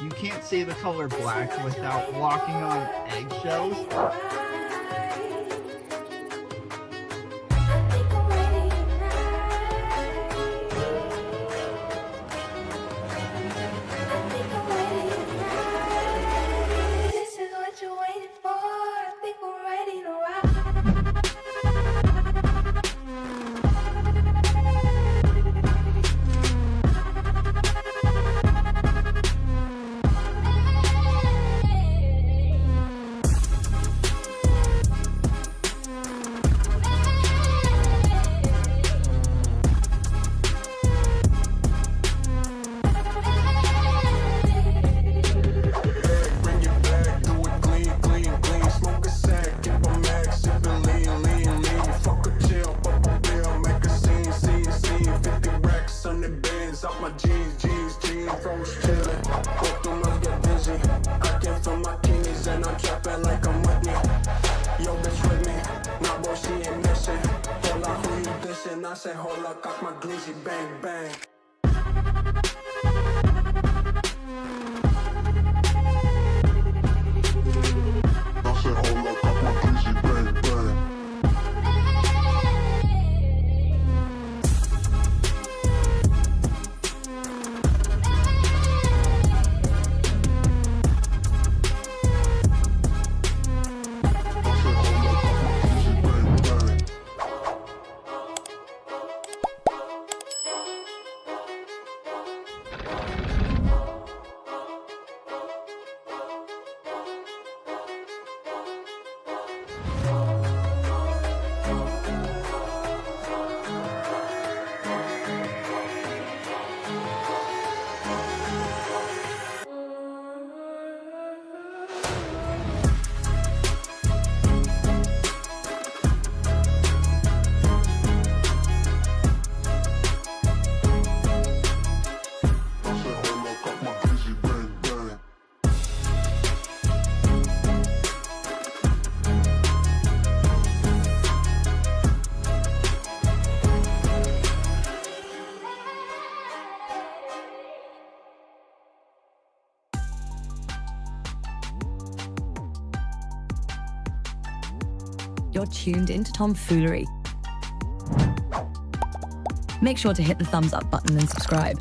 You can't say the color black without walking on eggshells. This is what you're waiting for. I think we're ready to rock. I say hold up, cock my glizzy, bang, bang. I say hold up, cock my glizzy, bang, bang. You're tuned into Foolery. Make sure to hit the thumbs up button and subscribe.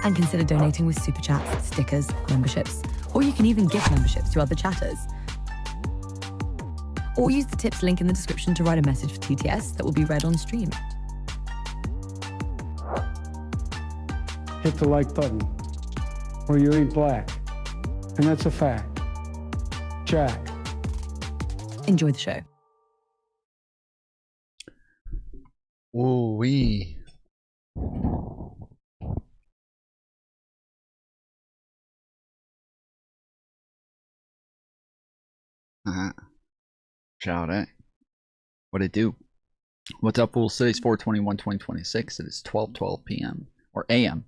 And consider donating with super chats, stickers, memberships, or you can even gift memberships to other chatters. Or use the tips link in the description to write a message for TTS that will be read on stream. Hit the like button, or you ain't black. And that's a fact. Jack. Enjoy the show. Ooh-wee. Shout out. What it do? What's up, Fool? Today's 4/21/2026. It is 12:12 p.m. or a.m.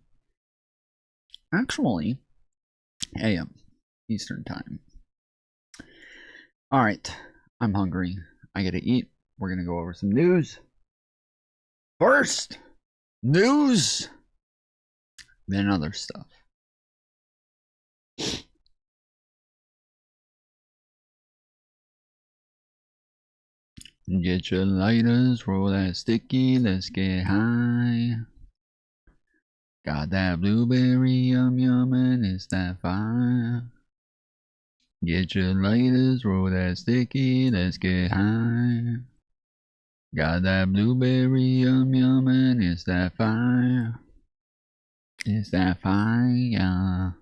Actually, a.m. Eastern time. All right. I'm hungry. I gotta eat. We're gonna go over some news. First, news, then other stuff. Get your lighters, roll that sticky, let's get high. Got that blueberry yum yum and it's that fire. Get your lighters, roll that sticky, let's get high. Got that blueberry yum yum and it's that fire. It's that fire.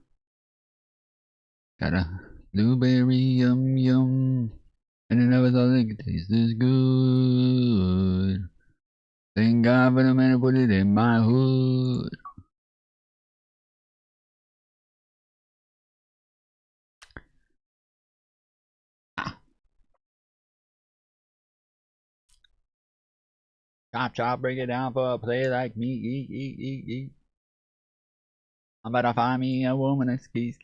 Got a blueberry yum yum. And I never thought it could taste this good. Thank God for the man who put it in my hood. Chop, chop, break it down for a play like me. Eat, eat, eat, eat. I'm about to find me a woman that skis.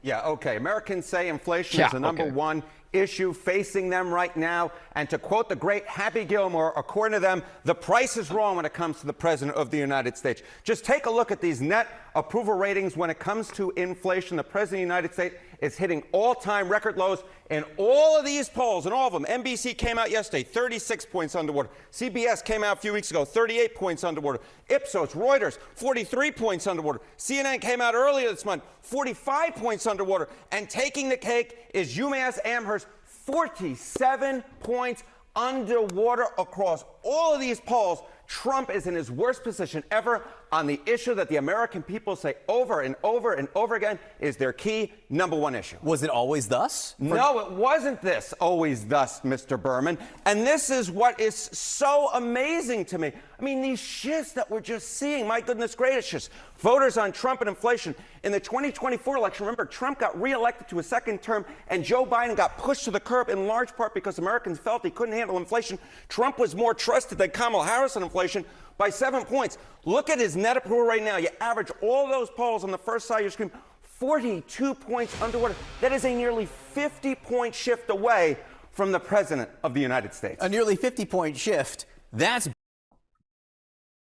Yeah, okay. Americans say inflation is the number one issue facing them right now. And to quote the great Happy Gilmore, according to them, the price is wrong when it comes to the President of the United States. Just take a look at these net approval ratings when it comes to inflation. The President of the United States is hitting all-time record lows in all of these polls, and all of them. NBC came out yesterday, 36 points underwater. CBS came out a few weeks ago, 38 points underwater. Ipsos, Reuters, 43 points underwater. CNN came out earlier this month, 45 points underwater. And taking the cake is UMass Amherst, 47 points underwater across all of these polls. Trump is in his worst position ever on the issue that the American people say over and over and over again is their key number one issue. Was it always thus? No, it wasn't this always thus, Mr. Berman. And this is what is so amazing to me. I mean, these shifts that we're just seeing, my goodness gracious. Voters on Trump and inflation. In the 2024 election, remember, Trump got reelected to a second term, and Joe Biden got pushed to the curb in large part because Americans felt he couldn't handle inflation. Trump was more trusted than Kamala Harris on inflation by 7 points. Look at his net approval right now. You average all those polls on the first side of your screen, 42 points underwater. That is a nearly 50-point shift away from the President of the United States. A nearly 50-point shift. That's...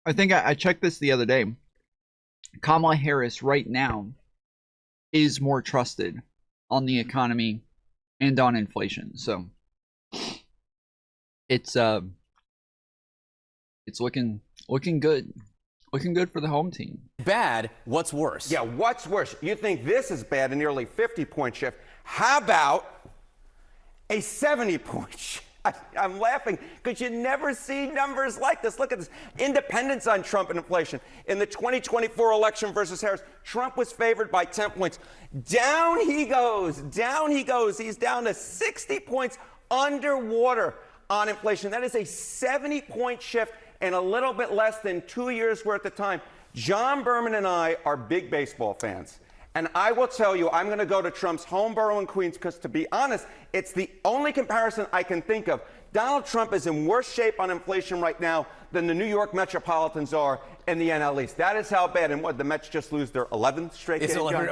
I think I checked this the other day. Kamala Harris right now is more trusted on the economy and on inflation. So it's looking good. Looking good for the home team. Bad. What's worse? Yeah, what's worse? You think this is bad, a nearly 50-point shift. How about a 70-point shift? I'm laughing because you never see numbers like this. Look at this. Independents on Trump and inflation. In the 2024 election versus Harris, Trump was favored by 10 points. Down he goes. Down he goes. He's down to 60 points underwater on inflation. That is a 70-point shift in a little bit less than 2 years worth of time. John Berman and I are big baseball fans. And I will tell you, I'm going to go to Trump's home borough in Queens because, to be honest, it's the only comparison I can think of. Donald Trump is in worse shape on inflation right now than the New York Metropolitans are in the NL East. That is how bad. And what, the Mets just lose their 11th straight game?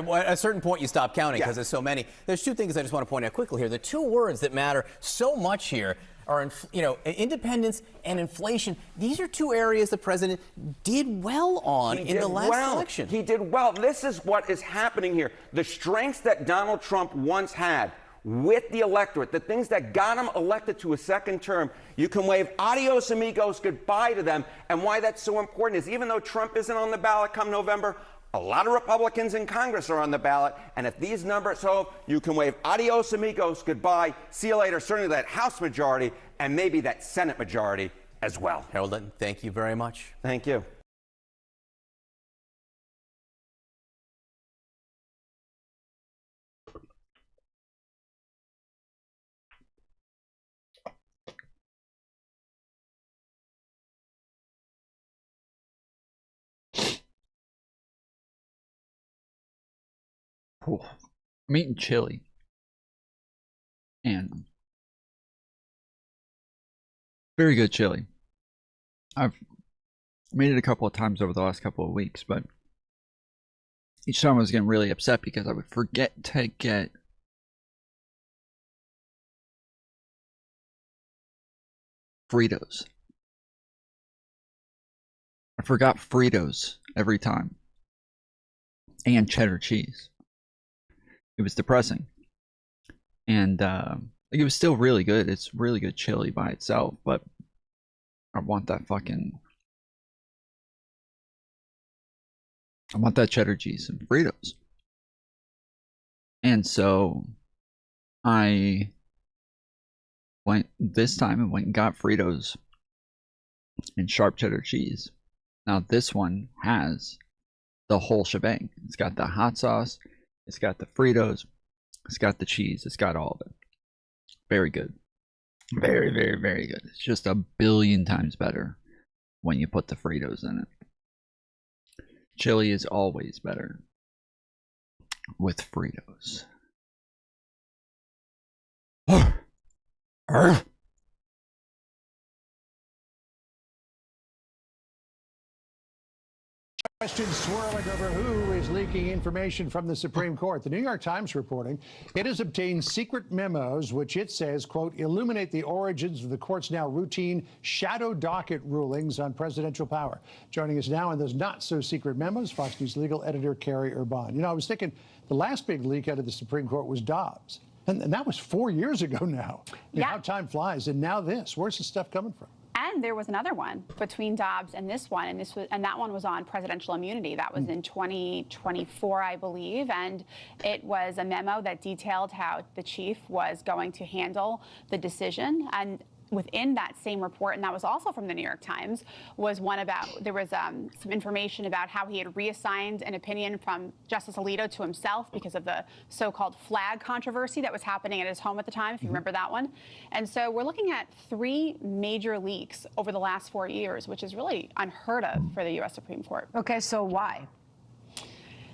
At a certain point, you stop counting because there's so many. There's two things I just want to point out quickly here. The two words that matter so much here are, independence and inflation. These are two areas the president did well on in the last election. He did well. This is what is happening here. The strengths that Donald Trump once had with the electorate, the things that got him elected to a second term, you can wave adios amigos goodbye to them. And why that's so important is even though Trump isn't on the ballot come November, a lot of Republicans in Congress are on the ballot, and if these numbers hold, you can wave adios amigos goodbye, see you later, certainly that House majority, and maybe that Senate majority as well. Harold Linton, thank you very much. Thank you. Ooh, I'm eating chili. And very good chili. I've made it a couple of times over the last couple of weeks, but each time I was getting really upset because I would forget to get Fritos. I forgot Fritos every time. And cheddar cheese. It was depressing. And it was still really good. It's really good chili by itself, but I want that cheddar cheese and Fritos. And so I went this time and went and got Fritos and sharp cheddar cheese. Now this one has the whole shebang. It's got the hot sauce, it's got the Fritos, it's got the cheese, it's got all of it. Very good. Very, very, very good. It's just a billion times better when you put the Fritos in it. Chili is always better with Fritos. Questions swirling over who is leaking information from the Supreme Court. The New York Times reporting it has obtained secret memos, which it says, quote, illuminate the origins of the court's now routine shadow docket rulings on presidential power. Joining us now in those not-so-secret memos, Fox News legal editor Carrie Urban. You know, I was thinking the last big leak out of the Supreme Court was Dobbs. And that was 4 years ago now. Yeah. How time flies. And now this. Where's this stuff coming from? And there was another one between Dobbs and this one, and that one was on presidential immunity. That was in 2024, I believe, and it was a memo that detailed how the chief was going to handle the decision. And within that same report, and that was also from the New York Times, was one about, there was some information about how he had reassigned an opinion from Justice Alito to himself because of the so-called flag controversy that was happening at his home at the time, if you remember that one. And so we're looking at 3 major leaks over the last 4 years, which is really unheard of for the U.S. Supreme Court. Okay, so why?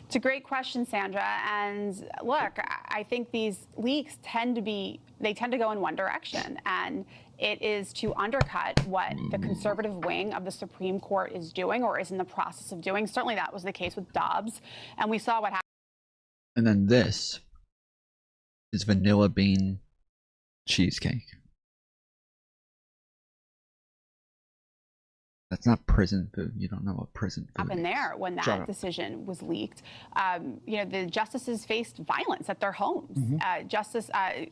It's a great question, Sandra. And look, I think these leaks tend to go in one direction, and it is to undercut what the conservative wing of the Supreme Court is doing or is in the process of doing. Certainly that was the case with Dobbs, and we saw what happened. And then this is vanilla bean cheesecake. That's not prison food. You don't know what prison food Happened is. there when that decision was leaked. You know, the justices faced violence at their homes.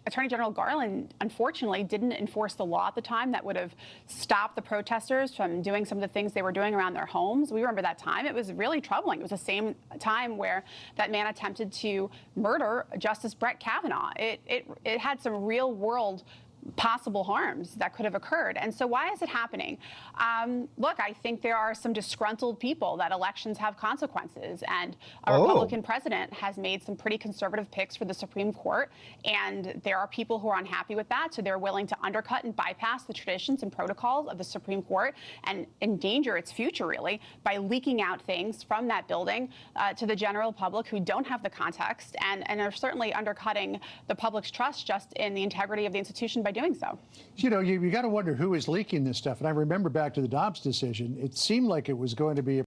Attorney General Garland, unfortunately, didn't enforce the law at the time that would have stopped the protesters from doing some of the things they were doing around their homes. We remember that time. It was really troubling. It was the same time where that man attempted to murder Justice Brett Kavanaugh. It had some real world possible harms that could have occurred. And so why is it happening? Look, I think there are some disgruntled people that elections have consequences, and a Republican president has made some pretty conservative picks for the Supreme Court, and there are people who are unhappy with that, so they're willing to undercut and bypass the traditions and protocols of the Supreme Court and endanger its future, really, by leaking out things from that building to the general public who don't have the context and are certainly undercutting the public's trust just in the integrity of the institution by doing so. You know, you got to wonder who is leaking this stuff. And I remember back to the Dobbs decision, it seemed like it was going to be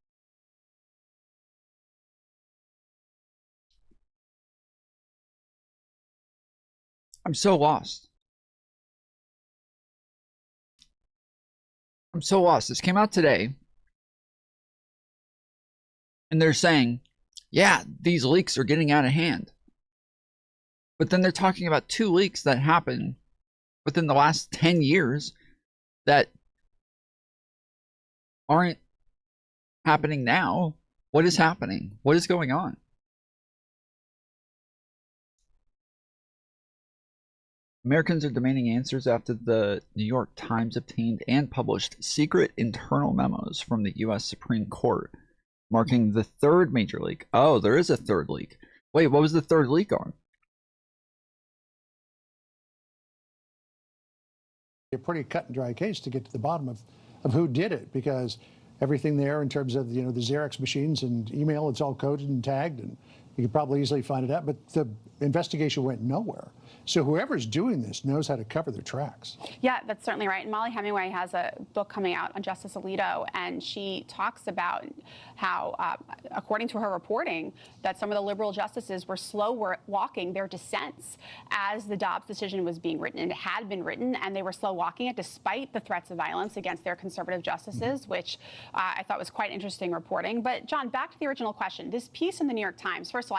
I'm so lost. I'm so lost. This came out today. And they're saying, yeah, these leaks are getting out of hand. But then they're talking about 2 leaks that happened within the last 10 years that aren't happening now. What is happening? What is going on? Americans are demanding answers after the New York Times obtained and published secret internal memos from the U.S. Supreme Court, marking the 3rd major leak. Oh, there is a 3rd leak. Wait, what was the 3rd leak on? a pretty cut and dry case to get to the bottom of who did it, because everything there in terms of, you know, the Xerox machines and email, it's all coded and tagged, and you could probably easily find it out, but the investigation went nowhere. So whoever's doing this knows how to cover their tracks. Yeah, that's certainly right. And Molly Hemingway has a book coming out on Justice Alito, and she talks about how, according to her reporting, that some of the liberal justices were slow walking their dissents as the Dobbs decision was being written, and it had been written, and they were slow walking it despite the threats of violence against their conservative justices, which I thought was quite interesting reporting. But John, back to the original question. This piece in the New York Times, first of all,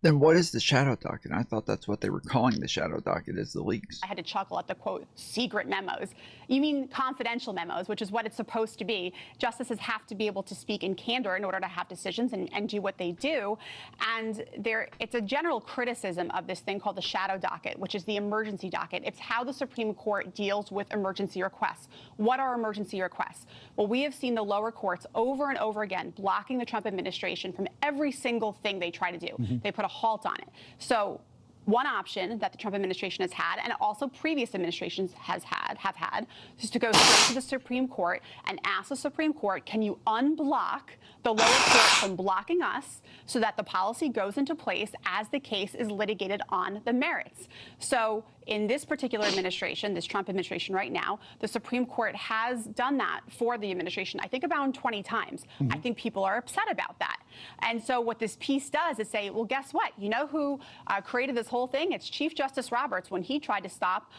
Then what is the shadow docket? I thought that's what they were calling the shadow docket, is the leaks. I had to chuckle at the, quote, secret memos. You mean confidential memos, which is what it's supposed to be. Justices have to be able to speak in candor in order to have decisions and do what they do. And it's a general criticism of this thing called the shadow docket, which is the emergency docket. It's how the Supreme Court deals with emergency requests. What are emergency requests? Well, we have seen the lower courts over and over again blocking the Trump administration from every single thing they try to do. They put a halt on it. So one option that the Trump administration has had, and also previous administrations have had, is to go straight to the Supreme Court and ask the Supreme Court, can you unblock the lower court from blocking us so that the policy goes into place as the case is litigated on the merits? So in this particular administration, this Trump administration right now, the Supreme Court has done that for the administration, I think about 20 times. I think people are upset about that. And so what this piece does is say, well, guess what? You know who created this whole thing? It's Chief Justice Roberts when he tried to stop,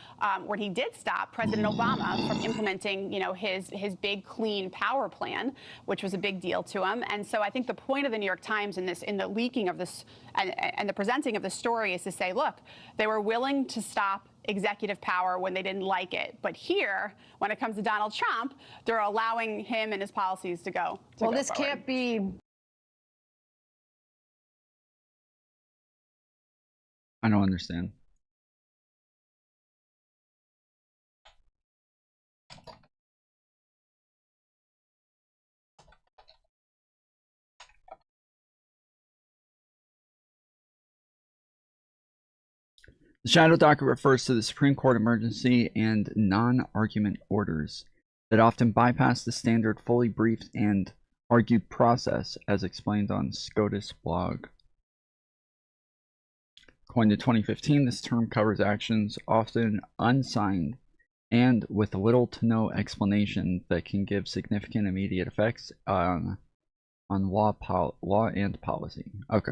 when he did stop President Obama from implementing, his big clean power plan, which was a big deal to him. And so I think the point of the New York Times in the leaking of this and the presenting of the story is to say, look, they were willing to stop executive power when they didn't like it. But here, when it comes to Donald Trump, they're allowing him and his policies to go. Well, this can't be. I don't understand. The shadow docket refers to the Supreme Court emergency and non-argument orders that often bypass the standard fully briefed and argued process, as explained on SCOTUS blog. According to 2015, this term covers actions often unsigned and with little to no explanation that can give significant immediate effects on law and policy. Okay.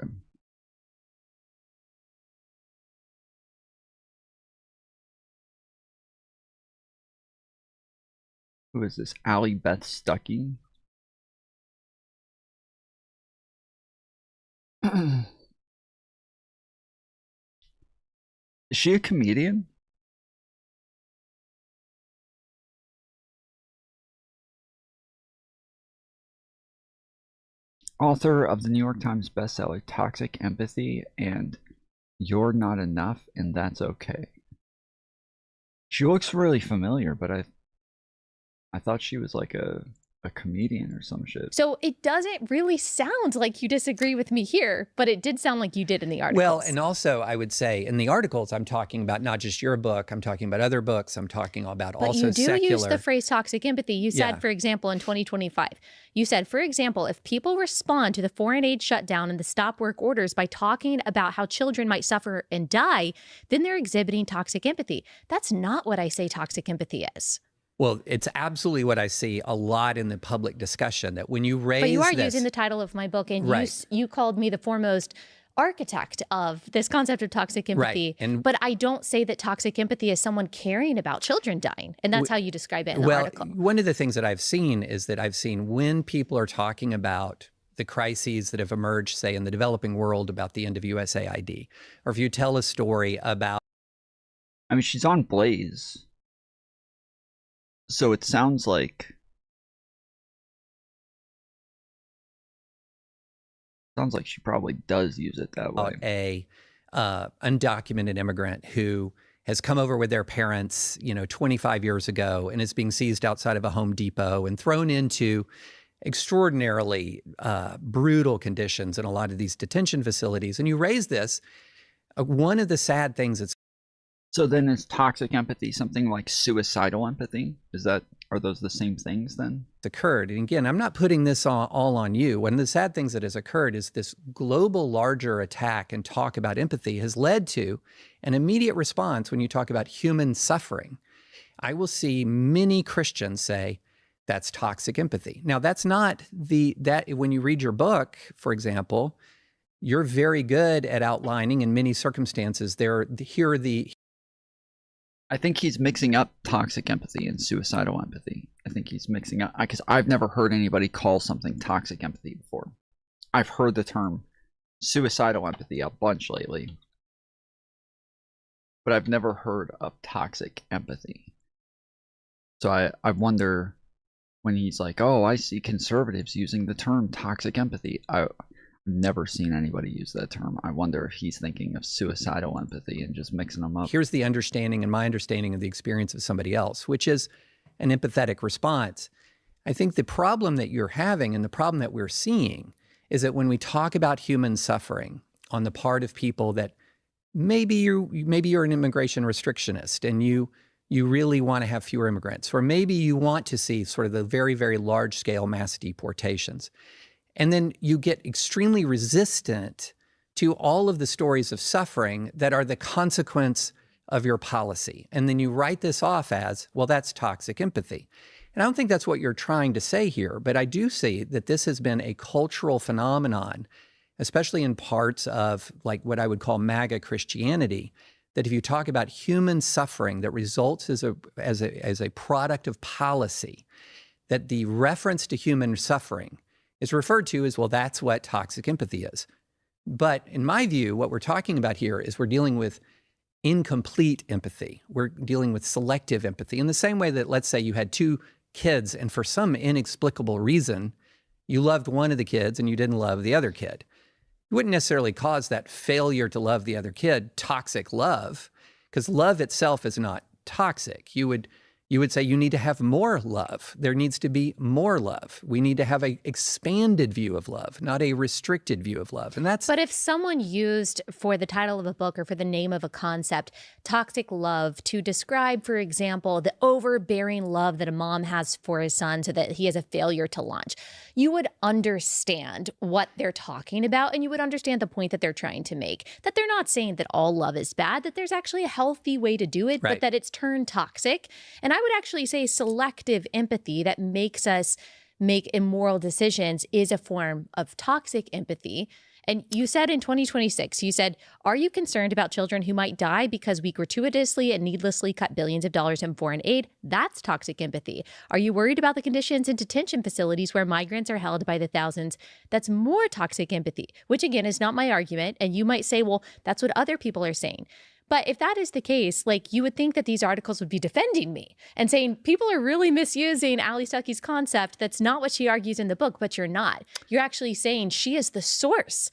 Who is this? Allie Beth Stuckey? Is she a comedian? Author of the New York Times bestseller Toxic Empathy and You're Not Enough and That's Okay. She looks really familiar, but I thought she was like a comedian or some shit. So it doesn't really sound like you disagree with me here, but it did sound like you did in the articles. Well, and also I would say in the articles, I'm talking about not just your book, I'm talking about other books, I'm talking about but also you do secular. use the phrase toxic empathy. You said, for example, in 2025, you said, for example, if people respond to the foreign aid shutdown and the stop work orders by talking about how children might suffer and die, then they're exhibiting toxic empathy. That's not what I say toxic empathy is. Well, it's absolutely what I see a lot in the public discussion, that when you raise But you are this, using the title of my book, and right. you called me the foremost architect of this concept of toxic empathy. Right. But I don't say that toxic empathy is someone caring about children dying. And that's how you describe it in the article. One of the things that I've seen is that I've seen when people are talking about the crises that have emerged, say, in the developing world about the end of USAID, or if you tell a story about... I mean, she's on Blaze. So it sounds like she probably does use it that way. A undocumented immigrant who has come over with their parents, 25 years ago, and is being seized outside of a Home Depot and thrown into extraordinarily brutal conditions in a lot of these detention facilities. And you raise this, one of the sad things that's... So then is toxic empathy something like suicidal empathy? Are those the same things then? Occurred. And again, I'm not putting this all on you. One of the sad things that has occurred is this global larger attack and talk about empathy has led to an immediate response when you talk about human suffering. I will see many Christians say, that's toxic empathy. Now, that's not that when you read your book, for example, you're very good at outlining in many circumstances I think he's mixing up toxic empathy and suicidal empathy. I think he's mixing up, because I've never heard anybody call something toxic empathy before. I've heard the term suicidal empathy a bunch lately, but I've never heard of toxic empathy. So I wonder when he's like, oh, I see conservatives using the term toxic empathy. I've never seen anybody use that term. I wonder if he's thinking of suicidal empathy and just mixing them up. Here's the understanding and my understanding of the experience of somebody else, which is an empathetic response. I think the problem that you're having and the problem that we're seeing is that when we talk about human suffering on the part of people that maybe you're an immigration restrictionist and you really want to have fewer immigrants, or maybe you want to see sort of the very, very large scale mass deportations. And then you get extremely resistant to all of the stories of suffering that are the consequence of your policy. And then you write this off as, well, that's toxic empathy. And I don't think that's what you're trying to say here, but I do see that this has been a cultural phenomenon, especially in parts of like what I would call MAGA Christianity, that if you talk about human suffering that results as a product of policy, that the reference to human suffering is referred to as, well, that's what toxic empathy is. But in my view, what we're talking about here is we're dealing with incomplete empathy. We're dealing with selective empathy in the same way that, let's say you had two kids and for some inexplicable reason, you loved one of the kids and you didn't love the other kid. You wouldn't necessarily cause that failure to love the other kid toxic love, because love itself is not toxic. You would say you need to have more love. There needs to be more love. We need to have an expanded view of love, not a restricted view of love. And that's. But if someone used for the title of a book or for the name of a concept, toxic love, to describe, for example, the overbearing love that a mom has for his son so that he is a failure to launch, you would understand what they're talking about and you would understand the point that they're trying to make, that they're not saying that all love is bad, that there's actually a healthy way to do it, right, but that it's turned toxic. And I would actually say selective empathy that makes us make immoral decisions is a form of toxic empathy. And you said in 2026, you said, are you concerned about children who might die because we gratuitously and needlessly cut billions of dollars in foreign aid? That's toxic empathy. Are you worried about the conditions in detention facilities where migrants are held by the thousands? That's more toxic empathy, which again is not my argument. And you might say, well, that's what other people are saying. But if that is the case, like, you would think that these articles would be defending me and saying people are really misusing Ali Stuckey's concept. That's not what she argues in the book, but you're not. You're actually saying she is the source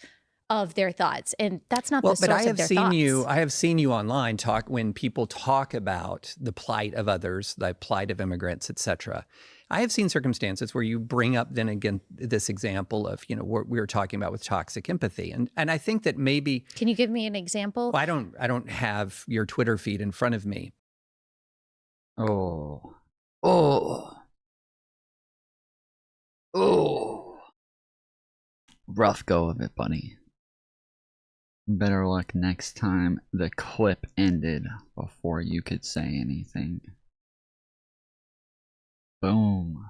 of their thoughts, and that's not the source of their thoughts. I have seen you online talk when people talk about the plight of others, the plight of immigrants, etc. I have seen circumstances where you bring up then again this example of, what we were talking about with toxic empathy. And I think that maybe. Can you give me an example? Well, I don't have your Twitter feed in front of me. Oh. Rough go of it, buddy. Better luck next time the clip ended before you could say anything. Boom.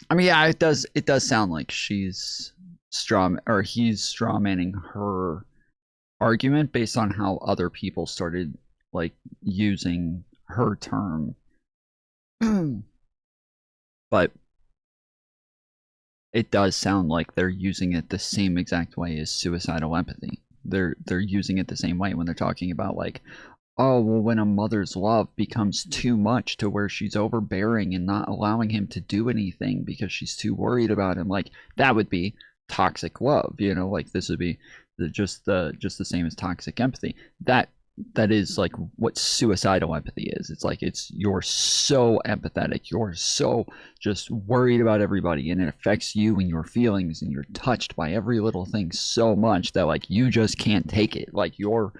I mean, yeah, it does sound like he's strawmanning her argument based on how other people started like using her term. But it does sound like they're using it the same exact way as suicidal empathy. They're using it the same way when they're talking about like, oh, well, when a mother's love becomes too much to where she's overbearing and not allowing him to do anything because she's too worried about him, like that would be toxic love, like this would be just the same as toxic empathy. That is like what suicidal empathy is. It's like you're so empathetic, you're so just worried about everybody, and it affects you and your feelings, and you're touched by every little thing so much that like you just can't take it. Like you're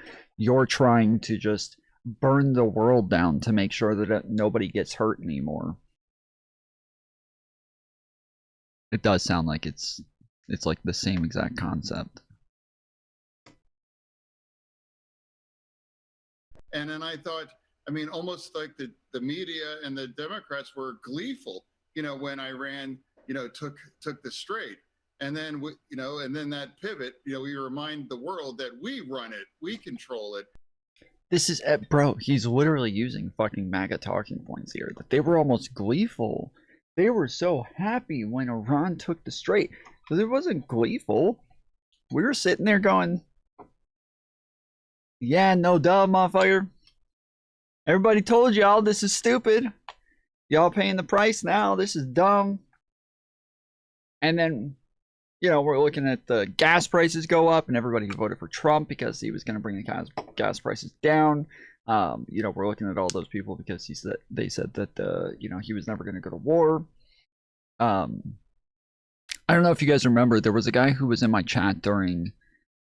trying to just burn the world down to make sure that nobody gets hurt anymore. It does sound like it's like the same exact concept. And then I thought, almost like the media and the Democrats were gleeful, when Iran, took the Strait. And then, and then that pivot, we remind the world that we run it, we control it. This is, bro, he's literally using fucking MAGA talking points here. That they were almost gleeful. They were so happy when Iran took the Strait. But it wasn't gleeful. We were sitting there going, yeah, no duh, motherfucker. Everybody told y'all this is stupid. Y'all paying the price now. This is dumb. And then, we're looking at the gas prices go up, and everybody voted for Trump because he was going to bring the gas prices down. We're looking at all those people because they said that he was never going to go to war. I don't know if you guys remember, there was a guy who was in my chat during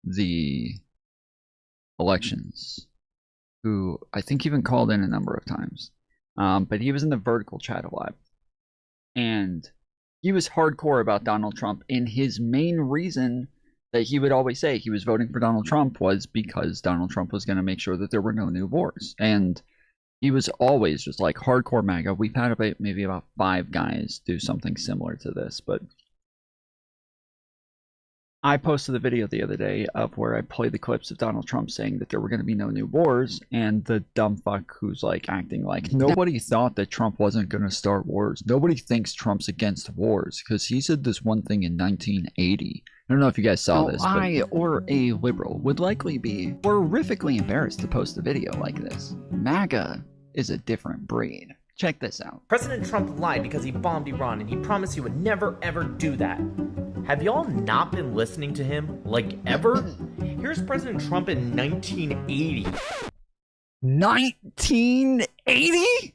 the elections, who I think even called in a number of times. But he was in the vertical chat a lot. And he was hardcore about Donald Trump. And his main reason that he would always say he was voting for Donald Trump was because Donald Trump was going to make sure that there were no new wars. And he was always just like hardcore MAGA. We've had maybe about 5 guys do something similar to this, but I posted a video the other day of where I played the clips of Donald Trump saying that there were going to be no new wars, and the dumb fuck who's like acting like nobody thought that Trump wasn't going to start wars. Nobody thinks Trump's against wars because he said this one thing in 1980. I don't know if you guys saw this, but I or a liberal would likely be horrifically embarrassed to post a video like this. MAGA is a different breed. Check this out. President Trump lied because he bombed Iran, and he promised he would never ever do that. Have y'all not been listening to him, like, ever? Here's President Trump in 1980. 1980?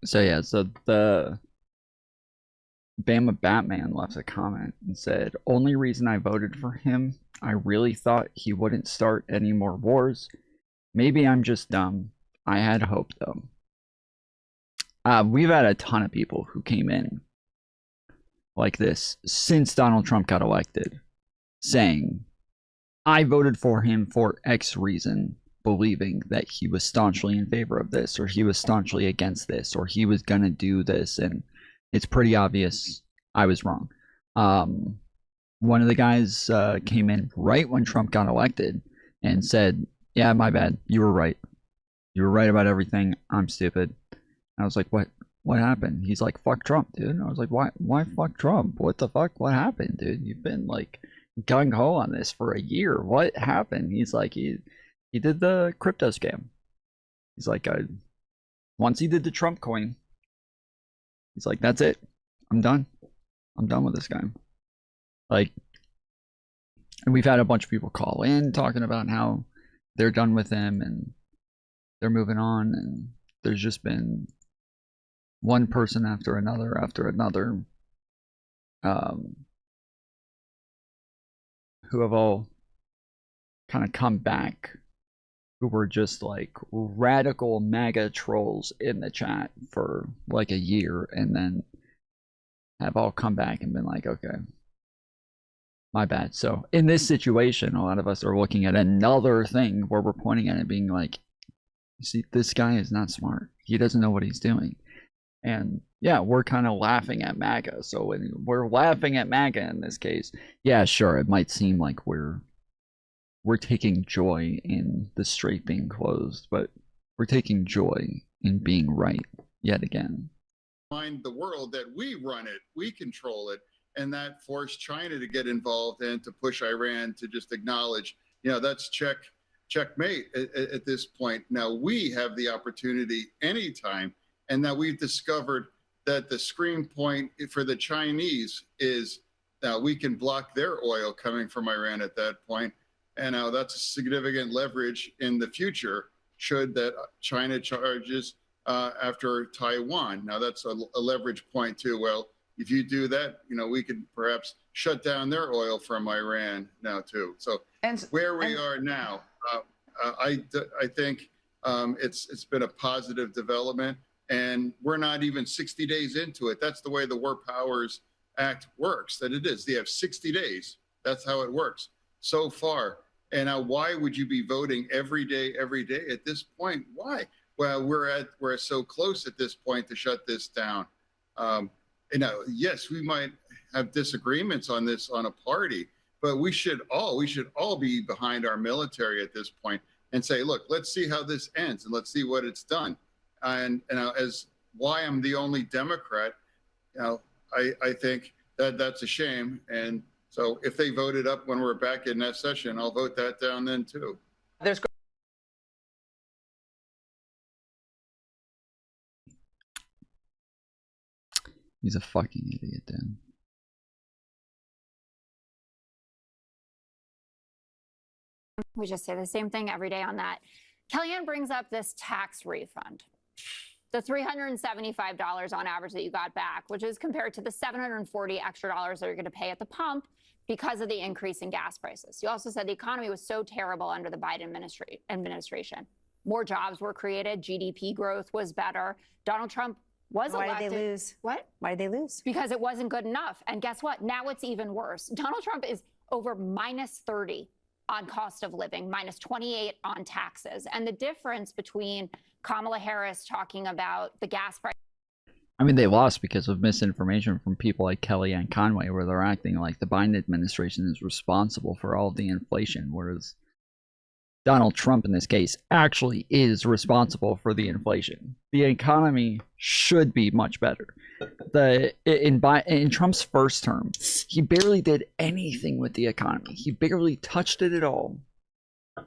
So yeah, so the Bama Batman left a comment and said, only reason I voted for him, I really thought he wouldn't start any more wars. Maybe I'm just dumb. I had hope though. We've had a ton of people who came in like this since Donald Trump got elected, saying, I voted for him for X reason, believing that he was staunchly in favor of this, or he was staunchly against this, or he was gonna do this, and it's pretty obvious I was wrong. One of the guys came in right when Trump got elected and said, yeah, my bad, you were right. You were right about everything, I'm stupid. I was like, what happened? He's like, fuck Trump, dude. And I was like, why fuck Trump? What the fuck? What happened, dude? You've been like gung-ho on this for a year. What happened? He's like, he did the crypto scam. He's like, once he did the Trump coin, he's like, that's it. I'm done. I'm done with this guy. Like, and we've had a bunch of people call in talking about how they're done with him and they're moving on, and there's just been one person after another who have all kind of come back, who were just like radical MAGA trolls in the chat for like a year, and then have all come back and been like, okay, my bad. So in this situation, a lot of us are looking at another thing where we're pointing at it being like, you see, this guy is not smart. He doesn't know what he's doing. And yeah, we're kind of laughing at MAGA. So when we're laughing at MAGA in this case, yeah, sure, it might seem like we're taking joy in the strait being closed, but we're taking joy in being right yet again. Mind the world that we run it, we control it, and that forced China to get involved and to push Iran to just acknowledge, that's checkmate at this point. Now we have the opportunity anytime, and now we've discovered that the screen point for the Chinese is now we can block their oil coming from Iran at that point. And now that's a significant leverage in the future should that China charges after Taiwan. Now that's a leverage point too. Well, if you do that, we could perhaps shut down their oil from Iran now too. So where we are now, I think it's been a positive development, and we're not even 60 days into it. That's the way the War Powers Act works, that it is. They have 60 days. That's how it works so far. And now why would you be voting every day at this point? Why? Well, we're so close at this point to shut this down. Yes, we might have disagreements on this on a party, but we should all be behind our military at this point and say, look, let's see how this ends and let's see what it's done. And as why I'm the only Democrat, I think that's a shame. And so if they vote it up when we're back in that session, I'll vote that down then too. He's a fucking idiot, then. We just say the same thing every day on that. Kellyanne brings up this tax refund. The $375 on average that you got back, which is compared to the $740 extra that you're going to pay at the pump because of the increase in gas prices. You also said the economy was so terrible under the Biden administration. More jobs were created. GDP growth was better. Donald Trump was elected. Why did they lose? What? Why did they lose? Because it wasn't good enough. And guess what? Now it's even worse. Donald Trump is over -30 on cost of living, -28 on taxes. And the difference between Kamala Harris talking about the gas price. I mean, they lost because of misinformation from people like Kellyanne Conway, where they're acting like the Biden administration is responsible for all of the inflation, whereas Donald Trump, in this case, actually is responsible for the inflation. The economy should be much better. In Trump's first term, he barely did anything with the economy. He barely touched it at all.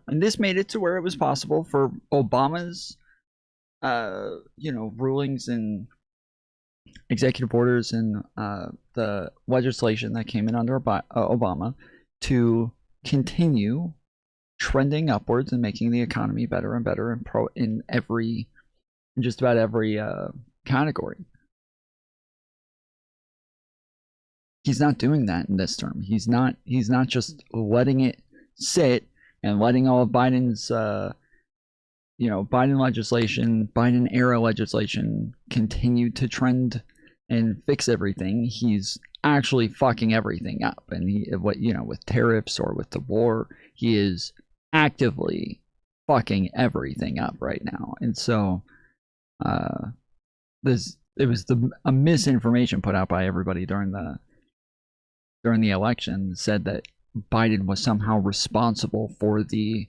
And this made it to where it was possible for Obama's, rulings and executive orders and the legislation that came in under Obama to continue trending upwards and making the economy better and better in just about every category. He's not doing that in this term. He's not just letting it sit and letting all of Biden's Biden legislation, Biden era legislation continue to trend and fix everything. He's actually fucking everything up. And with tariffs or with the war, he is actively fucking everything up right now. And so it was a misinformation put out by everybody during the election, said that Biden was somehow responsible for the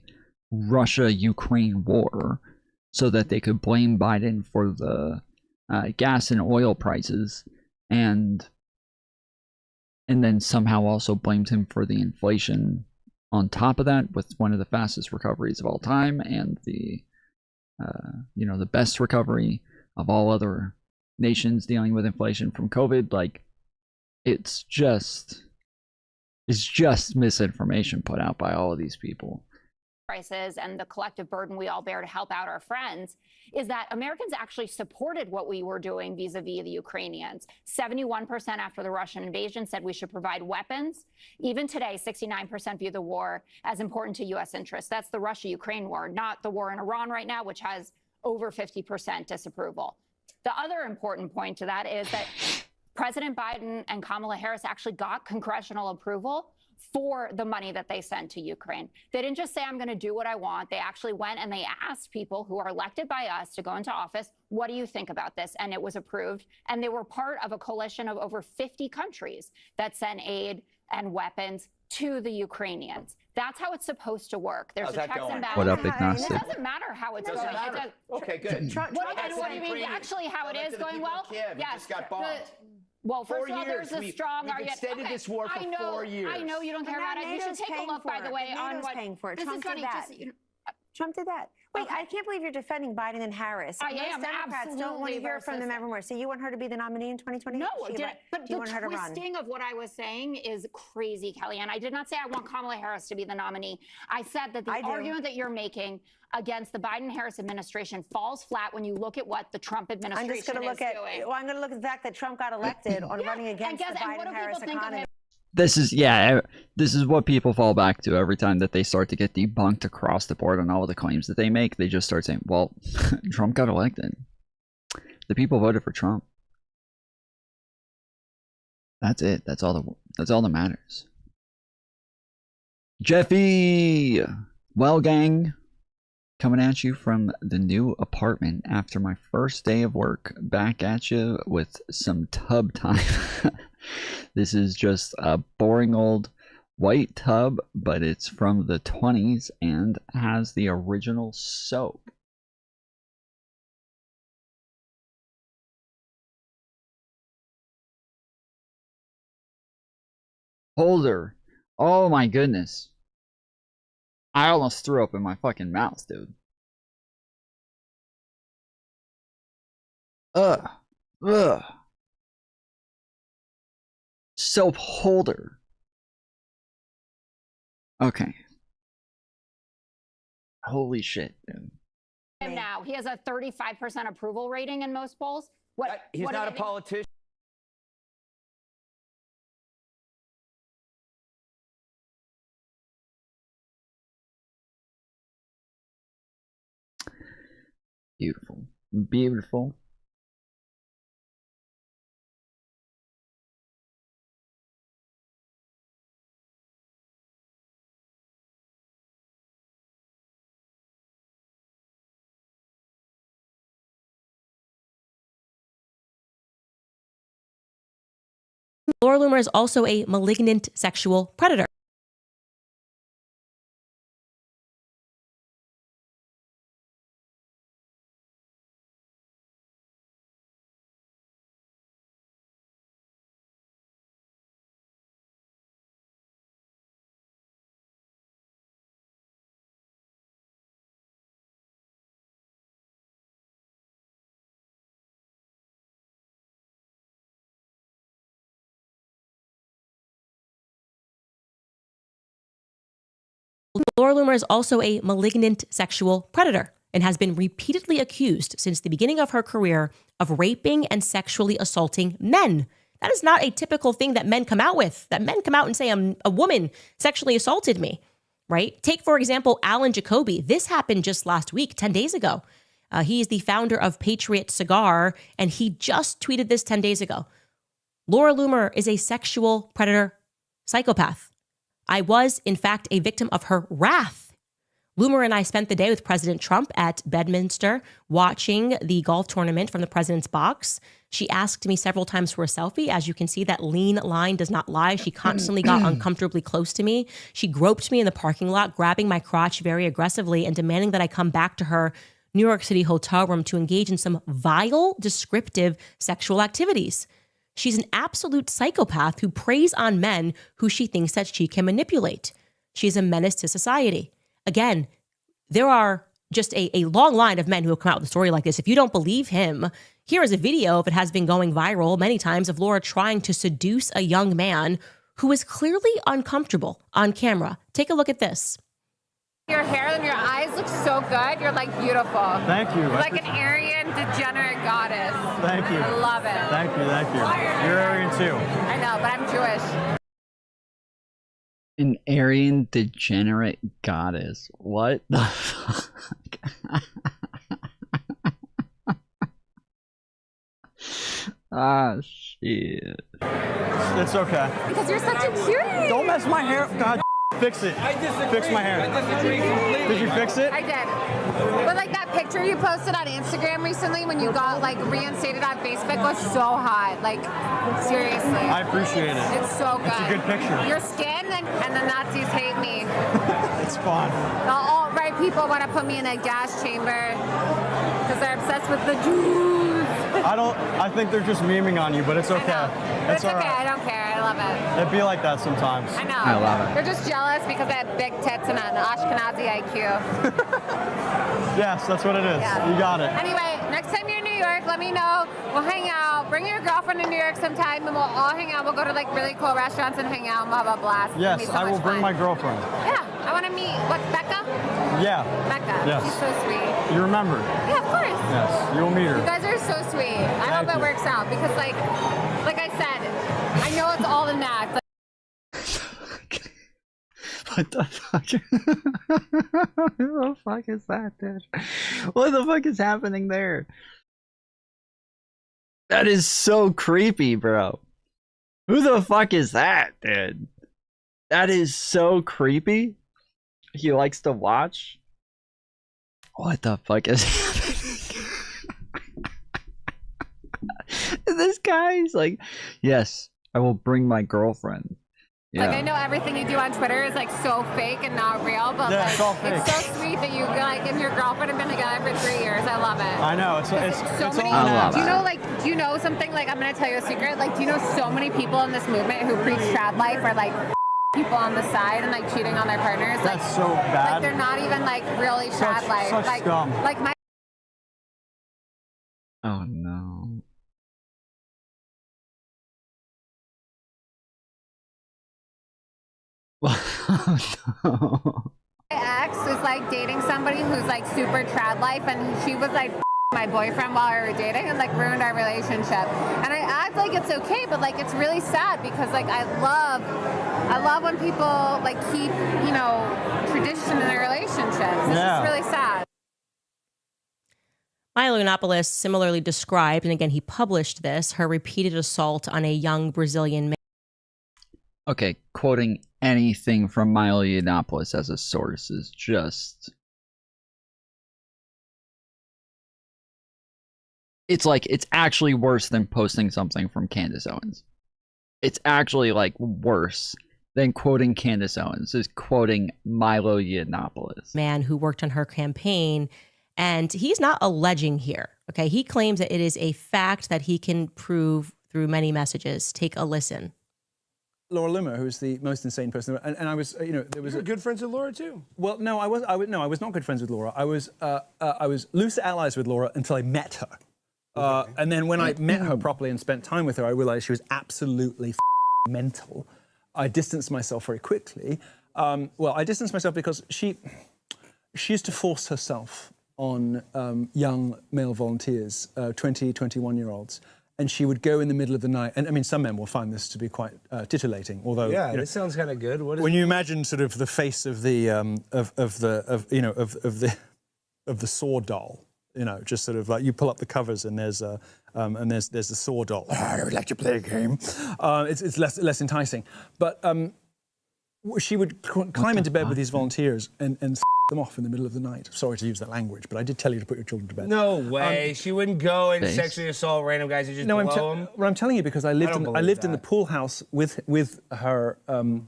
Russia-Ukraine war so that they could blame Biden for the gas and oil prices and then somehow also blamed him for the inflation on top of that, with one of the fastest recoveries of all time and the best recovery of all other nations dealing with inflation from COVID. Like, it's just misinformation put out by all of these people. Prices and the collective burden we all bear to help out our friends, is that Americans actually supported what we were doing vis-a-vis the Ukrainians. 71% after the Russian invasion said we should provide weapons. Even today, 69% view the war as important to U.S. interests. That's the Russia-Ukraine war, not the war in Iran right now, which has over 50% disapproval. The other important point to that is that President Biden and Kamala Harris actually got congressional approval for the money that they sent to Ukraine. They didn't just say, I'm going to do what I want. They actually went and they asked people who are elected by us to go into office, what do you think about this? And it was approved. And they were part of a coalition of over 50 countries that sent aid and weapons to the Ukrainians. That's how it's supposed to work. There's a checks and balances. What up, agnostic? It doesn't matter how it's going. Okay, good. What do you mean? Actually, how it is going well? Yes. Just got bombed. Well, first of all, there's a strong argument. We've extended this war for 4 years. I know you don't care about it. You should take a look, by the way, on what paying for it. This Trump is funny. did that. Trump did that. Wait, I can't believe you're defending Biden and Harris. I am Democrats don't want to hear from them evermore. So you want her to be the nominee in 2020? No, but the twisting of what I was saying is crazy, Kellyanne. I did not say I want Kamala Harris to be the nominee. I said that the argument that you're making against the Biden-Harris administration falls flat when you look at what the Trump administration is doing. I'm going to look at the fact that Trump got elected on running against the Biden-Harris economy. This is what people fall back to every time that they start to get debunked across the board on all of the claims that they make. They just start saying, well, Trump got elected. The people voted for Trump. That's it. That's all that matters. Jeffy! Well, gang, coming at you from the new apartment after my first day of work. Back at you with some tub time. This is just a boring old white tub, but it's from the 20s and has the original soap. Holder. Oh my goodness. I almost threw up in my fucking mouth, dude. Ugh. Soap holder. Okay. Holy shit, dude. Now, he has a 35% approval rating in most polls. He's not a politician. Beautiful. Beautiful. Laura Loomer is also a malignant sexual predator. Laura Loomer is also a malignant sexual predator and has been repeatedly accused since the beginning of her career of raping and sexually assaulting men. That is not a typical thing that men come out with, that men come out and say, a woman sexually assaulted me, right? Take, for example, Alan Jacoby. This happened just last week, 10 days ago. He is the founder of Patriot Cigar, and he just tweeted this 10 days ago. Laura Loomer is a sexual predator psychopath. I was, in fact, a victim of her wrath. Loomer and I spent the day with President Trump at Bedminster watching the golf tournament from the president's box. She asked me several times for a selfie. As you can see, that lean line does not lie. She constantly got uncomfortably close to me. She groped me in the parking lot, grabbing my crotch very aggressively and demanding that I come back to her New York City hotel room to engage in some vile, descriptive sexual activities. She's an absolute psychopath who preys on men who she thinks that she can manipulate. She's a menace to society. Again, there are just a long line of men who have come out with a story like this. If you don't believe him, here is a video, if it has been going viral many times, of Laura trying to seduce a young man who is clearly uncomfortable on camera. Take a look at this. Your hair and your eyes look so good. You're like beautiful. Thank you. You're like an Aryan degenerate goddess. Thank you. I love it. Thank you. Thank you. You're Aryan too. I know, but I'm Jewish. An Aryan degenerate goddess. What the fuck? Ah, shit. It's okay. Because you're such a cutie. Don't mess my hair. God, fix it. Fix my hair. Did you fix it? I did. But like that picture you posted on Instagram recently when you got like reinstated on Facebook was so hot. Like, seriously. I appreciate it. It's so good. It's a good picture. Your skin and the Nazis hate me. It's fun. The alt-right people want to put me in a gas chamber because they're obsessed with the Jews. I think they're just memeing on you, but it's okay. But it's okay. I don't care. I love it. It'd be like that sometimes. I know. I love it. They're just jealous because I have big tits and an Ashkenazi IQ. Yes, that's what it is. Yeah. You got it. Anyway, next time you're in New York, let me know. We'll hang out. Bring your girlfriend to New York sometime, and we'll all hang out. We'll go to like really cool restaurants and hang out, and we'll have a blast. Yes, so I will bring fun. my girlfriend. Yeah, I want to meet. What's Becca? Yeah. Becca. Yes. She's so sweet. You remember? Yeah, of course. Yes, you'll meet her. You guys are so sweet. I hope it works out because, like I said, I know it's all an act. What the fuck? What the fuck is that, dude? What the fuck is happening there? That is so creepy, bro. Who the fuck is that, dude? That is so creepy. He likes to watch. What the fuck is happening? This guy's like, yes, I will bring my girlfriend. Yeah. Like, I know everything you do on Twitter is like so fake and not real, but Yeah, like, it's all fake. it's so sweet that you like and your girlfriend have been together for 3 years. I love it. I know. It's so many. all Do you know something? Like, I'm gonna tell you a secret. Like, do you know so many people in this movement who preach trad life are like people on the side and like cheating on their partners? That's like, so bad. Like, they're not even like really trad life. Such like, scum. like my. Oh no. No. My ex is like dating somebody who's like super trad life, and she was like my boyfriend while we were dating and like ruined our relationship. And I act like it's okay, but like it's really sad because like I love when people like keep, you know, tradition in their relationships. It's just really sad. Milo Yiannopoulos similarly described, and again, he published this, her repeated assault on a young Brazilian man. Okay, quoting anything from Milo Yiannopoulos as a source is just... It's like, it's actually worse than posting something from Candace Owens. It's actually like worse than quoting Candace Owens is quoting Milo Yiannopoulos. Man who worked on her campaign, and he's not alleging here, okay? He claims that it is a fact that he can prove through many messages. Take a listen. Laura Loomer, who's the most insane person, and I was, you know, there was good friends with Laura too. Well, no, I was not good friends with Laura. I was loose allies with Laura until I met her. And then when I met her properly and spent time with her, I realized she was absolutely mental. I distanced myself very quickly. Well, I distanced myself because she used to force herself on young male volunteers, 20, 21-year-olds. And she would go in the middle of the night. And I mean, some men will find this to be quite titillating. Although, yeah, you know, this sounds kind of good. What is when you imagine sort of the face of the saw doll, you know, just sort of like you pull up the covers and there's a the saw doll. I would like to play a game. It's less enticing, but she would climb into bed with these volunteers and them off in the middle of the night. Sorry to use that language, but I did tell you to put your children to bed. No way. She wouldn't go and sexually assault random guys and just blow them. Well, I'm telling you because I lived in the pool house with her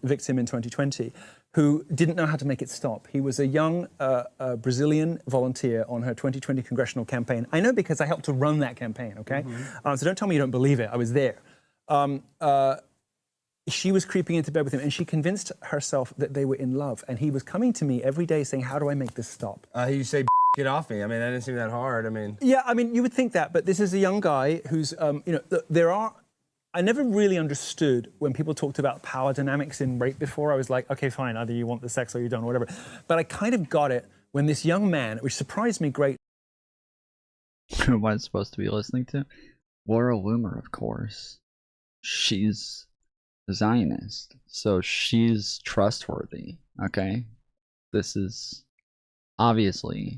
victim in 2020, who didn't know how to make it stop. He was a young Brazilian volunteer on her 2020 congressional campaign. I know because I helped to run that campaign, okay? So don't tell me you don't believe it. I was there. She was creeping into bed with him, and she convinced herself that they were in love. And he was coming to me every day saying, how do I make this stop? You say, get off me. I mean, that didn't seem that hard. I mean... Yeah, I mean, you would think that, but this is a young guy who's, you know, I never really understood when people talked about power dynamics in rape before. I was like, okay, fine, either you want the sex or you don't, or whatever. But I kind of got it when this young man, which surprised me great. Who am I supposed to be listening to? Laura Loomer, of course. She's a Zionist, so she's trustworthy, okay? This is obviously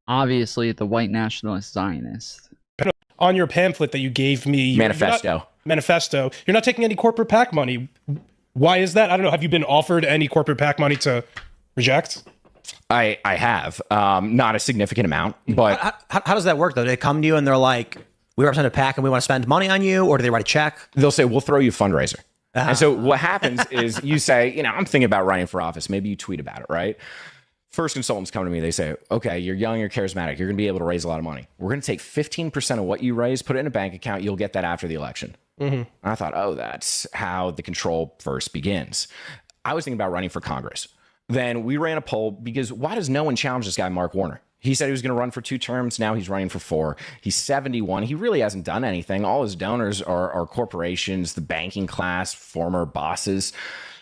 the white nationalist Zionist. On your pamphlet that you gave me, manifesto. You're not taking any corporate PAC money. Why is that? I don't know. Have you been offered any corporate PAC money to reject? I have, not a significant amount, but how does that work though? Do they come to you and they're like, we represent a PAC and we want to spend money on you, or do they write a check? They'll say, we'll throw you a fundraiser. And so what happens is you say, you know, I'm thinking about running for office. Maybe you tweet about it, right? First consultants come to me, they say, okay, you're young, you're charismatic, you're going to be able to raise a lot of money. We're going to take 15% of what you raise, put it in a bank account, you'll get that after the election. And I thought, oh, that's how the control first begins. I was thinking about running for Congress. Then we ran a poll because why does no one challenge this guy, Mark Warner? He said he was going to run for 2 terms. Now he's running for 4. He's 71. He really hasn't done anything. All his donors are corporations, the banking class, former bosses.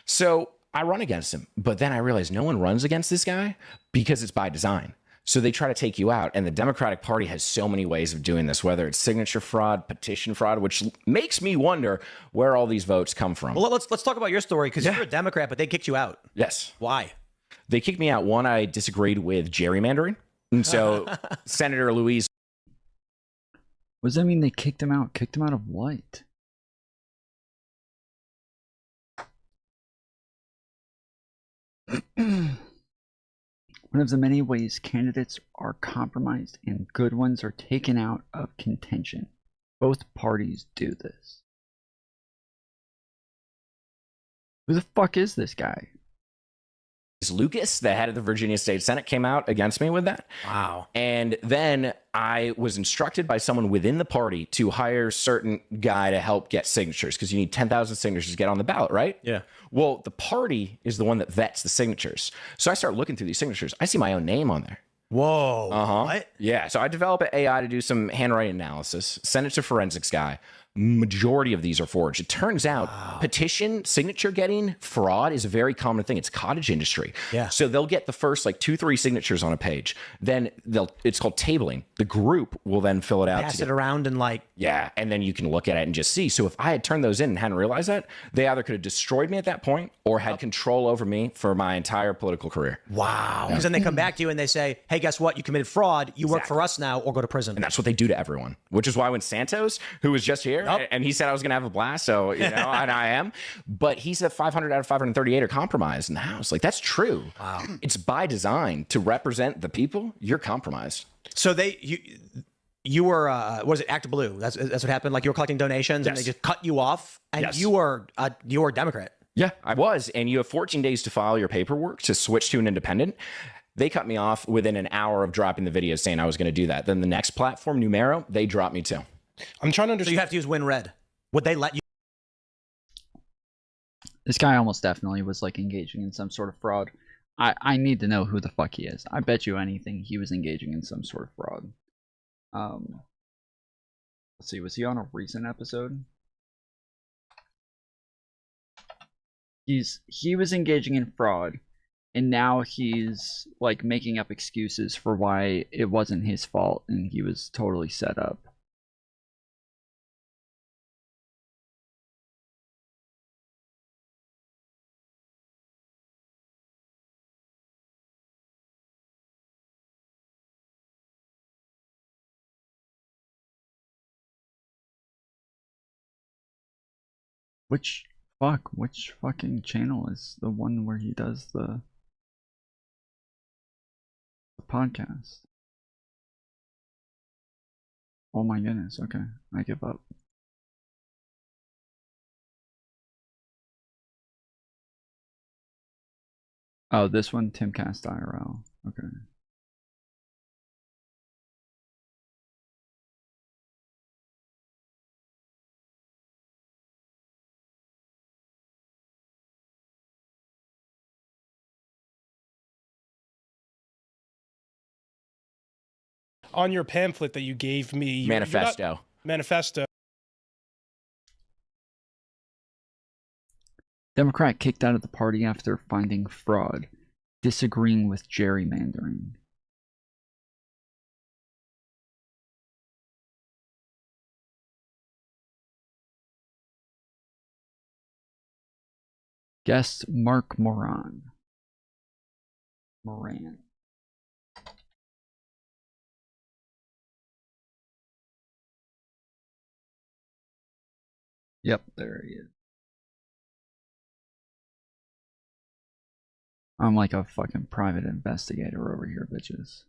So I run against him. But then I realized no one runs against this guy because it's by design. So they try to take you out. And the Democratic Party has so many ways of doing this, whether it's signature fraud, petition fraud, which makes me wonder where all these votes come from. Well, let's talk about your story, because you're a Democrat, but they kicked you out. Yes. Why? They kicked me out. One, I disagreed with gerrymandering. And so Senator Louise. What does that mean they kicked him out? Kicked him out of what? One of the many ways candidates are compromised and good ones are taken out of contention. Both parties do this. Who the fuck is this guy? Lucas, the head of the Virginia State Senate, came out against me with that. Wow. And then I was instructed by someone within the party to hire a certain guy to help get signatures, because you need 10,000 signatures to get on the ballot, right? Yeah. Well, the party is the one that vets the signatures. So I start looking through these signatures. I see my own name on there. Whoa. What? Yeah. So I develop an AI to do some handwriting analysis, send it to forensics guy. majority of these are forged. It turns out petition signature getting fraud is a very common thing. It's cottage industry. Yeah. So they'll get the first like 2-3 signatures on a page. Then it's called tabling. The group will then fill it out. Pass it around and like. Yeah. And then you can look at it and just see. So if I had turned those in and hadn't realized that, they either could have destroyed me at that point or had control over me for my entire political career. Wow. Because then they come back to you and they say, hey, guess what? You committed fraud. You work for us now or go to prison. And that's what they do to everyone, which is why when Santos, who was just here, and he said I was going to have a blast, so, you know, and I am, but he's a 500 out of 538 are compromised in the House. Like, that's true. Wow. It's by design to represent the people. You're compromised. So you were, was it Act Blue? That's what happened? Like you were collecting donations and they just cut you off and you were a Democrat. Yeah, I was. And you have 14 days to file your paperwork to switch to an independent. They cut me off within an hour of dropping the video saying I was going to do that. Then the next platform, Numero, they dropped me too. I'm trying to understand. So you have to use WinRed. Would they let you? This guy almost definitely was like engaging in some sort of fraud. I need to know who the fuck he is. I bet you anything he was engaging in some sort of fraud. Let's see, was he on a recent episode? He was engaging in fraud, and now he's like making up excuses for why it wasn't his fault and he was totally set up. Which fucking channel is the one where he does the podcast? Oh my goodness, okay, I give up. Oh, this one, Timcast IRL, okay. On your pamphlet that you gave me, Manifesto. Manifesto. Democrat kicked out of the party after finding fraud, disagreeing with gerrymandering. Guest Mark Moran. Yep, there he is. I'm like a fucking private investigator over here, bitches.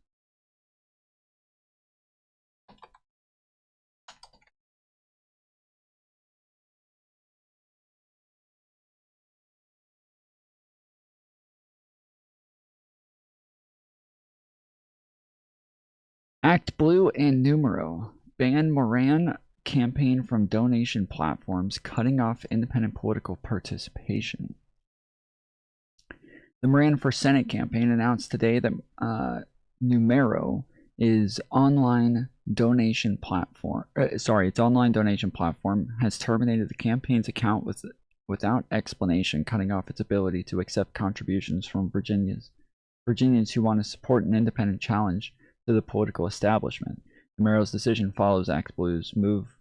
Act Blue and Numero ban Moran campaign from donation platforms, cutting off independent political participation. The Moran for Senate campaign announced today that Numero is online donation platform. Its online donation platform has terminated the campaign's account without explanation, cutting off its ability to accept contributions from Virginians who want to support an independent challenge to the political establishment. Numero's decision follows Act Blue's move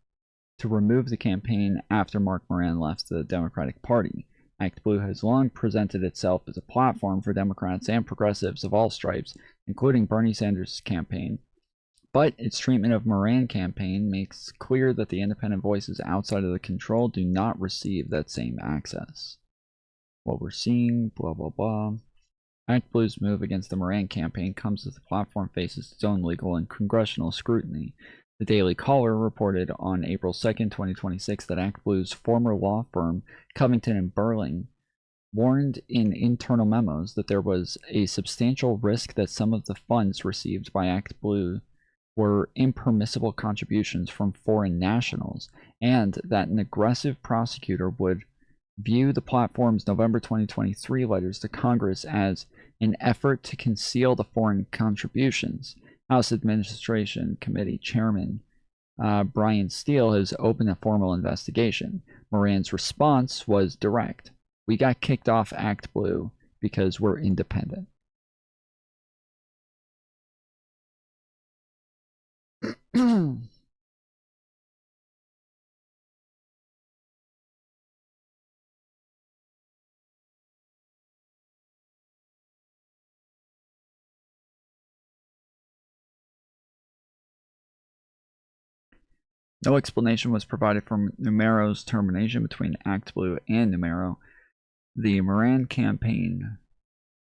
to remove the campaign after Mark Moran left the Democratic Party. Act Blue has long presented itself as a platform for Democrats and progressives of all stripes, including Bernie Sanders' campaign. But its treatment of Moran campaign makes clear that the independent voices outside of the control do not receive that same access. What we're seeing, blah blah blah. Act Blue's move against the Moran campaign comes as the platform faces its own legal and congressional scrutiny. The Daily Caller reported on April 2nd, 2026 that Act Blue's former law firm, Covington and Burling, warned in internal memos that there was a substantial risk that some of the funds received by Act Blue were impermissible contributions from foreign nationals, and that an aggressive prosecutor would view the platform's November 2023 letters to Congress as an effort to conceal the foreign contributions. House Administration Committee Chairman Brian Steele has opened a formal investigation. Moran's response was direct. We got kicked off Act Blue because we're independent. No explanation was provided for Numero's termination between Act Blue and Numero. The Moran campaign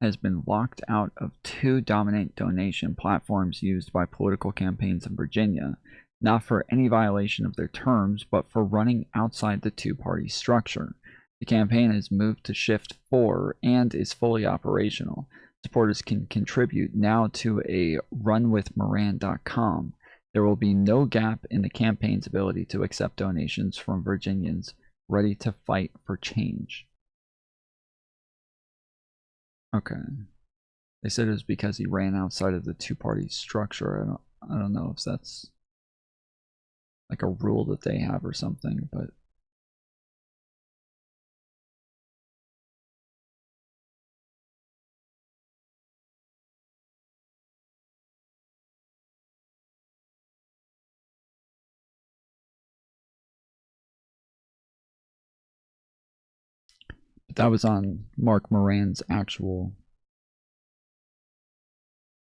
has been locked out of 2 dominant donation platforms used by political campaigns in Virginia, not for any violation of their terms, but for running outside the two-party structure. The campaign has moved to Shift 4 and is fully operational. Supporters can contribute now to a runwithmoran.com. There will be no gap in the campaign's ability to accept donations from Virginians ready to fight for change. Okay. They said it was because he ran outside of the two-party structure. I don't know if that's like a rule that they have or something, but that was on Mark Moran's actual.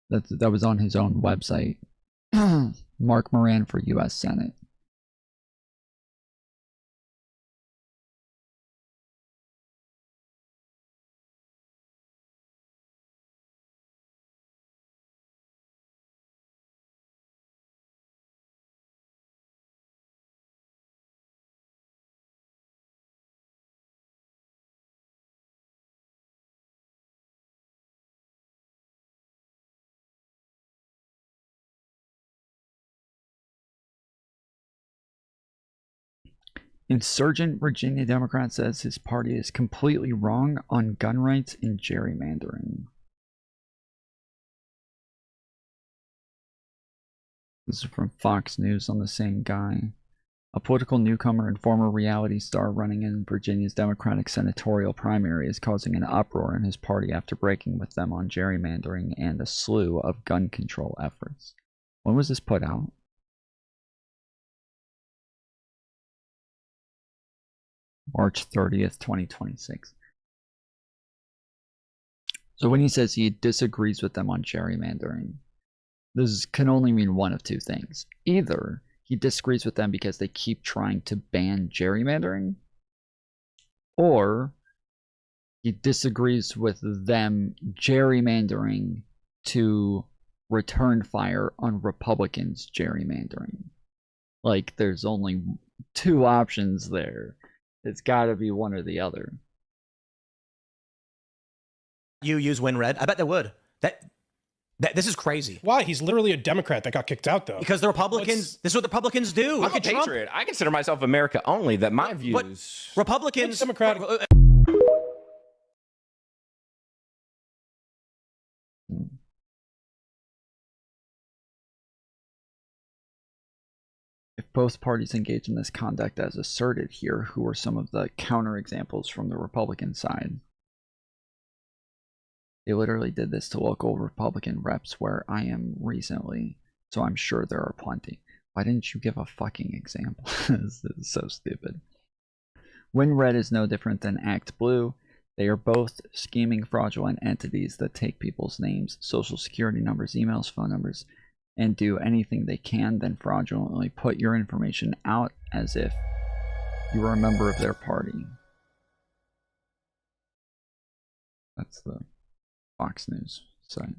That was on his own website. Mark Moran for U.S. Senate. Insurgent Virginia Democrat says his party is completely wrong on gun rights and gerrymandering. This is from Fox News on the same guy. A political newcomer and former reality star running in Virginia's Democratic senatorial primary is causing an uproar in his party after breaking with them on gerrymandering and a slew of gun control efforts. When was this put out? March 30th, 2026. So when he says he disagrees with them on gerrymandering, this can only mean one of two things. Either he disagrees with them because they keep trying to ban gerrymandering, or he disagrees with them gerrymandering to return fire on Republicans gerrymandering. Like, there's only 2 options there. It's got to be one or the other. You use WinRed? I bet they would. This is crazy. Why? He's literally a Democrat that got kicked out, though. Because the Republicans. This is what the Republicans do. I'm a patriot. I consider myself America only. That my views. Republicans. Democratic. If both parties engage in this conduct as asserted here, who are some of the counterexamples from the Republican side? They literally did this to local Republican reps where I am recently, so I'm sure there are plenty. Why didn't you give a fucking example? This is so stupid. WinRed is no different than Act Blue. They are both scheming, fraudulent entities that take people's names, social security numbers, emails, phone numbers, and do anything they can, then fraudulently put your information out as if you were a member of their party. That's the Fox News site.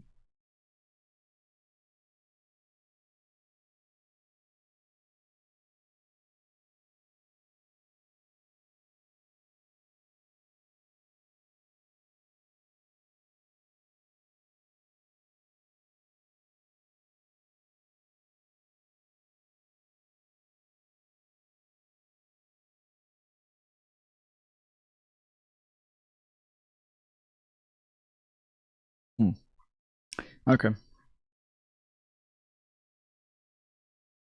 Okay.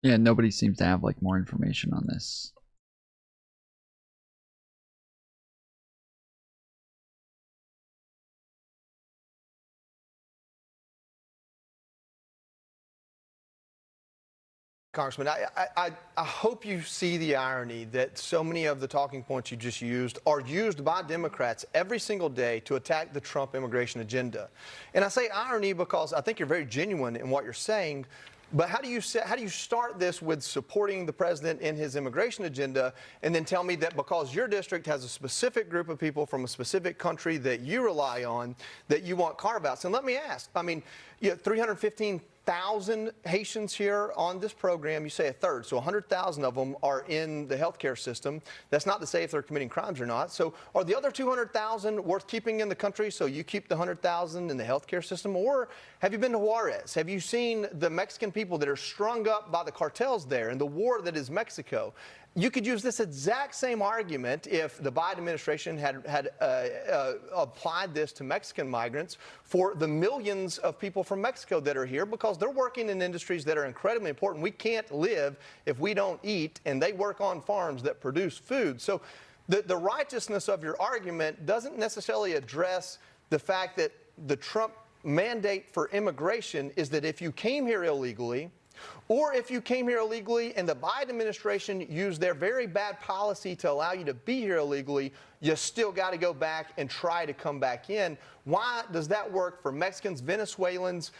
Yeah, nobody seems to have like more information on this. Congressman, I hope you see the irony that so many of the talking points you just used are used by Democrats every single day to attack the Trump immigration agenda. And I say irony because I think you're very genuine in what you're saying. But how do you start this with supporting the president in his immigration agenda and then tell me that because your district has a specific group of people from a specific country that you rely on, that you want carve-outs? And let me ask, I mean, you have 315,000 Haitians here on this program. You say a third, so 100,000 of them are in the healthcare system. That's not to say if they're committing crimes or not. So are the other 200,000 worth keeping in the country so you keep the 100,000 in the healthcare system? Or have you been to Juarez? Have you seen the Mexican people that are strung up by the cartels there and the war that is Mexico? You could use this exact same argument if the Biden administration had applied this to Mexican migrants for the millions of people from Mexico that are here, because they're working in industries that are incredibly important. We can't live if we don't eat, and they work on farms that produce food. So the righteousness of your argument doesn't necessarily address the fact that the Trump mandate for immigration is that if you came here illegally, or if you came here illegally and the Biden administration used their very bad policy to allow you to be here illegally, you still got to go back and try to come back in. Why does that work for Mexicans, Venezuelans,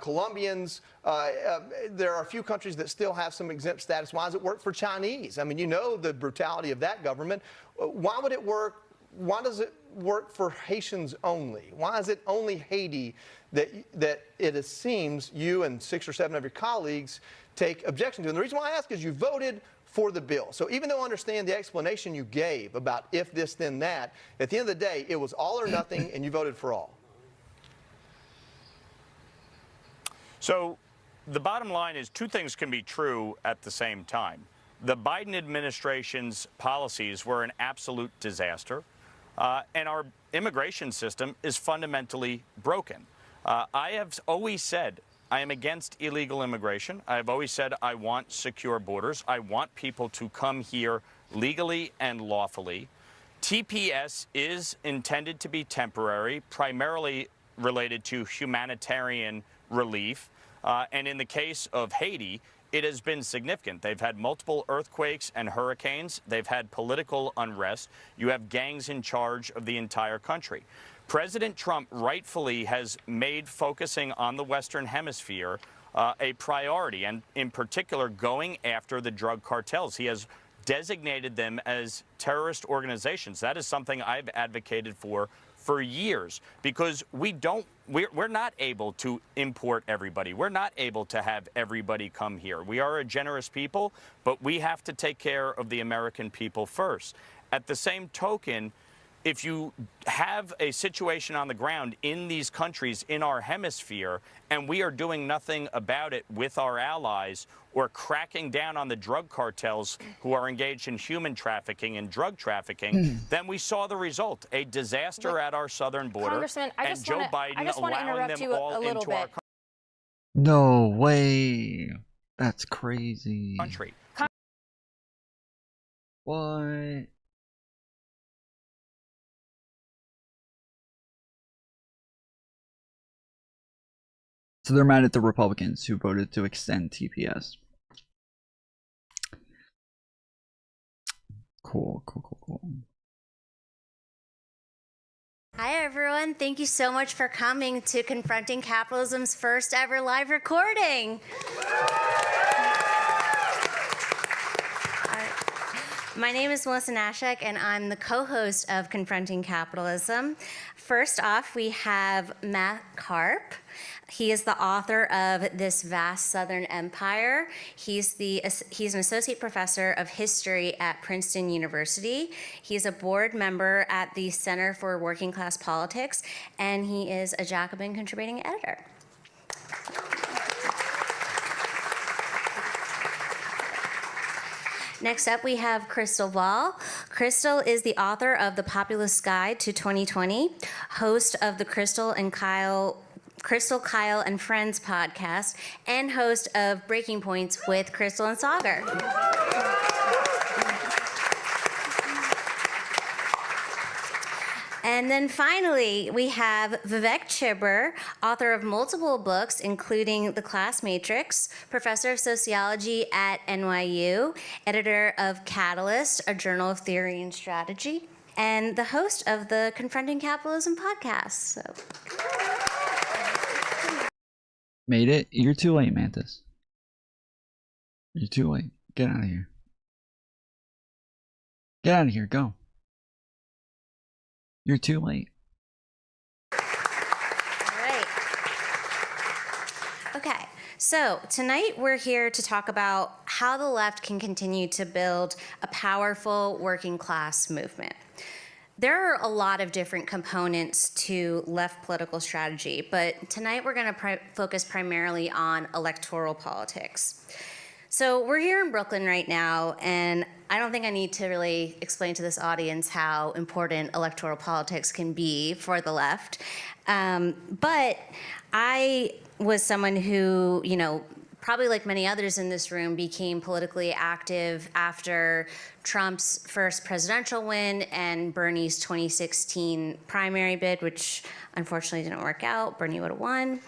Colombians? There are a few countries that still have some exempt status. Why does it work for Chinese? I mean, you know the brutality of that government. Why would it work? Why does it work for Haitians only? Why is it only Haiti that it seems you and 6 or 7 of your colleagues take objection to? And the reason why I ask is you voted for the bill. So even though I understand the explanation you gave about if this, then that, at the end of the day, it was all or nothing, and you voted for all. So the bottom line is two things can be true at the same time. The Biden administration's policies were an absolute disaster, and our immigration system is fundamentally broken. I have always said I am against illegal immigration. I have always said I want secure borders. I want people to come here legally and lawfully. TPS is intended to be temporary, primarily related to humanitarian relief. And in the case of Haiti, it has been significant. They've had multiple earthquakes and hurricanes. They've had political unrest. You have gangs in charge of the entire country. President Trump rightfully has made focusing on the Western Hemisphere a priority, and in particular going after the drug cartels. He has designated them as terrorist organizations. That is something I've advocated for years, because we're not able to import everybody. We're not able to have everybody come here. We are a generous people, but we have to take care of the American people first. At the same token, if you have a situation on the ground in these countries in our hemisphere and we are doing nothing about it with our allies or cracking down on the drug cartels who are engaged in human trafficking and drug trafficking, then we saw the result, a disaster at our southern border, Congressman, I and just Joe wanna, Biden I just want to allowing interrupt them you all a little into our bit. No way. That's crazy. country. What? So they're mad at the Republicans who voted to extend TPS. Cool. Hi, everyone. Thank you so much for coming to Confronting Capitalism's first ever live recording. My name is Melissa Nashek, and I'm the co-host of Confronting Capitalism. First off, we have Matt Karp. He is the author of This Vast Southern Empire. He's an associate professor of history at Princeton University. He's a board member at the Center for Working Class Politics, and he is a Jacobin contributing editor. Next up, we have Crystal Ball. Crystal is the author of The Populist Guide to 2020, host of the Crystal and Kyle Crystal, Kyle, and Friends podcast, and host of Breaking Points with Crystal and Sagar. And then finally, we have Vivek Chibber, author of multiple books, including The Class Matrix, professor of sociology at NYU, editor of Catalyst, a journal of theory and strategy, and the host of the Confronting Capitalism podcast. So. Made it? You're too late, Mantis. You're too late. Get out of here. Get out of here. Go. You're too late. All right. Okay, so tonight we're here to talk about how the left can continue to build a powerful working class movement. There are a lot of different components to left political strategy, but tonight we're going to focus primarily on electoral politics. So we're here in Brooklyn right now, and I don't think I need to really explain to this audience how important electoral politics can be for the left. But I was someone who, probably like many others in this room, became politically active after Trump's first presidential win and Bernie's 2016 primary bid, which unfortunately didn't work out. Bernie would have won.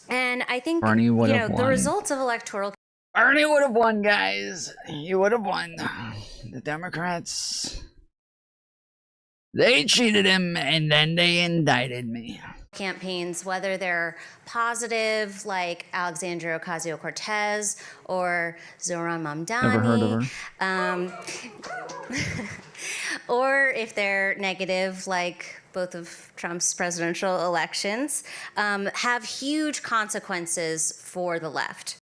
And I think, the results of electoral... Bernie would have won, guys. He would have won. The Democrats, they cheated him, and then they indicted me. Campaigns, whether they're positive, like Alexandria Ocasio-Cortez or Zohran Mamdani. Never heard of her. Or if they're negative, like both of Trump's presidential elections, have huge consequences for the left.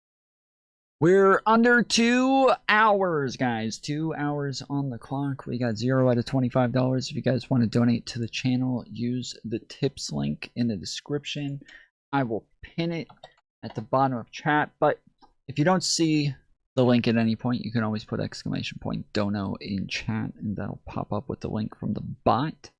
We're under 2 hours, guys. 2 hours on the clock. We got 0 out of $25. If you guys want to donate to the channel, use the tips link in the description. I will pin it at the bottom of chat. But if you don't see the link at any point, you can always put ! dono in chat, and that'll pop up with the link from the bot.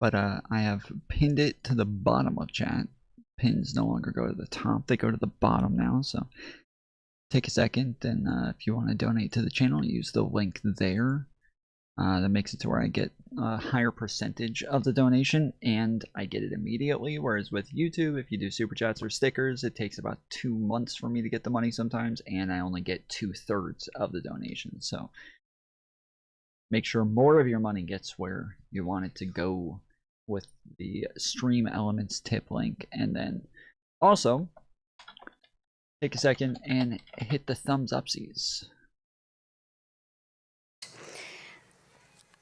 But I have pinned it to the bottom of chat. Pins no longer go to the top, they go to the bottom now. So take a second, and if you want to donate to the channel, use the link there. That makes it to where I get a higher percentage of the donation, and I get it immediately. Whereas with YouTube, if you do super chats or stickers, it takes about 2 months for me to get the money sometimes, and I only get 2/3 of the donation. So make sure more of your money gets where you want it to go with the Stream Elements tip link. And then also take a second and hit the thumbs upsies.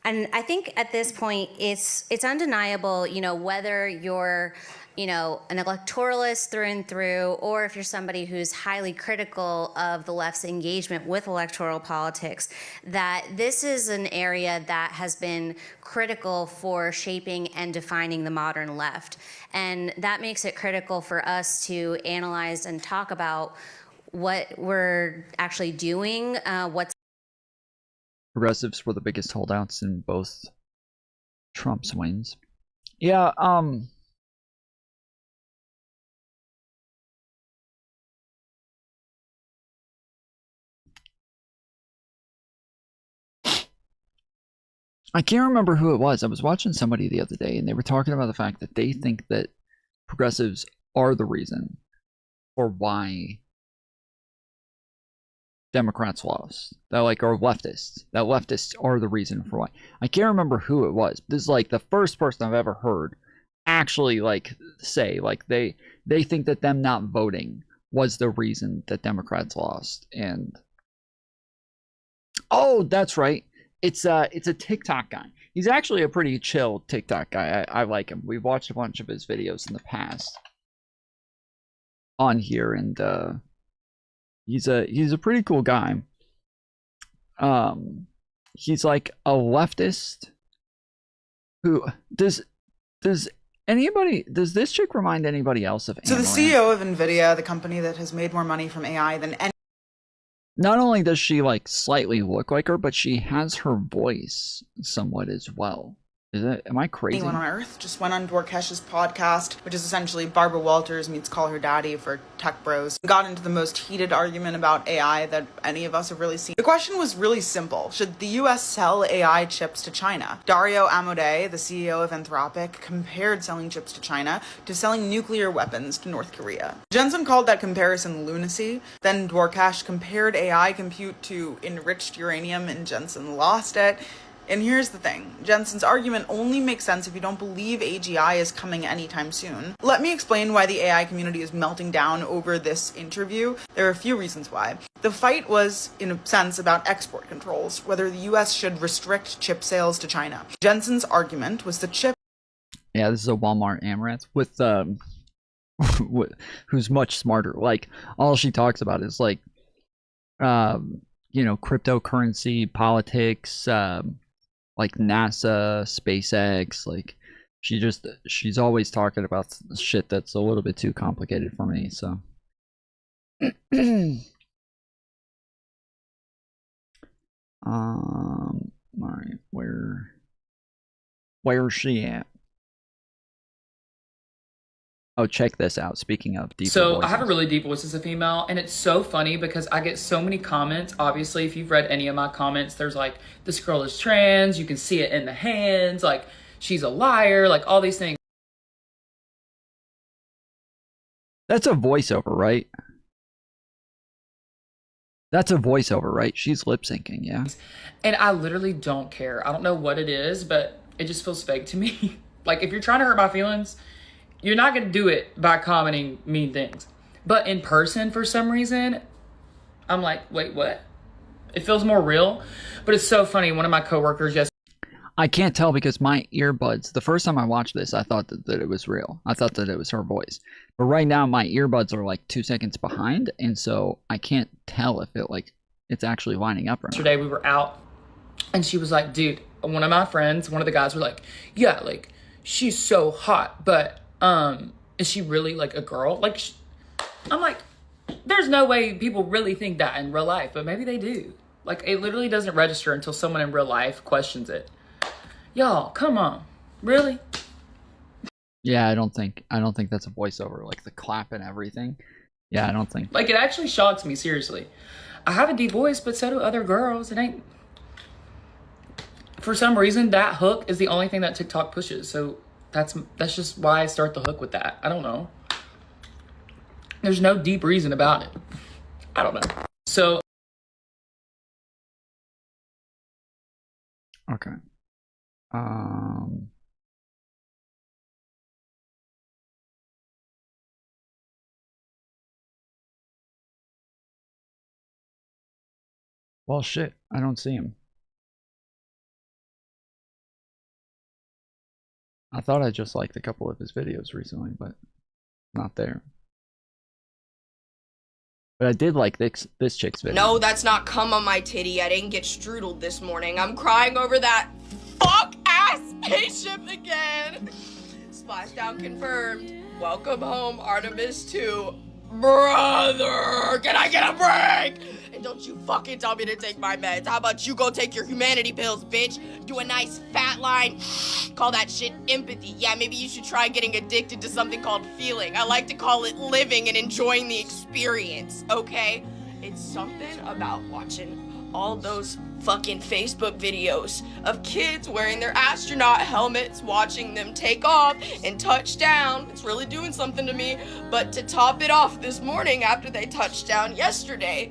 And I think at this point, it's undeniable, whether you're, an electoralist through and through, or if you're somebody who's highly critical of the left's engagement with electoral politics, that this is an area that has been critical for shaping and defining the modern left. And that makes it critical for us to analyze and talk about what we're actually doing, what's Progressives were the biggest holdouts in both Trump's wins. Yeah, I can't remember who it was. I was watching somebody the other day, and they were talking about the fact that they think that progressives are the reason for why Democrats lost. That or leftists. That leftists are the reason for why. I can't remember who it was. This is the first person I've ever heard actually say they think that them not voting was the reason that Democrats lost. And oh, that's right. It's a TikTok guy. He's actually a pretty chill TikTok guy. I like him. We've watched a bunch of his videos in the past on here, and he's a pretty cool guy. He's like a leftist who does this chick remind anybody else of So the CEO of NVIDIA, the company that has made more money from AI than any... Not only does she slightly look like her, but she has her voice somewhat as well. Is that, am I crazy? Anyone on Earth just went on Dwarkesh's podcast, which is essentially Barbara Walters meets Call Her Daddy for tech bros. Got into the most heated argument about AI that any of us have really seen. The question was really simple. Should the US sell AI chips to China? Dario Amodei, the CEO of Anthropic, compared selling chips to China to selling nuclear weapons to North Korea. Jensen called that comparison lunacy. Then Dwarkesh compared AI compute to enriched uranium, and Jensen lost it. And here's the thing, Jensen's argument only makes sense if you don't believe AGI is coming anytime soon. Let me explain why the AI community is melting down over this interview. There are a few reasons why. The fight was, in a sense, about export controls, whether the US should restrict chip sales to China. Jensen's argument was the chip... Yeah, this is a Walmart AMRATS with, who's much smarter. Like, all she talks about is, like, you know, cryptocurrency, politics, like NASA, SpaceX, like she's always talking about shit that's a little bit too complicated for me, so. Alright, where's she at? Oh, check this out. Speaking of deep So voices. I have a really deep voice as a female, and it's so funny because I get so many comments. Obviously, if you've read any of my comments, there's like, this girl is trans, you can see it in the hands, like, she's a liar, like, all these things. That's a voiceover, right? That's a voiceover, right? She's lip syncing, yeah. And I literally don't care. I don't know what it is, but it just feels fake to me. Like, if you're trying to hurt my feelings, you're not going to do it by commenting mean things. But in person, for some reason, I'm like, wait, what? It feels more real. But it's so funny. One of my coworkers just... I can't tell because my earbuds, the first time I watched this, I thought that it was real. I thought that it was her voice. But right now, my earbuds are like 2 seconds behind. And so I can't tell if it's actually lining up or not. Yesterday, we were out. And she was like, dude, one of my friends, one of the guys were like, yeah, like, she's so hot. But... is she really like a girl? Like, I'm like, there's no way people really think that in real life, but maybe they do. Like, it literally doesn't register until someone in real life questions it. Y'all, come on, really? Yeah, I don't think that's a voiceover. Like the clap and everything. Yeah, I don't think. Like, it actually shocks me, seriously. I have a deep voice, but so do other girls. It ain't. For some reason, that hook is the only thing that TikTok pushes. So. That's just why I start the hook with that. I don't know. There's no deep reason about it. I don't know. So. Okay. Well, shit. I don't see him. I thought I just liked a couple of his videos recently, but not there. But I did like this chick's video. No, that's not cum on my titty. I didn't get strudelled this morning. I'm crying over that fuck-ass spaceship again. Splashdown confirmed. Welcome home, Artemis 2. Brother, can I get a break? And don't you fucking tell me to take my meds. How about you go take your humanity pills, bitch? Do a nice fat line. Call that shit empathy. Yeah, maybe you should try getting addicted to something called feeling. I like to call it living and enjoying the experience, okay? It's something about watching all those fucking Facebook videos of kids wearing their astronaut helmets, watching them take off and touch down. It's really doing something to me. But to top it off this morning after they touched down yesterday,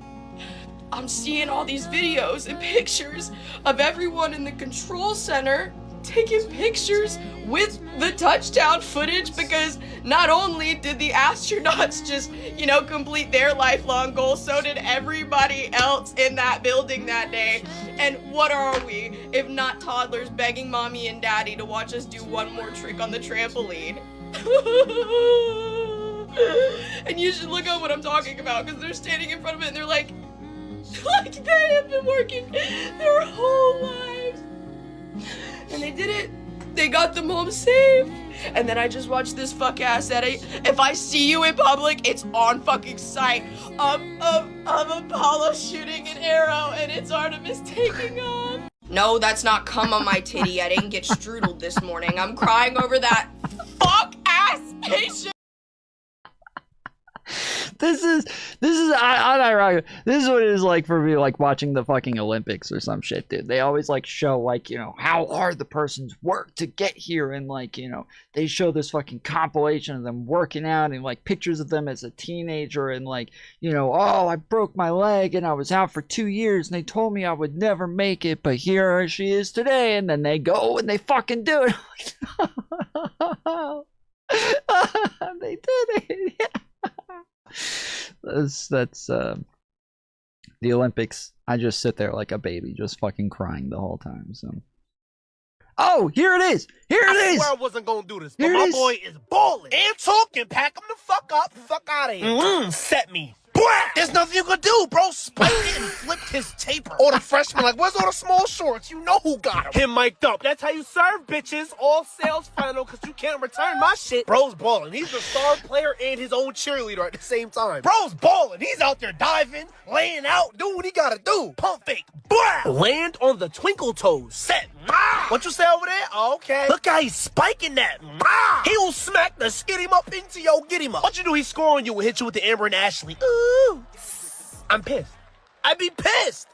I'm seeing all these videos and pictures of everyone in the control center taking pictures with the touchdown footage, because not only did the astronauts just, you know, complete their lifelong goal, so did everybody else in that building that day. And what are we if not toddlers begging mommy and daddy to watch us do one more trick on the trampoline? And you should look up what I'm talking about, because they're standing in front of it and they're like they have been working their whole lives. And they did it. They got them home safe. And then I just watched this fuck ass edit. If I see you in public, it's on fucking sight of Apollo shooting an arrow and it's Artemis taking off. No, that's not cum on my titty. I didn't get strudeled this morning. I'm crying over that fuck-ass spaceship. This is unironic. This is what it is like for me, like watching the fucking Olympics or some shit, dude. They always like show like, you know, how hard the person's worked to get here, and like, you know, they show this fucking compilation of them working out and like pictures of them as a teenager and like, you know, oh, I broke my leg and I was out for 2 years and they told me I would never make it, but here she is today, and then they go and they fucking do it. They did it. Yeah. That's the Olympics. I just sit there like a baby, just fucking crying the whole time. So, oh, here it is. Here it is. I swear I wasn't gonna do this, but my boy is balling and talking. Pack him the fuck up, fuck out of here. Set me. There's nothing you could do, bro. Spiked it and flipped his taper. All the freshmen like, where's all the small shorts? You know who got him. Him mic'd up. That's how you serve, bitches. All sales final, because you can't return my shit. Bro's balling. He's the star player and his own cheerleader at the same time. Bro's balling. He's out there diving, laying out, doing what he gotta do. Pump fake. Blah! Land on the twinkle toes. Set. What you say over there? Okay. Look how he's spiking that. He'll smack the skid him up into your get him up. What you do? He's scoring you and hit you with the Amber and Ashley. Ooh. I'm pissed. I'd be pissed.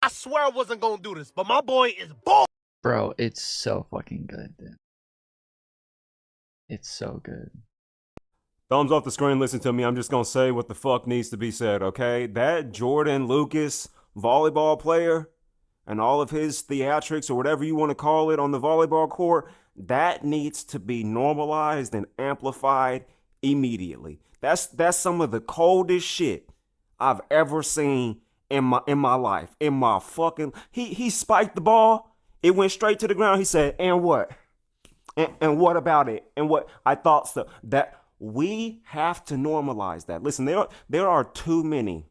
I swear I wasn't gonna do this, but my boy is ball. Bro, it's so fucking good, dude. It's so good. Thumbs off the screen, listen to me. I'm just gonna say what the fuck needs to be said, okay? That Jordan Lucas volleyball player and all of his theatrics or whatever you want to call it on the volleyball court, that needs to be normalized and amplified immediately. That's some of the coldest shit I've ever seen in my life. In my fucking he spiked the ball, it went straight to the ground. He said, "And what? And what about it? And what?" I thought so. That we have to normalize that. Listen, there are too many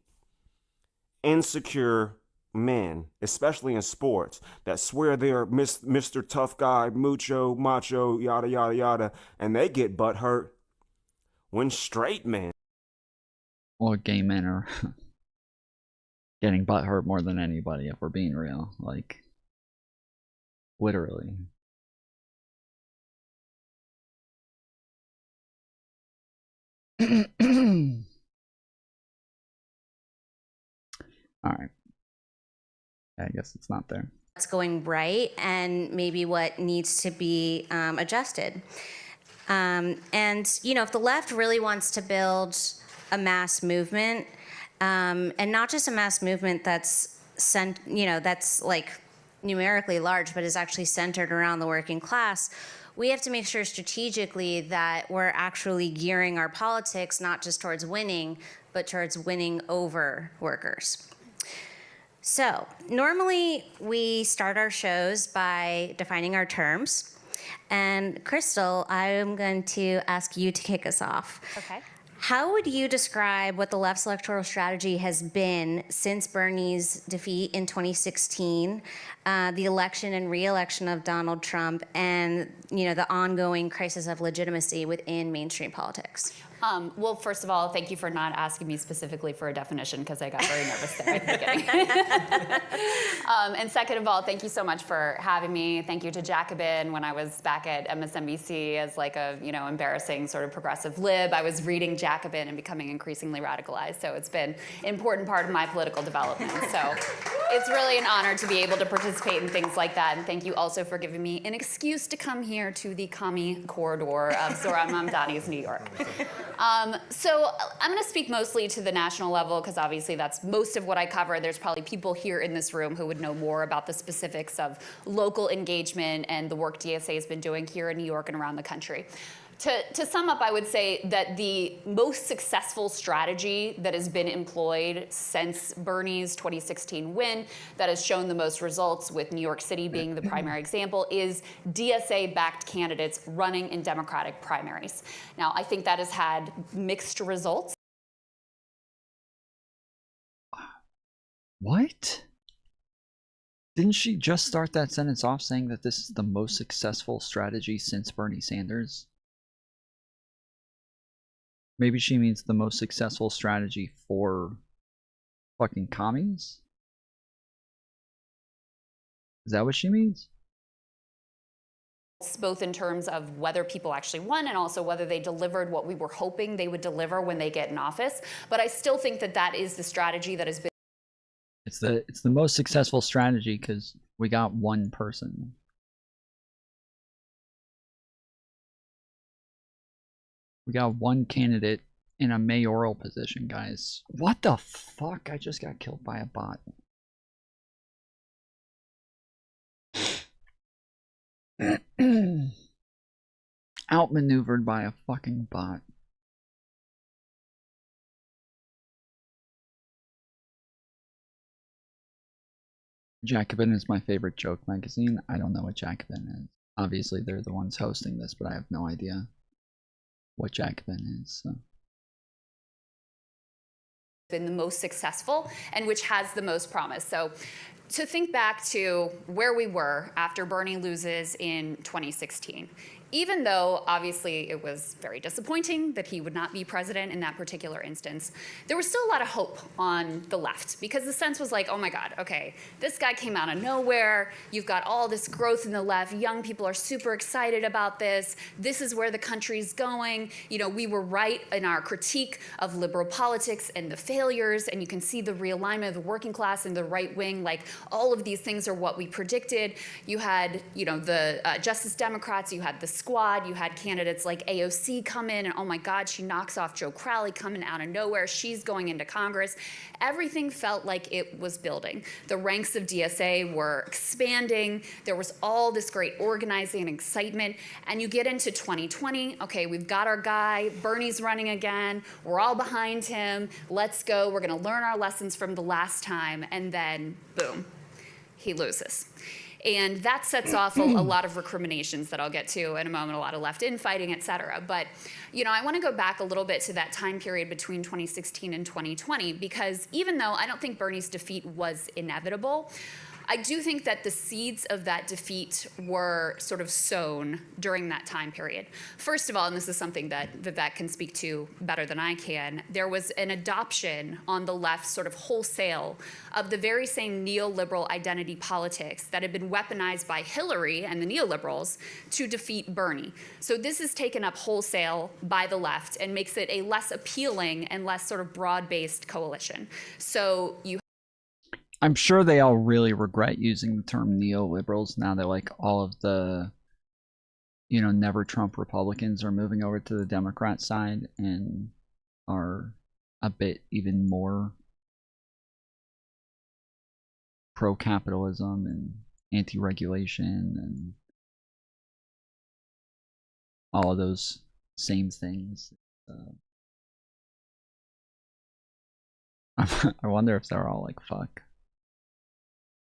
insecure men, especially in sports, that swear they're Mr. Tough Guy, mucho, macho, yada, yada, yada, and they get butt hurt when straight men or gay men are getting butt hurt more than anybody, if we're being real. Like, literally. Alright. I guess it's not there. What's going right and maybe what needs to be adjusted. And, you know, if the left really wants to build a mass movement, and not just a mass movement that's that's like numerically large, but is actually centered around the working class, we have to make sure strategically that we're actually gearing our politics not just towards winning, but towards winning over workers. So normally we start our shows by defining our terms. And Crystal, I am going to ask you to kick us off. Okay. How would you describe what the left's electoral strategy has been since Bernie's defeat in 2016, the election and re-election of Donald Trump, and the ongoing crisis of legitimacy within mainstream politics? Well, first of all, thank you for not asking me specifically for a definition, because I got very nervous there at the beginning. And second of all, thank you so much for having me. Thank you to Jacobin. When I was back at MSNBC as like a embarrassing sort of progressive lib, I was reading Jacobin and becoming increasingly radicalized. So it's been an important part of my political development. So it's really an honor to be able to participate in things like that. And thank you also for giving me an excuse to come here to the commie corridor of Zohran Mamdani's New York. So I'm going to speak mostly to the national level, because obviously that's most of what I cover. There's probably people here in this room who would know more about the specifics of local engagement and the work DSA has been doing here in New York and around the country. To sum up, I would say that the most successful strategy that has been employed since Bernie's 2016 win, that has shown the most results, with New York City being the primary example, is DSA-backed candidates running in Democratic primaries. Now, I think that has had mixed results. What? Didn't she just start that sentence off saying that this is the most successful strategy since Bernie Sanders? Maybe she means the most successful strategy for fucking commies? Is that what she means? Both in terms of whether people actually won and also whether they delivered what we were hoping they would deliver when they get in office. But I still think that that is the strategy that has been. It's the most successful strategy because we got one person. We got one candidate in a mayoral position, guys. What the fuck? I just got killed by a bot. Outmaneuvered by a fucking bot. Jacobin is my favorite joke magazine. I don't know what Jacobin is. Obviously, they're the ones hosting this, but I have no idea what Jacobin is. So. Been the most successful and which has the most promise. So to think back to where we were after Bernie loses in 2016, even though obviously it was very disappointing that he would not be president in that particular instance, there was still a lot of hope on the left because the sense was like, oh my God, okay, this guy came out of nowhere. You've got all this growth in the left. Young people are super excited about this. This is where the country's going. You know, we were right in our critique of liberal politics and the failures, and you can see the realignment of the working class and the right wing. Like all of these things are what we predicted. You had, you know, the Justice Democrats, you had the squad, you had candidates like AOC come in, and oh my God, she knocks off Joe Crowley coming out of nowhere. She's going into Congress. Everything felt like it was building. The ranks of DSA were expanding. There was all this great organizing and excitement. And you get into 2020, okay, we've got our guy, Bernie's running again. We're all behind him. Let's go. We're going to learn our lessons from the last time. And then, boom, he loses. And that sets off a lot of recriminations that I'll get to in a moment, a lot of left infighting, et cetera. But, you know, I want to go back a little bit to that time period between 2016 and 2020, because even though I don't think Bernie's defeat was inevitable, I do think that the seeds of that defeat were sort of sown during that time period. First of all, and this is something that Vivek can speak to better than I can, there was an adoption on the left sort of wholesale of the very same neoliberal identity politics that had been weaponized by Hillary and the neoliberals to defeat Bernie. So this is taken up wholesale by the left and makes it a less appealing and less sort of broad-based coalition. So you I'm sure they all really regret using the term neoliberals now that like all of the, you know, never Trump Republicans are moving over to the Democrat side and are a bit even more pro-capitalism and anti-regulation and all of those same things. I wonder if they're all like, fuck.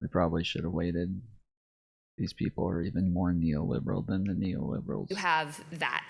We probably should have waited. These people are even more neoliberal than the neoliberals. You have that.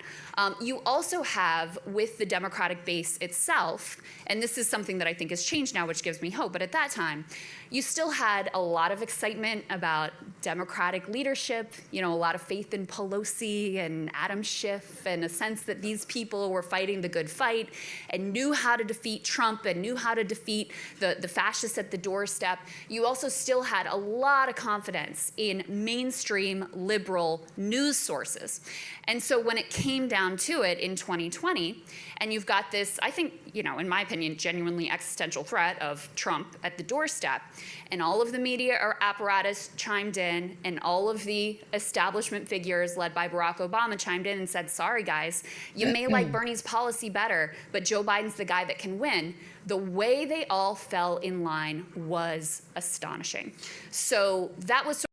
You also have, with the Democratic base itself, and this is something that I think has changed now, which gives me hope, but at that time, you still had a lot of excitement about Democratic leadership, you know, a lot of faith in Pelosi and Adam Schiff, and a sense that these people were fighting the good fight and knew how to defeat Trump and knew how to defeat the fascists at the doorstep. You also still had a lot of confidence in mainstream liberal news sources. And so when it came down to it in 2020, and you've got this, I think, you know, in my opinion, genuinely existential threat of Trump at the doorstep, and all of the media or apparatus chimed in, and all of the establishment figures led by Barack Obama chimed in and said, sorry guys, you may like Bernie's policy better, but Joe Biden's the guy that can win. The way they all fell in line was astonishing. So that was.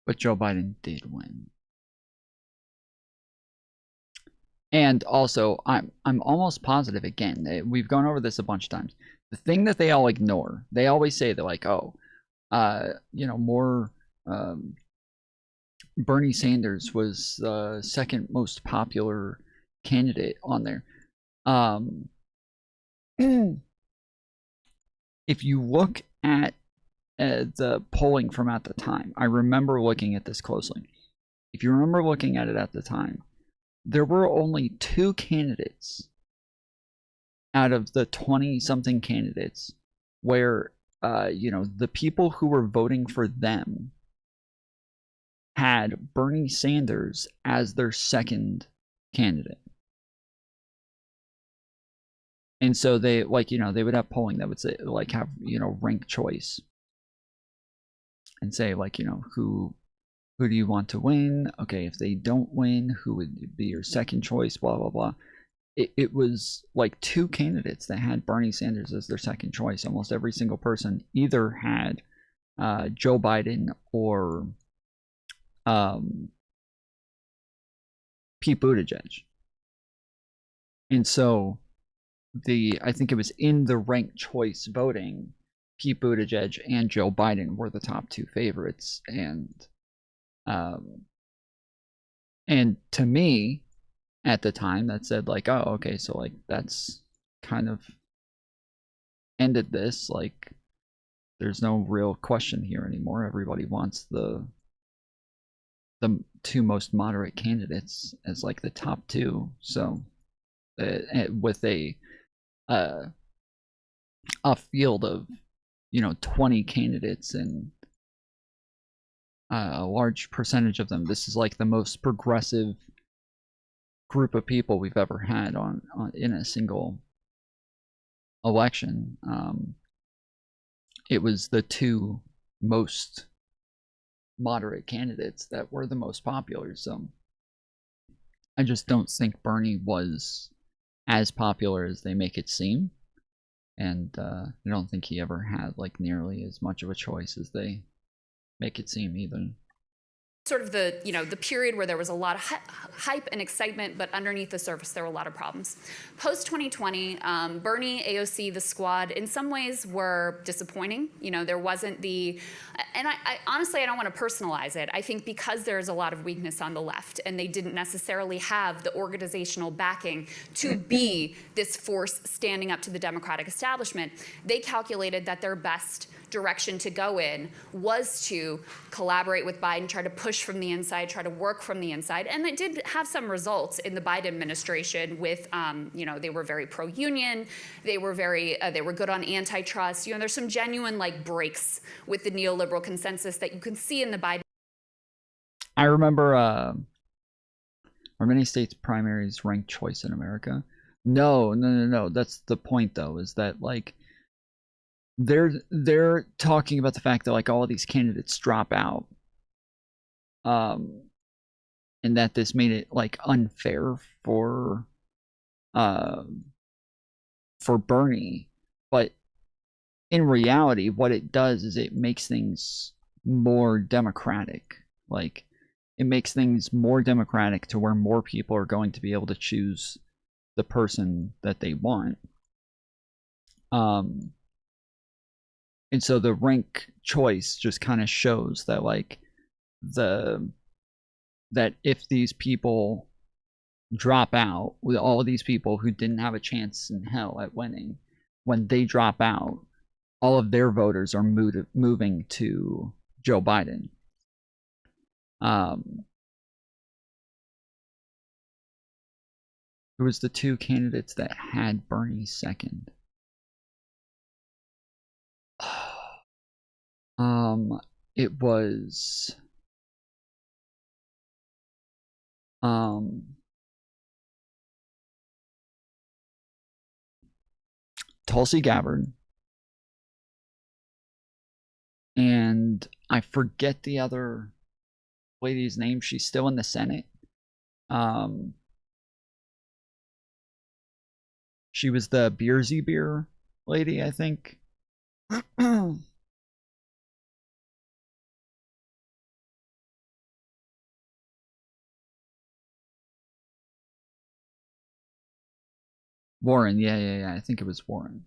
But Joe Biden did win. And also, I'm almost positive, again, we've gone over this a bunch of times. The thing that they all ignore, they always say they're like, oh, you know, more Bernie Sanders was the second most popular candidate on there. If you look at the polling from at the time, I remember looking at this closely. If you remember looking at it at the time, there were only 2 candidates out of the 20-something candidates where, you know, the people who were voting for them had Bernie Sanders as their second candidate. And so they, like, you know, they would have polling that would say, like, have, you know, ranked choice and say, like, you know, who do you want to win? Okay, if they don't win, who would be your second choice? Blah, blah, blah. It was like 2 candidates that had Bernie Sanders as their second choice. Almost every single person either had Joe Biden or Pete Buttigieg. And so I think it was in the ranked choice voting, Pete Buttigieg and Joe Biden were the top 2 favorites. And to me, at the time, that said, like, oh, okay, so, like, that's kind of ended this. Like, there's no real question here anymore. Everybody wants the 2 most moderate candidates as, like, the top 2. So with a field of, you know, 20 candidates, and a large percentage of them, this is like the most progressive group of people we've ever had on in a single election. It was the 2 most moderate candidates that were the most popular. So I just don't think Bernie was as popular as they make it seem, and I don't think he ever had, like, nearly as much of a choice as they make it seem either. Sort of the, you know, the period where there was a lot of hype and excitement, but underneath the surface there were a lot of problems. Post 2020, Bernie, AOC, the squad, in some ways were disappointing. You know, there wasn't the, and I honestly, I don't want to personalize it. I think because there's a lot of weakness on the left, and they didn't necessarily have the organizational backing to be this force standing up to the Democratic establishment, they calculated that their best direction to go in was to collaborate with Biden, try to push from the inside, try to work from the inside. And it did have some results in the Biden administration with, you know, they were very pro-union, they were good on antitrust. You know, there's some genuine, like, breaks with the neoliberal consensus that you can see in the Biden. I remember, are many states' primaries ranked choice in America? No. That's the point, though, is that, like, they're talking about the fact that, like, all of these candidates drop out, and that this made it, like, unfair for Bernie. But in reality, what it does is it makes things more democratic. Like, it makes things more democratic to where more people are going to be able to choose the person that they want. And so the rank choice just kind of shows that, like, that if these people drop out, with all of these people who didn't have a chance in hell at winning, when they drop out, all of their voters are moving to Joe Biden. It was the 2 candidates that had Bernie second. It was Tulsi Gabbard, and I forget the other lady's name. She's still in the Senate. She was the Beersy Beer lady, I think. Warren, yeah. I think it was Warren.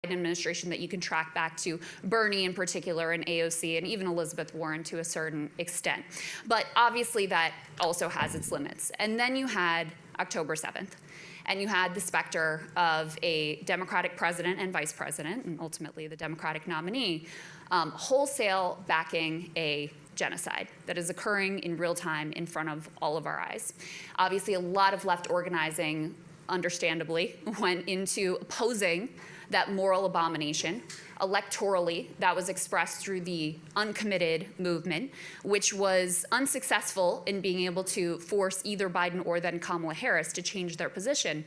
Administration that you can track back to Bernie in particular and AOC and even Elizabeth Warren to a certain extent. But obviously that also has its limits. And then you had October 7th. And you had the specter of a Democratic president and vice president, and ultimately the Democratic nominee, wholesale backing a genocide that is occurring in real time in front of all of our eyes. Obviously, a lot of left organizing, understandably, went into opposing that moral abomination. Electorally, that was expressed through the uncommitted movement, which was unsuccessful in being able to force either Biden or then Kamala Harris to change their position,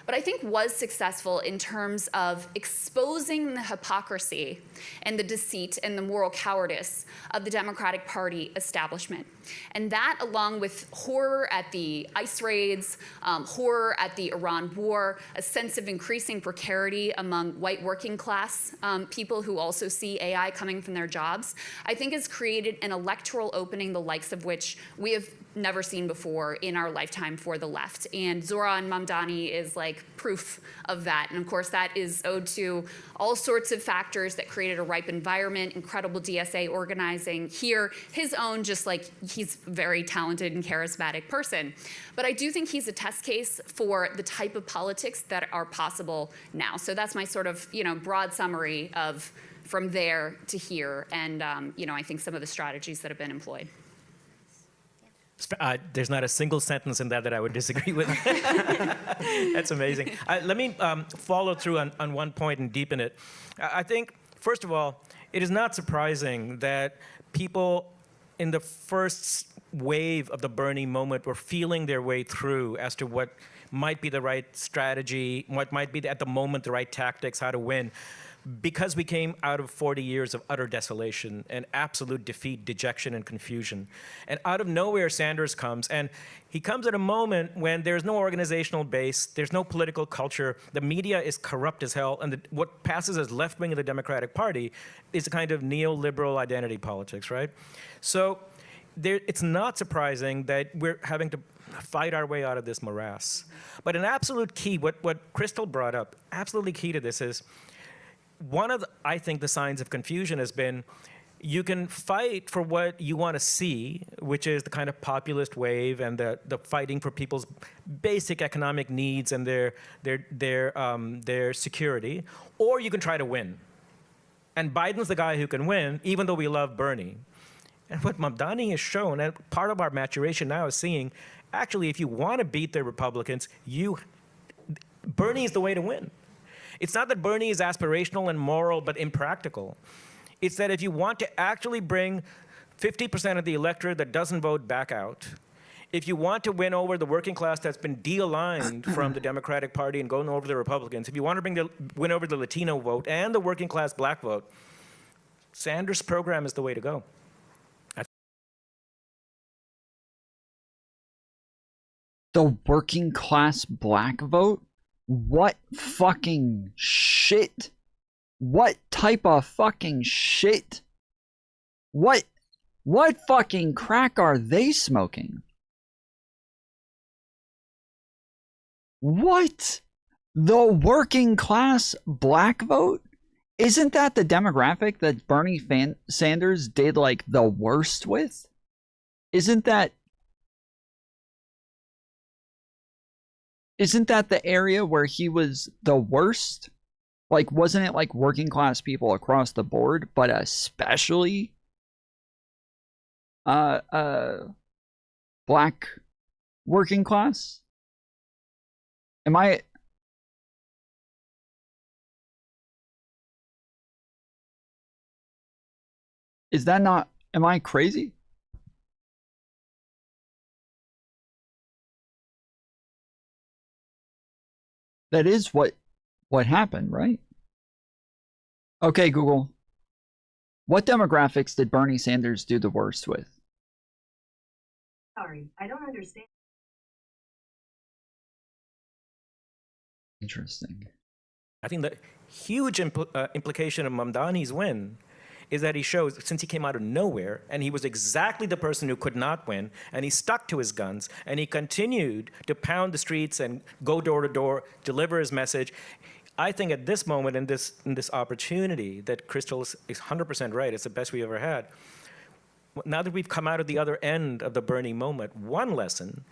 but I think was successful in terms of exposing the hypocrisy and the deceit and the moral cowardice of the Democratic Party establishment. And that, along with horror at the ICE raids, horror at the Iran war, a sense of increasing precarity among white working class people who also see AI coming from their jobs, I think has created an electoral opening the likes of which we have never seen before in our lifetime for the left. And Zohran Mamdani is like proof of that. And of course, that is owed to all sorts of factors that created a ripe environment, incredible DSA organizing here, his own, just like he's a very talented and charismatic person. But I do think he's a test case for the type of politics that are possible now. So that's my sort of, broad summary of from there to here. And, I think some of the strategies that have been employed. There's not a single sentence in that I would disagree with. That's amazing. Let me follow through on one point and deepen it. I think, first of all, it is not surprising that people in the first wave of the Bernie moment were feeling their way through as to what might be the right strategy, what might be at the moment the right tactics, how to win. Because we came out of 40 years of utter desolation and absolute defeat, dejection, and confusion. And out of nowhere, Sanders comes, and he comes at a moment when there's no organizational base, there's no political culture, the media is corrupt as hell, and what passes as left-wing of the Democratic Party is a kind of neoliberal identity politics, right? So it's not surprising that we're having to fight our way out of this morass. But an absolute key, what Crystal brought up, absolutely key to this is, one of, I think, the signs of confusion has been you can fight for what you want to see, which is the kind of populist wave and the fighting for people's basic economic needs and their security, or you can try to win. And Biden's the guy who can win, even though we love Bernie. And what Mamdani has shown, and part of our maturation now is seeing, actually, if you want to beat the Republicans, Bernie is the way to win. It's not that Bernie is aspirational and moral but impractical. It's that if you want to actually bring 50% of the electorate that doesn't vote back out, if you want to win over the working class that's been de-aligned from the Democratic Party and going over the Republicans, if you want to win over the Latino vote and the working class black vote, Sanders' program is the way to go. The working class black vote? What fucking shit? What type of fucking shit? What fucking crack are they smoking? What? The working class black vote? Isn't that the demographic that Bernie Sanders did like the worst with? Isn't that the area where he was the worst? Like, wasn't it like working class people across the board, but especially black working class? Am I crazy? That is what happened, right? Okay, Google. What demographics did Bernie Sanders do the worst with? Sorry, I don't understand. Interesting. I think the huge implication of Mamdani's win is that he shows, since he came out of nowhere, and he was exactly the person who could not win, and he stuck to his guns, and he continued to pound the streets and go door to door, deliver his message. I think at this moment, in this opportunity, that Crystal is 100% right, it's the best we ever had. Now that we've come out of the other end of the Bernie moment, one lesson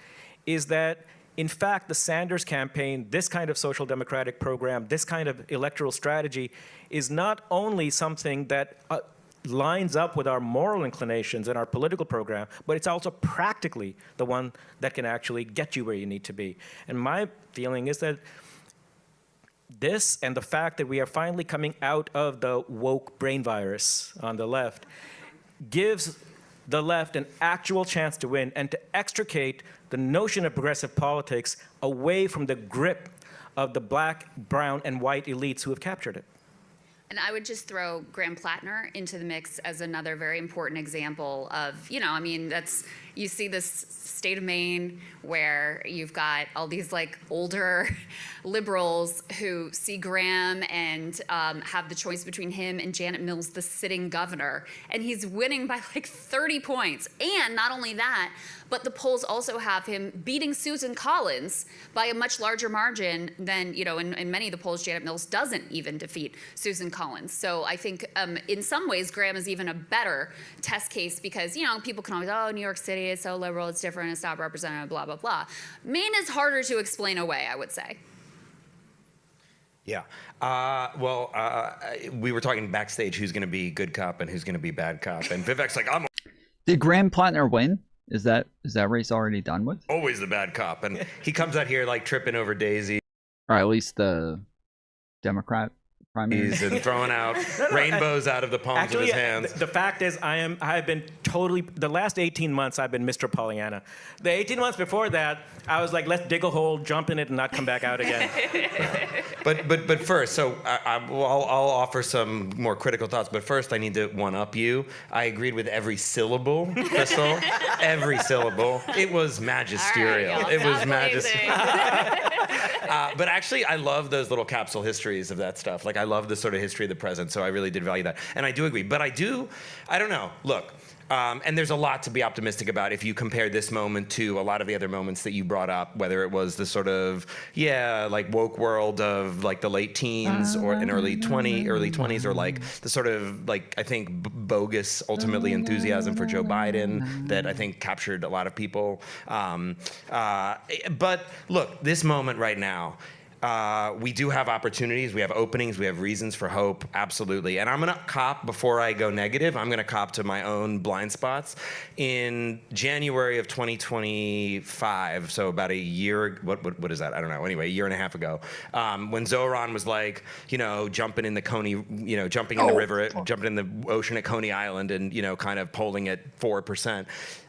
is that, in fact, the Sanders campaign, this kind of social democratic program, this kind of electoral strategy is not only something that lines up with our moral inclinations and our political program, but it's also practically the one that can actually get you where you need to be. And my feeling is that this and the fact that we are finally coming out of the woke brain virus on the left gives the left an actual chance to win and to extricate the notion of progressive politics away from the grip of the black, brown, and white elites who have captured it. And I would just throw Graham Plattner into the mix as another very important example of, I mean, you see this state of Maine where you've got all these like older liberals who see Graham and have the choice between him and Janet Mills, the sitting governor, and he's winning by like 30 points. And not only that, but the polls also have him beating Susan Collins by a much larger margin than, in many of the polls, Janet Mills doesn't even defeat Susan Collins. So I think in some ways, Graham is even a better test case because, people can always, New York City is so liberal, it's different, it's not representative, blah, blah, blah. Maine is harder to explain away, I would say. Yeah. We were talking backstage who's going to be good cop and who's going to be bad cop. And Vivek's like, I'm Did Graham Plattner win? Is that race already done with? always the bad cop. And he comes out here like tripping over Daisy. Or at least the Democrat primary. And throwing out rainbows out of the palms of his hands. The fact is, I've been totally, the last 18 months, I've been Mr. Pollyanna. The 18 months before that, I was like, let's dig a hole, jump in it, and not come back out again. But first, so I'll offer some more critical thoughts. But first, I need to one-up you. I agreed with every syllable, Crystal. Every syllable. It was magisterial. Right, it was magisterial. But actually, I love those little capsule histories of that stuff. Like, I love the sort of history of the present, so I really did value that. And I do agree. But I don't know. Look, and there's a lot to be optimistic about if you compare this moment to a lot of the other moments that you brought up, whether it was the sort of, like woke world of like the late teens or in early 20s, or like the sort of like, I think bogus, ultimately enthusiasm for Joe Biden that I think captured a lot of people. But look, this moment right now, we do have opportunities, we have openings, we have reasons for hope, absolutely. And I'm gonna cop, before I go negative, I'm gonna cop to my own blind spots. In January of 2025, so about a year, what is that? I don't know. Anyway, a year and a half ago, when Zoran was like, jumping in the Coney, jumping in the river, jumping in the ocean at Coney Island and, kind of polling at 4%.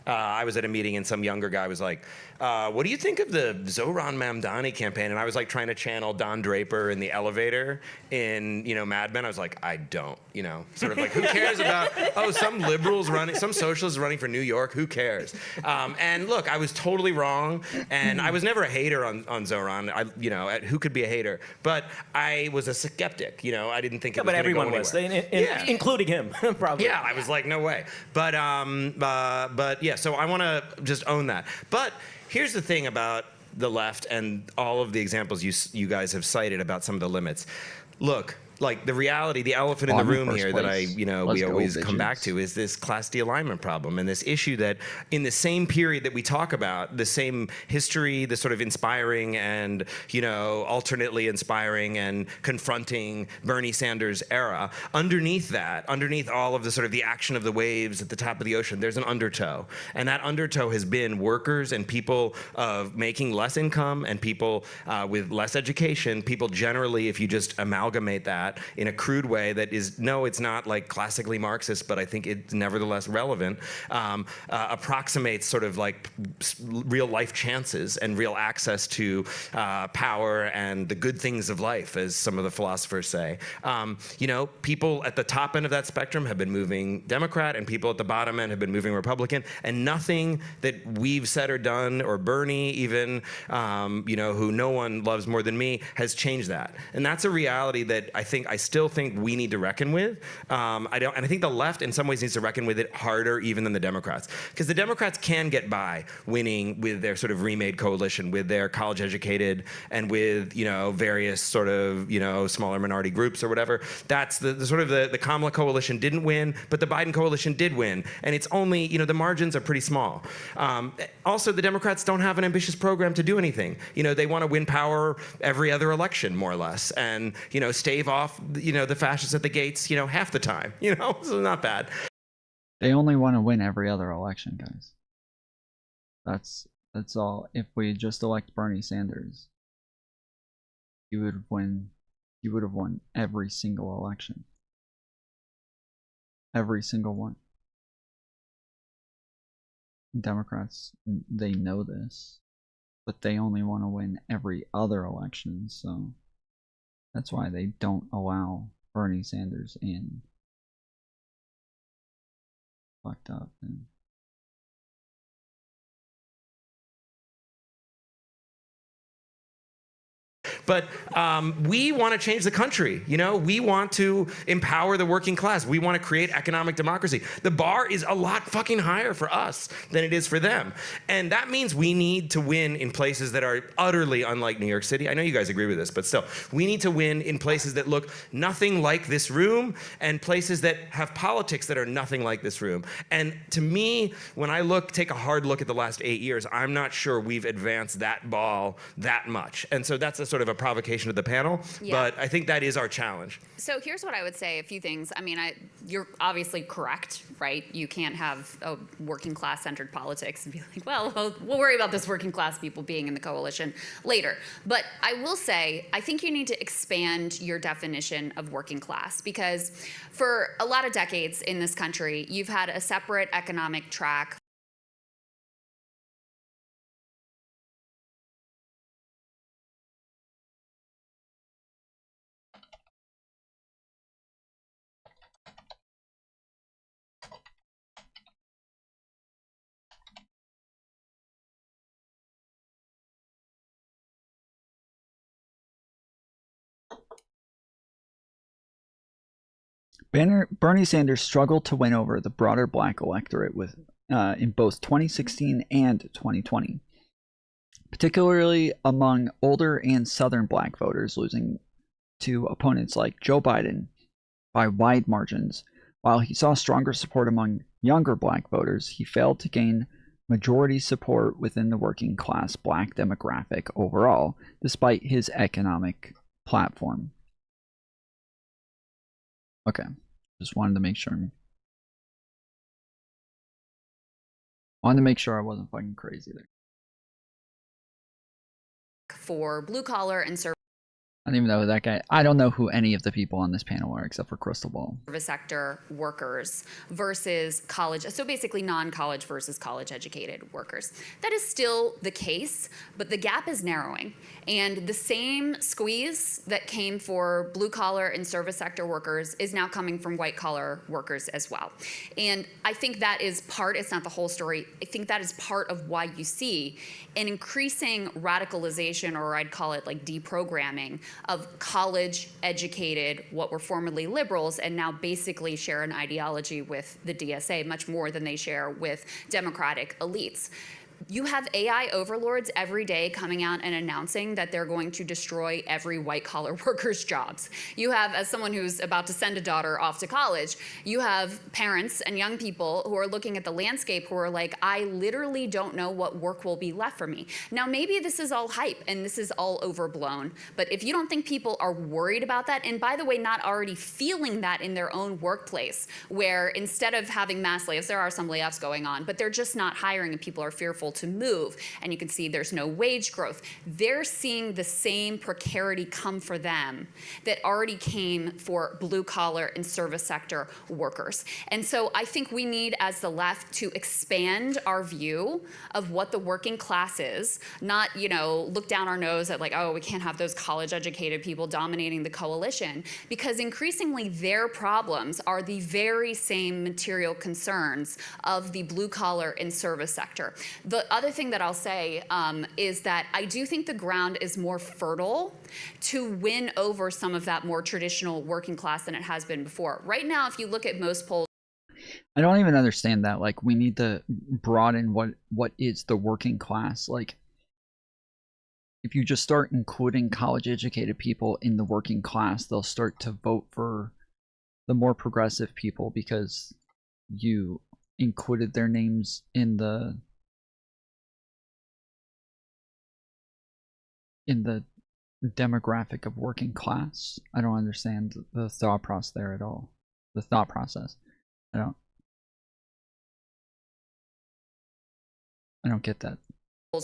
I was at a meeting and some younger guy was like, what do you think of the Zohran Mamdani campaign? And I was like trying to channel Don Draper in the elevator in, Mad Men. I was like, I don't, sort of like, who cares about, some liberals running, some socialists running for New York, who cares? And look, I was totally wrong. And I was never a hater on Zohran, who could be a hater? But I was a skeptic, I didn't think it was but going to go everyone was, anywhere. including him, probably. Yeah, I was like, no way. But yeah, so I want to just own that. But here's the thing about the left and all of the examples you guys have cited about some of the limits. Look, like the reality, the elephant in the room here that we always come back to is this class D alignment problem and this issue that in the same period that we talk about, the same history, the sort of inspiring and, alternately inspiring and confronting Bernie Sanders era, underneath all of the sort of the action of the waves at the top of the ocean, there's an undertow. And that undertow has been workers and people of making less income and people with less education, people generally, if you just amalgamate that, in a crude way that is, no, it's not like classically Marxist, but I think it's nevertheless relevant, approximates sort of like real life chances and real access to power and the good things of life, as some of the philosophers say. People at the top end of that spectrum have been moving Democrat and people at the bottom end have been moving Republican, and nothing that we've said or done, or Bernie even, who no one loves more than me, has changed that. And that's a reality that I still think we need to reckon with. And I think the left in some ways needs to reckon with it harder even than the Democrats. Because the Democrats can get by winning with their sort of remade coalition, with their college educated and with, various sort of, smaller minority groups or whatever. That's the sort of the Kamala coalition didn't win, but the Biden coalition did win. And it's only, the margins are pretty small. Also, the Democrats don't have an ambitious program to do anything. They want to win power every other election, more or less, and, stave off, the fascists at the gates, half the time, so not bad. They only want to win every other election, guys. That's all. If we just elect Bernie Sanders, he would win he would have won every single election. Every single one. Democrats, they know this, but they only want to win every other election, so that's why they don't allow Bernie Sanders in. Fucked up, man. But we want to change the country. You know, we want to empower the working class. We want to create economic democracy. The bar is a lot fucking higher for us than it is for them. And that means we need to win in places that are utterly unlike New York City. I know you guys agree with this, but still, we need to win in places that look nothing like this room and places that have politics that are nothing like this room. And to me, when I take a hard look at the last 8 years, I'm not sure we've advanced that ball that much. And so that's a sort of a provocation of the panel, but I think that is our challenge. So here's what I would say, a few things. I mean, you're obviously correct, right? You can't have a working class centered politics and be like, well, we'll worry about this working class people being in the coalition later. But I will say, I think you need to expand your definition of working class, because for a lot of decades in this country, you've had a separate economic track. Bernie Sanders struggled to win over the broader black electorate in both 2016 and 2020, particularly among older and southern black voters, losing to opponents like Joe Biden by wide margins. While he saw stronger support among younger black voters, he failed to gain majority support within the working class black demographic overall, despite his economic platform. Okay, just wanted to make sure. Wanted to make sure I wasn't fucking crazy there. For blue collar and service I don't even know who that guy. I don't know who any of the people on this panel are except for Crystal Ball. sector workers versus college, so basically non-college versus college educated workers. That is still the case, but the gap is narrowing. And the same squeeze that came for blue collar and service sector workers is now coming from white collar workers as well. And I think that is part, it's not the whole story, I think that is part of why you see an increasing radicalization, or I'd call it like deprogramming, of college educated, what were formerly liberals, and now basically share an ideology with the DSA much more than they share with Democratic elites. You have AI overlords every day coming out and announcing that they're going to destroy every white-collar worker's jobs. You have, as someone who's about to send a daughter off to college, you have parents and young people who are looking at the landscape who are like, I literally don't know what work will be left for me. Now, maybe this is all hype and this is all overblown, but if you don't think people are worried about that, and by the way, not already feeling that in their own workplace, where instead of having mass layoffs, there are some layoffs going on, but they're just not hiring and people are fearful to move, and you can see there's no wage growth. They're seeing the same precarity come for them that already came for blue collar and service sector workers. And so I think we need, as the left, to expand our view of what the working class is, not, you know, look down our nose at like, oh, we can't have those college educated people dominating the coalition, because increasingly their problems are the very same material concerns of the blue collar and service sector. The other thing that I'll say is that I do think the ground is more fertile to win over some of that more traditional working class than it has been before. Right now, if you look at most polls, I don't even understand that. Like, we need to broaden what is the working class. Like, if you just start including college educated people in the working class, they'll start to vote for the more progressive people because you included their names in the demographic of working class. I don't understand the thought process there at all. The thought process. I don't get that.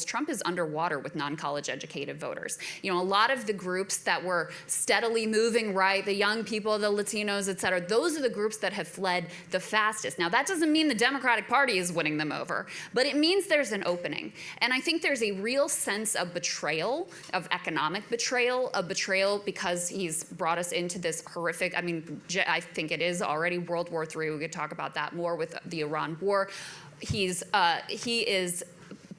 Trump is underwater with non-college educated voters. You know, a lot of the groups that were steadily moving right, the young people, the Latinos, et cetera, those are the groups that have fled the fastest. Now, that doesn't mean the Democratic Party is winning them over, but it means there's an opening. And I think there's a real sense of betrayal, of economic betrayal, of betrayal because he's brought us into this horrific, I mean, I think it is already World War III. We could talk about that more with the Iran war. He is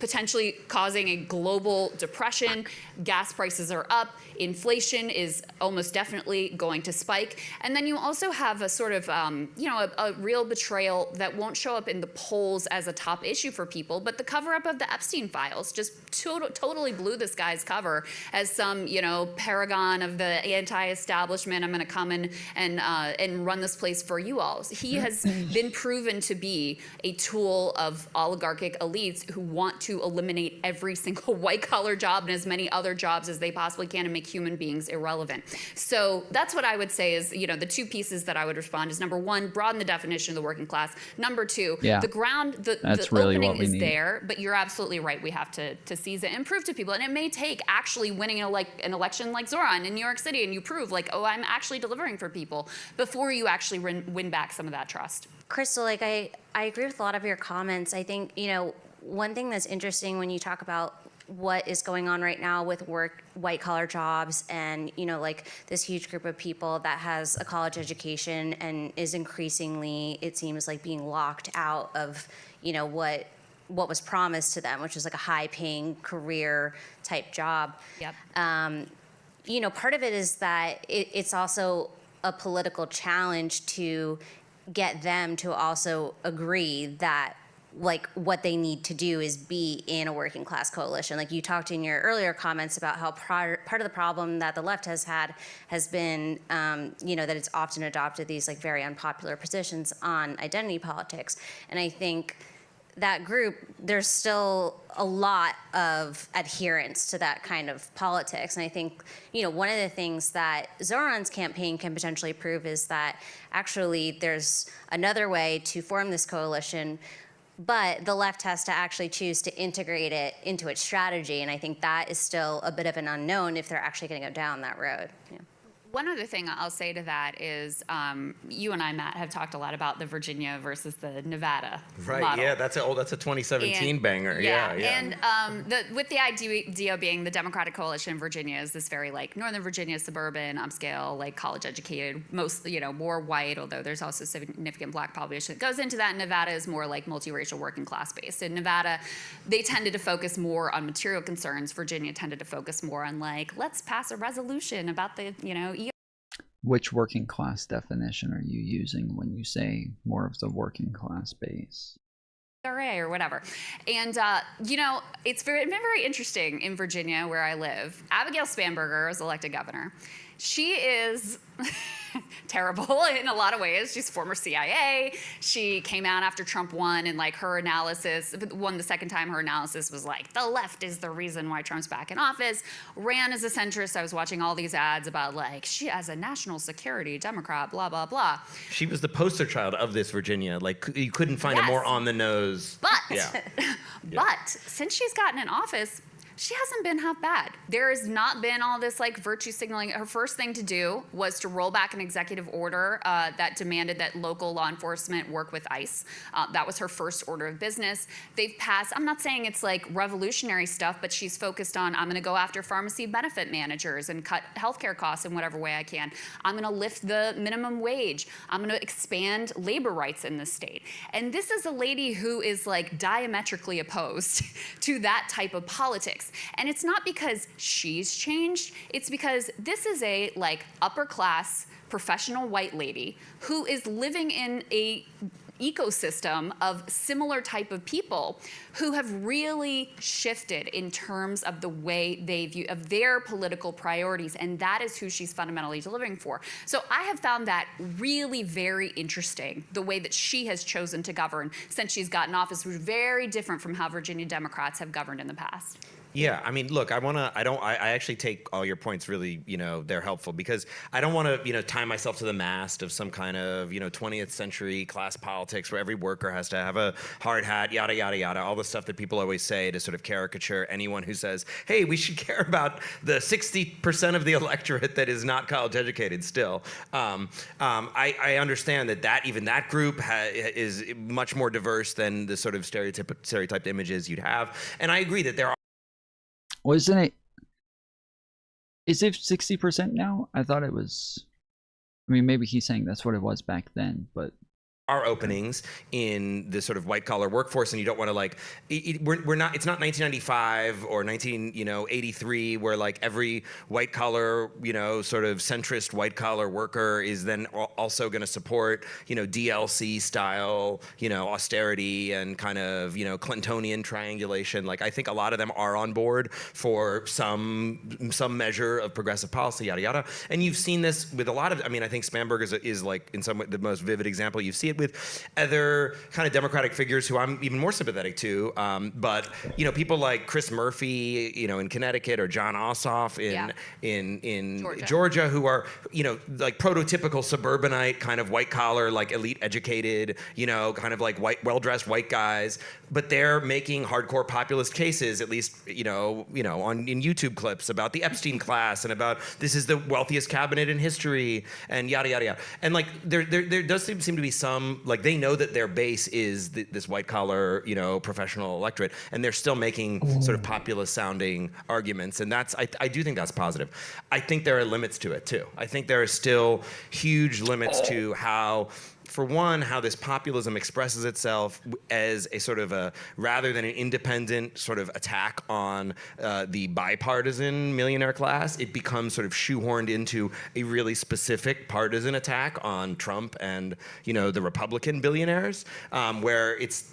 potentially causing a global depression. Gas prices are up. Inflation is almost definitely going to spike. And then you also have a sort of, a real betrayal that won't show up in the polls as a top issue for people, but the cover-up of the Epstein files just totally blew this guy's cover as some, paragon of the anti-establishment. I'm going to come in and run this place for you all. He has been proven to be a tool of oligarchic elites who want to eliminate every single white-collar job and as many other jobs as they possibly can and make human beings irrelevant. So that's what I would say is, the two pieces that I would respond is, number one, broaden the definition of the working class. Number two, the opening is there, but you're absolutely right. We have to seize it and prove to people. And it may take actually winning an election like Zoran in New York City, and you prove like, oh, I'm actually delivering for people before you actually win back some of that trust. Crystal, I agree with a lot of your comments. I think, one thing that's interesting when you talk about what is going on right now with white collar jobs and, this huge group of people that has a college education and is increasingly, it seems like, being locked out of, what was promised to them, which is like a high paying career type job. Yep. Part of it is that it's also a political challenge to get them to also agree that what they need to do is be in a working class coalition. Like you talked in your earlier comments about how part of the problem that the left has had has been, that it's often adopted these very unpopular positions on identity politics. And I think that group, there's still a lot of adherence to that kind of politics. And I think, one of the things that Zoran's campaign can potentially prove is that actually there's another way to form this coalition, but the left has to actually choose to integrate it into its strategy. And I think that is still a bit of an unknown if they're actually going to go down that road. Yeah. One other thing I'll say to that is you and I, Matt, have talked a lot about the Virginia versus the Nevada model. Yeah, that's a 2017 banger. Yeah. And with the idea being the Democratic coalition in Virginia is this very Northern Virginia, suburban, upscale, college educated, mostly, more white, although there's also significant black population that goes into that. And Nevada is more multiracial working class based. In Nevada, they tended to focus more on material concerns. Virginia tended to focus more on let's pass a resolution about the, Which working class definition are you using when you say more of the working class base? or whatever. And, it's been very interesting in Virginia where I live. Abigail Spanberger was elected governor. She is terrible in a lot of ways. She's former CIA. She came out after Trump won, and her analysis, won the second time, her analysis was the left is the reason why Trump's back in office. Ran as a centrist. I was watching all these ads about she as a national security Democrat, blah, blah, blah. She was the poster child of this Virginia. You couldn't find a more on the nose. But since she's gotten in office, she hasn't been half bad. There has not been all this virtue signaling. Her first thing to do was to roll back an executive order that demanded that local law enforcement work with ICE. That was her first order of business. They've passed, I'm not saying it's revolutionary stuff, but she's focused on, I'm gonna go after pharmacy benefit managers and cut healthcare costs in whatever way I can. I'm gonna lift the minimum wage. I'm gonna expand labor rights in the state. And this is a lady who is diametrically opposed to that type of politics. And it's not because she's changed, it's because this is a upper class professional white lady who is living in a ecosystem of similar type of people who have really shifted in terms of the way they view of their political priorities, and that is who she's fundamentally delivering for. So I have found that really very interesting, the way that she has chosen to govern since she's gotten office, which is very different from how Virginia Democrats have governed in the past. Yeah, I mean, look, I actually take all your points really, they're helpful because I don't want to, tie myself to the mast of some kind of, 20th century class politics where every worker has to have a hard hat, yada, yada, yada, all the stuff that people always say to sort of caricature anyone who says, hey, we should care about the 60% of the electorate that is not college educated still. I understand that even that group is much more diverse than the sort of stereotyped images you'd have. And I agree that there are. Wasn't it? Is it 60% now? I thought it was. I mean, maybe he's saying that's what it was back then, but. Are openings in the sort of white collar workforce, and you don't want to we're not. It's not 1995 or 1983 where like every white collar sort of centrist white collar worker is then also going to support DLC style austerity and kind of Clintonian triangulation. Like I think a lot of them are on board for some measure of progressive policy, yada yada. And you've seen this with a lot of. I mean, I think Spanberg is like in some way the most vivid example. You see it with other kind of Democratic figures who I'm even more sympathetic to. But people like Chris Murphy, in Connecticut, or John Ossoff in Georgia, who are like prototypical suburbanite kind of white collar, like elite educated, kind of like well-dressed white guys. But they're making hardcore populist cases, at least in YouTube clips about the Epstein class and about this is the wealthiest cabinet in history and yada yada yada. And like there does seem to be some like they know that their base is this white collar, professional electorate, and they're still making sort of populist sounding arguments. And I do think that's positive. I think there are limits to it too. I think there are still huge limits to how, for one, how this populism expresses itself as a sort of rather than an independent sort of attack on the bipartisan millionaire class, it becomes sort of shoehorned into a really specific partisan attack on Trump and, the Republican billionaires, where it's,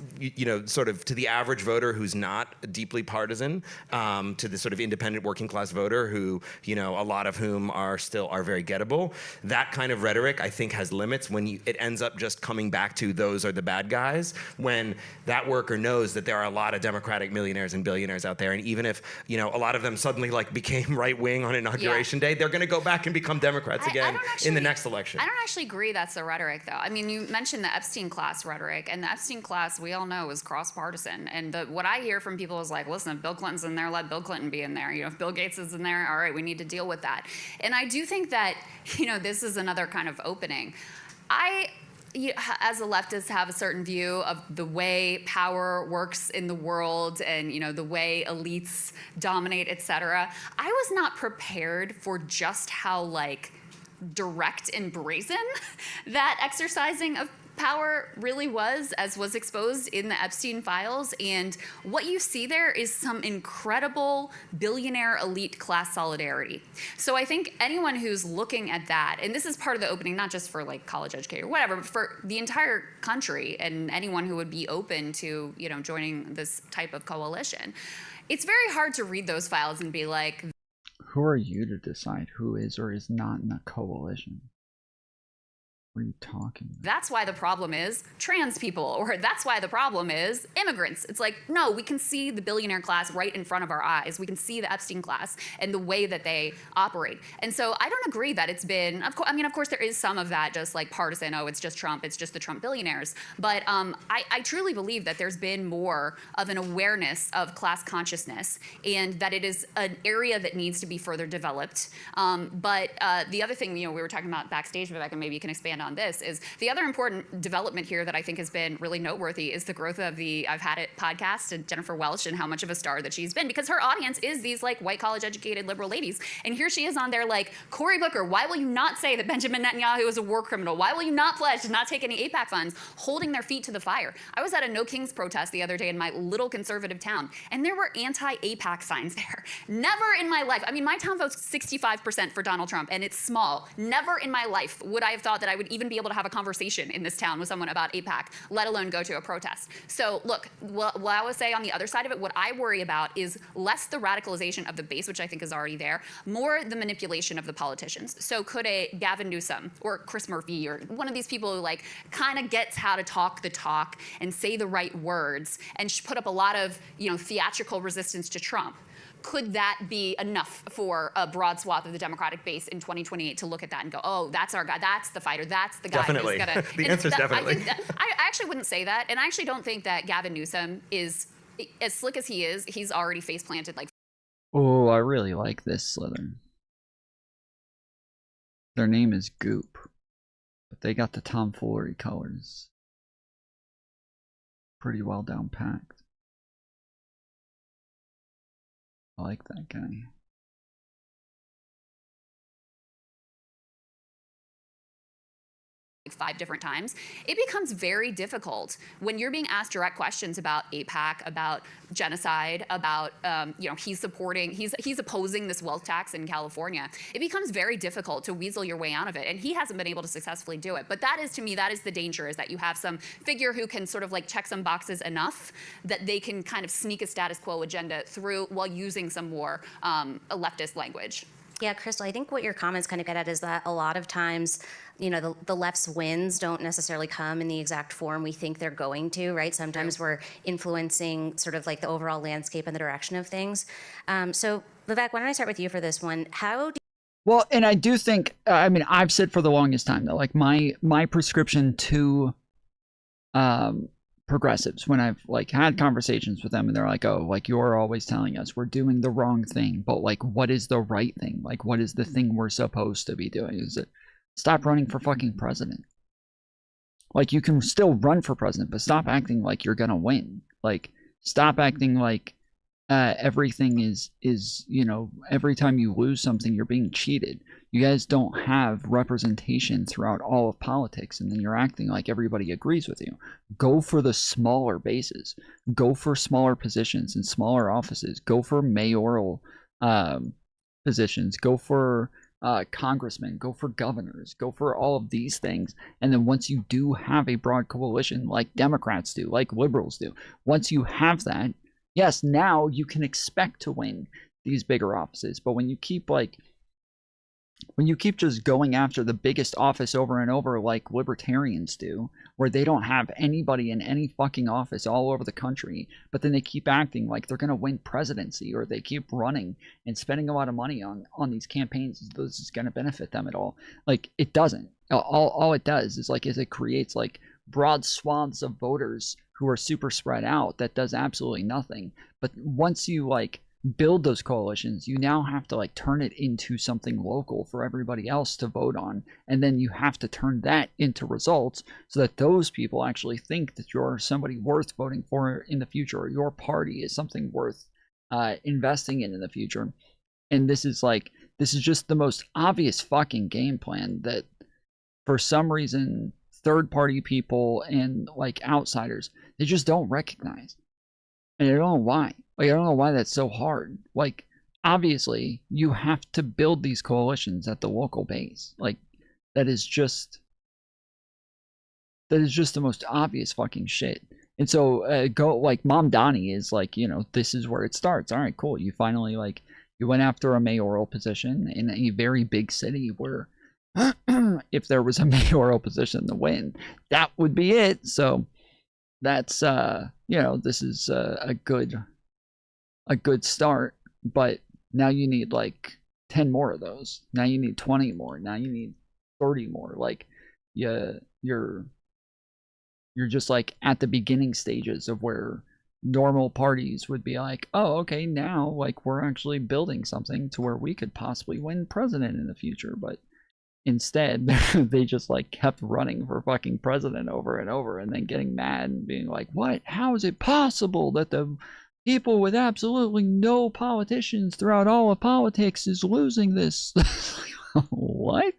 sort of to the average voter who's not deeply partisan, to the sort of independent working class voter who, a lot of whom are very gettable. That kind of rhetoric, I think, has limits when it ends up just coming back to those are the bad guys, when that worker knows that there are a lot of Democratic millionaires and billionaires out there, and even if a lot of them suddenly like became right wing on inauguration day, they're going to go back and become Democrats again in the next election. I don't actually agree that's the rhetoric, though. I mean, you mentioned the Epstein class rhetoric, and the Epstein class, we all know, is cross-partisan. And what I hear from people is like, listen, if Bill Clinton's in there, let Bill Clinton be in there. If Bill Gates is in there, all right, we need to deal with that. And I do think that this is another kind of opening. As a leftist, have a certain view of the way power works in the world and the way elites dominate, etc. I was not prepared for just how like direct and brazen that exercising of power really was, as was exposed in the Epstein files. And what you see there is some incredible billionaire elite class solidarity. So I think anyone who's looking at that, and this is part of the opening, not just for like college educated or whatever, but for the entire country and anyone who would be open to, joining this type of coalition. It's very hard to read those files and be like, who are you to decide who is or is not in a coalition? What are you talking about? That's why the problem is trans people, or that's why the problem is immigrants. It's like, no, we can see the billionaire class right in front of our eyes. We can see the Epstein class and the way that they operate. And so I don't agree that it's been, of course there is some of that just like partisan, oh, it's just Trump, it's just the Trump billionaires. But I truly believe that there's been more of an awareness of class consciousness and that it is an area that needs to be further developed. But the other thing, we were talking about backstage, Vivek, and maybe you can expand on this, is the other important development here that I think has been really noteworthy is the growth of the I've Had It podcast and Jennifer Welch and how much of a star that she's been, because her audience is these like white college educated liberal ladies. And here she is on there like, Cory Booker, why will you not say that Benjamin Netanyahu is a war criminal? Why will you not pledge to not take any AIPAC funds? Holding their feet to the fire. I was at a No Kings protest the other day in my little conservative town, and there were anti-AIPAC signs there. Never in my life. I mean, my town votes 65% for Donald Trump, and it's small. Never in my life would I have thought that I would even be able to have a conversation in this town with someone about AIPAC, let alone go to a protest. So look, what I would say on the other side of it, what I worry about is less the radicalization of the base, which I think is already there, more the manipulation of the politicians. So could a Gavin Newsom or Chris Murphy or one of these people who like kind of gets how to talk the talk and say the right words and put up a lot of theatrical resistance to Trump, could that be enough for a broad swath of the Democratic base in 2028 to look at that and go, oh, that's our guy, that's the fighter, that's the guy Definitely. who's gonna. The answer is definitely. I actually wouldn't say that, and I actually don't think that Gavin Newsom is as slick as he is. He's already face planted like. Oh, I really like this Slytherin. Their name is Goop, but they got the tomfoolery colors. Pretty well down packed. I like that guy. 5 different times, it becomes very difficult when you're being asked direct questions about AIPAC, about genocide, about he's opposing this wealth tax in California. It becomes very difficult to weasel your way out of it, and he hasn't been able to successfully do it. But that is, to me, that is the danger, is that you have some figure who can sort of like check some boxes enough that they can kind of sneak a status quo agenda through while using some more leftist language. Yeah, Crystal, I think what your comments kind of get at is that a lot of times, the left's wins don't necessarily come in the exact form we think they're going to, right? Sometimes we're influencing sort of like the overall landscape and the direction of things. So, Vivek, why don't I start with you for this one? Well, and I do think, I've said for the longest time that like my prescription to progressives, when I've like had conversations with them and they're like, oh, like you're always telling us we're doing the wrong thing, but like what is the right thing? Like what is the thing we're supposed to be doing? Is it stop running for fucking president? Like you can still run for president, but stop acting like you're gonna win. Like stop acting like everything is every time you lose something you're being cheated. You guys don't have representation throughout all of politics, and then you're acting like everybody agrees with you. Go for the smaller bases. Go for smaller positions and smaller offices. Go for mayoral positions. Go for congressmen. Go for governors. Go for all of these things. And then once you do have a broad coalition, like Democrats do, like liberals do, once you have that, yes, now you can expect to win these bigger offices. But when you keep just going after the biggest office over and over like libertarians do, where they don't have anybody in any fucking office all over the country, but then they keep acting like they're going to win presidency, or they keep running and spending a lot of money on these campaigns, this is going to benefit them at all. Like it doesn't. All it does is it creates like broad swaths of voters who are super spread out that does absolutely nothing. But once you like build those coalitions, you now have to like turn it into something local for everybody else to vote on, and then you have to turn that into results so that those people actually think that you're somebody worth voting for in the future, or your party is something worth investing in the future. And this is just the most obvious fucking game plan that for some reason third party people and like outsiders, they just don't recognize. And I don't know why. Like, I don't know why that's so hard. Like, obviously, you have to build these coalitions at the local base. Like, that is just the most obvious fucking shit. And so, Mom Donnie is like, this is where it starts. All right, cool. You finally, you went after a mayoral position in a very big city where if there was a mayoral position to win, that would be it. So, that's, this is a good start, but now you need 10 more of those. Now you need 20 more. Now you need 30 more. Like you're just at the beginning stages of where normal parties would be like, oh, okay, now we're actually building something to where we could possibly win president in the future. But instead, they just kept running for fucking president over and over, and then getting mad and being like, what? How is it possible that the people with absolutely no politicians throughout all of politics is losing this? What?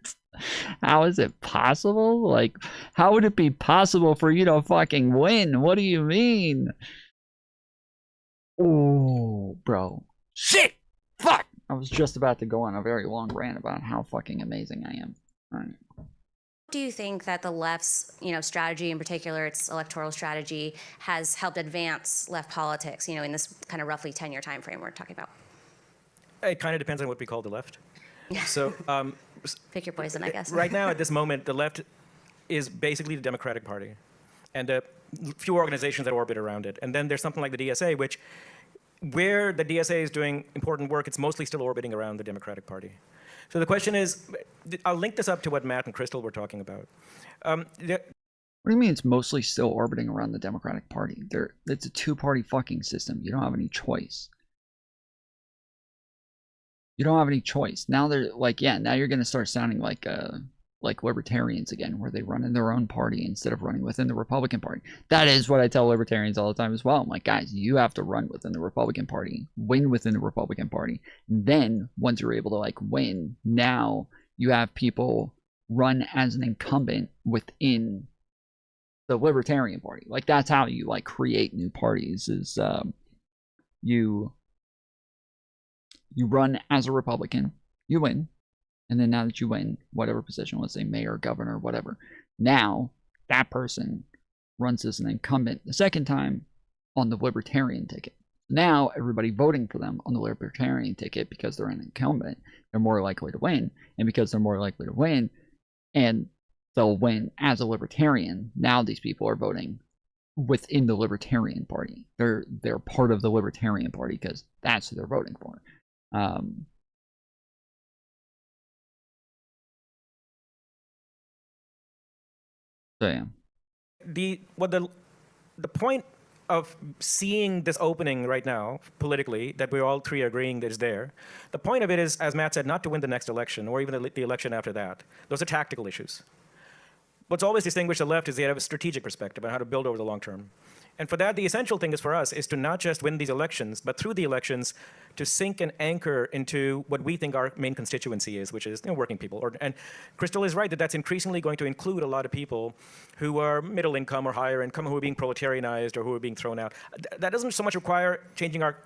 How is it possible? How would it be possible for you to fucking win? What do you mean? Oh, bro. Shit! Fuck! I was just about to go on a very long rant about how fucking amazing I am. All right. Do you think that the left's, strategy, in particular its electoral strategy, has helped advance left politics, in this kind of roughly 10-year time frame we're talking about? It kind of depends on what we call the left. So, pick your poison, I guess. Right now, at this moment, the left is basically the Democratic Party, and a few organizations that orbit around it. And then there's something like the DSA, which where the DSA is doing important work, it's mostly still orbiting around the Democratic Party. So the question is, I'll link this up to what Matt and Crystal were talking about. What do you mean it's mostly still orbiting around the Democratic Party? It's a two-party fucking system. You don't have any choice. You don't have any choice. Now they're like, yeah, now you're going to start sounding like libertarians again, where they run in their own party instead of running within the Republican Party. That is what I tell libertarians all the time as well. I'm like, guys, you have to run within the Republican Party, win within the Republican Party. Then once you're able to like win, now you have people run as an incumbent within the Libertarian Party. Like that's how you like create new parties, is you run as a Republican, you win, and then now that you win whatever position, let's say mayor, governor, whatever, now that person runs as an incumbent the second time on the Libertarian ticket. Now everybody voting for them on the Libertarian ticket, because they're an incumbent, they're more likely to win, and because they're more likely to win, and they'll win as a Libertarian, now these people are voting within the Libertarian Party. They're part of the Libertarian Party because that's who they're voting for. So yeah. The point of seeing this opening right now politically, that we're all three agreeing that is there, the point of it is, as Matt said, not to win the next election or even the election after that. Those are tactical issues. What's always distinguished the left is they have a strategic perspective on how to build over the long term. And for that, the essential thing is for us is to not just win these elections, but through the elections, to sink and anchor into what we think our main constituency is, which is working people. And Crystal is right that that's increasingly going to include a lot of people who are middle income or higher income, who are being proletarianized or who are being thrown out. That doesn't so much require changing our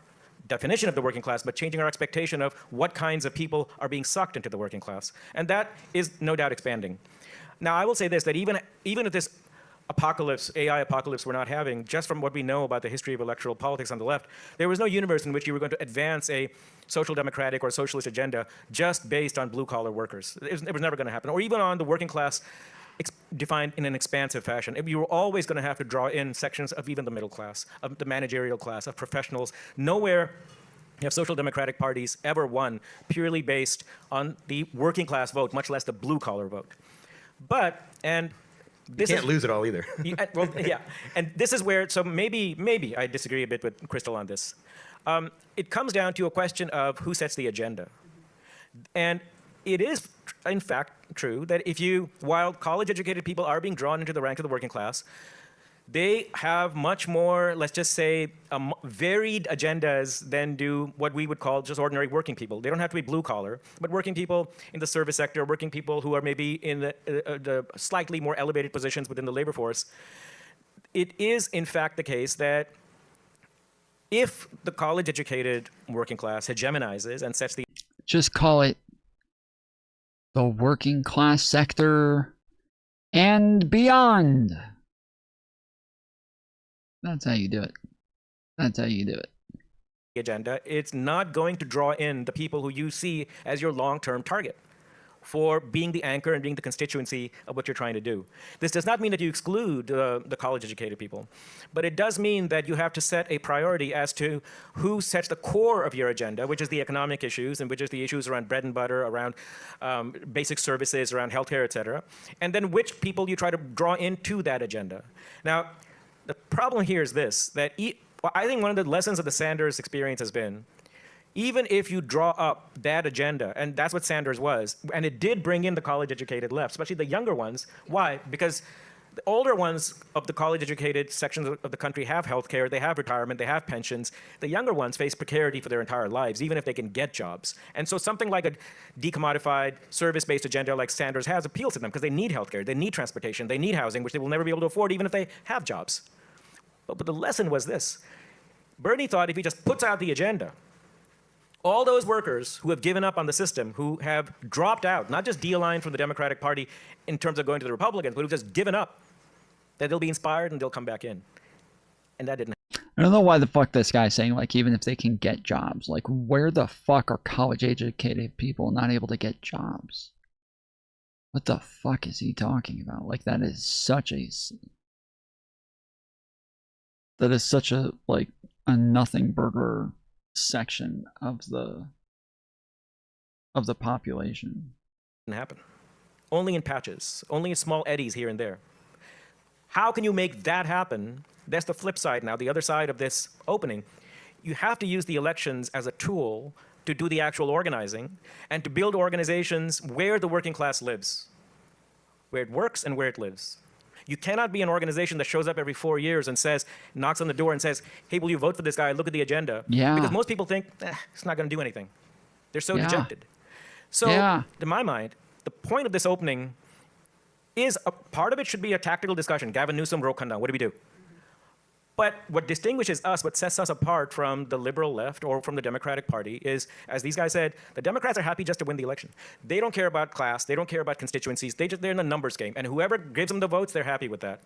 definition of the working class, but changing our expectation of what kinds of people are being sucked into the working class. And that is no doubt expanding. Now, I will say this, that even if this apocalypse, AI apocalypse we're not having, just from what we know about the history of electoral politics on the left, there was no universe in which you were going to advance a social democratic or socialist agenda just based on blue-collar workers. It was never going to happen. Or even on the working class defined in an expansive fashion. You were always going to have to draw in sections of even the middle class, of the managerial class, of professionals. Nowhere have social democratic parties ever won purely based on the working class vote, much less the blue-collar vote. But, and this you can't lose it all either. Well, yeah, and this is where, so maybe I disagree a bit with Crystal on this. It comes down to a question of who sets the agenda. And it is, in fact, true that while college-educated people are being drawn into the rank of the working class, they have much more, let's just say, varied agendas than do what we would call just ordinary working people. They don't have to be blue collar, but working people in the service sector, working people who are maybe in the slightly more elevated positions within the labor force. It is, in fact, the case that if the college-educated working class hegemonizes and sets the... Just call it the working class sector and beyond. That's how you do it. That's how you do it. Agenda, it's not going to draw in the people who you see as your long-term target for being the anchor and being the constituency of what you're trying to do. This does not mean that you exclude the college-educated people, but it does mean that you have to set a priority as to who sets the core of your agenda, which is the economic issues and which is the issues around bread and butter, around basic services, around healthcare, et cetera, and then which people you try to draw into that agenda. Now, the problem here is this, that I think one of the lessons of the Sanders experience has been, even if you draw up that agenda, and that's what Sanders was, and it did bring in the college-educated left, especially the younger ones. Why? Because the older ones of the college-educated sections of the country have health care, they have retirement, they have pensions. The younger ones face precarity for their entire lives, even if they can get jobs. And so something like a decommodified, service-based agenda like Sanders has appeals to them because they need health care, they need transportation, they need housing, which they will never be able to afford even if they have jobs. But the lesson was this. Bernie thought if he just puts out the agenda, all those workers who have given up on the system, who have dropped out, not just de-aligned from the Democratic Party in terms of going to the Republicans, but who've just given up, that they'll be inspired and they'll come back in. And that didn't happen. I don't know why the fuck this guy's saying, like, even if they can get jobs. Like, where the fuck are college-educated people not able to get jobs? What the fuck is he talking about? Like, that is such a, like, a nothing burger section of the population. Didn't happen. Only in patches, only in small eddies here and there. How can you make that happen? That's the flip side now, the other side of this opening. You have to use the elections as a tool to do the actual organizing and to build organizations where the working class lives, where it works and where it lives. You cannot be an organization that shows up every 4 years and says, knocks on the door and says, hey, will you vote for this guy? Look at the agenda. Yeah. Because most people think, it's not going to do anything. They're so Yeah. dejected. So, Yeah. to my mind, the point of this opening is a part of it should be a tactical discussion. Gavin Newsom, Ro Khanna, what do we do? But what distinguishes us, what sets us apart from the liberal left or from the Democratic Party is, as these guys said, the Democrats are happy just to win the election. They don't care about class. They don't care about constituencies. They're in a numbers game. And whoever gives them the votes, they're happy with that.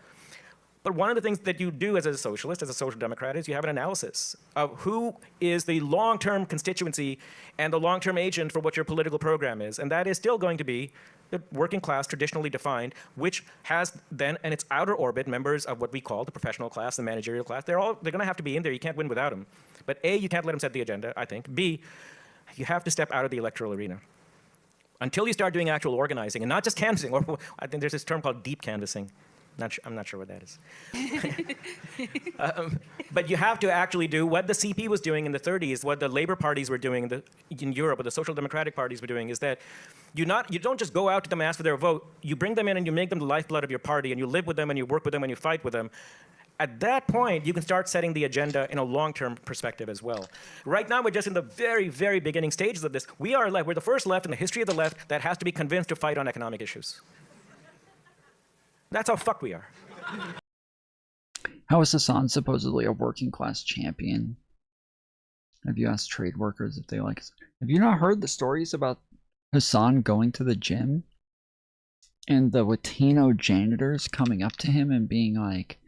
But one of the things that you do as a socialist, as a social democrat, is you have an analysis of who is the long-term constituency and the long-term agent for what your political program is. And that is still going to be the working class, traditionally defined, which has then in its outer orbit members of what we call the professional class, the managerial class. They're going to have to be in there. You can't win without them. But A, you can't let them set the agenda, I think. B, you have to step out of the electoral arena. Until you start doing actual organizing, and not just canvassing, or I think there's this term called deep canvassing. I'm not sure what that is. But you have to actually do what the CP was doing in the 30s, what the labor parties were doing in Europe, what the social democratic parties were doing, is that you don't just go out to them and ask for their vote. You bring them in and you make them the lifeblood of your party, and you live with them and you work with them and you fight with them. At that point, you can start setting the agenda in a long-term perspective as well. Right now, we're just in the very, very beginning stages of this. We're the first left in the history of the left that has to be convinced to fight on economic issues. That's how fucked we are. How is Hassan supposedly a working class champion? Have you asked trade workers if they like it? Have you not heard the stories about Hassan going to the gym and the Latino janitors coming up to him and being like,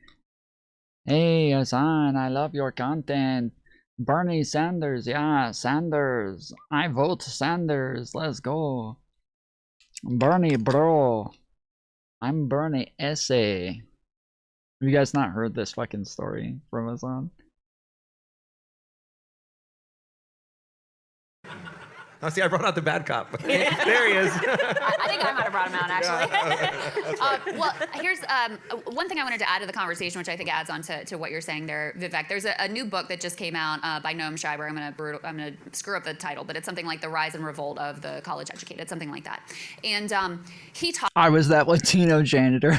hey Hassan, I love your content. Bernie Sanders, yeah, Sanders. I vote Sanders, let's go. Bernie, bro. I'm Bernie Essay. Have you guys not heard this fucking story from Hassan? Oh, see, I brought out the bad cop. There he is. I think I might have brought him out, actually. Well, here's one thing I wanted to add to the conversation, which I think adds on to what you're saying there, Vivek. There's a new book that just came out by Noam Schreiber. I'm gonna screw up the title, but it's something like The Rise and Revolt of the College Educated, something like that. And he talked. I was that Latino janitor.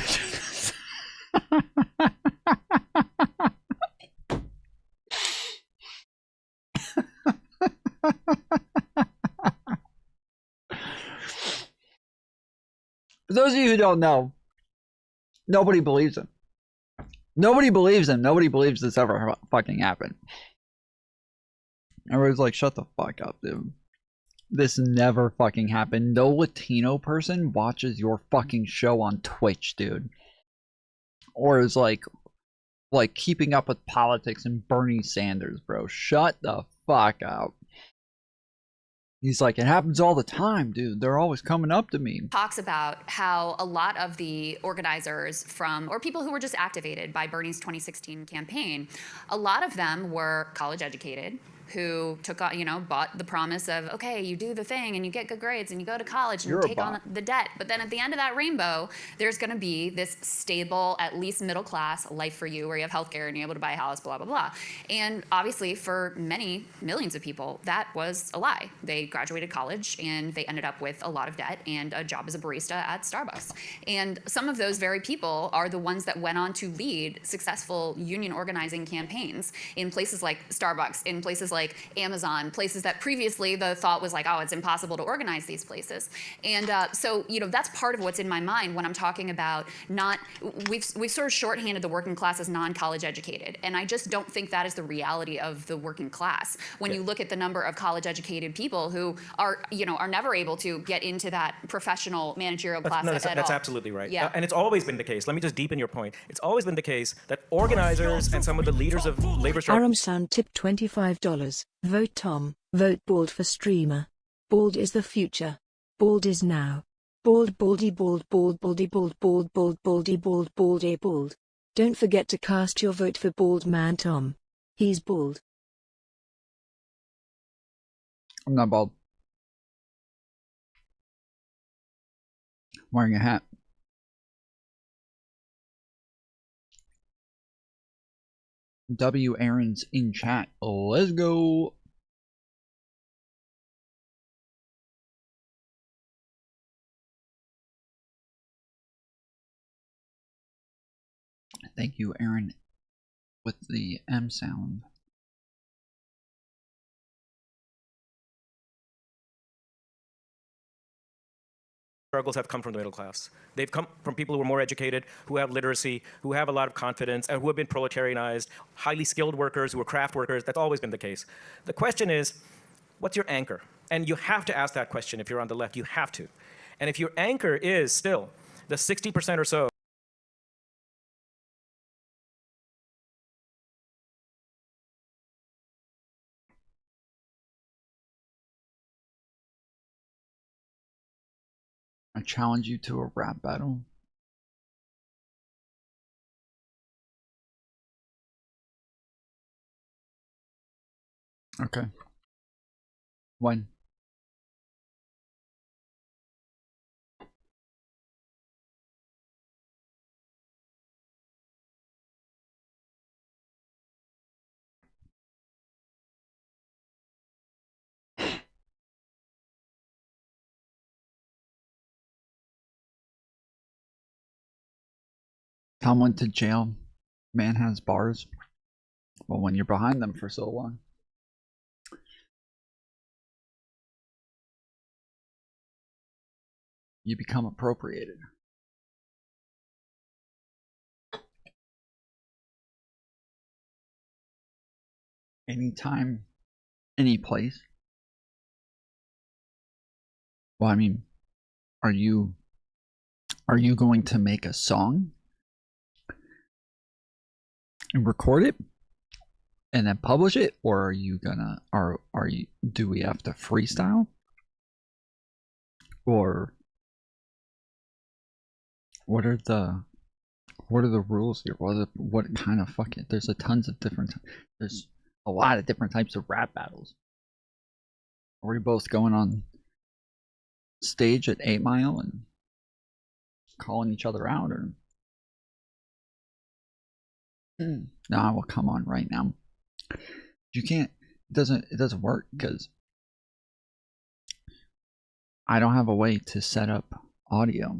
For those of you who don't know, nobody believes him. Nobody believes him. Nobody believes this ever fucking happened. Everybody's like, shut the fuck up, dude. This never fucking happened. No Latino person watches your fucking show on Twitch, dude. Or is like keeping up with politics and Bernie Sanders, bro. Shut the fuck up. He's like, it happens all the time, dude. They're always coming up to me. Talks about how a lot of the organizers or people who were just activated by Bernie's 2016 campaign, a lot of them were college educated, who took on, bought the promise of, okay, you do the thing and you get good grades and you go to college and you take on the debt. But then at the end of that rainbow, there's going to be this stable, at least middle class life for you where you have healthcare and you're able to buy a house, blah, blah, blah. And obviously for many millions of people, that was a lie. They graduated college and they ended up with a lot of debt and a job as a barista at Starbucks. And some of those very people are the ones that went on to lead successful union organizing campaigns in places like Starbucks, in places like Amazon, places that previously the thought was like, oh, it's impossible to organize these places. And so, that's part of what's in my mind when I'm talking about we've sort of shorthanded the working class as non-college educated. And I just don't think that is the reality of the working class. When you look at the number of college educated people who are never able to get into that professional managerial class at all. That's absolutely right. Yeah. And it's always been the case. Let me just deepen your point. It's always been the case that organizers and some of the leaders of labor struggle. Aram Sound tip $25. Vote Tom. Vote Bald for streamer. Bald is the future. Bald is now. Bald baldy bald bald baldy bald bald bald baldy bald bald a bald. Don't forget to cast your vote for Bald Man Tom. He's bald. I'm not bald. Wearing a hat. W. Aaron's in chat. Let's go. Thank you, Aaron, with the M sound. Struggles have come from the middle class. They've come from people who are more educated, who have literacy, who have a lot of confidence, and who have been proletarianized, highly skilled workers who are craft workers. That's always been the case. The question is, what's your anchor? And you have to ask that question if you're on the left. You have to. And if your anchor is still the 60% or so I challenge you to a rap battle. Okay. When? Tom went to jail. Man has bars. Well, when you're behind them for so long. You become appropriated. Anytime, any place. Well, I mean, are you going to make a song and record it and then publish it, or are you gonna do we have to freestyle? Or what are the rules here? What kind of fucking there's there's a lot of different types of rap battles. Are we both going on stage at 8 Mile and calling each other out, or no? Well, come on right now. You can't. It doesn't work because I don't have a way to set up audio.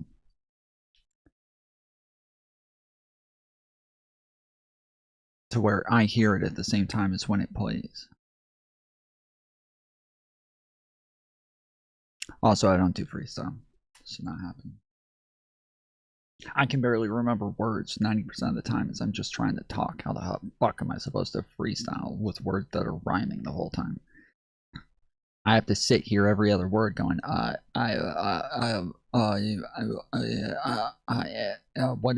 To where I hear it at the same time as when it plays. Also, I don't do freestyle. It's not happening. I can barely remember words 90% of the time as I'm just trying to talk. How the fuck am I supposed to freestyle with words that are rhyming the whole time? I have to sit here every other word going, what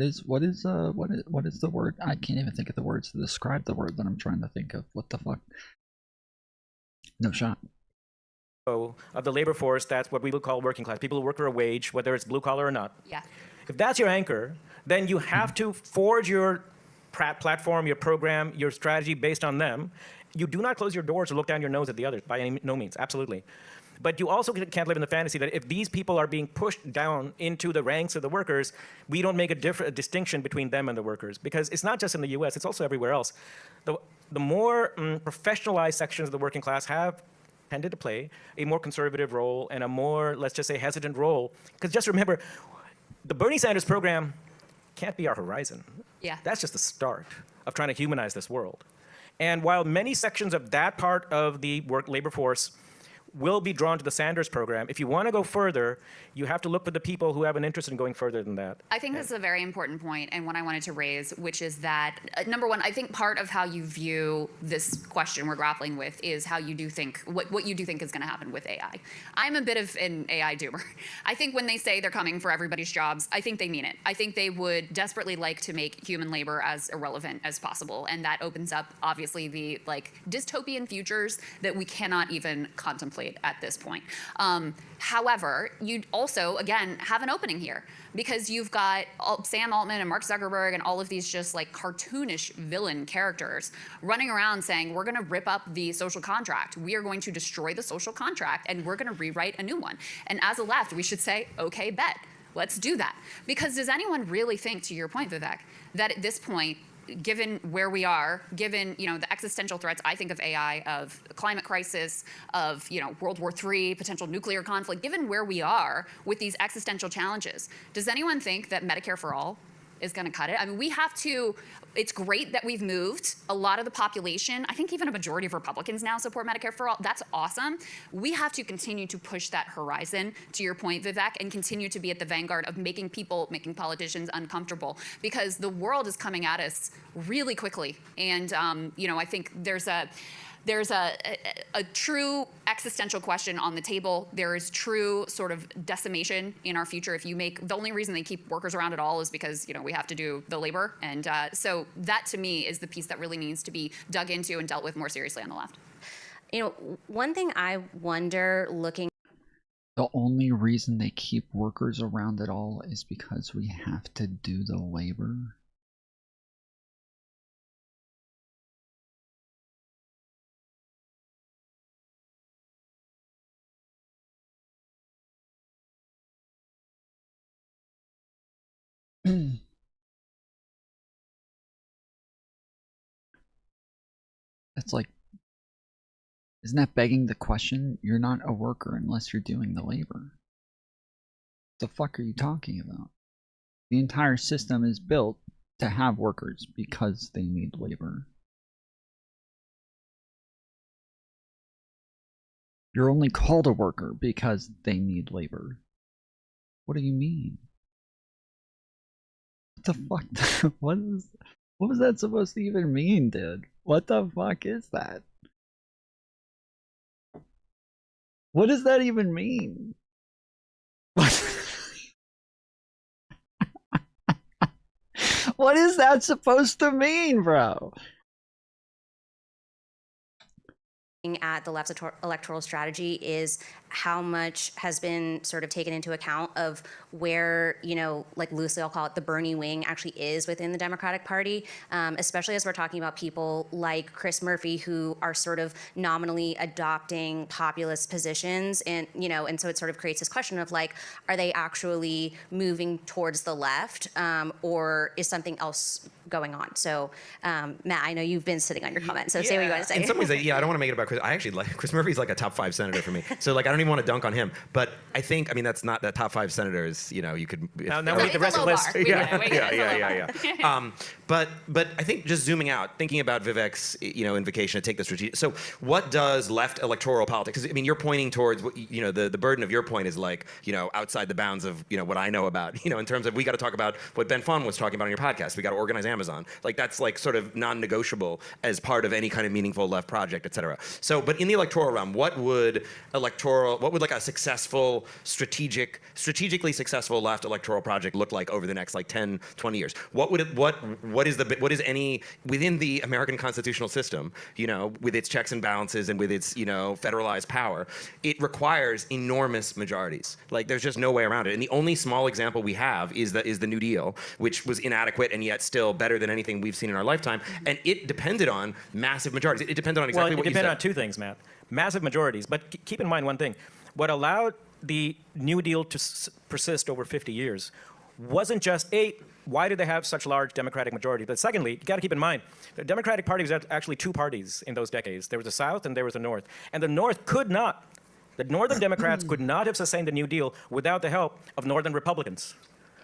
is the word? I can't even think of the words to describe the word that I'm trying to think of. What the fuck? No shot. of the labor force, that's what we would call working class. People who work for a wage, whether it's blue collar or not. Yeah. If that's your anchor, then you have to forge your platform, your program, your strategy based on them. You do not close your doors or look down your nose at the others, by no means, absolutely. But you also can't live in the fantasy that if these people are being pushed down into the ranks of the workers, we don't make a distinction between them and the workers. Because it's not just in the US, it's also everywhere else. The more professionalized sections of the working class have tended to play a more conservative role and a more, let's just say, hesitant role. Because just remember, the Bernie Sanders program can't be our horizon. Yeah. That's just the start of trying to humanize this world. And while many sections of that part of the labor force will be drawn to the Sanders program, if you want to go further, you have to look for the people who have an interest in going further than that. I think that's a very important point, and one I wanted to raise, which is that, number one, I think part of how you view this question we're grappling with is how you do think, what you do think is going to happen with AI. I'm a bit of an AI doomer. I think when they say they're coming for everybody's jobs, I think they mean it. I think they would desperately like to make human labor as irrelevant as possible, and that opens up, obviously, the dystopian futures that we cannot even contemplate plate at this point. However, you also, again, have an opening here because you've got Sam Altman and Mark Zuckerberg and all of these just like cartoonish villain characters running around saying, we're going to rip up the social contract. We are going to destroy the social contract and we're going to rewrite a new one. And as a left, we should say, okay, bet. Let's do that. Because does anyone really think, to your point, Vivek, that at this point, given where we are, given the existential threats, I think of AI, of the climate crisis, of World War III, potential nuclear conflict, given where we are with these existential challenges, does anyone think that Medicare for all is going to cut it? I mean, we have to. It's great that we've moved a lot of the population. I think even a majority of Republicans now support Medicare for all. That's awesome. We have to continue to push that horizon, to your point, Vivek, and continue to be at the vanguard of making politicians uncomfortable, because the world is coming at us really quickly. And, I think there's a true existential question on the table. There is true sort of decimation in our future. The only reason they keep workers around at all is because, we have to do the labor. And so that to me is the piece that really needs to be dug into and dealt with more seriously on the left. One thing I wonder looking. The only reason they keep workers around at all is because we have to do the labor. It's like, isn't that begging the question? You're not a worker unless you're doing the labor. What the fuck are you talking about? The entire system is built to have workers because they need labor. You're only called a worker because they need labor. What do you mean? What the fuck? What was that supposed to even mean, dude? What the fuck is that? What does that even mean? What is that supposed to mean, bro? At the left's electoral strategy is how much has been sort of taken into account of where, like loosely I'll call it the Bernie wing actually is within the Democratic Party, especially as we're talking about people like Chris Murphy who are sort of nominally adopting populist positions, and and so it sort of creates this question of like, are they actually moving towards the left, or is something else going on? So Matt, I know you've been sitting on your comment, so say what you want to say. In some ways, I don't want to make it about Chris. I actually like Chris Murphy's like a top 5 senator for me. So like I don't even want to dunk on him, but I think that's not that top 5 senators. You could. Now we need the rest of the list. But I think just zooming out, thinking about Vivek's invocation to take the strategic. So what does left electoral politics? Because you're pointing towards the burden of your point is like outside the bounds of what I know about in terms of we got to talk about what Ben Fon was talking about on your podcast. We got to organize Amazon. Like that's like sort of non-negotiable as part of any kind of meaningful left project, et cetera. So, but in the electoral realm, what would like a successful, strategically successful left electoral project look like over the next like 10, 20 years? What is any within the American constitutional system, with its checks and balances and with its, federalized power, it requires enormous majorities. Like there's just no way around it. And the only small example we have is the New Deal, which was inadequate and yet still better than anything we've seen in our lifetime. And it depended on massive majorities. It depended on exactly what you said. It depended on two things, Matt. Massive majorities, but keep in mind one thing. What allowed the New Deal to persist over 50 years wasn't just, why did they have such large Democratic majority? But secondly, you got to keep in mind, the Democratic Party was actually two parties in those decades. There was the South and there was the North. And the Northern Democrats could not have sustained the New Deal without the help of Northern Republicans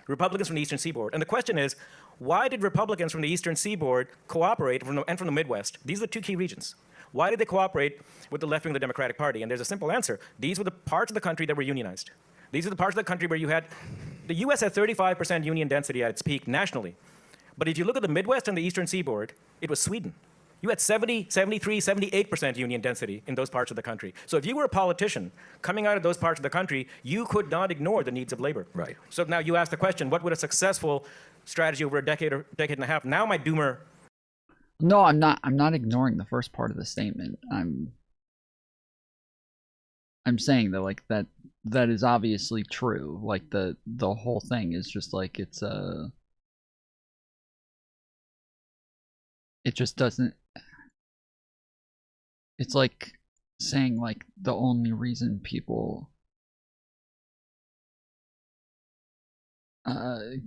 from the Eastern Seaboard. And the question is, why did Republicans from the Eastern Seaboard cooperate and from the Midwest? These are the two key regions. Why did they cooperate with the left wing of the Democratic Party? And there's a simple answer. These were the parts of the country that were unionized. These are the parts of the country where the U.S. had 35% union density at its peak nationally. But if you look at the Midwest and the Eastern Seaboard, it was Sweden. You had 70, 73, 78% union density in those parts of the country. So if you were a politician coming out of those parts of the country, you could not ignore the needs of labor. Right. So now you ask the question, what would a successful strategy over a decade or decade and a half? Now my doomer. No, I'm not ignoring the first part of the statement. I'm saying that like that is obviously true. Like the whole thing is just like it just doesn't. It's like saying like the only reason people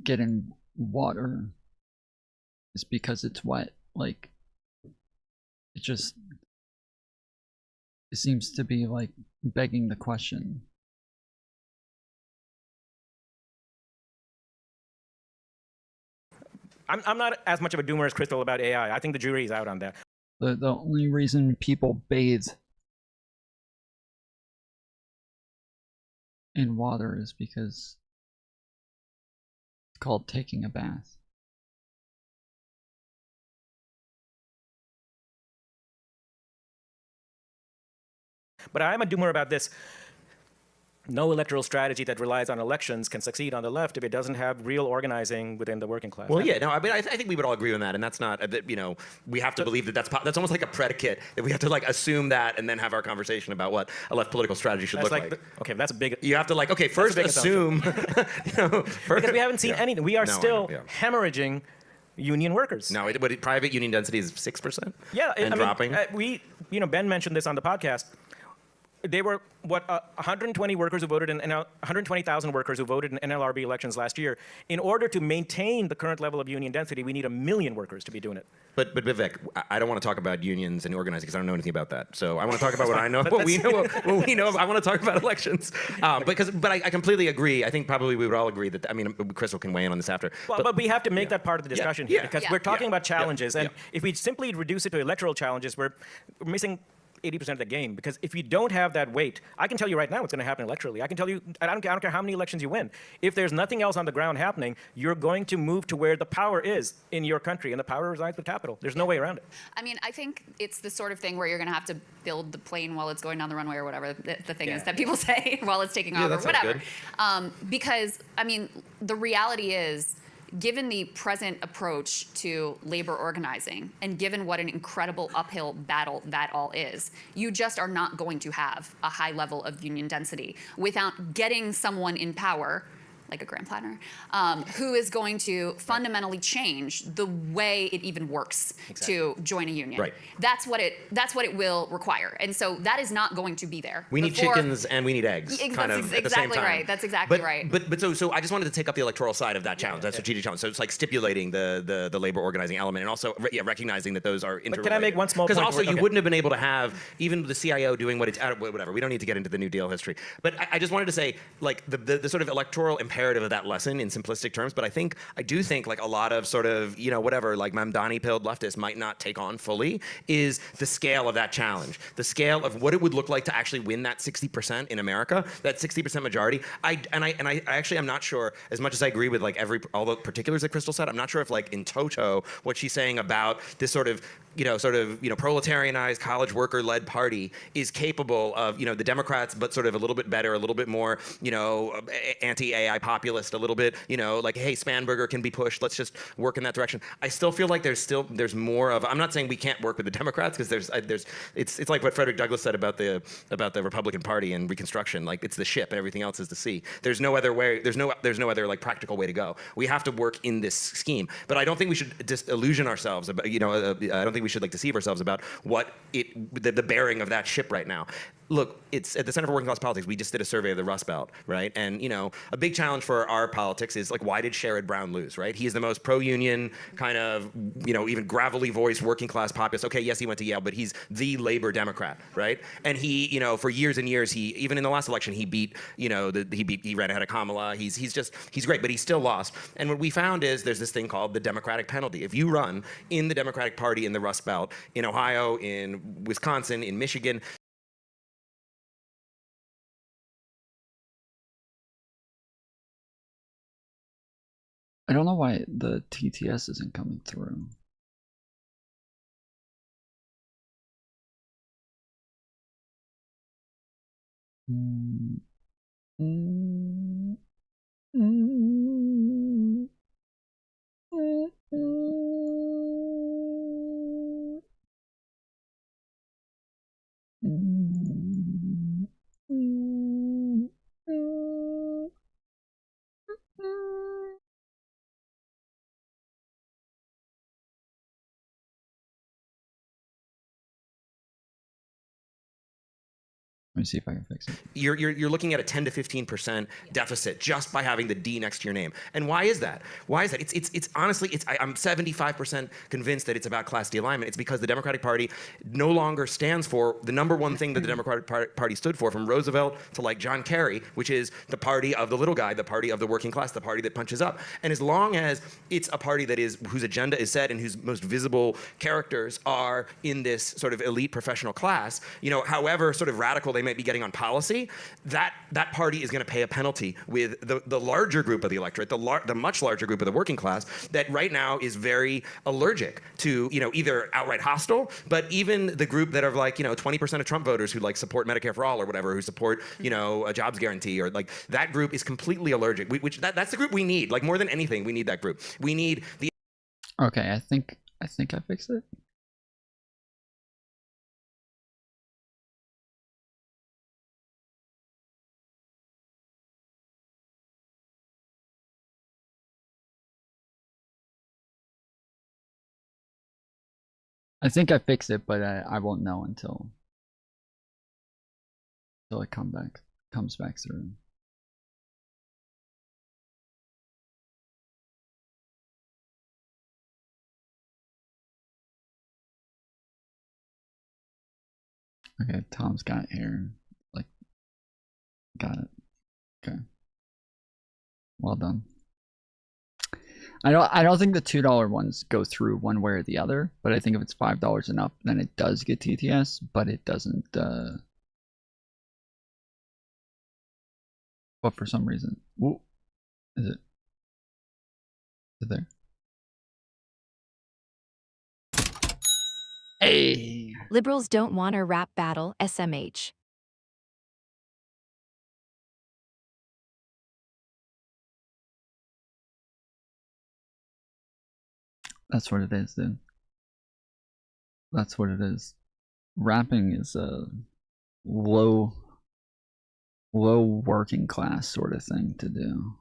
get in water is because it's wet. Like it seems to be like begging the question. I'm not as much of a doomer as Crystal about AI. I think the jury is out on that. The only reason people bathe in water is because it's called taking a bath. But I am a doomer about this. No electoral strategy that relies on elections can succeed on the left if it doesn't have real organizing within the working class. Well, yeah, no, I mean, I think we would all agree on that, and that's not, we have to believe that that's almost like a predicate, that we have to like assume that and then have our conversation about what a left political strategy should look like. Okay, that's a big. You have to like, okay, first assume, because we haven't seen anything. We are still hemorrhaging union workers. No, but private union density is 6%. Yeah, and dropping. Ben mentioned this on the podcast. They were 120 workers who voted in 120,000 workers who voted in NLRB elections last year. In order to maintain the current level of union density, we need 1 million workers to be doing it. But Vivek, I don't want to talk about unions and organizing because I don't know anything about that. So I want to talk about what I know, what we know. I want to talk about elections. But I completely agree. I think probably we would all agree that. I mean, Crystal can weigh in on this after. Well, but we have to make that part of the discussion here because we're talking about challenges, and if we simply reduce it to electoral challenges, we're missing 80% of the game, because if you don't have that weight, I can tell you right now what's going to happen electorally. I can tell you, I don't care how many elections you win. If there's nothing else on the ground happening, you're going to move to where the power is in your country, and the power resides with capital. There's no way around it. I mean, I think it's the sort of thing where you're going to have to build the plane while it's going down the runway or whatever the thing is that people say while it's taking off or whatever. Because, I mean, the reality is, given the present approach to labor organizing and given what an incredible uphill battle that all is, you just are not going to have a high level of union density without getting someone in power, like a grand planner, who is going to fundamentally change the way it even works to join a union. Right. That's what it will require, and so that is not going to be there. We need chickens and we need eggs, kind of at the same time. Right. That's exactly right. But so I just wanted to take up the electoral side of that challenge, that strategic challenge. So it's like stipulating the labor organizing element, and also recognizing that those are interrelated. But can I make one small point? Because also you wouldn't have been able to have even the CIO doing what it's whatever. We don't need to get into the New Deal history. But I just wanted to say, like, the sort of electoral imperative of that lesson in simplistic terms, but I do think like a lot of sort of, whatever, like Mamdani pilled leftists might not take on fully, is the scale of that challenge, the scale of what it would look like to actually win that 60% in America, that 60% majority. I actually am not sure, as much as I agree with like all the particulars that Crystal said, I'm not sure if like in toto what she's saying about this sort of proletarianized college worker led party is capable of, the Democrats, but sort of a little bit better, a little bit more, anti-AI populist, a little bit, like, hey, Spanberger can be pushed. Let's just work in that direction. I still feel like there's more of. I'm not saying we can't work with the Democrats, because it's like what Frederick Douglass said about the Republican Party and Reconstruction. Like, it's the ship and everything else is the sea. There's no other way. There's no other like practical way to go. We have to work in this scheme. But I don't think we should disillusion ourselves about. I don't think we should like deceive ourselves about what the bearing of that ship right now. Look, it's at the Center for Working Class Politics. We just did a survey of the Rust Belt, right? And a big challenge for our politics is like, why did Sherrod Brown lose, right? He's the most pro-union kind of, even gravelly voiced working class populist. Okay, yes, he went to Yale, but he's the labor Democrat, right? And he, for years and years, he even in the last election, he beat, he ran ahead of Kamala. He's great, but he still lost. And what we found is there's this thing called the Democratic penalty. If you run in the Democratic Party in the Rust Belt, in Ohio, in Wisconsin, in Michigan. I don't know why the TTS isn't coming through. Let me see if I can fix it. You're looking at a 10 to 15% deficit just by having the D next to your name. And why is that? Why is that? It's honestly, I'm 75% convinced that it's about class D alignment. It's because the Democratic Party no longer stands for the number one thing that the Democratic Party stood for, from Roosevelt to like John Kerry, which is the party of the little guy, the party of the working class, the party that punches up. And as long as it's a party that is whose agenda is set and whose most visible characters are in this sort of elite professional class, however sort of radical they may be getting on policy, that party is going to pay a penalty with the larger group of the electorate, the much larger group of the working class that right now is very allergic to either outright hostile, but even the group that are like 20% of Trump voters who like support Medicare for all or whatever, who support a jobs guarantee, or like that group is completely allergic. That's the group we need. Like more than anything, we need that group. We need the. Okay, I think I fixed it. I think I fixed it, but I won't know until it comes back through. Okay, Tom's got it here. Like, got it. Okay. Well done. I don't think the $2 ones go through one way or the other, but I think if it's $5 and up, then it does get TTS, but it doesn't. But for some reason, ooh, is it there? Hey. Liberals don't want a rap battle, SMH. That's what it is, dude. That's what it is. Rapping is a low working class sort of thing to do.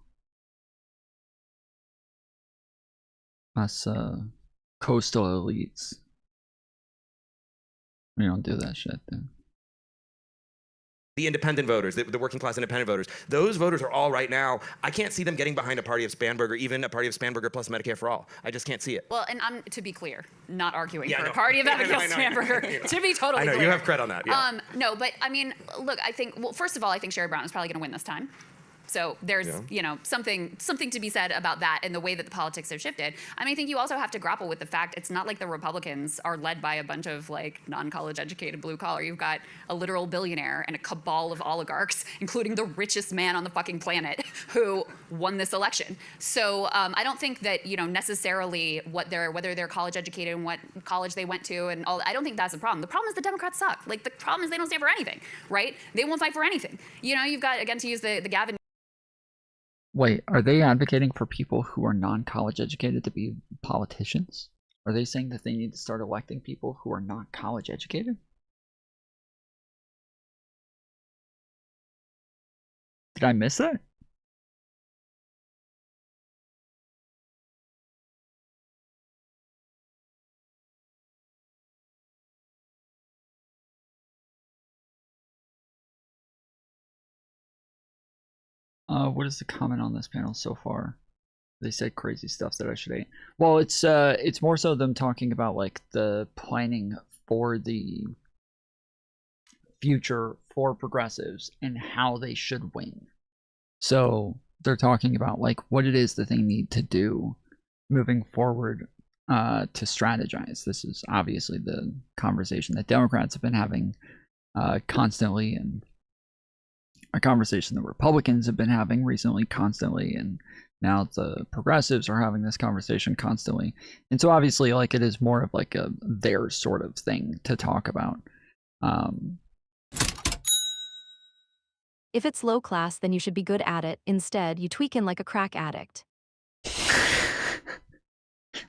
Us coastal elites, we don't do that shit, dude. The independent voters, the working class independent voters, those voters are all right now. I can't see them getting behind a party of Spanberger, even a party of Spanberger plus Medicare for all. I just can't see it. Well, and I'm, to be clear, not arguing for no. a party of Abigail I know. Spanberger. To be totally clear. I know, you have cred on that. Yeah. No, but I mean, look, I think, well, first of all, I think Sherry Brown is probably going to win this time. So there's, something to be said about that and the way that the politics have shifted. I mean, I think you also have to grapple with the fact it's not like the Republicans are led by a bunch of like non-college educated blue collar. You've got a literal billionaire and a cabal of oligarchs, including the richest man on the fucking planet, who won this election. So I don't think that necessarily whether they're college educated and what college they went to and all. I don't think that's the problem. The problem is the Democrats suck. Like the problem is they don't stand for anything, right? They won't fight for anything. You've got, again, to use the Gavin. Wait, are they advocating for people who are non-college educated to be politicians? Are they saying that they need to start electing people who are not college educated? Did I miss that? What is the comment on this panel so far? They said crazy stuff that I should hate. Well, it's more so them talking about like the planning for the future for progressives and how they should win. So they're talking about like what it is that they need to do moving forward to strategize. This is obviously the conversation that Democrats have been having constantly, and a conversation that Republicans have been having recently constantly, and now the progressives are having this conversation constantly. And so obviously like it is more of like a their sort of thing to talk about. If it's low class, then you should be good at it. Instead, you tweaking like a crack addict.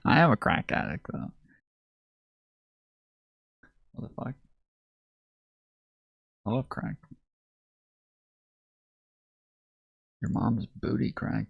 I am a crack addict though. What the fuck? I love crack. Your mom's booty crack.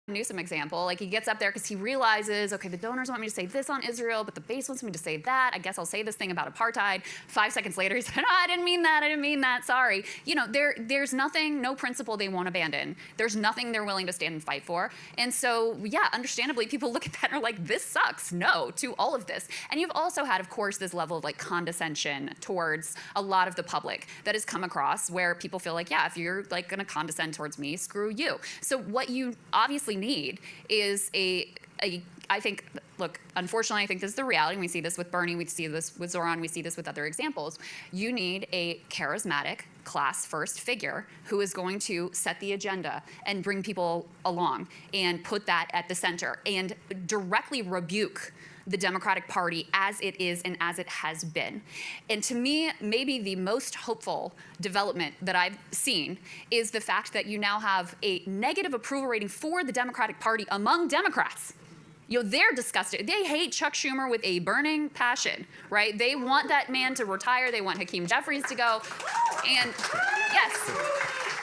Newsom example, like he gets up there because he realizes, okay, the donors want me to say this on Israel, but the base wants me to say that. I guess I'll say this thing about apartheid. 5 seconds later, he said, no, I didn't mean that. I didn't mean that. Sorry. You know, there's nothing, no principle they won't abandon. There's nothing they're willing to stand and fight for. And so, yeah, understandably, people look at that and are like, this sucks. No to all of this. And you've also had, of course, this level of like condescension towards a lot of the public that has come across where people feel like, yeah, if you're like going to condescend towards me, screw you. So what you obviously need is I think, look, unfortunately, I think this is the reality. We see this with Bernie, we see this with Zoran, we see this with other examples. You need a charismatic, class-first figure who is going to set the agenda and bring people along and put that at the center and directly rebuke the Democratic Party as it is and as it has been. And to me, maybe the most hopeful development that I've seen is the fact that you now have a negative approval rating for the Democratic Party among Democrats. You know, they're disgusted. They hate Chuck Schumer with a burning passion, right? They want that man to retire. They want Hakeem Jeffries to go. And yes.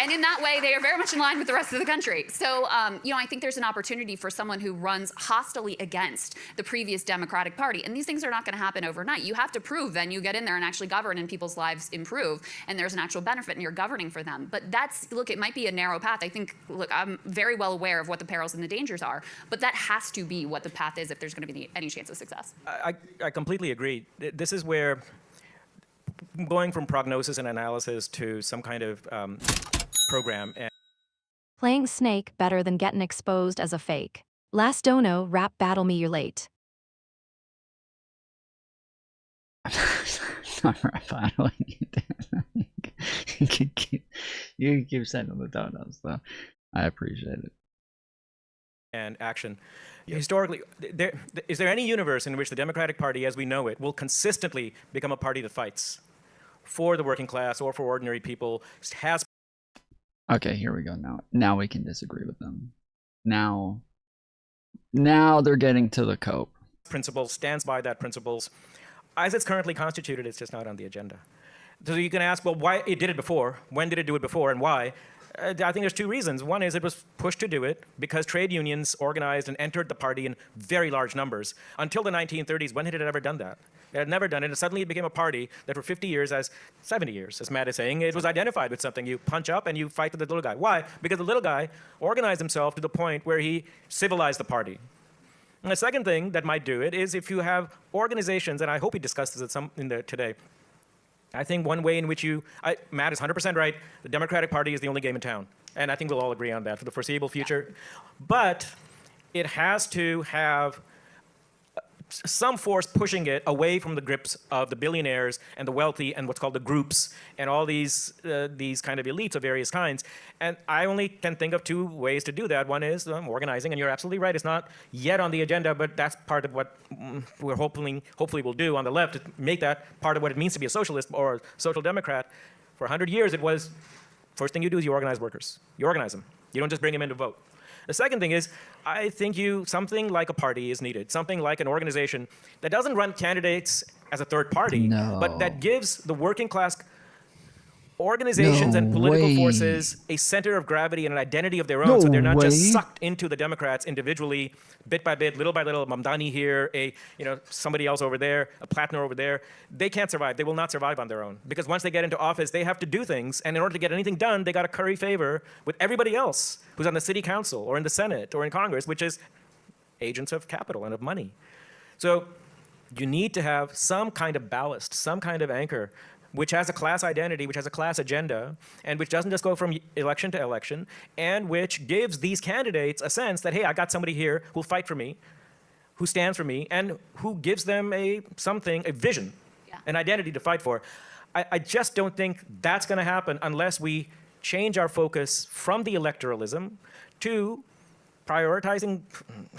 And in that way, they are very much in line with the rest of the country. So, you know, I think there's an opportunity for someone who runs hostilely against the previous Democratic Party. And these things are not going to happen overnight. You have to prove then you get in there and actually govern and people's lives improve and there's an actual benefit and you're governing for them. But that's, look, it might be a narrow path. I think, look, I'm very well aware of what the perils and the dangers are, but that has to be what the path is if there's going to be any chance of success. I completely agree. This is where going from prognosis and analysis to some kind of program. Playing Snake better than getting exposed as a fake. Last dono rap battle me you're late. Not rap battling you. You can keep sending the donuts though. I appreciate it. And action. Historically, is there any universe in which the Democratic Party, as we know it, will consistently become a party that fights for the working class or for ordinary people? Okay, here we go. Now we can disagree with them. Now they're getting to the cope. Principle stands by that principles. As it's currently constituted, it's just not on the agenda. So you can ask, well, why it did it before? When did it do it before, and why? I think there's two reasons. One is it was pushed to do it because trade unions organized and entered the party in very large numbers. Until the 1930s, when had it ever done that? It had never done it, and suddenly it became a party that for 50 years, 70 years, as Matt is saying, it was identified with something. You punch up and you fight with the little guy. Why? Because the little guy organized himself to the point where he civilized the party. And the second thing that might do it is if you have organizations, and I hope we discussed this at some in there today. I think one way in which Matt is 100% right, the Democratic Party is the only game in town. And I think we'll all agree on that for the foreseeable future. But it has to have some force pushing it away from the grips of the billionaires and the wealthy and what's called the groups and all these kind of elites of various kinds. And I only can think of two ways to do that. One is organizing, and you're absolutely right. It's not yet on the agenda, but that's part of what we're hopefully will do on the left, is make that part of what it means to be a socialist or a social democrat. For 100 years, it was first thing you do is you organize workers. You organize them. You don't just bring them in to vote. The second thing is, I think something like a party is needed, something like an organization that doesn't run candidates as a third party, but that gives the working class organizations and political forces a center of gravity and an identity of their own, so they're not just sucked into the Democrats individually, bit by bit, little by little. Mamdani here, somebody else over there, a Plattner over there. They can't survive. They will not survive on their own, because once they get into office, they have to do things, and in order to get anything done, they got to curry favor with everybody else who's on the city council or in the Senate or in Congress, which is agents of capital and of money. So you need to have some kind of ballast, some kind of anchor, which has a class identity, which has a class agenda, and which doesn't just go from election to election, and which gives these candidates a sense that, hey, I got somebody here who'll fight for me, who stands for me, and who gives them a vision, an identity to fight for. I just don't think that's going to happen unless we change our focus from the electoralism to prioritizing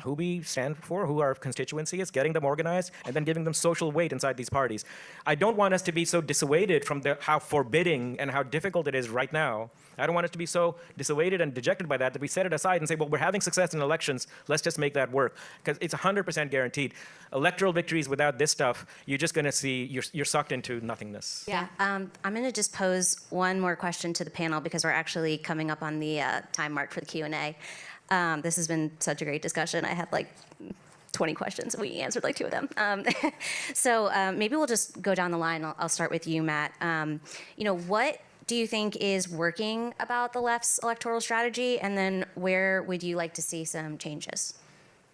who we stand for, who our constituency is, getting them organized, and then giving them social weight inside these parties. I don't want us to be so dissuaded from how forbidding and how difficult it is right now. I don't want us to be so dissuaded and dejected by that we set it aside and say, well, we're having success in elections, let's just make that work. Because it's 100% guaranteed. Electoral victories without this stuff, you're just going to see, you're sucked into nothingness. Yeah, I'm going to just pose one more question to the panel because we're actually coming up on the time mark for the Q&A. This has been such a great discussion. I had like 20 questions. We answered like 2 of them. So maybe we'll just go down the line. I'll start with you, Matt. What do you think is working about the left's electoral strategy? And then where would you like to see some changes?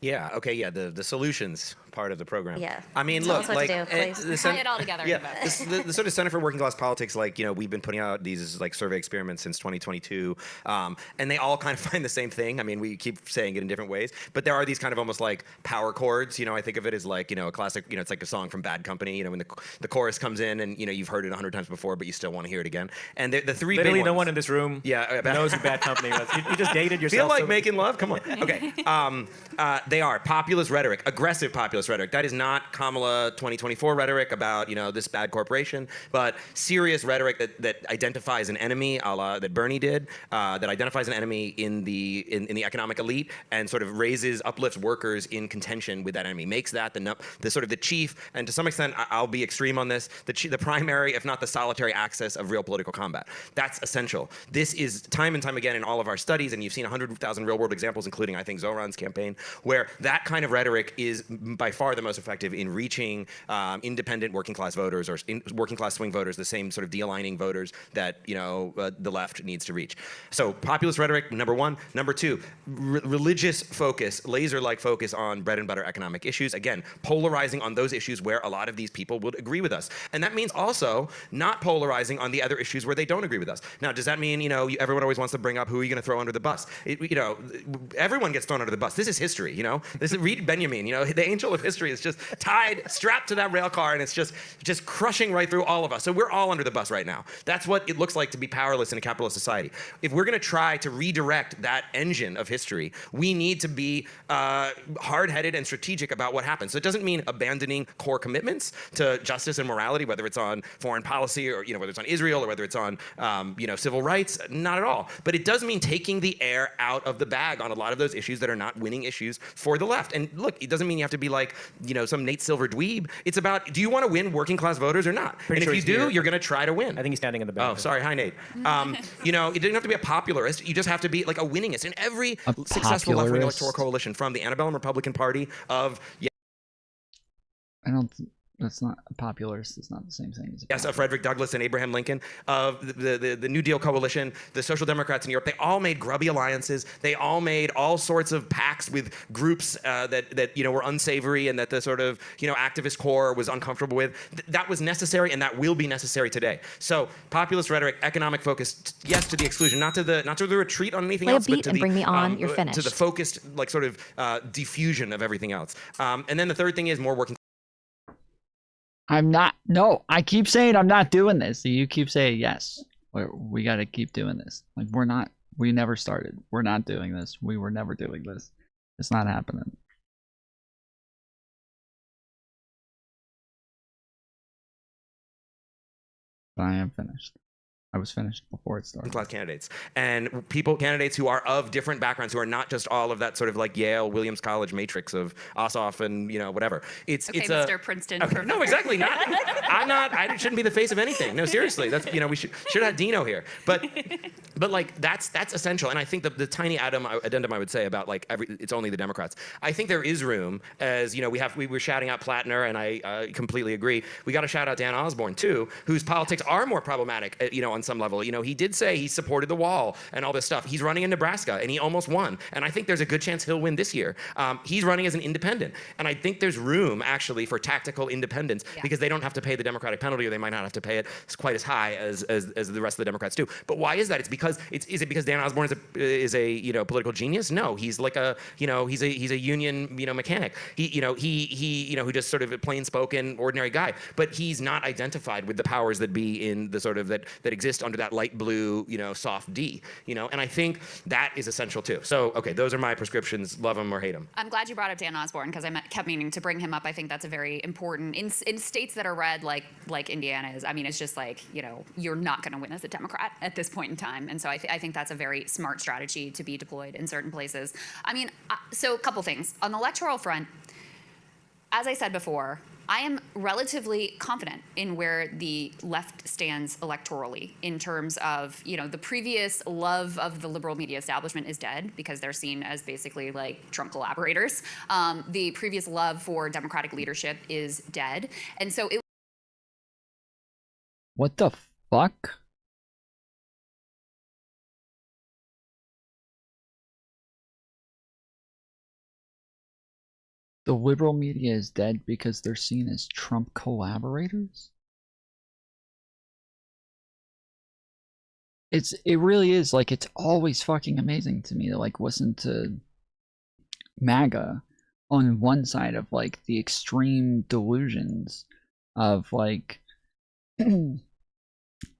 Yeah. Okay. Yeah. The solutions part of the program. Yeah. I mean, Tell look, us what like to do, please. Tie it all together. Yeah. The sort of Center for Working Class Politics, like we've been putting out these like survey experiments since 2022, and they all kind of find the same thing. I mean, we keep saying it in different ways, but there are these kind of almost like power chords. I think of it as like a classic. It's like a song from Bad Company. When the chorus comes in, and you've heard it 100 times before, but you still want to hear it again. And the three Literally big no ones, one in this room knows who Bad Company was. You just dated yourself. Feel like making love? Come on. Okay. They are populist rhetoric, aggressive populist rhetoric. That is not Kamala 2024 rhetoric about this bad corporation, but serious rhetoric that identifies an enemy, a la that Bernie did, that identifies an enemy in the economic elite and sort of uplifts workers in contention with that enemy, makes that the sort of the chief, and to some extent I'll be extreme on this, the primary, if not the solitary axis of real political combat. That's essential. This is time and time again in all of our studies, and you've seen 100,000 real world examples, including I think Zoran's campaign, where that kind of rhetoric is by far the most effective in reaching independent working class voters or working class swing voters, the same sort of de-aligning voters that the left needs to reach. So populist rhetoric, number one. Number two, religious focus, laser-like focus on bread and butter economic issues. Again, polarizing on those issues where a lot of these people would agree with us. And that means also not polarizing on the other issues where they don't agree with us. Now, does that mean everyone always wants to bring up who are you going to throw under the bus? Everyone gets thrown under the bus. This is history. This is read Benjamin. The angel of history is just strapped to that rail car, and it's just crushing right through all of us. So we're all under the bus right now. That's what it looks like to be powerless in a capitalist society. If we're going to try to redirect that engine of history, we need to be hard-headed and strategic about what happens. So it doesn't mean abandoning core commitments to justice and morality, whether it's on foreign policy or whether it's on Israel or whether it's on civil rights. Not at all. But it does mean taking the air out of the bag on a lot of those issues that are not winning issues for the left. And look, it doesn't mean you have to be like some Nate Silver dweeb. It's about, do you want to win working class voters or not? And if you do, you're going to try to win. I think he's standing in the back. Oh, sorry. Hi, Nate. It doesn't have to be a popularist. You just have to be like a winningist. In every successful left-wing electoral coalition, from the antebellum Republican Party of... That's not a popularist. It's not the same thing as yes, Frederick Douglass and Abraham Lincoln, of the New Deal coalition, the Social Democrats in Europe. They all made grubby alliances. They all made all sorts of pacts with groups that were unsavory and that the sort of activist core was uncomfortable with. That was necessary, and that will be necessary today. So populist rhetoric, economic focus, yes, to the exclusion, not to the retreat on anything else, but to bring me on. You're finished. To the focused diffusion of everything else. And then the third thing is more working. No, I keep saying I'm not doing this. So you keep saying yes. We got to keep doing this. Like we never started. We're not doing this. We were never doing this. It's not happening. I am finished. I was finished before it started. Class candidates and candidates who are of different backgrounds, who are not just all of that sort of like Yale, Williams College matrix of Ossoff and whatever. It's Mr. Princeton. Okay, no, exactly not. I shouldn't be the face of anything. No, seriously. That's we should have Dino here. But like that's essential. And I think the tiny addendum I would say about like it's only the Democrats. I think there is room, as we were shouting out Plattner, and I completely agree. We got to shout out Dan Osborne too, whose politics are more problematic. On some level, he did say he supported the wall and all this stuff. He's running in Nebraska and he almost won. And I think there's a good chance he'll win this year. He's running as an independent. And I think there's room actually for tactical independence because they don't have to pay the Democratic penalty, or they might not have to pay it quite as high as the rest of the Democrats do. But why is that? It's because is it because Dan Osborne is a political genius? No, he's like he's a union mechanic. He who just sort of a plain spoken ordinary guy. But he's not identified with the powers that be in the sort of that exist under that light blue, soft D, and I think that is essential too. So, okay, those are my prescriptions. Love them or hate them. I'm glad you brought up Dan Osborne because I kept meaning to bring him up. I think that's a very important in states that are red, like Indiana is. I mean, it's just like you're not going to win as a Democrat at this point in time, and so I think that's a very smart strategy to be deployed in certain places. I mean, so a couple things on the electoral front. As I said before, I am relatively confident in where the left stands electorally in terms of, you know, the previous love of the liberal media establishment is dead because they're seen as basically like Trump collaborators. The previous love for Democratic leadership is dead. And so it. What the fuck? The liberal media is dead because they're seen as Trump collaborators? It really is, like, it's always fucking amazing to me to, like, listen to MAGA on one side of, like, the extreme delusions of, like,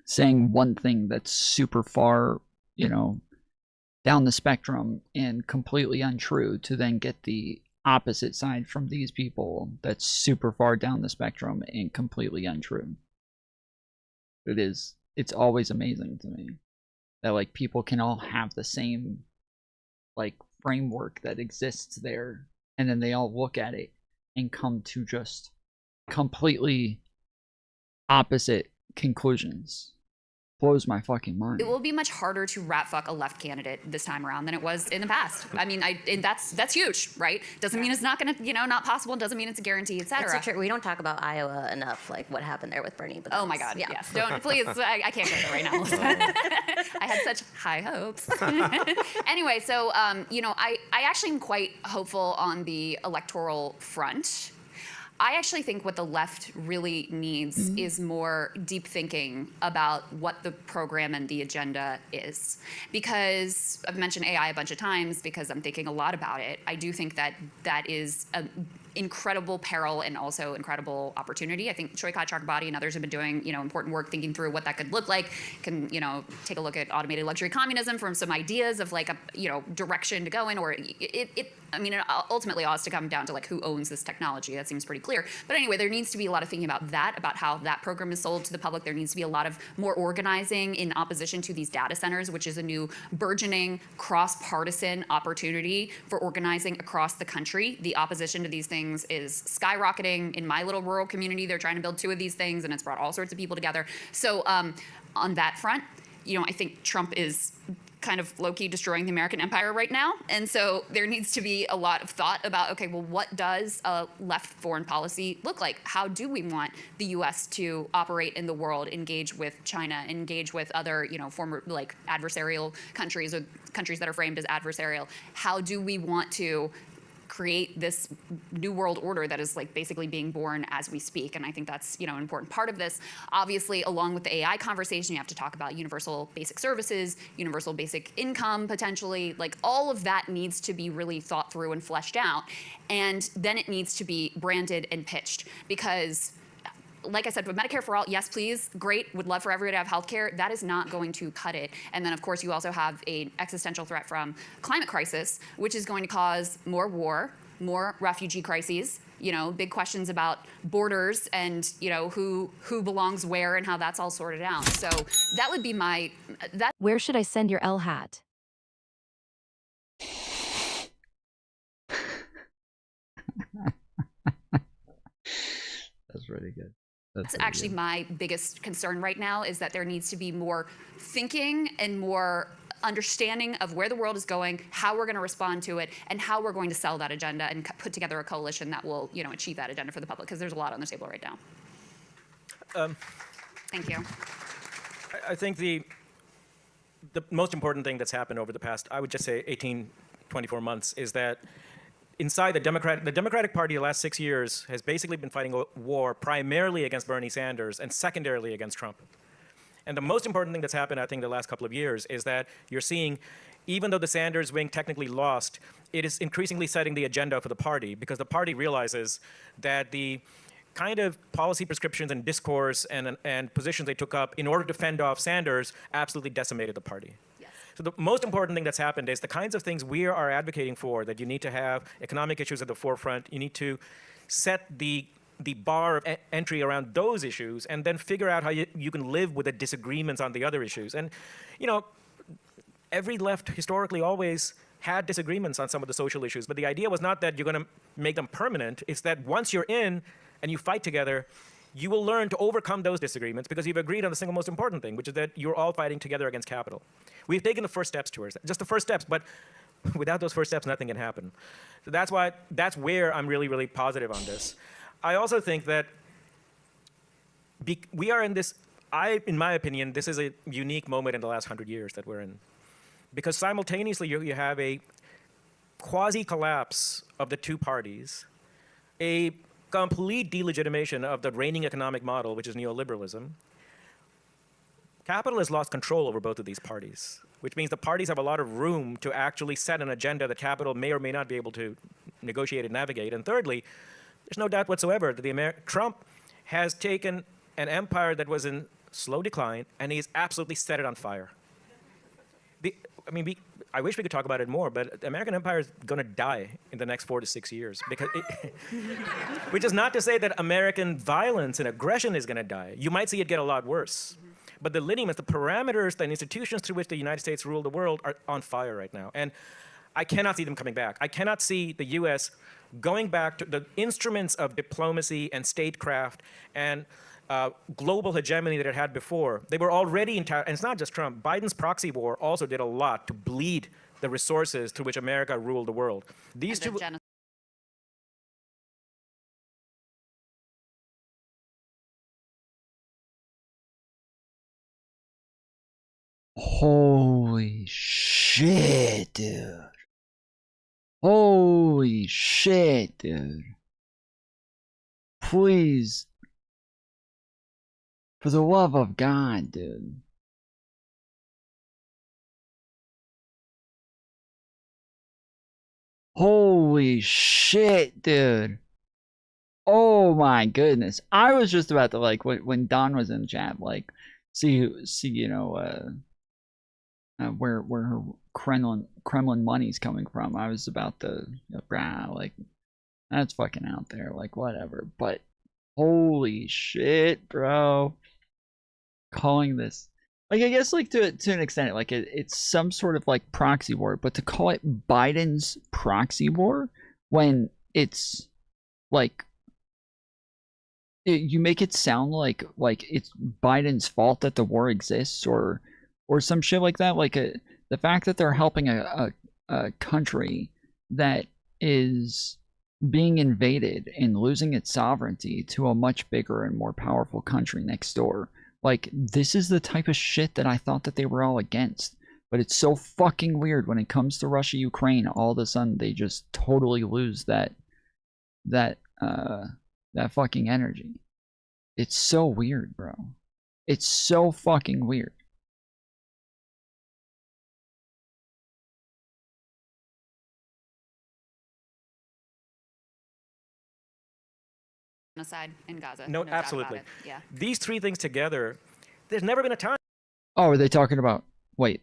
saying one thing that's super far, you know, down the spectrum and completely untrue, to then get the opposite side from these people that's super far down the spectrum and completely untrue. It's always amazing to me that, like, people can all have the same, like, framework that exists there, and then they all look at it and come to just completely opposite conclusions. Blows my fucking mind. It will be much harder to rat fuck a left candidate this time around than it was in the past. I mean, and that's huge, right? Doesn't mean it's not gonna, you know, not possible. Doesn't mean it's a guarantee, etc. It's so true. We don't talk about Iowa enough, like what happened there with Bernie. But oh my God, yes. Don't, please, I can't go there right now. I had such high hopes. Anyway, so, you know, I actually am quite hopeful on the electoral front. I actually think what the left really needs is more deep thinking about what the program and the agenda is. Because I've mentioned AI a bunch of times because I'm thinking a lot about it. I do think that that is an incredible peril and also incredible opportunity. I think Choy Chakrabarti and others have been doing, you know, important work thinking through what that could look like. Can, you know, take a look at automated luxury communism from some ideas of like a, you know, direction to go in, or I mean, it ultimately has to come down to like who owns this technology. That seems pretty clear. But anyway, there needs to be a lot of thinking about that, about how that program is sold to the public. There needs to be a lot of more organizing in opposition to these data centers, which is a new burgeoning cross-partisan opportunity for organizing across the country. The opposition to these things is skyrocketing. In my little rural community, they're trying to build 2 of these things, and it's brought all sorts of people together. So on that front, you know, I think Trump is kind of low-key destroying the American empire right now. And so there needs to be a lot of thought about, okay, well, what does a left foreign policy look like? How do we want the U.S. to operate in the world, engage with China, engage with other, you know, former, like, adversarial countries or countries that are framed as adversarial? How do we want to create this new world order that is like basically being born as we speak? And I think that's, you know, an important part of this. Obviously, along with the AI conversation, you have to talk about universal basic services, universal basic income, potentially. Like, all of that needs to be really thought through and fleshed out. And then it needs to be branded and pitched, because like I said, with Medicare for all, yes, please, great, would love for everyone to have health care. That is not going to cut it. And then, of course, you also have an existential threat from climate crisis, which is going to cause more war, more refugee crises, you know, big questions about borders and, you know, who belongs where and how that's all sorted out. So that would be my... Where should I send your L hat? That's really good. That's actually my biggest concern right now, is that there needs to be more thinking and more understanding of where the world is going, how we're going to respond to it, and how we're going to sell that agenda and put together a coalition that will, you know, achieve that agenda for the public, because there's a lot on the table right now. Thank you. I think the most important thing that's happened over the past, I would just say 18, 24 months, is that inside the Democratic Party, the last 6 years has basically been fighting a war primarily against Bernie Sanders and secondarily against Trump. And the most important thing that's happened, I think, the last couple of years is that you're seeing, even though the Sanders wing technically lost, it is increasingly setting the agenda for the party, because the party realizes that the kind of policy prescriptions and discourse and positions they took up in order to fend off Sanders absolutely decimated the party. So the most important thing that's happened is the kinds of things we are advocating for, that you need to have economic issues at the forefront. You need to set the bar of entry around those issues, and then figure out how you can live with the disagreements on the other issues. And, you know, every left historically always had disagreements on some of the social issues, but the idea was not that you're going to make them permanent. It's that once you're in, and you fight together, you will learn to overcome those disagreements because you've agreed on the single most important thing, which is that you're all fighting together against capital. We've taken the first steps towards that, just the first steps, but without those first steps, nothing can happen. So that's where I'm really, really positive on this. I also think that we are in this, in my opinion, this is a unique moment in the last 100 years that we're in. Because simultaneously, you have a quasi-collapse of the two parties, a complete delegitimation of the reigning economic model, which is neoliberalism. Capital has lost control over both of these parties, which means the parties have a lot of room to actually set an agenda that capital may or may not be able to negotiate and navigate. And thirdly, there's no doubt whatsoever that Trump has taken an empire that was in slow decline, and he's absolutely set it on fire. I wish we could talk about it more, but the American empire is going to die in the next 4 to 6 years. Which is not to say that American violence and aggression is going to die. You might see it get a lot worse. But the lineaments, the parameters, the institutions through which the United States rule the world are on fire right now. And I cannot see them coming back. I cannot see the U.S. going back to the instruments of diplomacy and statecraft and global hegemony that it had before. They were already in and it's not just Trump. Biden's proxy war also did a lot to bleed the resources through which America ruled the world. These two. Holy shit, dude. Holy shit, dude. Please. For the love of God, dude. Holy shit, dude. Oh my goodness. I was just about to, like, when Don was in the chat, like, see, you know, where her Kremlin money's coming from. I was about to, like, that's fucking out there, like, whatever. But holy shit, bro. Calling this, like, I guess, like, to an extent, like, it's some sort of, like, proxy war, but to call it Biden's proxy war when it's like you make it sound like it's Biden's fault that the war exists or some shit like that. Like, the fact that they're helping a country that is being invaded and losing its sovereignty to a much bigger and more powerful country next door. Like, this is the type of shit that I thought that they were all against. But it's so fucking weird when it comes to Russia, Ukraine, all of a sudden they just totally lose that fucking energy. It's so weird, bro. It's so fucking weird. Genocide in Gaza. No, doubt absolutely. about it. Yeah. These three things together, there's never been a time Oh, are they talking about, wait.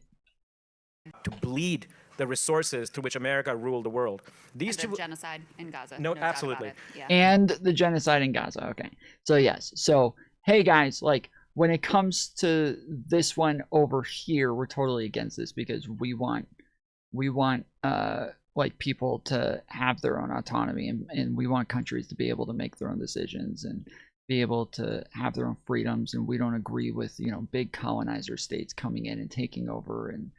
to bleed the resources through which America ruled the world. These And the two genocide in Gaza. No, doubt about absolutely. it. Yeah. And the genocide in Gaza. Okay. So yes. So, hey guys, like, when it comes to this one over here, we're totally against this because we want like, people to have their own autonomy, and we want countries to be able to make their own decisions and be able to have their own freedoms, and we don't agree with, you know, big colonizer states coming in and taking over and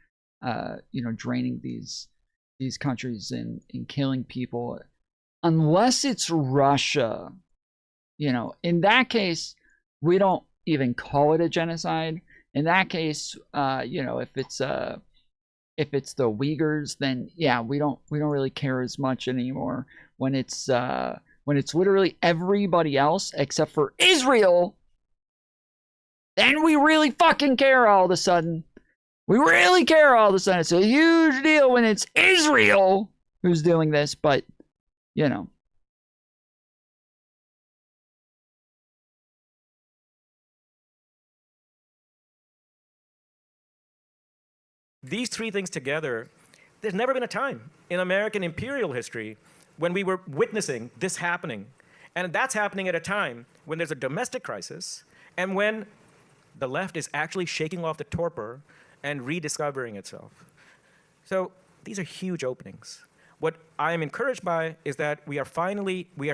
you know, draining these countries and killing people, unless it's Russia. You know, in that case, we don't even call it a genocide. In that case, you know, if it's the Uyghurs, then yeah, we don't really care as much anymore. When it's literally everybody else except for Israel, then we really fucking care all of a sudden. We really care all of a sudden. It's a huge deal when it's Israel who's doing this, but, you know. These three things together, there's never been a time in American imperial history when we were witnessing this happening. And that's happening at a time when there's a domestic crisis and when the left is actually shaking off the torpor and rediscovering itself. So these are huge openings. what I am encouraged by is that we are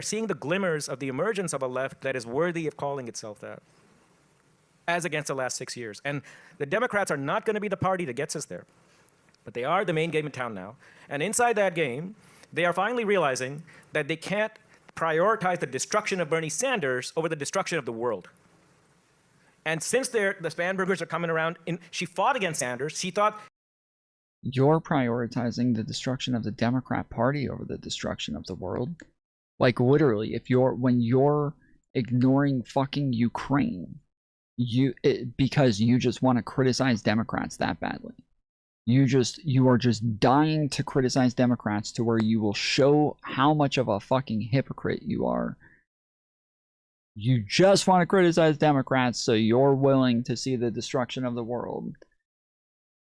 seeing the glimmers of the emergence of a left that is worthy of calling itself that, as against the last 6 years. And the Democrats are not going to be the party that gets us there, but they are the main game in town now. And inside that game, they are finally realizing that they can't prioritize the destruction of Bernie Sanders over the destruction of the world. And since the Spanbergers are coming around, she fought against Sanders. She thought, you're prioritizing the destruction of the Democrat Party over the destruction of the world. Like, literally, when you're ignoring fucking Ukraine, because you just want to criticize Democrats that badly. You are just dying to criticize Democrats to where you will show how much of a fucking hypocrite you are. You just want to criticize Democrats, so you're willing to see the destruction of the world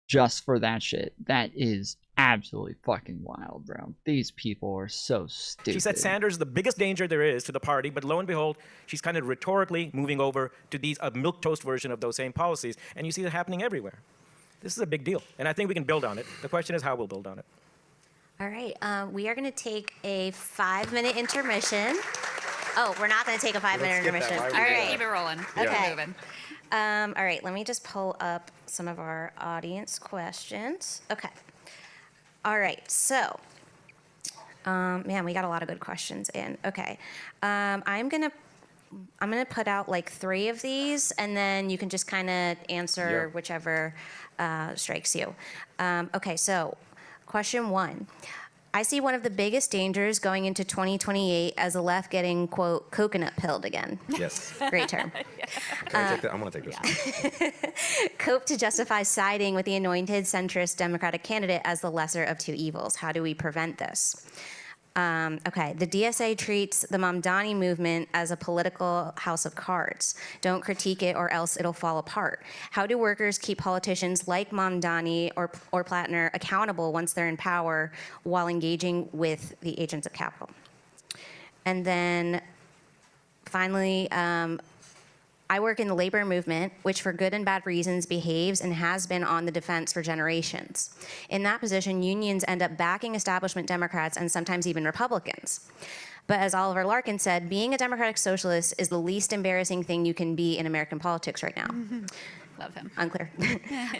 just for that shit. That is absolutely fucking wild, bro. These people are so stupid. she said Sanders is the biggest danger there is to the party, but lo and behold, she's kind of rhetorically moving over to a milquetoast version of those same policies, and you see that happening everywhere. This is a big deal, and I think we can build on it. The question is how we'll build on it. All right, we are going to take a 5-minute intermission. Oh, we're not going to take a 5-minute intermission. All right. Keep it rolling. Okay. Keep it moving. All right, let me just pull up some of our audience questions. Okay. All right, so, man, we got a lot of good questions in. Okay. I'm gonna put out like 3 of these, and then you can just kind of answer whichever strikes you. Okay, so question 1. I see one of the biggest dangers going into 2028 as the left getting, quote, coconut pilled again. Yes. Great term. Can I take that? I'm going to take this one. Cope to justify siding with the anointed centrist Democratic candidate as the lesser of 2 evils. How do we prevent this? Okay, the DSA treats the Mamdani movement as a political house of cards. Don't critique it or else it'll fall apart. How do workers keep politicians like Mamdani or Plattner accountable once they're in power while engaging with the agents of capital? And then finally, I work in the labor movement, which for good and bad reasons behaves and has been on the defense for generations. In that position, unions end up backing establishment Democrats and sometimes even Republicans. But as Oliver Larkin said, being a democratic socialist is the least embarrassing thing you can be in American politics right now. Love him. Unclear.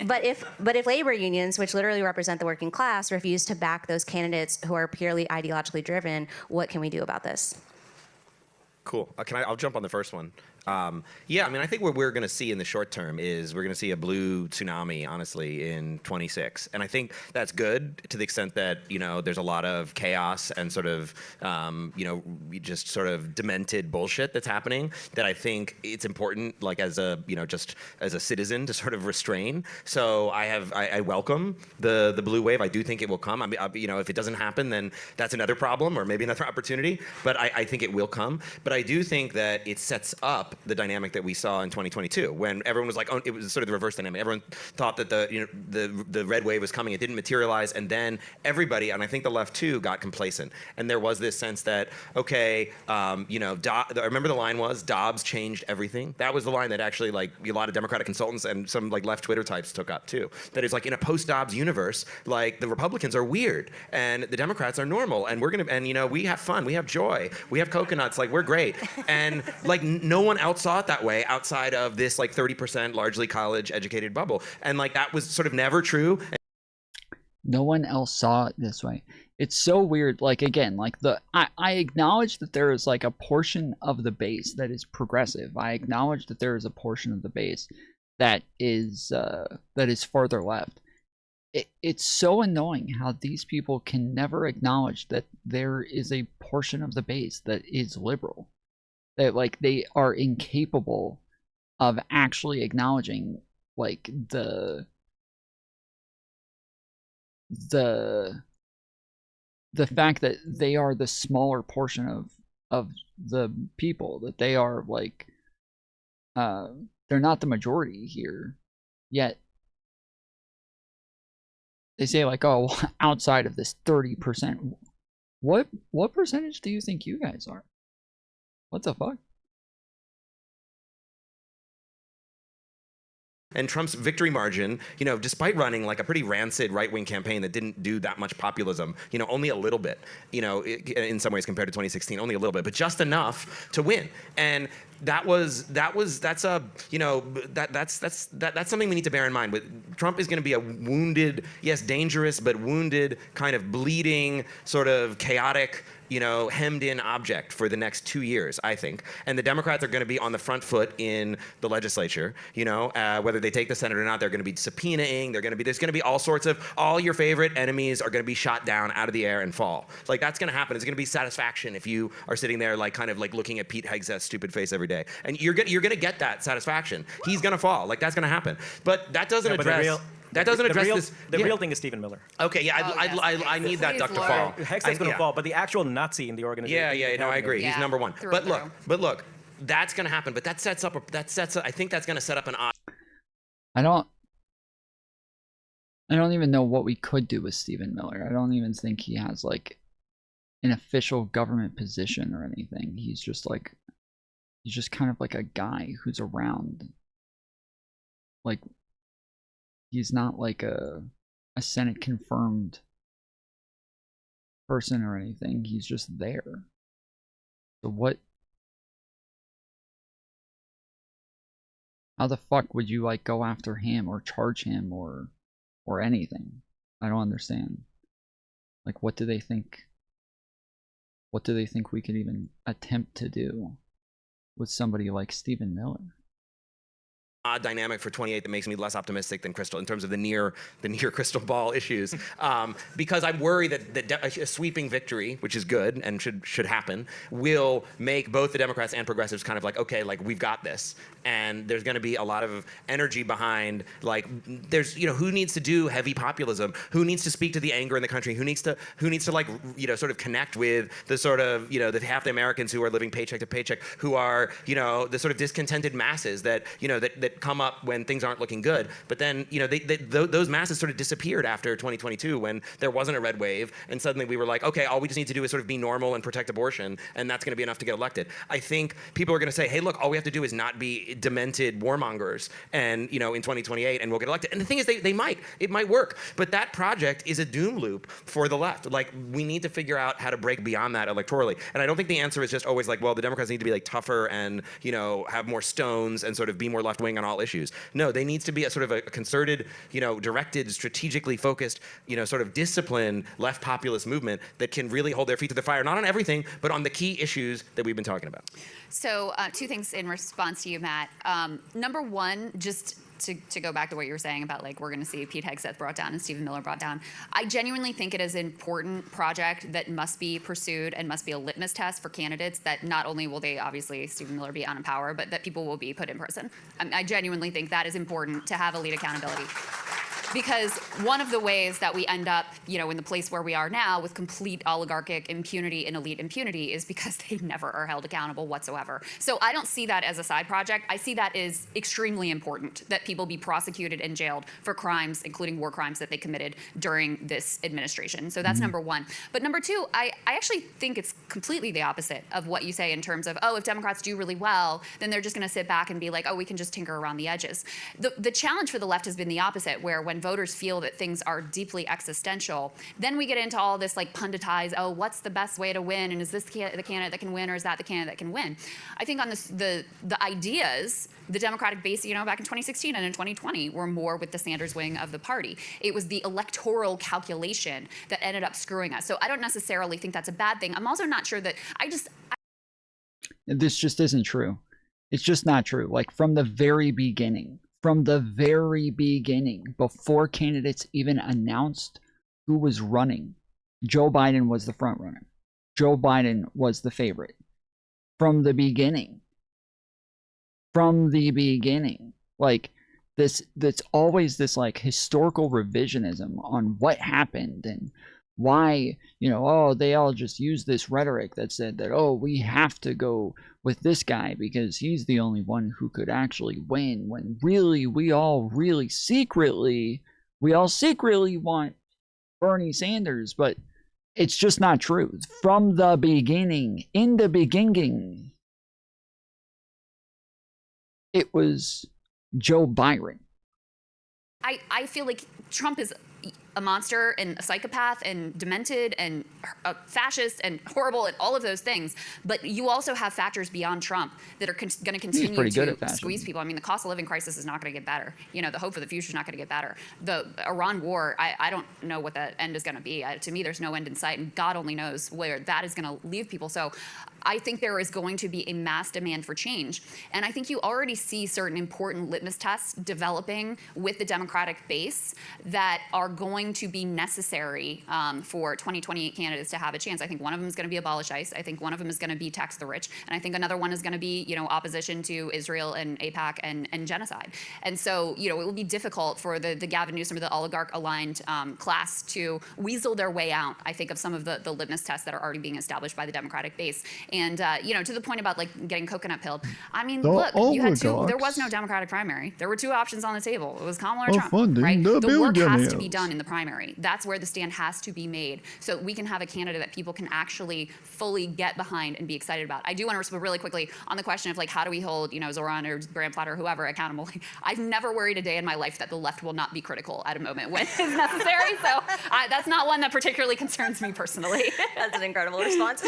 But if labor unions, which literally represent the working class, refuse to back those candidates who are purely ideologically driven, what can we do about this? Cool. I'll jump on the first one. Yeah, I mean, I think what we're going to see in the short term is we're going to see a blue tsunami, honestly, in 26. And I think that's good to the extent that, there's a lot of chaos and sort of, just sort of demented bullshit that's happening that I think it's important, like as a, just as a citizen to sort of restrain. So I welcome the blue wave. I do think it will come. I mean, if it doesn't happen, then that's another problem or maybe another opportunity. But I think it will come. But I do think that it sets up the dynamic that we saw in 2022 when everyone was like, oh, it was sort of the reverse dynamic. Everyone thought that the red wave was coming. It didn't materialize. And then everybody, and I think the left too, got complacent. And there was this sense that, okay, I remember the line was, Dobbs changed everything. That was the line that actually like a lot of Democratic consultants and some like left Twitter types took up too. That is like in a post-Dobbs universe, like the Republicans are weird and the Democrats are normal. And we have fun, we have joy, we have coconuts, like we're great. And like no one else saw it that way outside of this like 30% largely college educated bubble. And like that was sort of never true. No one else saw it this way. It's so weird. Like, again, like I acknowledge that there is like a portion of the base that is progressive. I acknowledge that there is a portion of the base that is further left. It's so annoying how these people can never acknowledge that there is a portion of the base that is liberal. That like they are incapable of actually acknowledging like the fact that they are the smaller portion of the people, that they are like they're not the majority here, yet they say like, oh, outside of this 30%, what percentage do you think you guys are? What the fuck? And Trump's victory margin, you know, despite running like a pretty rancid right-wing campaign that didn't do that much populism, you know, only a little bit, you know, in some ways compared to 2016, only a little bit, but just enough to win. And that's something we need to bear in mind. But Trump is going to be a wounded, yes, dangerous, but wounded, kind of bleeding, sort of chaotic, you know, hemmed-in object for the next 2 years, I think. And the Democrats are going to be on the front foot in the legislature, you know, whether they take the Senate or not. They're going to be subpoenaing. There's going to be all sorts of, all your favorite enemies are going to be shot down out of the air and fall. Like, that's going to happen. It's going to be satisfaction if you are sitting there, like, kind of like looking at Pete Hegseth's stupid face every day. And you're going to get that satisfaction. He's going to fall. Like, that's going to happen. But that doesn't address... That doesn't address this. The real thing is Stephen Miller. Okay, yeah, I need that duck to fall. Hegseth's going to fall, but the actual Nazi in the organization. Yeah, no, I agree. He's number one. But look, that's going to happen. But that sets up. I think that's going to set up an odd. I don't even know what we could do with Stephen Miller. I don't even think he has like an official government position or anything. He's just kind of like a guy who's around. Like, he's not like a Senate confirmed person or anything. He's just there. So what? How the fuck would you like go after him or charge him or anything? I don't understand. Like, what do they think? What do they think we could even attempt to do with somebody like Stephen Miller? Odd dynamic for 28 that makes me less optimistic than Crystal in terms of the near crystal ball issues, because I'm worried that a sweeping victory, which is good and should happen, will make both the Democrats and progressives kind of like, okay, like, we've got this, and there's going to be a lot of energy behind, like, there's, you know, who needs to do heavy populism, who needs to speak to the anger in the country, who needs to like, you know, sort of connect with the sort of, you know, the half the Americans who are living paycheck to paycheck, who are, you know, the sort of discontented masses that, you know, that come up when things aren't looking good. But then, you know, those masses sort of disappeared after 2022 when there wasn't a red wave, and suddenly we were like, okay, all we just need to do is sort of be normal and protect abortion, and that's going to be enough to get elected. I think people are going to say, hey, look, all we have to do is not be demented warmongers, and, you know, in 2028, and we'll get elected. And the thing is, it might work, but that project is a doom loop for the left. Like, we need to figure out how to break beyond that electorally. And I don't think the answer is just always like, well, the Democrats need to be like tougher and, you know, have more stones and sort of be more left wing on all issues. No, there needs to be a sort of a concerted, you know, directed, strategically focused, you know, sort of disciplined left populist movement that can really hold their feet to the fire, not on everything, but on the key issues that we've been talking about. So two things in response to you, Matt. Number one, just to go back to what you were saying about, like, we're going to see Pete Hegseth brought down and Stephen Miller brought down. I genuinely think it is an important project that must be pursued and must be a litmus test for candidates that not only will they, obviously, Stephen Miller be out in power, but that people will be put in prison. I genuinely think that is important to have elite accountability. Because one of the ways that we end up, you know, in the place where we are now with complete oligarchic impunity and elite impunity is because they never are held accountable whatsoever. So I don't see that as a side project. I see that as extremely important, that people be prosecuted and jailed for crimes, including war crimes that they committed during this administration. So that's number one. But number two, I actually think it's completely the opposite of what you say in terms of, oh, if Democrats do really well, then they're just going to sit back and be like, oh, we can just tinker around the edges. The challenge for the left has been the opposite, where when voters feel that things are deeply existential, then we get into all this like punditize, oh, what's the best way to win? And is this the candidate that can win, or is that the candidate that can win? I think on this, the ideas, the Democratic base, you know, back in 2016 and in 2020 were more with the Sanders wing of the party. It was the electoral calculation that ended up screwing us. So I don't necessarily think that's a bad thing. I'm also not sure that this just isn't true. It's just not true. Like, from the very beginning, before candidates even announced who was running, Joe Biden was the front runner. Joe Biden was the favorite. From the beginning. Like, that's always this like historical revisionism on what happened and why, you know, oh, they all just use this rhetoric that said that, oh, we have to go with this guy because he's the only one who could actually win, when really we all secretly want Bernie Sanders. But it's just not true. From the beginning, it was Joe Biden I feel like Trump is a monster and a psychopath and demented and a fascist and horrible and all of those things. But you also have factors beyond Trump that are going to continue pretty good to at fascism. squeeze people. I mean, the cost of living crisis is not going to get better. You know, the hope for the future is not going to get better. The Iran war, I don't know what the end is going to be. To me, there's no end in sight, and God only knows where that is going to leave people. So I think there is going to be a mass demand for change. And I think you already see certain important litmus tests developing with the Democratic base that are going to be necessary for 2028 candidates to have a chance. I think one of them is going to be abolish ICE. I think one of them is going to be tax the rich. And I think another one is going to be, you know, opposition to Israel and AIPAC and genocide. And so, you know, it will be difficult for the Gavin Newsom or the oligarch-aligned class to weasel their way out, I think, of some of the litmus tests that are already being established by the Democratic base. And, you know, to the point about, like, getting coconut pilled, I mean, look, you had there was no Democratic primary. There were two options on the table. It was Kamala or Trump, right? The work has to be done in the primary. That's where the stand has to be made so we can have a candidate that people can actually fully get behind and be excited about. I do want to respond really quickly on the question of, like, how do we hold, you know, Zoran or Bramflat or whoever accountable? I've never worried a day in my life that the left will not be critical at a moment when it's necessary. So that's not one that particularly concerns me personally. That's an incredible response.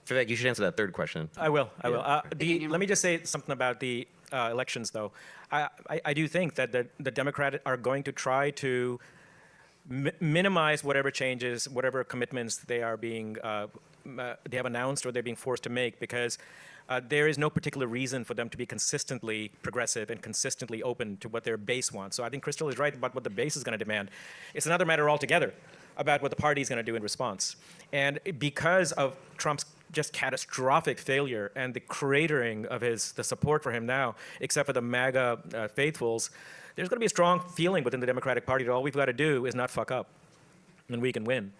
Vivek, you should answer that third question. I will. Let me just say something about the elections, though. I do think that the Democrats are going to try to minimize whatever changes, whatever commitments they are being they have announced or they're being forced to make, because there is no particular reason for them to be consistently progressive and consistently open to what their base wants. So I think Crystal is right about what the base is going to demand. It's another matter altogether about what the party is going to do in response. And because of Trump's just catastrophic failure and the cratering of the support for him now, except for the MAGA faithfuls, there's going to be a strong feeling within the Democratic Party that all we've got to do is not fuck up, and we can win.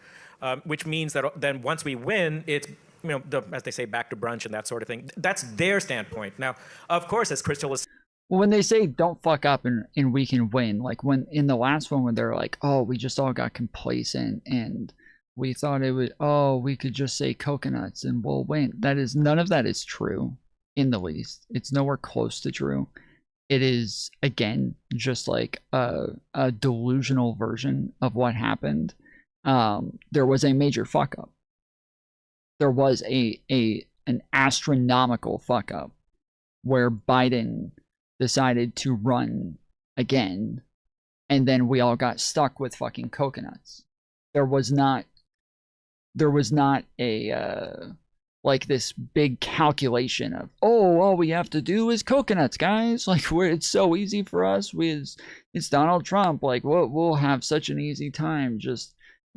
Which means that then once we win, it's, you know, as they say, back to brunch and that sort of thing. That's their standpoint. Now, of course, as Crystal was. When they say don't fuck up and we can win, like when in the last one when they're like, oh, we just all got complacent and we thought it would, oh, we could just say coconuts and we'll win. That is, none of that is true in the least. It's nowhere close to true. It is, again, just like a delusional version of what happened. There was a major fuck up. There was an astronomical fuck up where Biden decided to run again, and then we all got stuck with fucking coconuts. There was not a like this big calculation of, oh, all we have to do is coconuts, guys. Like, it's so easy for us. It's Donald Trump. Like, we'll have such an easy time just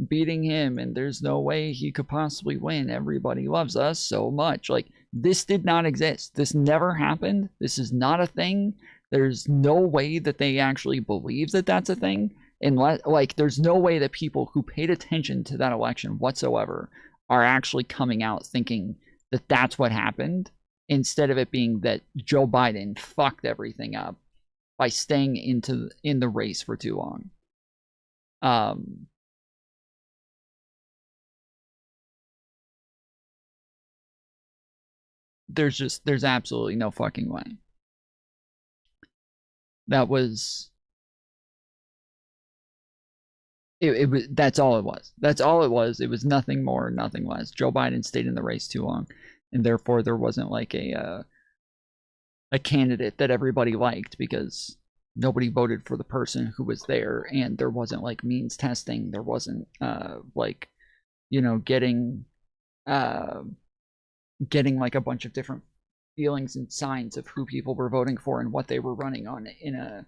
beating him, and there's no way he could possibly win. Everybody loves us so much. Like, this did not exist. This never happened. This is not a thing. There's no way that they actually believe that that's a thing. Unless, like, there's no way that people who paid attention to that election whatsoever are actually coming out thinking that that's what happened, instead of it being that Joe Biden fucked everything up by staying in the race for too long. There's absolutely no fucking way. That was it was, that's all it was. That's all it was. It was nothing more, nothing less. Joe Biden stayed in the race too long, and therefore there wasn't like a candidate that everybody liked, because nobody voted for the person who was there, and there wasn't like means testing. There wasn't like, you know, getting like a bunch of different feelings and signs of who people were voting for and what they were running on in a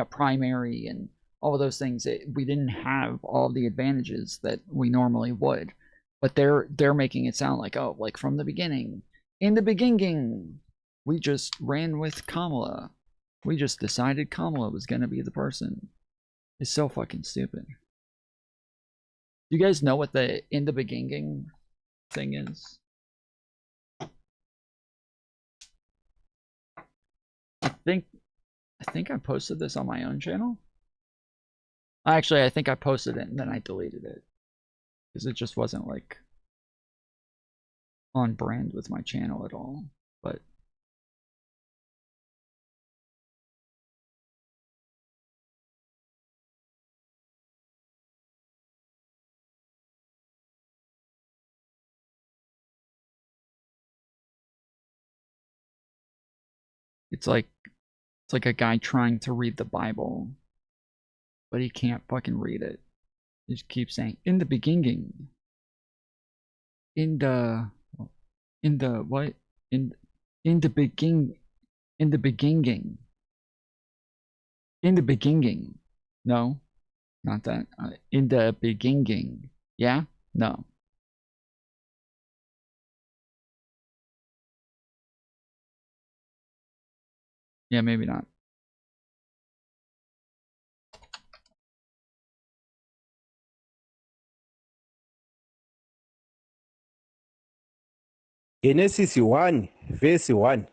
primary and all of those things. We didn't have all the advantages that we normally would, but they're making it sound like, oh, like from the beginning, in the beginning, we just ran with Kamala. We just decided Kamala was going to be the person. It's so fucking stupid. You guys know what the in the beginning thing is? I think I posted this on my own channel. Actually, I think I posted it and then I deleted it because it just wasn't like on brand with my channel at all. But It's like a guy trying to read the Bible, but he can't fucking read it. He just keeps saying, in the beginning. In the what? In the beginning. In the beginning. In the beginning. No, not that. In the beginning. Yeah? No. Yeah, maybe not. Genesis 1, verse 1.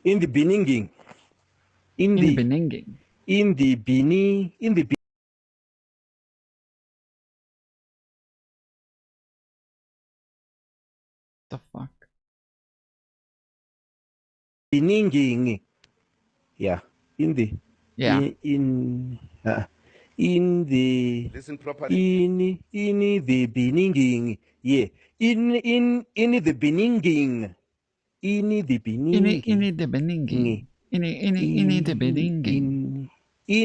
In the beginning. In the beginning. In the beginning. In the the fuck? Beginning. Yeah. In the. Yeah. In the. Listen properly. In the beginning. Yeah. In the beginning. In the beginning. In the beginning. In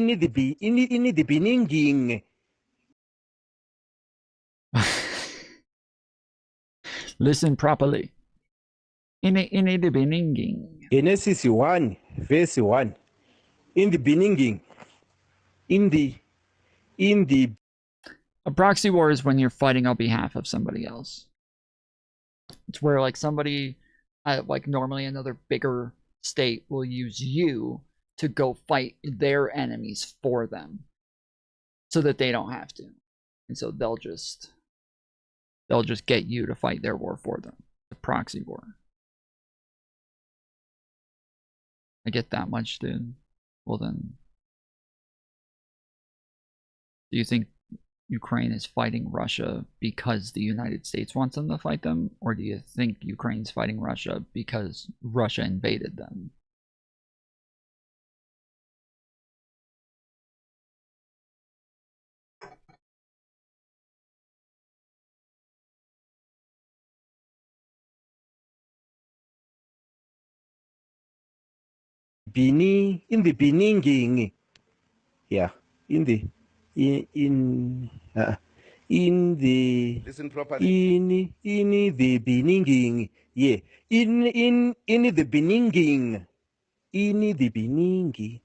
the beginning. In the beginning. Listen properly. In the beginning. Genesis 1, verse 1. In the beginning. In the. A proxy war is when you're fighting on behalf of somebody else. It's where like somebody, like normally another bigger state will use you to go fight their enemies for them, so that they don't have to, and so they'll just get you to fight their war for them. The proxy war. I get that much, dude. Well then, do you think Ukraine is fighting Russia because the United States wants them to fight them? Or do you think Ukraine's fighting Russia because Russia invaded them? In the beginning. Yeah. In the. In the. Listen properly. In the beginning. Yeah. In the beginning. In the beginning. In the beginning.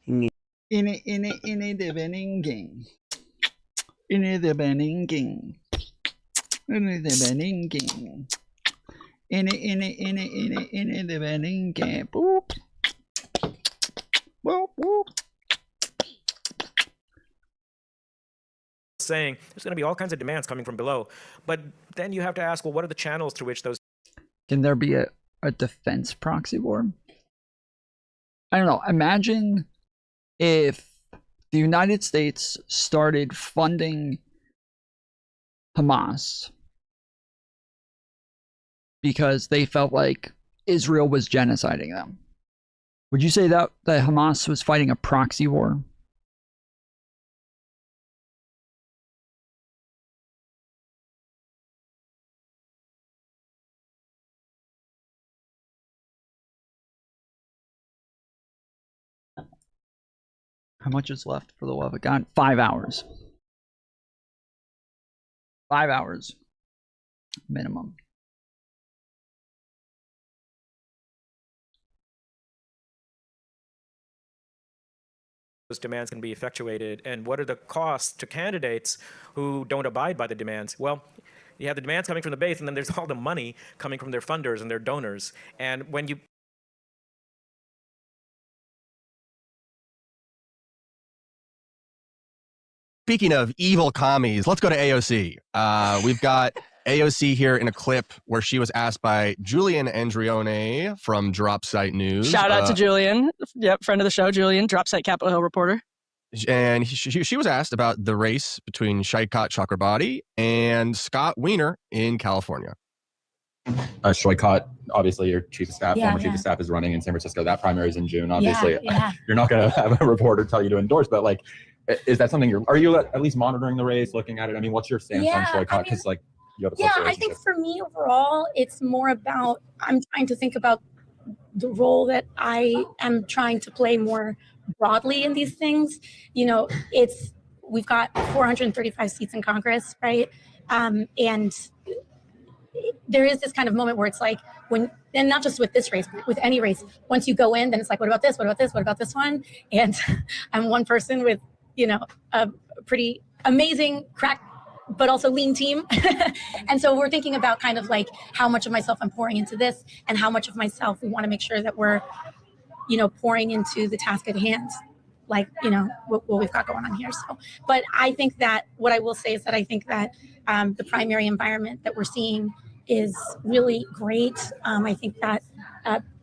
In the beginning. In the beginning. In the beginning. Boop. Boop, boop. Saying there's going to be all kinds of demands coming from below, but then you have to ask, well, what are the channels through which those? Can there be a defense proxy war? I don't know. Imagine if the United States started funding Hamas because they felt like Israel was genociding them. Would you say that Hamas was fighting a proxy war? How much is left for the love of God? 5 hours. 5 hours minimum. Those demands can be effectuated, and what are the costs to candidates who don't abide by the demands? Well, you have the demands coming from the base, and then there's all the money coming from their funders and their donors. And when you Speaking of evil commies, let's go to AOC. We've got AOC here in a clip where she was asked by Julian Andrione from Drop Site News. Shout out to Julian. Yep, friend of the show, Julian, Drop Site Capitol Hill reporter. And she was asked about the race between Shaikat Chakrabarti and Scott Wiener in California. Shaikat, obviously your chief of staff, Yeah, former chief of staff, is running in San Francisco. That primary is in June. Obviously, Yeah. you're not going to have a reporter tell you to endorse, but like, is that something are you at least monitoring the race, looking at it? I mean, what's your stance on Shaikat? Because like, you have a close I relationship. think for me overall, it's more about I'm trying to think about the role that I am trying to play more broadly in these things. You know, we've got 435 seats in Congress, right? And there is this kind of moment where it's like and not just with this race, but with any race, once you go in, then it's like, what about this? What about this? What about this one? And I'm one person with, you know, a pretty amazing crack, but also lean team. And so we're thinking about kind of like how much of myself I'm pouring into this and how much of myself we want to make sure that we're, you know, pouring into the task at hand, like, you know, what we've got going on here. So, but I think that what I will say is that I think that the primary environment that we're seeing is really great. I think that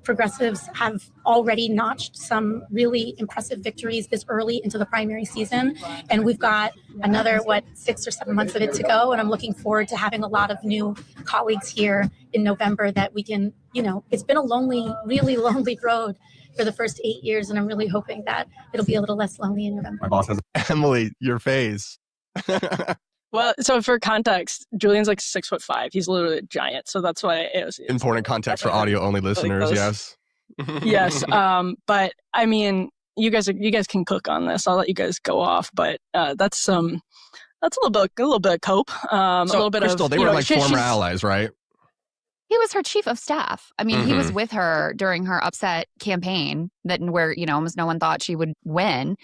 progressives have already notched some really impressive victories this early into the primary season. And we've got another, 6 or 7 months of it to go. And I'm looking forward to having a lot of new colleagues here in November that we can, you know, it's been a lonely, really lonely road for the first 8 years. And I'm really hoping that it'll be a little less lonely in November. My boss has Emily, your face. Well, so for context, Julian's like 6'5". He's literally a giant. So that's why AOC is Important context for audio only listeners. Yes. Yes. But I mean, you guys can cook on this. I'll let you guys go off. But that's a little bit of cope. A little bit Crystal, of, they were like former allies, right? He was her chief of staff. I mean, he was with her during her upset campaign where, you know, almost no one thought she would win.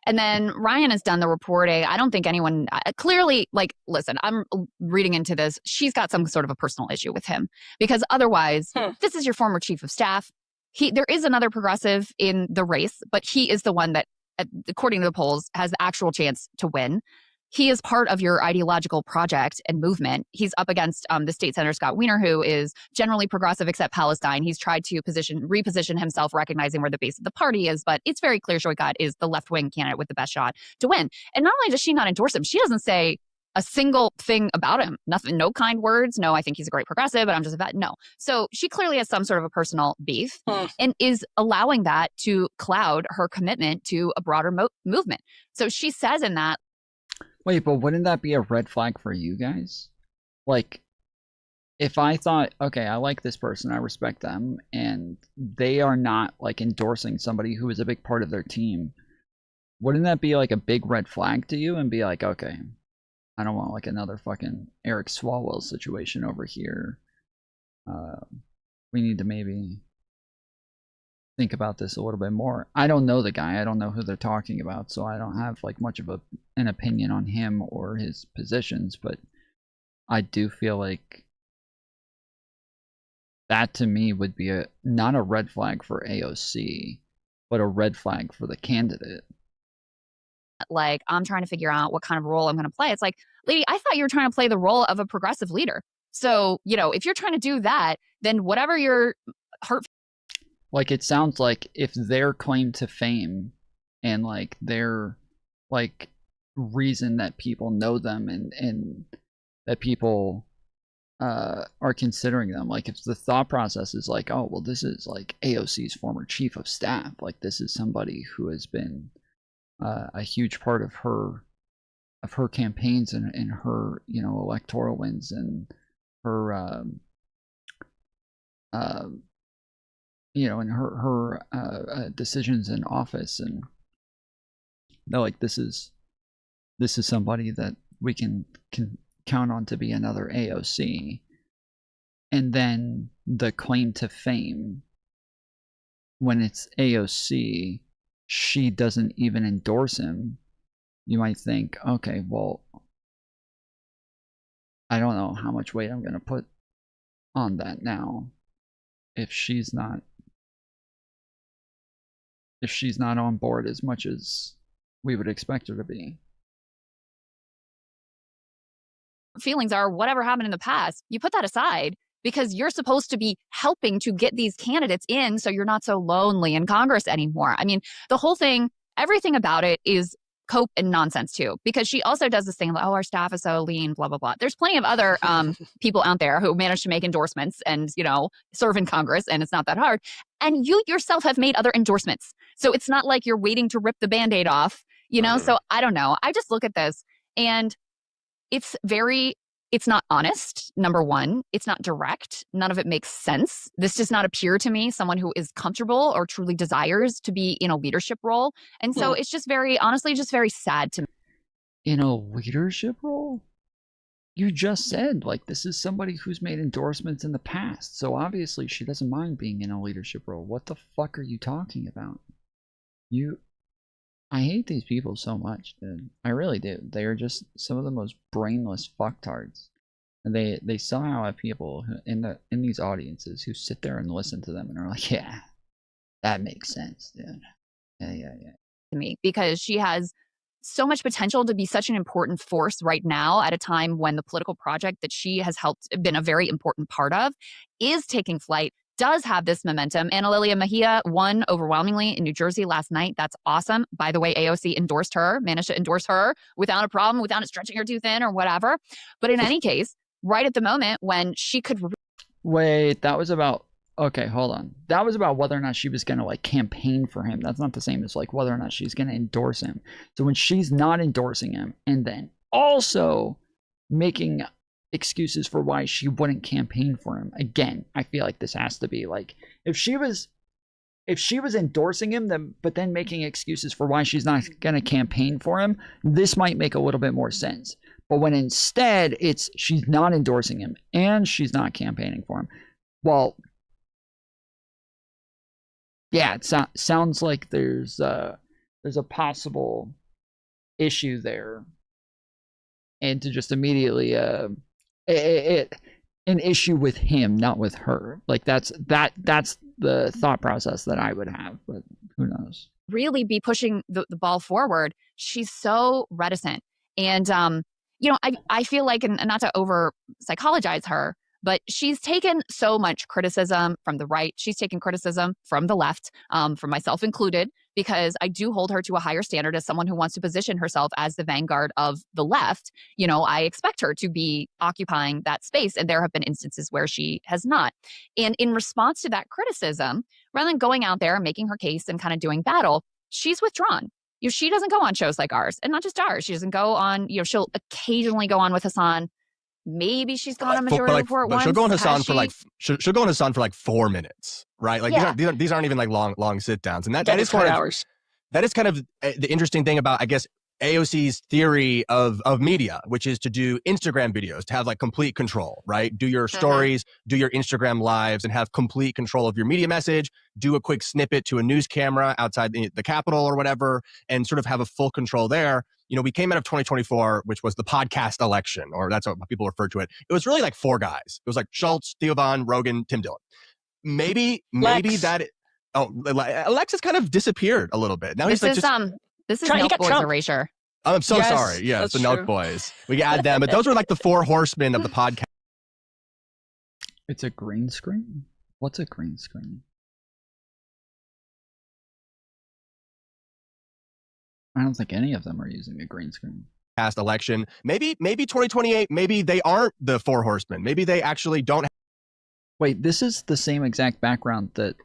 And then Ryan has done the reporting. I don't think anyone clearly, like, listen, I'm reading into this. She's got some sort of a personal issue with him because otherwise, this is your former chief of staff. There is another progressive in the race, but he is the one that, according to the polls, has the actual chance to win. He is part of your ideological project and movement. He's up against the state senator, Scott Wiener, who is generally progressive except Palestine. He's tried to reposition himself, recognizing where the base of the party is, but it's very clear Shoikat is the left-wing candidate with the best shot to win. And not only does she not endorse him, she doesn't say a single thing about him. Nothing, no kind words. No, I think he's a great progressive, but I'm just about no. So she clearly has some sort of a personal beef and is allowing that to cloud her commitment to a broader movement. So she says in that, wait, but wouldn't that be a red flag for you guys? Like, if I thought, okay, I like this person, I respect them, and they are not, like, endorsing somebody who is a big part of their team, wouldn't that be, like, a big red flag to you and be like, okay, I don't want, like, another fucking Eric Swalwell situation over here. We need to maybe think about this a little bit more. I don't know the guy. I don't know who they're talking about, so I don't have like much of an opinion on him or his positions, but I do feel like that to me would be not a red flag for AOC, but a red flag for the candidate. Like, I'm trying to figure out what kind of role I'm going to play. It's like, lady, I thought you were trying to play the role of a progressive leader. So, you know, if you're trying to do that, then whatever your heart. Like, it sounds like if their claim to fame and, like, their, like, reason that people know them and that people are considering them, like, if the thought process is like, oh, well, this is, like, AOC's former chief of staff. Like, this is somebody who has been a huge part of her campaigns and her, you know, electoral wins and her you know, and her decisions in office, and they're like, this is somebody that we can count on to be another AOC. And then the claim to fame, when it's AOC, she doesn't even endorse him. You might think, okay, well, I don't know how much weight I'm going to put on that now if she's not on board as much as we would expect her to be. Feelings are whatever happened in the past. You put that aside because you're supposed to be helping to get these candidates in so you're not so lonely in Congress anymore. I mean, the whole thing, everything about it is cope and nonsense too, because she also does this thing like, oh, our staff is so lean, blah, blah, blah. There's plenty of other people out there who manage to make endorsements and, you know, serve in Congress, and it's not that hard. And you yourself have made other endorsements. So it's not like you're waiting to rip the Band-Aid off, you know? So I don't know. I just look at this and it's very it's not honest, number one. It's not direct. None of it makes sense. This does not appear to me someone who is comfortable or truly desires to be in a leadership role. And so it's just very, honestly, just very sad to me. In a leadership role? You just said, like, this is somebody who's made endorsements in the past. So obviously she doesn't mind being in a leadership role. What the fuck are you talking about? I hate these people so much, dude. I really do. They are just some of the most brainless fucktards. And they somehow have people who, in these audiences who sit there and listen to them and are like, yeah, that makes sense, dude. Yeah. To me, because she has so much potential to be such an important force right now at a time when the political project that she has been a very important part of is taking flight, does have this momentum. Ana Lilia Mejia won overwhelmingly in New Jersey last night. That's awesome. By the way, AOC endorsed her, managed to endorse her without a problem, without it stretching her too thin or whatever. But in any case, right at the moment when she could... Wait, that was about... Okay, hold on. That was about whether or not she was going to, like, campaign for him. That's not the same as, like, whether or not she's going to endorse him. So when she's not endorsing him and then also making excuses for why she wouldn't campaign for him, again, I feel like this has to be, like, if she was endorsing him, then but then making excuses for why she's not going to campaign for him, this might make a little bit more sense. But when instead it's she's not endorsing him and she's not campaigning for him, well... Yeah, it sounds like there's a possible issue there, and to just immediately an issue with him, not with her. Like that's the thought process that I would have, but who knows? Really be pushing the ball forward. She's so reticent, and I feel like, and not to over psychologize her, but she's taken so much criticism from the right. She's taken criticism from the left, from myself included, because I do hold her to a higher standard as someone who wants to position herself as the vanguard of the left. I expect her to be occupying that space, and there have been instances where she has not. And in response to that criticism, rather than going out there and making her case and kind of doing battle, she's withdrawn. She doesn't go on shows like ours, and not just ours. She doesn't go on, she'll occasionally go on with Hassan. Maybe she's gone on Majority Report once. She'll go on Hassan for she'll go on Hassan for like 4 minutes, right? Like these aren't even like long sit downs, and that is kind of hours. That is kind of the interesting thing about, I guess, AOC's theory of media, which is to do Instagram videos, to have like complete control, right? Do your stories, do your Instagram lives, and have complete control of your media message. Do a quick snippet to a news camera outside the Capitol or whatever, and sort of have a full control there. We came out of 2024, which was the podcast election, or that's what people refer to it. It was really like 4 guys. It was like Schultz, Theo Von, Rogan, Tim Dillon. Maybe that... Lex has kind of disappeared a little bit. Now this is Milk Boys erasure. I'm so sorry. Yeah, it's the Milk Boys. We can add them, but those were like the 4 horsemen of the podcast. It's a green screen? What's a green screen? I don't think any of them are using a green screen. Past election. Maybe 2028, maybe they aren't the 4 horsemen. Maybe they actually don't. Wait, this is the same exact background that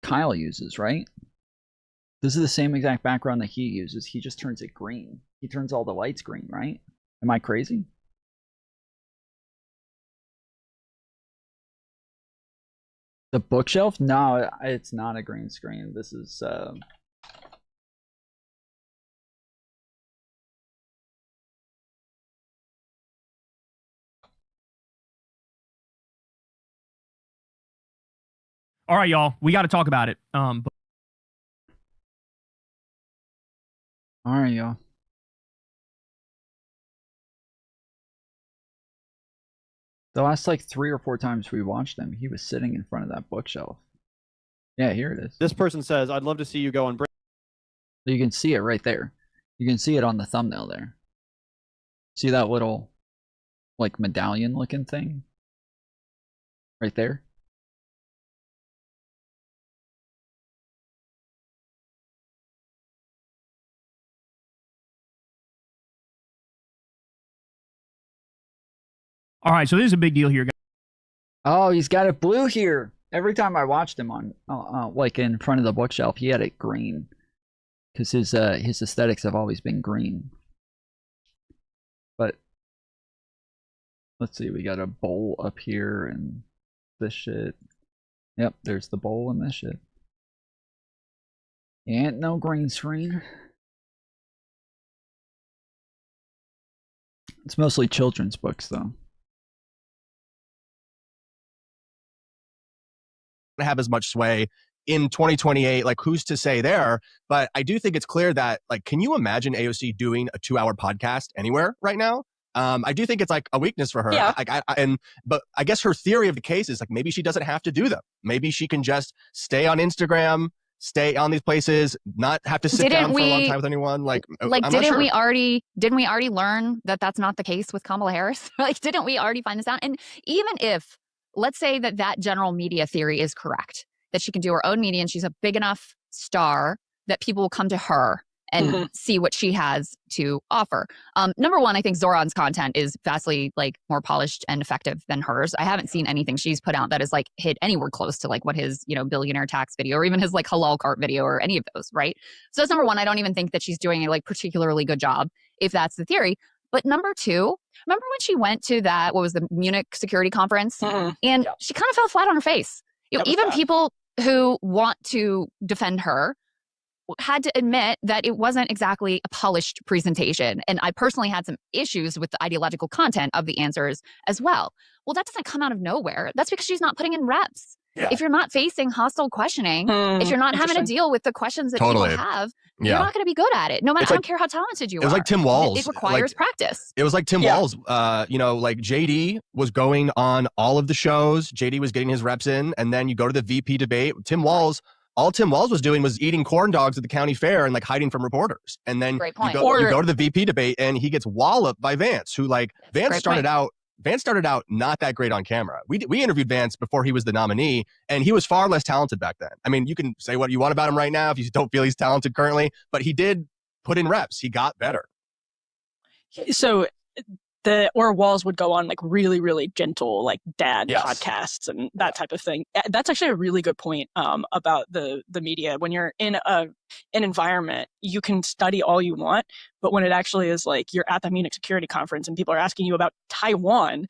Kyle uses, right? This is the same exact background that he uses. He just turns it green. He turns all the lights green, right? Am I crazy? The bookshelf? No, it's not a green screen. This is... All right, y'all. We got to talk about it. All right, y'all. The last like 3 or 4 times we watched him, he was sitting in front of that bookshelf. Yeah, here it is. This person says, "I'd love to see you go on break." You can see it right there. You can see it on the thumbnail there. See that little like medallion looking thing? Right there? All right, so this is a big deal here, guys. Oh, he's got it blue here. Every time I watched him on, like in front of the bookshelf, he had it green, because his aesthetics have always been green. But let's see, we got a bowl up here and this shit. Yep, there's the bowl and this shit. And no green screen. It's mostly children's books, though. Have as much sway in 2028. Like, who's to say there? But I do think it's clear that, like, can you imagine AOC doing a 2-hour podcast anywhere right now? I do think it's like a weakness for her. Yeah. But I guess her theory of the case is like maybe she doesn't have to do them. Maybe she can just stay on Instagram, stay on these places, not have to sit down for a long time with anyone. Like didn't we already learn that that's not the case with Kamala Harris? Like, didn't we already find this out? And even if, let's say that general media theory is correct, that she can do her own media and she's a big enough star that people will come to her and see what she has to offer. Number one, I think Zoran's content is vastly like more polished and effective than hers. I haven't seen anything she's put out that is like hit anywhere close to like what his, billionaire tax video or even his like halal cart video or any of those, right? So that's number one. I don't even think that she's doing a like particularly good job if that's the theory. But number two, remember when she went to that, what was the Munich security conference? And she kind of fell flat on her face. Even people who want to defend her had to admit that it wasn't exactly a polished presentation. And I personally had some issues with the ideological content of the answers as well. Well, that doesn't come out of nowhere. That's because she's not putting in reps. Yeah. If you're not facing hostile questioning, if you're not having to deal with the questions that people have, you're not going to be good at it. No matter, I don't care how talented you are. It was like Tim Walz. It requires practice. It was like Tim Walz. Like JD was going on all of the shows. JD was getting his reps in, and then you go to the VP debate. All Tim Walz was doing was eating corn dogs at the county fair and like hiding from reporters. And then you go to the VP debate and he gets walloped by Vance, who like Vance started out not that great on camera. We interviewed Vance before he was the nominee, and he was far less talented back then. I mean, you can say what you want about him right now if you don't feel he's talented currently, but he did put in reps. He got better. So Walls would go on like really, really gentle, like dad podcasts and that type of thing. That's actually a really good point about the media. When you're in an environment, you can study all you want, but when it actually is like you're at the Munich security conference and people are asking you about Taiwan,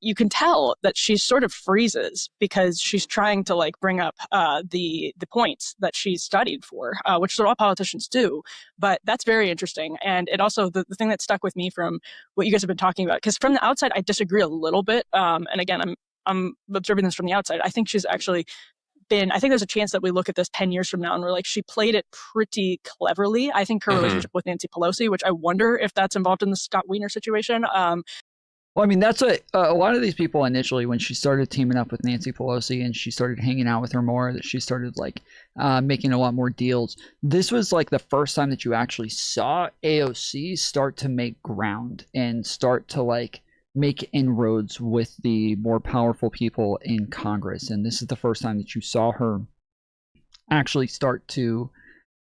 you can tell that she sort of freezes because she's trying to like bring up the points that she's studied for, which is what all politicians do. But that's very interesting. And it also, the thing that stuck with me from what you guys have been talking about, because from the outside, I disagree a little bit. And again, I'm observing this from the outside. I think she's actually I think there's a chance that we look at this 10 years from now and we're like, she played it pretty cleverly. I think her relationship with Nancy Pelosi, which I wonder if that's involved in the Scott Wiener situation. Well, I mean, that's what a lot of these people initially, when she started teaming up with Nancy Pelosi and she started hanging out with her more, that she started like making a lot more deals. This was like the first time that you actually saw AOC start to make ground and start to like make inroads with the more powerful people in Congress. And this is the first time that you saw her actually start to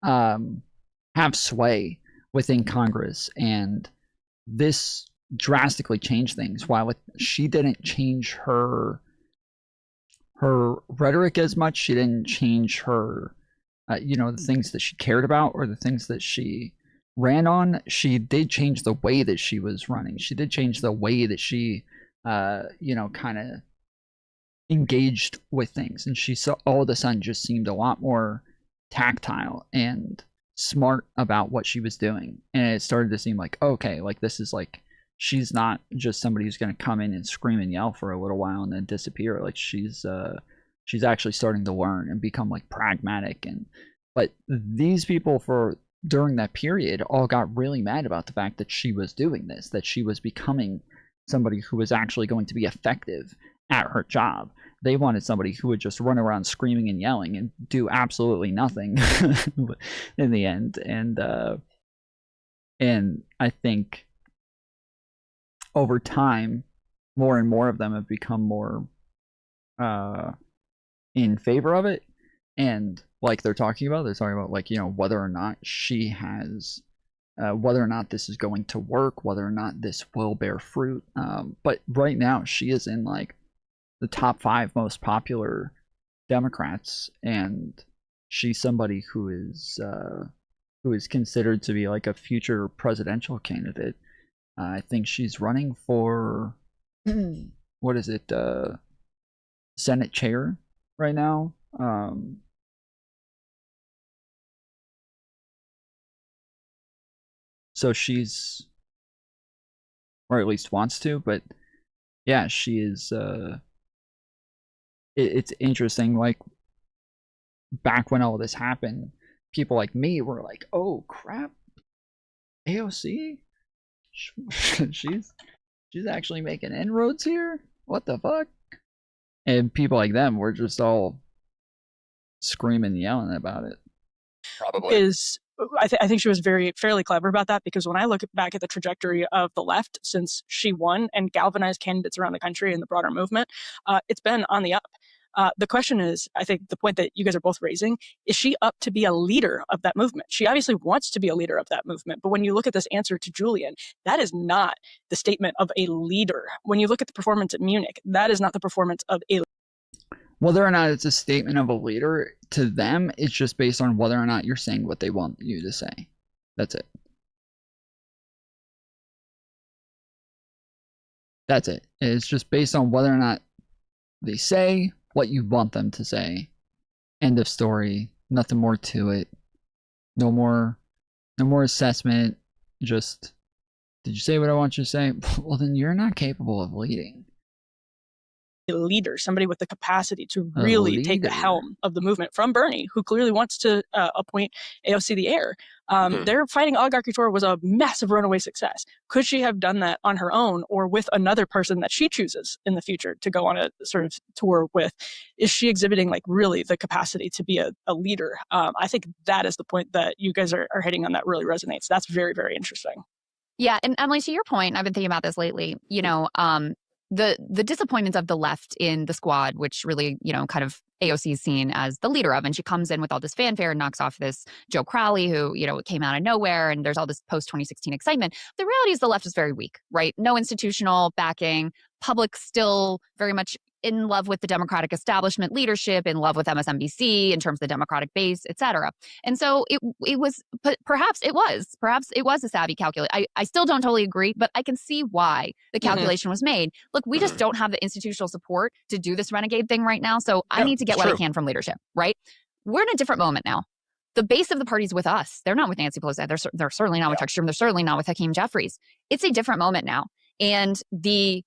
have sway within Congress. And this drastically changed things. While she didn't change her rhetoric as much, she didn't change her the things that she cared about or the things that she ran on. She did change the way that she was running. She did change the way that she kind of engaged with things, and she saw all of a sudden just seemed a lot more tactile and smart about what she was doing. And it started to seem like, okay, like this is like, she's not just somebody who's going to come in and scream and yell for a little while and then disappear. Like she's actually starting to learn and become like pragmatic. But these people during that period all got really mad about the fact that she was doing this, that she was becoming somebody who was actually going to be effective at her job. They wanted somebody who would just run around screaming and yelling and do absolutely nothing in the end. And I think over time, more and more of them have become more in favor of it. And like they're talking about like, whether or not she has, whether or not this is going to work, whether or not this will bear fruit. But right now she is in like the top 5 most popular Democrats, and she's somebody who is considered to be like a future presidential candidate. I think she's running for what is it, Senate chair right now. So she's, or at least wants to, but yeah, she is. It's interesting. Like back when all this happened, people like me were like, "Oh crap, AOC, she's actually making inroads here. What the fuck?" And people like them were just all screaming, yelling about it. Probably. Is I think she was fairly clever about that, because when I look back at the trajectory of the left since she won and galvanized candidates around the country and the broader movement, it's been on the up. The question is, I think the point that you guys are both raising, is she up to be a leader of that movement? She obviously wants to be a leader of that movement. But when you look at this answer to Julian, that is not the statement of a leader. When you look at the performance at Munich, that is not the performance of a Whether or not it's a statement of a leader, to them, it's just based on whether or not you're saying what they want you to say. That's it. That's it. It's just based on whether or not they say what you want them to say. End of story. Nothing more to it. No more assessment. Just, did you say what I want you to say? Well, then you're not capable of leading. leader, somebody with the capacity to really take the helm of the movement from Bernie, who clearly wants to appoint AOC the heir. Their Fighting Oligarchy tour was a massive runaway success. Could she have done that on her own or with another person that she chooses in the future to go on a sort of tour with? Is she exhibiting like really the capacity to be a leader? I think that is the point that you guys are hitting on that really resonates. That's very, very interesting. Yeah, and Emily, to your point, I've been thinking about this lately, the disappointments of the left in the squad, which really, kind of AOC is seen as the leader of, and she comes in with all this fanfare and knocks off this Joe Crowley, who, came out of nowhere, and there's all this post-2016 excitement. The reality is the left is very weak, right? No institutional backing, public still very much in love with the Democratic establishment leadership, in love with MSNBC in terms of the Democratic base, et cetera. And so it was, perhaps it was a savvy calculation. I still don't totally agree, but I can see why the calculation was made. Look, we just don't have the institutional support to do this renegade thing right now. So I need to get what I can from leadership, right? We're in a different moment now. The base of the party is with us. They're not with Nancy Pelosi. They're certainly not with Chuck Schumer. They're certainly not with Hakeem Jeffries. It's a different moment now. And the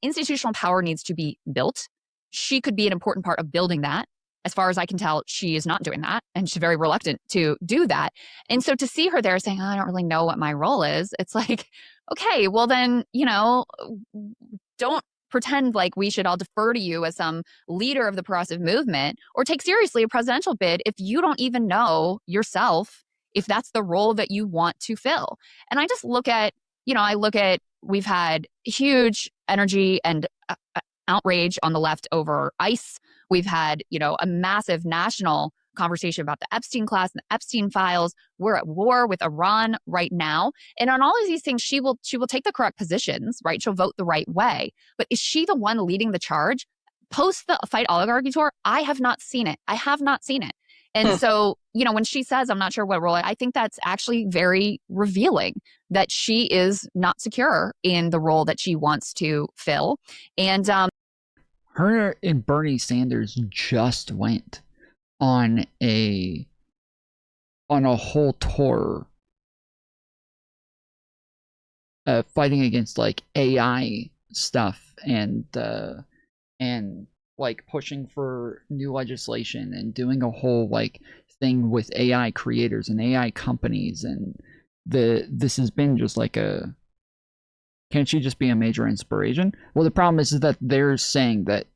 institutional power needs to be built. She could be an important part of building that. As far as I can tell, she is not doing that, and she's very reluctant to do that. And so to see her there saying, I don't really know what my role is, it's like, okay, well then, don't pretend like we should all defer to you as some leader of the progressive movement or take seriously a presidential bid if you don't even know yourself if that's the role that you want to fill. And I just look at, we've had huge energy and outrage on the left over ICE. We've had, a massive national conversation about the Epstein class and the Epstein files. We're at war with Iran right now. And on all of these things, she will take the correct positions, right? She'll vote the right way. But is she the one leading the charge? Post the Fight Oligarchy tour, I have not seen it. And so, when she says, I'm not sure what role, I think that's actually very revealing that she is not secure in the role that she wants to fill. And her and Bernie Sanders just went on a whole tour fighting against like AI stuff and like pushing for new legislation and doing a whole like thing with AI creators and AI companies, and this has been just like can't she just be a major inspiration? Well, the problem is that they're saying that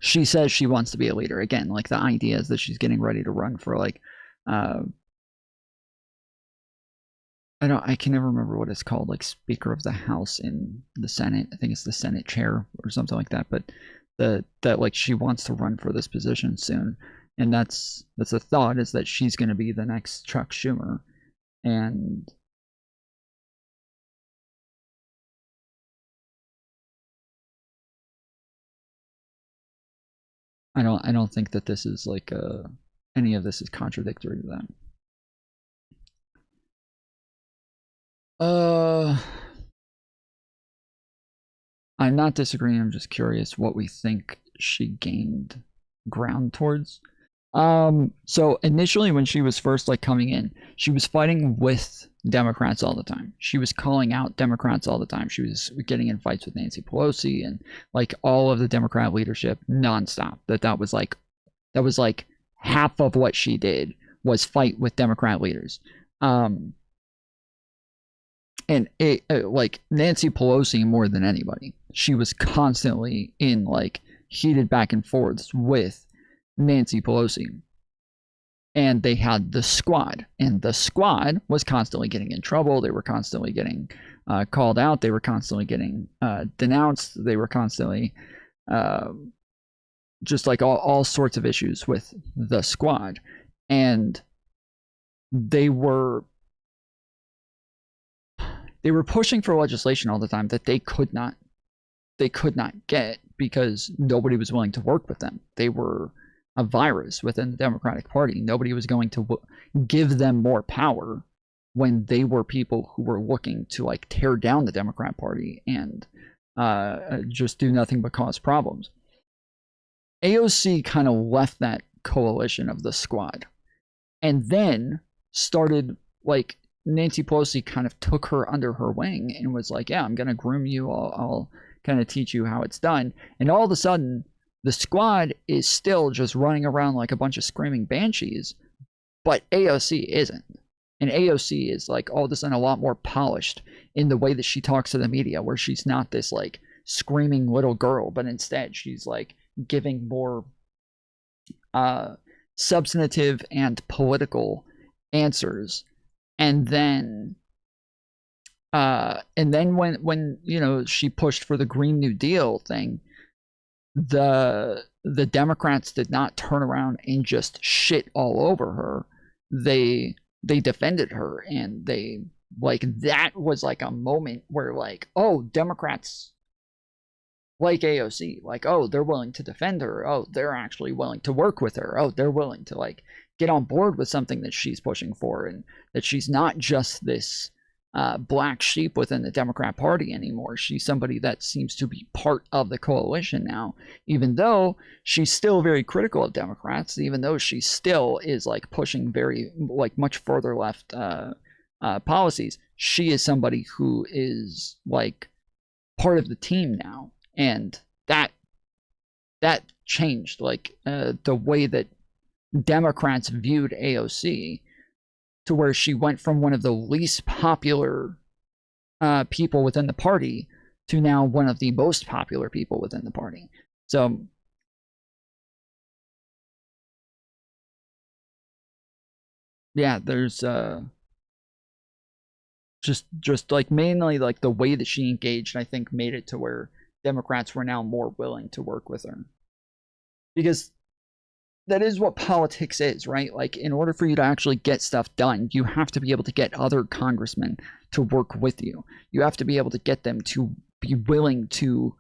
she says she wants to be a leader. Again, like the idea is that she's getting ready to run for like I can never remember what it's called, like Speaker of the House in the Senate. I think it's the Senate chair or something like that. But that like she wants to run for this position soon, and that's the thought, is that she's going to be the next Chuck Schumer, and I don't think that this is like any of this is contradictory to that. I'm not disagreeing. I'm just curious what we think she gained ground towards. So initially when she was first like coming in, she was fighting with Democrats all the time. She was calling out Democrats all the time. She was getting in fights with Nancy Pelosi and like all of the Democrat leadership nonstop. That was like half of what she did was fight with Democrat leaders. And like Nancy Pelosi more than anybody, she was constantly in like heated back and forths with Nancy Pelosi. And they had the squad, and the squad was constantly getting in trouble. They were constantly getting called out. They were constantly getting denounced. They were constantly just like all sorts of issues with the squad. And they were pushing for legislation all the time that they could not get because nobody was willing to work with them. They were a virus within the Democratic Party. Nobody was going to give them more power when they were people who were looking to like tear down the Democrat Party and just do nothing but cause problems. AOC kind of left that coalition of the squad and then started like Nancy Pelosi kind of took her under her wing and was like, yeah, I'm going to groom you. I'll kind of teach you how it's done. And all of a sudden, the squad is still just running around like a bunch of screaming banshees, but AOC isn't. And AOC is like all of a sudden a lot more polished in the way that she talks to the media, where she's not this like screaming little girl, but instead she's like giving more substantive and political answers. And then when you know she pushed for the Green New Deal thing, the Democrats did not turn around and just shit all over her. They defended her, and they like that was like a moment where like, oh, Democrats like AOC, like, oh, they're willing to defend her. Oh, they're actually willing to work with her. Oh, they're willing to like get on board with something that she's pushing for, and that she's not just this black sheep within the Democrat Party anymore. She's somebody that seems to be part of the coalition now, even though she's still very critical of Democrats, even though she still is like pushing very like much further left policies. She is somebody who is like part of the team now, and that changed like the way that Democrats viewed AOC, to where she went from one of the least popular people within the party to now one of the most popular people within the party. So yeah, there's just like mainly like the way that she engaged, I think, made it to where Democrats were now more willing to work with her, because that is what politics is, right? Like, in order for you to actually get stuff done, you have to be able to get other congressmen to work with you. You have to be able to get them to be willing to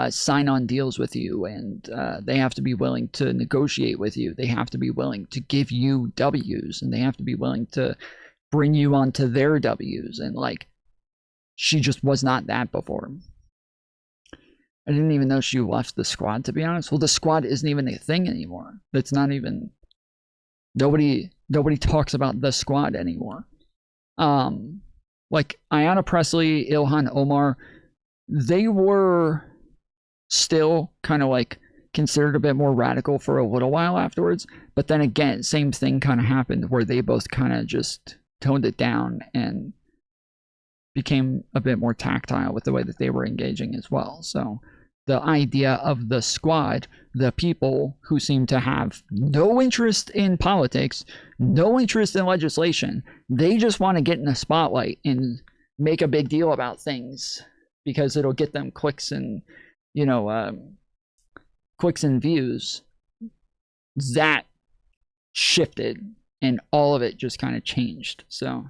sign on deals with you, and they have to be willing to negotiate with you. They have to be willing to give you W's, and they have to be willing to bring you onto their W's. And like, she just was not that before. I didn't even know she left the squad, to be honest. Well, the squad isn't even a thing anymore. It's not even, nobody talks about the squad anymore. Like Ayanna Pressley, Ilhan Omar, they were still kind of like considered a bit more radical for a little while afterwards. But then again, same thing kind of happened where they both kind of just toned it down and became a bit more tactile with the way that they were engaging as well. So the idea of the squad, the people who seem to have no interest in politics, no interest in legislation, they just want to get in the spotlight and make a big deal about things because it'll get them clicks and, you know, clicks and views. That shifted and all of it just kind of changed. So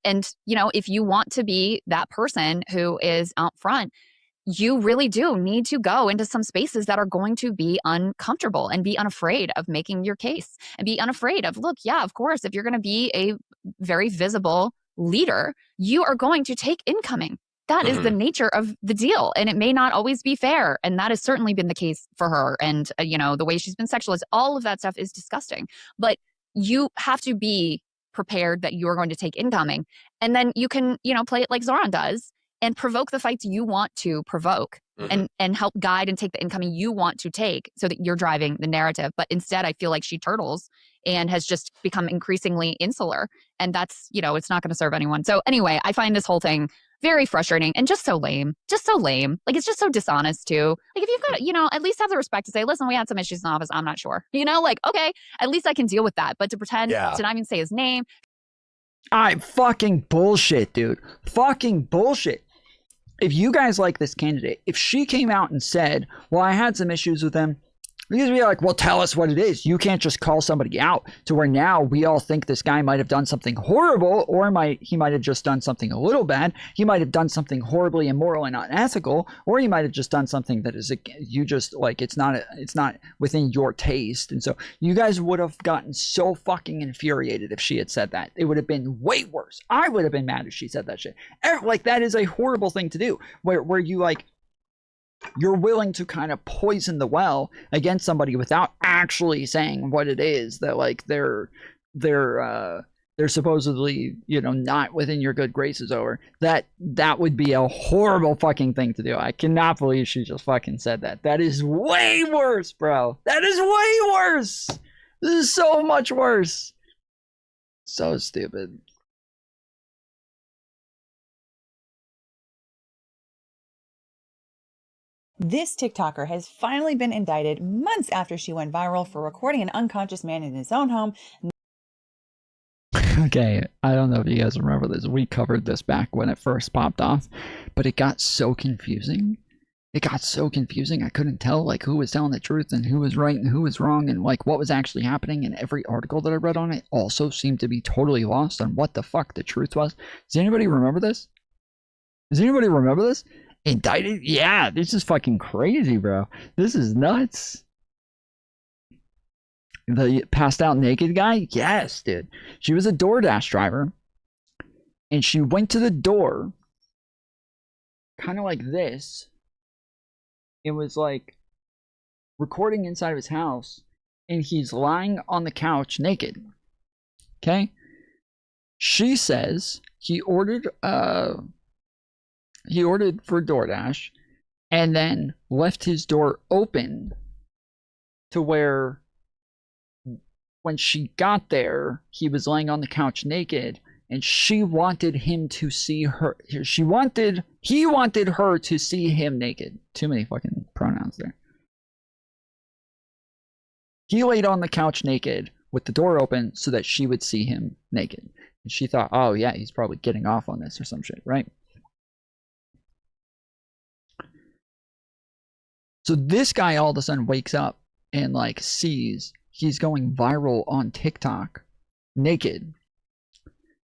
and you know, if you want to be that person who is out front, you really do need to go into some spaces that are going to be uncomfortable and be unafraid of making your case and be unafraid of, look, yeah, of course, if you're going to be a very visible leader, you are going to take incoming. That is the nature of the deal. And it may not always be fair. And that has certainly been the case for her. And, the way she's been sexualized, all of that stuff is disgusting. But you have to be prepared that you're going to take incoming. And then you can, play it like Zoran does and provoke the fights you want to provoke and help guide and take the incoming you want to take so that you're driving the narrative. But instead, I feel like she turtles and has just become increasingly insular. And that's, it's not going to serve anyone. So anyway, I find this whole thing very frustrating and just so lame. Like, it's just so dishonest too. Like, if you've got to, at least have the respect to say, listen, we had some issues in the office. I'm not sure. Okay, at least I can deal with that. But to pretend to not even say his name. Fucking bullshit, dude. Fucking bullshit. If you guys like this candidate, if she came out and said, well, I had some issues with him, you'd be like, well, tell us what it is. You can't just call somebody out to where now we all think this guy might have done something horrible, or he might have just done something a little bad. He might have done something horribly immoral and unethical, or he might have just done something that is, you just like, it's not within your taste. And so you guys would have gotten so fucking infuriated if she had said that. It would have been way worse. I would have been mad if she said that shit. Like, that is a horrible thing to do, where you you're willing to kind of poison the well against somebody without actually saying what it is that they're supposedly, not within your good graces over. That would be a horrible fucking thing to do. I cannot believe she just fucking said that. That is way worse, bro. That is way worse. This is so much worse. So stupid. This TikToker has finally been indicted months after she went viral for recording an unconscious man in his own home. Okay, I don't know if you guys remember this. We covered this back when it first popped off, but it got so confusing. I couldn't tell who was telling the truth and who was right and who was wrong and what was actually happening. And every article that I read on it also seemed to be totally lost on what the fuck the truth was. Does anybody remember this? Indicted? Yeah, this is fucking crazy, bro. This is nuts. The passed out naked guy? Yes, dude. She was a DoorDash driver. And she went to the door. Kind of like this. It was recording inside of his house. And he's lying on the couch naked. Okay? She says he ordered for DoorDash and then left his door open to where when she got there, he was laying on the couch naked and she wanted him to see her. He wanted her to see him naked. Too many fucking pronouns there. He laid on the couch naked with the door open so that she would see him naked. And she thought, oh yeah, he's probably getting off on this or some shit, right? So this guy all of a sudden wakes up and sees he's going viral on TikTok naked.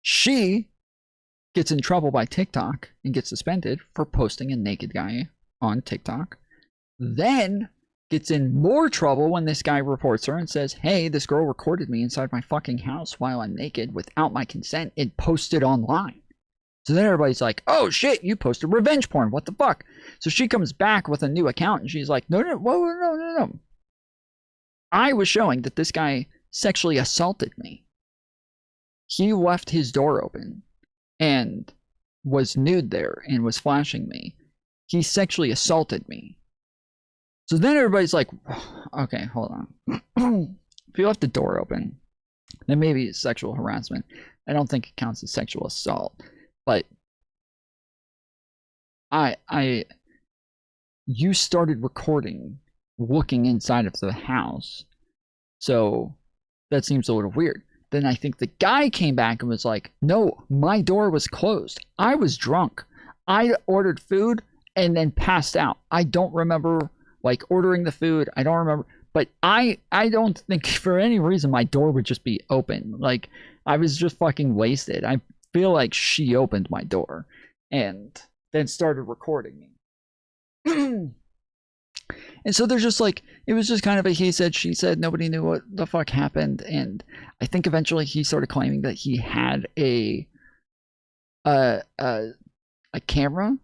She gets in trouble by TikTok and gets suspended for posting a naked guy on TikTok. Then gets in more trouble when this guy reports her and says, hey, this girl recorded me inside my fucking house while I'm naked without my consent and posted online. So then everybody's like, oh shit, you posted revenge porn. What the fuck? So she comes back with a new account and she's like, no. I was showing that this guy sexually assaulted me. He left his door open and was nude there and was flashing me. He sexually assaulted me. So then everybody's like, okay, hold on. If you left the door open, then maybe it's sexual harassment. I don't think it counts as sexual assault. But you started recording looking inside of the house. So that seems a little weird. Then I think the guy came back and was like, no, my door was closed. I was drunk. I ordered food and then passed out. I don't remember ordering the food. I don't remember. But I don't think for any reason my door would just be open. I was just fucking wasted. I feel like she opened my door and then started recording me. And so there's just like, it was just kind of a he said, she said, nobody knew what the fuck happened. And I think eventually he started claiming that he had a camera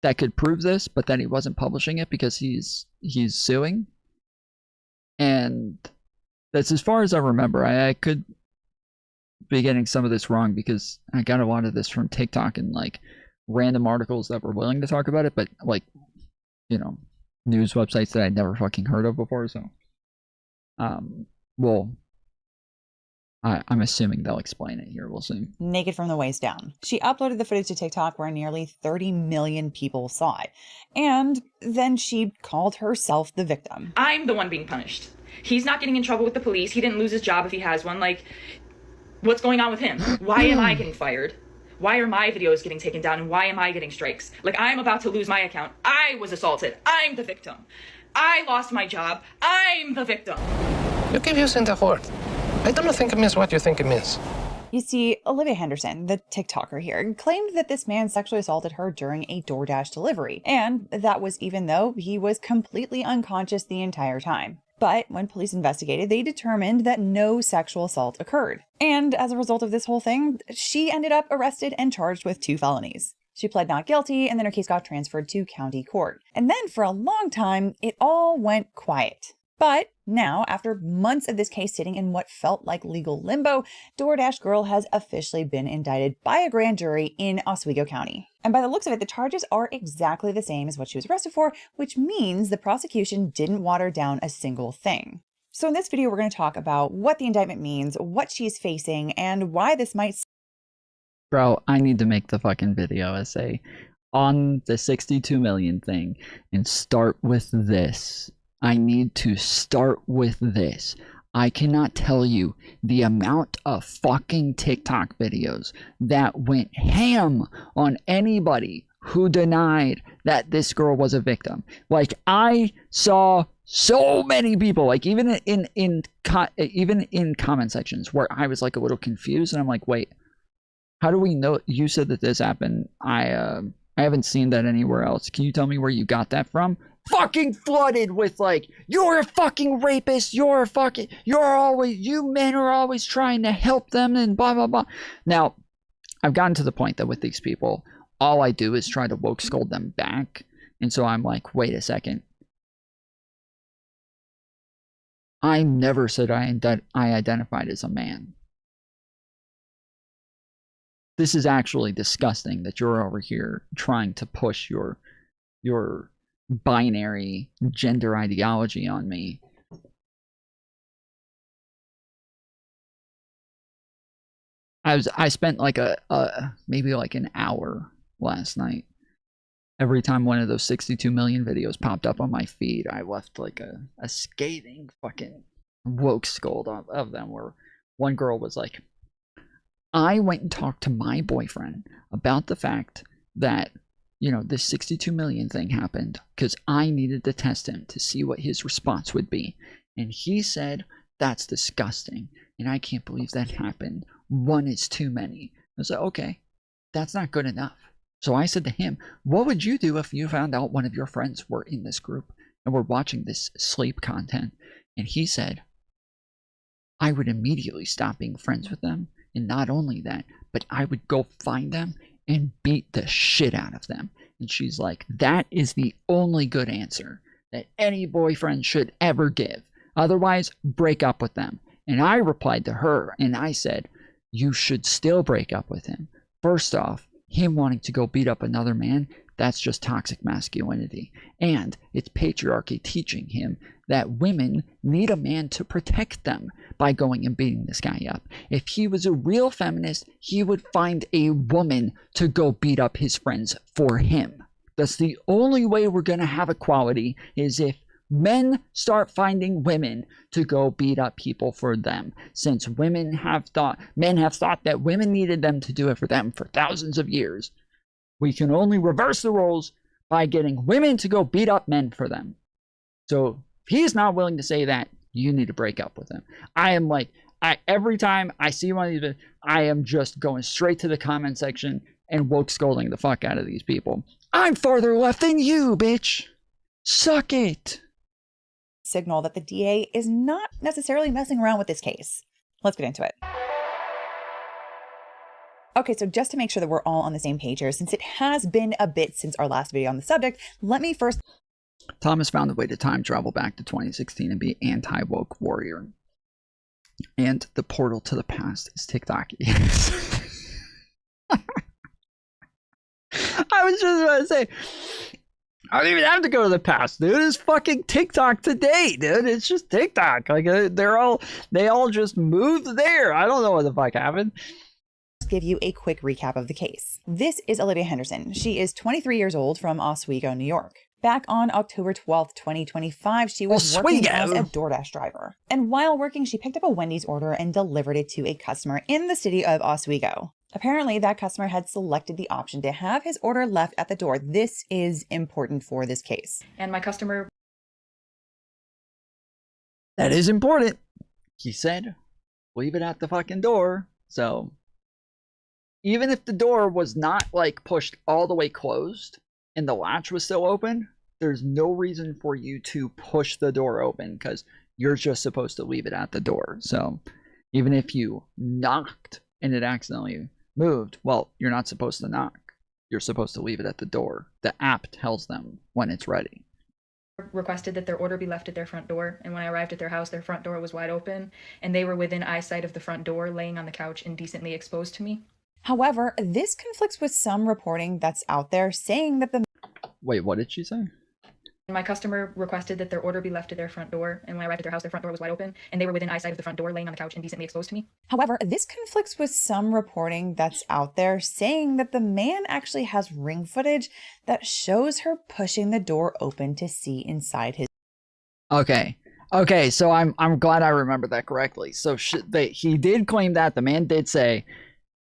that could prove this, but then he wasn't publishing it because he's suing. And that's as far as I remember. I could be getting some of this wrong because I got a lot of this from TikTok and like random articles that were willing to talk about it, but like, you know, news websites that I'd never fucking heard of before. So, well, I'm assuming they'll explain it here. We'll see. Naked from the waist down. She uploaded the footage to TikTok where nearly 30 million people saw it. And then she called herself the victim. I'm the one being punished. He's not getting in trouble with the police. He didn't lose his job if he has one. Like, what's going on with him? Why am I getting fired? Why are my videos getting taken down? And why am I getting strikes? Like, I'm about to lose my account. I was assaulted. I'm the victim. I lost my job. I'm the victim. You keep using the word. I don't think it means what you think it means. You see, Olivia Henderson, the TikToker here, claimed that this man sexually assaulted her during a DoorDash delivery. And that was even though he was completely unconscious the entire time. But when police investigated, they determined that no sexual assault occurred. And as a result of this whole thing, she ended up arrested and charged with 2 felonies. She pled not guilty, and then her case got transferred to county court. And then for a long time, it all went quiet. But now, after months of this case sitting in what felt like legal limbo, DoorDash Girl has officially been indicted by a grand jury in Oswego County. And by the looks of it, the charges are exactly the same as what she was arrested for, which means the prosecution didn't water down a single thing. So in this video, we're going to talk about what the indictment means, what she's facing, and why this might... Bro, I need to make the fucking video essay on the 62 million thing and start with this. I need to start with this. I cannot tell you the amount of fucking TikTok videos that went ham on anybody who denied that this girl was a victim. Like, I saw so many people, like even in comment sections where I was like a little confused and I'm like, wait, how do we know? You said that this happened. I haven't seen that anywhere else. Can you tell me where you got that from? Fucking flooded with like, you're a fucking rapist, you men are always trying to help them and blah blah blah. Now, I've gotten to the point that with these people, all I do is try to woke scold them back. And so I'm like, wait a second. I never said I identified as a man. This is actually disgusting that you're over here trying to push your binary gender ideology on me. I spent like maybe like an hour last night. Every time one of those 62 million videos popped up on my feed, I left like a scathing fucking woke scold of them, where one girl was like, I went and talked to my boyfriend about the fact that, you know, this 62 million thing happened because I needed to test him to see what his response would be. And he said, that's disgusting. And I can't believe that happened. One is too many. I was like, okay, that's not good enough. So I said to him, what would you do if you found out one of your friends were in this group and were watching this sleep content? And he said, I would immediately stop being friends with them. And not only that, but I would go find them and beat the shit out of them. And she's like, that is the only good answer that any boyfriend should ever give. Otherwise, break up with them. And I replied to her and I said, you should still break up with him. First off, him wanting to go beat up another man, that's just toxic masculinity. And it's patriarchy teaching him that women need a man to protect them by going and beating this guy up. If he was a real feminist, he would find a woman to go beat up his friends for him. That's the only way we're going to have equality, is if men start finding women to go beat up people for them. Since men have thought that women needed them to do it for them for thousands of years. We can only reverse the roles by getting women to go beat up men for them. So if he's not willing to say that, you need to break up with him. I am like, every time I see one of these, I am just going straight to the comment section and woke scolding the fuck out of these people. I'm farther left than you, bitch. Suck it. Signal that the DA is not necessarily messing around with this case. Let's get into it. Okay, so just to make sure that we're all on the same page here, since it has been a bit since our last video on the subject, let me first... Thomas found a way to time travel back to 2016 and be anti-woke warrior. And the portal to the past is TikTok. I was just about to say, I don't even have to go to the past, dude. It's fucking TikTok today, dude. It's just TikTok. Like they all just moved there. I don't know what the fuck happened. Give you a quick recap of the case. This is Olivia Henderson. She is 23 years old from Oswego, New York. Back on October 12th, 2025, she was working as a DoorDash driver. And while working, she picked up a Wendy's order and delivered it to a customer in the city of Oswego. Apparently, that customer had selected the option to have his order left at the door. This is important for this case. And my customer... That is important. He said, leave it at the fucking door. So, even if the door was not like pushed all the way closed and the latch was still open, there's no reason for you to push the door open because you're just supposed to leave it at the door. So, even if you knocked and it accidentally moved, well, you're not supposed to knock. You're supposed to leave it at the door. The app tells them when it's ready. Requested that their order be left at their front door, and when I arrived at their house, their front door was wide open, and they were within eyesight of the front door, laying on the couch indecently exposed to me. However, this conflicts with some reporting that's out there saying that the... Wait, what did she say? My customer requested that their order be left at their front door, and when I arrived at their house, their front door was wide open, and they were within eyesight of the front door, laying on the couch indecently exposed to me. However, this conflicts with some reporting that's out there saying that the man actually has ring footage that shows her pushing the door open to see inside his... Okay, so I'm glad I remembered that correctly. So he did claim that, the man did say,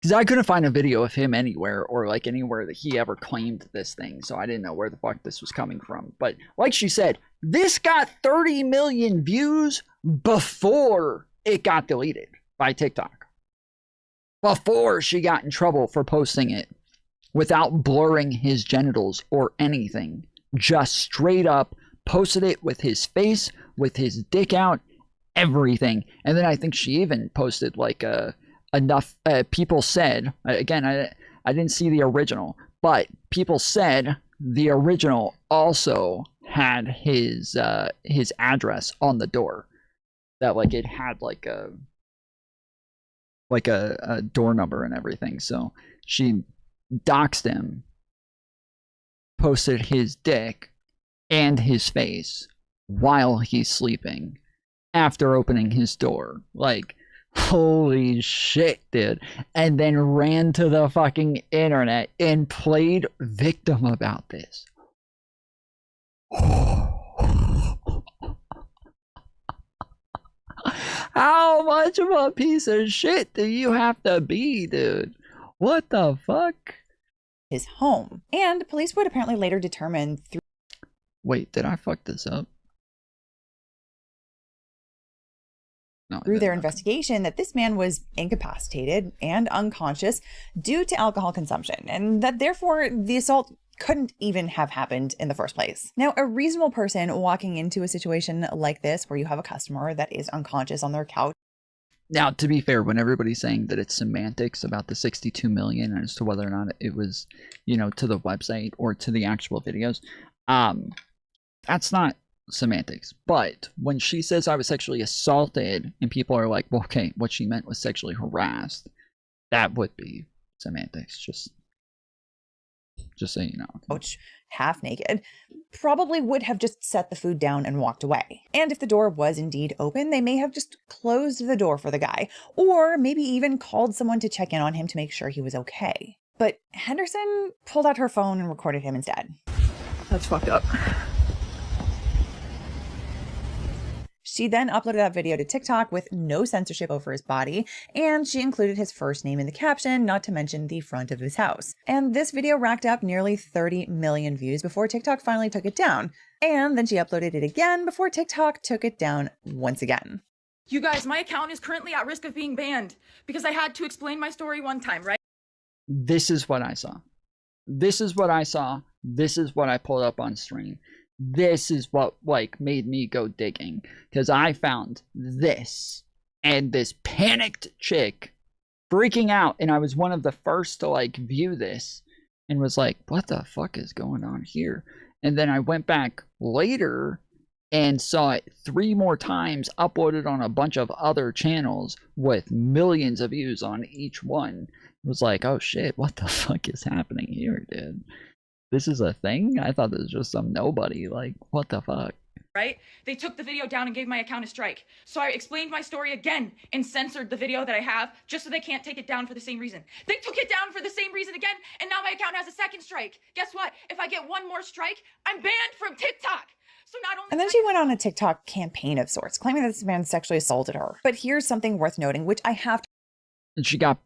because I couldn't find a video of him anywhere or like anywhere that he ever claimed this thing. So I didn't know where the fuck this was coming from. But like she said, this got 30 million views before it got deleted by TikTok. Before she got in trouble for posting it without blurring his genitals or anything. Just straight up posted it with his face, with his dick out, everything. And then I think she even posted like enough people said, again, I didn't see the original, but people said the original also had his address on the door, that like it had like a door number and everything. So she doxed him, posted his dick and his face while he's sleeping after opening his door. Like, holy shit, dude. And then ran to the fucking internet and played victim about this. How much of a piece of shit do you have to be, dude? What the fuck? His home. And police would apparently later determine through... Wait, did I fuck this up? Through their investigation that this man was incapacitated and unconscious due to alcohol consumption, and that therefore the assault couldn't even have happened in the first place. Now, a reasonable person walking into a situation like this where you have a customer that is unconscious on their couch. Now, to be fair, when everybody's saying that it's semantics about the 62 million as to whether or not it was, you know, to the website or to the actual videos, that's not semantics. But when she says I was sexually assaulted and people are like, well, okay, what she meant was sexually harassed, that would be semantics. Just so you know. Couch, half naked, probably would have just set the food down and walked away. And if the door was indeed open, they may have just closed the door for the guy, or maybe even called someone to check in on him to make sure he was okay. But Henderson pulled out her phone and recorded him instead. That's fucked up. She then uploaded that video to TikTok with no censorship over his body, and she included his first name in the caption, not to mention the front of his house. And this video racked up nearly 30 million views before TikTok finally took it down. And then she uploaded it again before TikTok took it down once again. You guys, my account is currently at risk of being banned because I had to explain my story one time, right? This is what I saw. This is what I saw this is what I pulled up on stream. This is what like made me go digging, because I found this and this panicked chick freaking out, and I was one of the first to like view this and was like, what the fuck is going on here? And then I went back later and saw it 3 more times uploaded on a bunch of other channels with millions of views on each one. It was like, oh shit, what the fuck is happening here, dude? This is a thing? I thought this was just some nobody. Like, what the fuck? Right? They took the video down and gave my account a strike. So I explained my story again and censored the video that I have just so they can't take it down for the same reason. They took it down for the same reason again, and now my account has a second strike. Guess what? If I get one more strike, I'm banned from TikTok. So not only— And then she went on a TikTok campaign of sorts, claiming that this man sexually assaulted her. But here's something worth noting, which I have And she got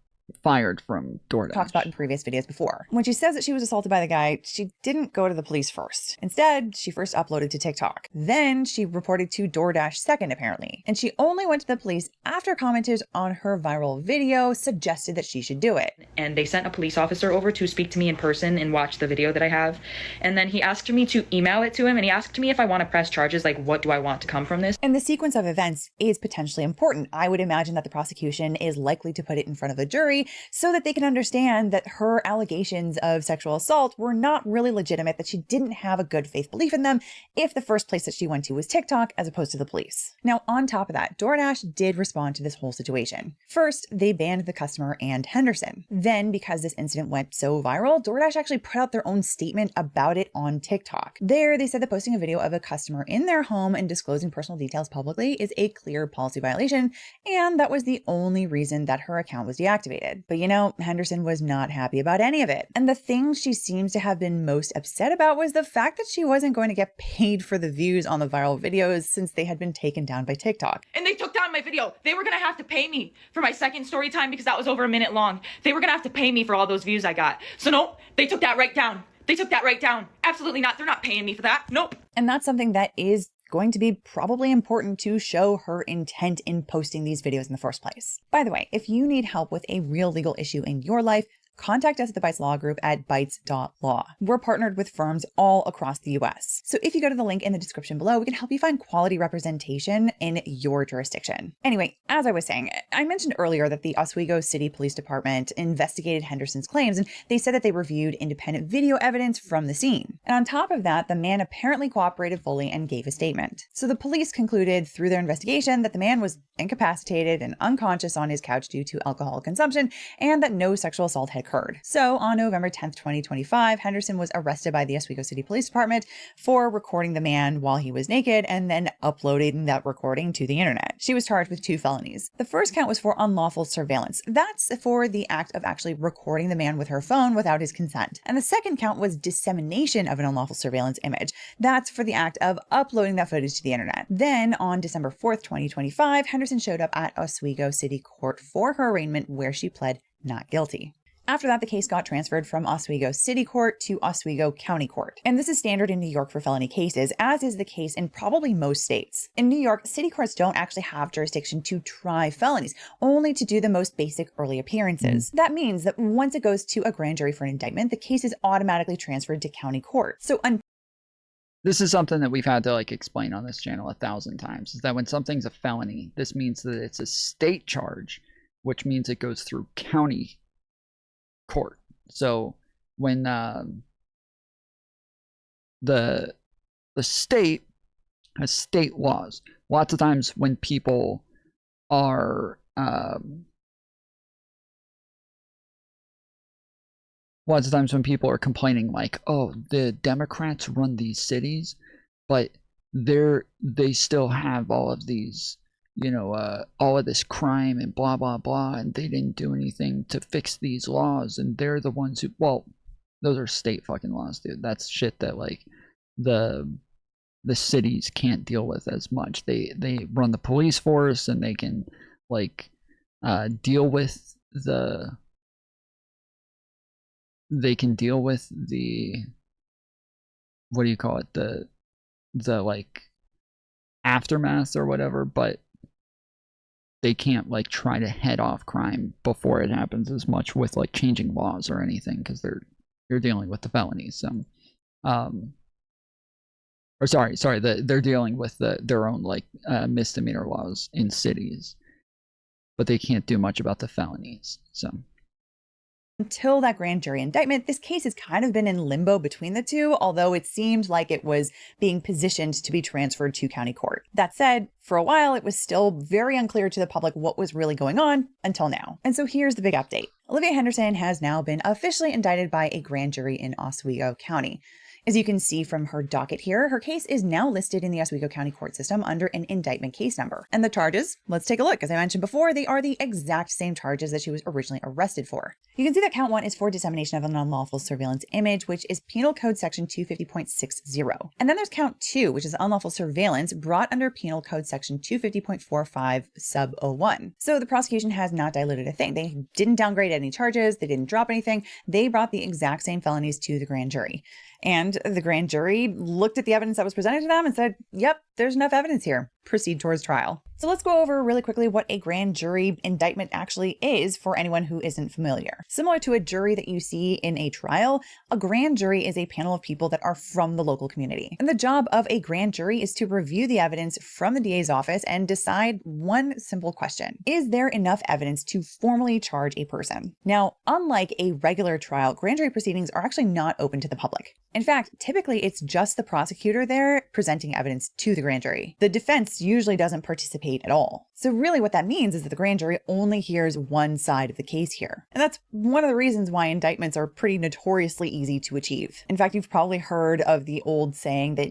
fired from DoorDash. Talked about in previous videos before. When she says that she was assaulted by the guy, she didn't go to the police first. Instead, she first uploaded to TikTok. Then she reported to DoorDash second, apparently. And she only went to the police after commenters on her viral video suggested that she should do it. And they sent a police officer over to speak to me in person and watch the video that I have. And then he asked me to email it to him, and he asked me if I want to press charges, like what do I want to come from this? And the sequence of events is potentially important. I would imagine that the prosecution is likely to put it in front of a jury so that they can understand that her allegations of sexual assault were not really legitimate, that she didn't have a good faith belief in them if the first place that she went to was TikTok as opposed to the police. Now, on top of that, DoorDash did respond to this whole situation. First, they banned the customer and Henderson. Then, because this incident went so viral, DoorDash actually put out their own statement about it on TikTok. There, they said that posting a video of a customer in their home and disclosing personal details publicly is a clear policy violation, and that was the only reason that her account was deactivated. But you know, Henderson was not happy about any of it. And the thing she seems to have been most upset about was the fact that she wasn't going to get paid for the views on the viral videos since they had been taken down by TikTok. And they took down my video. They were gonna have to pay me for my second story time because that was over a minute long. They were gonna have to pay me for all those views I got. So nope, they took that right down. They took that right down. Absolutely not. They're not paying me for that. Nope. And that's something that is going to be probably important to show her intent in posting these videos in the first place. By the way, if you need help with a real legal issue in your life, contact us at the Bytes Law Group at bytes.law. We're partnered with firms all across the US. So if you go to the link in the description below, we can help you find quality representation in your jurisdiction. Anyway, as I was saying, I mentioned earlier that the Oswego City Police Department investigated Henderson's claims, and they said that they reviewed independent video evidence from the scene. And on top of that, the man apparently cooperated fully and gave a statement. So the police concluded through their investigation that the man was incapacitated and unconscious on his couch due to alcohol consumption, and that no sexual assault had occurred. So on November 10th, 2025, Henderson was arrested by the Oswego City Police Department for recording the man while he was naked and then uploading that recording to the internet. She was charged with 2 felonies. The first count was for unlawful surveillance. That's for the act of actually recording the man with her phone without his consent. And the second count was dissemination of an unlawful surveillance image. That's for the act of uploading that footage to the internet. Then on December 4th, 2025, Henderson showed up at Oswego City Court for her arraignment, where she pled not guilty. After that, the case got transferred from Oswego City Court to Oswego County Court. And this is standard in New York for felony cases, as is the case in probably most states. In New York, city courts don't actually have jurisdiction to try felonies, only to do the most basic early appearances. That means that once it goes to a grand jury for an indictment, the case is automatically transferred to county court. So this is something that we've had to like explain on this channel 1,000 times, is that when something's a felony, this means that it's a state charge, which means it goes through county court. So when the state has state laws, lots of times when people are complaining like, oh, the Democrats run these cities, but they still have all of these, you know, all of this crime and blah, blah, blah, and they didn't do anything to fix these laws, and they're the ones who, well, those are state fucking laws, dude. That's shit that, like, the cities can't deal with as much. They run the police force, and they can, like, deal with the, what do you call it, the like, aftermath or whatever, but they can't like try to head off crime before it happens as much with like changing laws or anything, because you're dealing with the felonies. So or sorry, they're dealing with their own like misdemeanor laws in cities, but they can't do much about the felonies. So until that grand jury indictment, this case has kind of been in limbo between the two, although it seemed like it was being positioned to be transferred to county court. That said, for a while, it was still very unclear to the public what was really going on until now. And so here's the big update. Olivia Henderson has now been officially indicted by a grand jury in Oswego County. As you can see from her docket here, her case is now listed in the Oswego County court system under an indictment case number. And the charges, let's take a look. As I mentioned before, they are the exact same charges that she was originally arrested for. You can see that count 1 is for dissemination of an unlawful surveillance image, which is Penal Code Section 250.60. And then there's count 2, which is unlawful surveillance brought under Penal Code Section 250.45 sub 01. So the prosecution has not diluted a thing. They didn't downgrade any charges. They didn't drop anything. They brought the exact same felonies to the grand jury. And the grand jury looked at the evidence that was presented to them and said, yep, there's enough evidence here. Proceed towards trial. So let's go over really quickly what a grand jury indictment actually is for anyone who isn't familiar. Similar to a jury that you see in a trial, a grand jury is a panel of people that are from the local community. And the job of a grand jury is to review the evidence from the DA's office and decide one simple question. Is there enough evidence to formally charge a person? Now, unlike a regular trial, grand jury proceedings are actually not open to the public. In fact, typically it's just the prosecutor there presenting evidence to the grand jury. The defense usually doesn't participate at all. So really what that means is that the grand jury only hears one side of the case here. And that's one of the reasons why indictments are pretty notoriously easy to achieve. In fact, you've probably heard of the old saying that,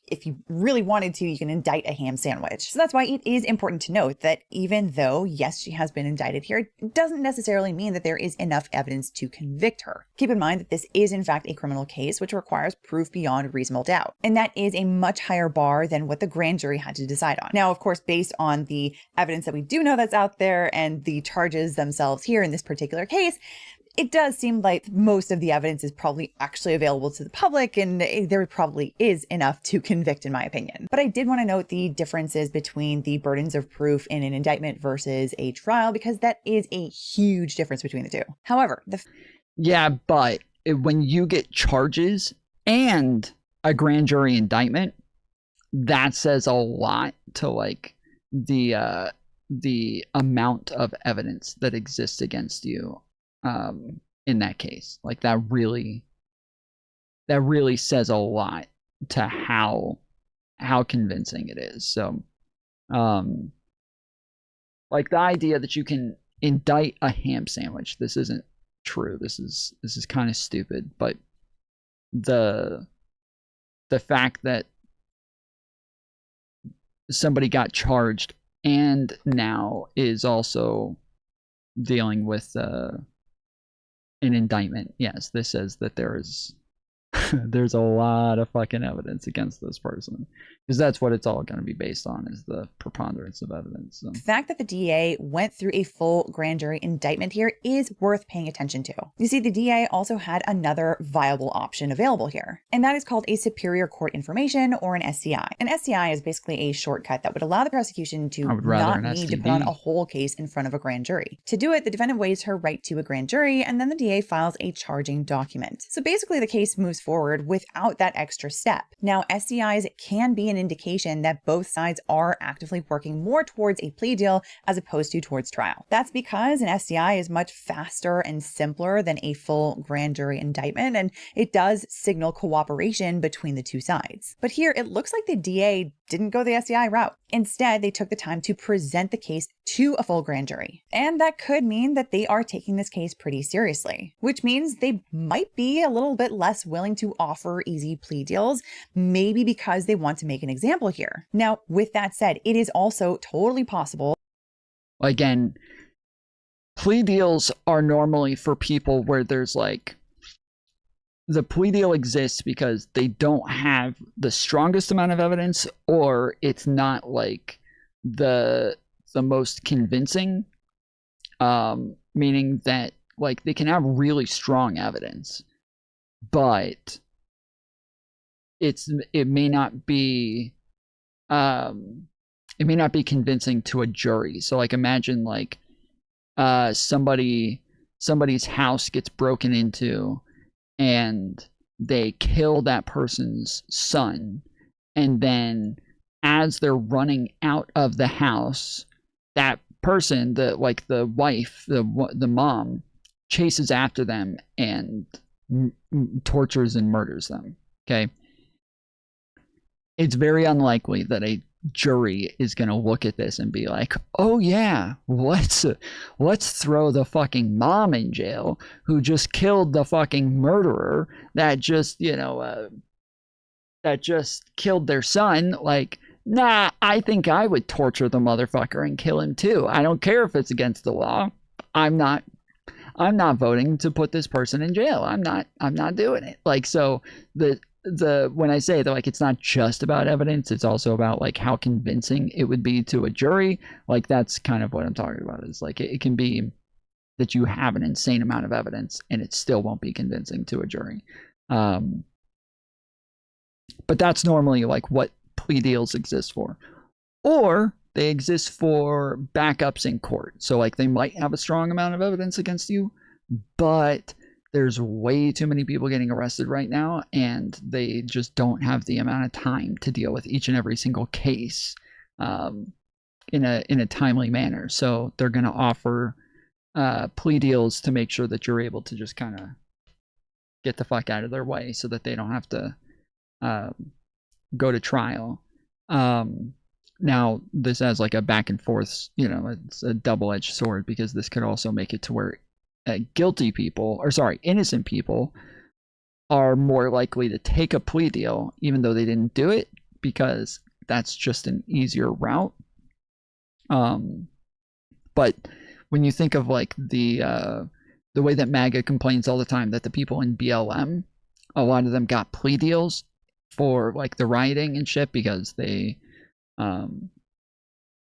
if you really wanted to, you can indict a ham sandwich. So that's why it is important to note that even though, yes, she has been indicted here, it doesn't necessarily mean that there is enough evidence to convict her. Keep in mind that this is in fact a criminal case, which requires proof beyond reasonable doubt. And that is a much higher bar than what the grand jury had to decide on. Now, of course, based on the evidence that we do know that's out there and the charges themselves here in this particular case, it does seem like most of the evidence is probably actually available to the public, and there probably is enough to convict, in my opinion. But I did want to note the differences between the burdens of proof in an indictment versus a trial, because that is a huge difference between the two. However, yeah, but when you get charges and a grand jury indictment, that says a lot to like the amount of evidence that exists against you in that case. Like that really says a lot to how convincing it is. So like the idea that you can indict a ham sandwich, this isn't true. This is kind of stupid, but the fact that somebody got charged and now is also dealing with an indictment. Yes, this says that there's a lot of fucking evidence against this person, because that's what it's all going to be based on, is the preponderance of evidence. So. The fact that the DA went through a full grand jury indictment here is worth paying attention to. You see, the DA also had another viable option available here, and that is called a superior court information, or an SCI. An SCI is basically a shortcut that would allow the prosecution to not need to put on a whole case in front of a grand jury. To do it, the defendant waives her right to a grand jury, and then the DA files a charging document. So basically the case moves forward without that extra step. Now, SCIs can be an indication that both sides are actively working more towards a plea deal as opposed to towards trial. That's because an SCI is much faster and simpler than a full grand jury indictment, and it does signal cooperation between the two sides. But here, it looks like the DA didn't go the SCI route. Instead, they took the time to present the case to a full grand jury. And that could mean that they are taking this case pretty seriously, which means they might be a little bit less willing to offer easy plea deals, maybe because they want to make an example here. Now, with that said, it is also totally possible. Again, plea deals are normally for people where there's like, the plea deal exists because they don't have the strongest amount of evidence, or it's not like the most convincing, meaning that like they can have really strong evidence, but it may not be convincing to a jury. So like imagine like somebody's house gets broken into, and they kill that person's son, and then as they're running out of the house, that person, the wife, the mom, chases after them and tortures and murders them. Okay, it's very unlikely that a jury is going to look at this and be like, oh yeah, let's throw the fucking mom in jail who just killed the fucking murderer that just killed their son. Like, nah, I think I would torture the motherfucker and kill him too. I don't care if it's against the law. I'm not voting to put this person in jail. I'm not doing it. Like, so when I say that, like, it's not just about evidence, it's also about like how convincing it would be to a jury. Like, that's kind of what I'm talking about. Is like, it can be that you have an insane amount of evidence and it still won't be convincing to a jury. But that's normally like what plea deals exist for. Or they exist for backups in court. So like, they might have a strong amount of evidence against you, but there's way too many people getting arrested right now, and they just don't have the amount of time to deal with each and every single case in a timely manner. So they're going to offer plea deals to make sure that you're able to just kind of get the fuck out of their way, so that they don't have to go to trial. Now, this has like a back and forth, it's a double-edged sword, because this could also make it to where innocent people are more likely to take a plea deal even though they didn't do it, because that's just an easier route. But when you think of like the way that MAGA complains all the time that the people in BLM, a lot of them got plea deals for like the rioting and shit, because they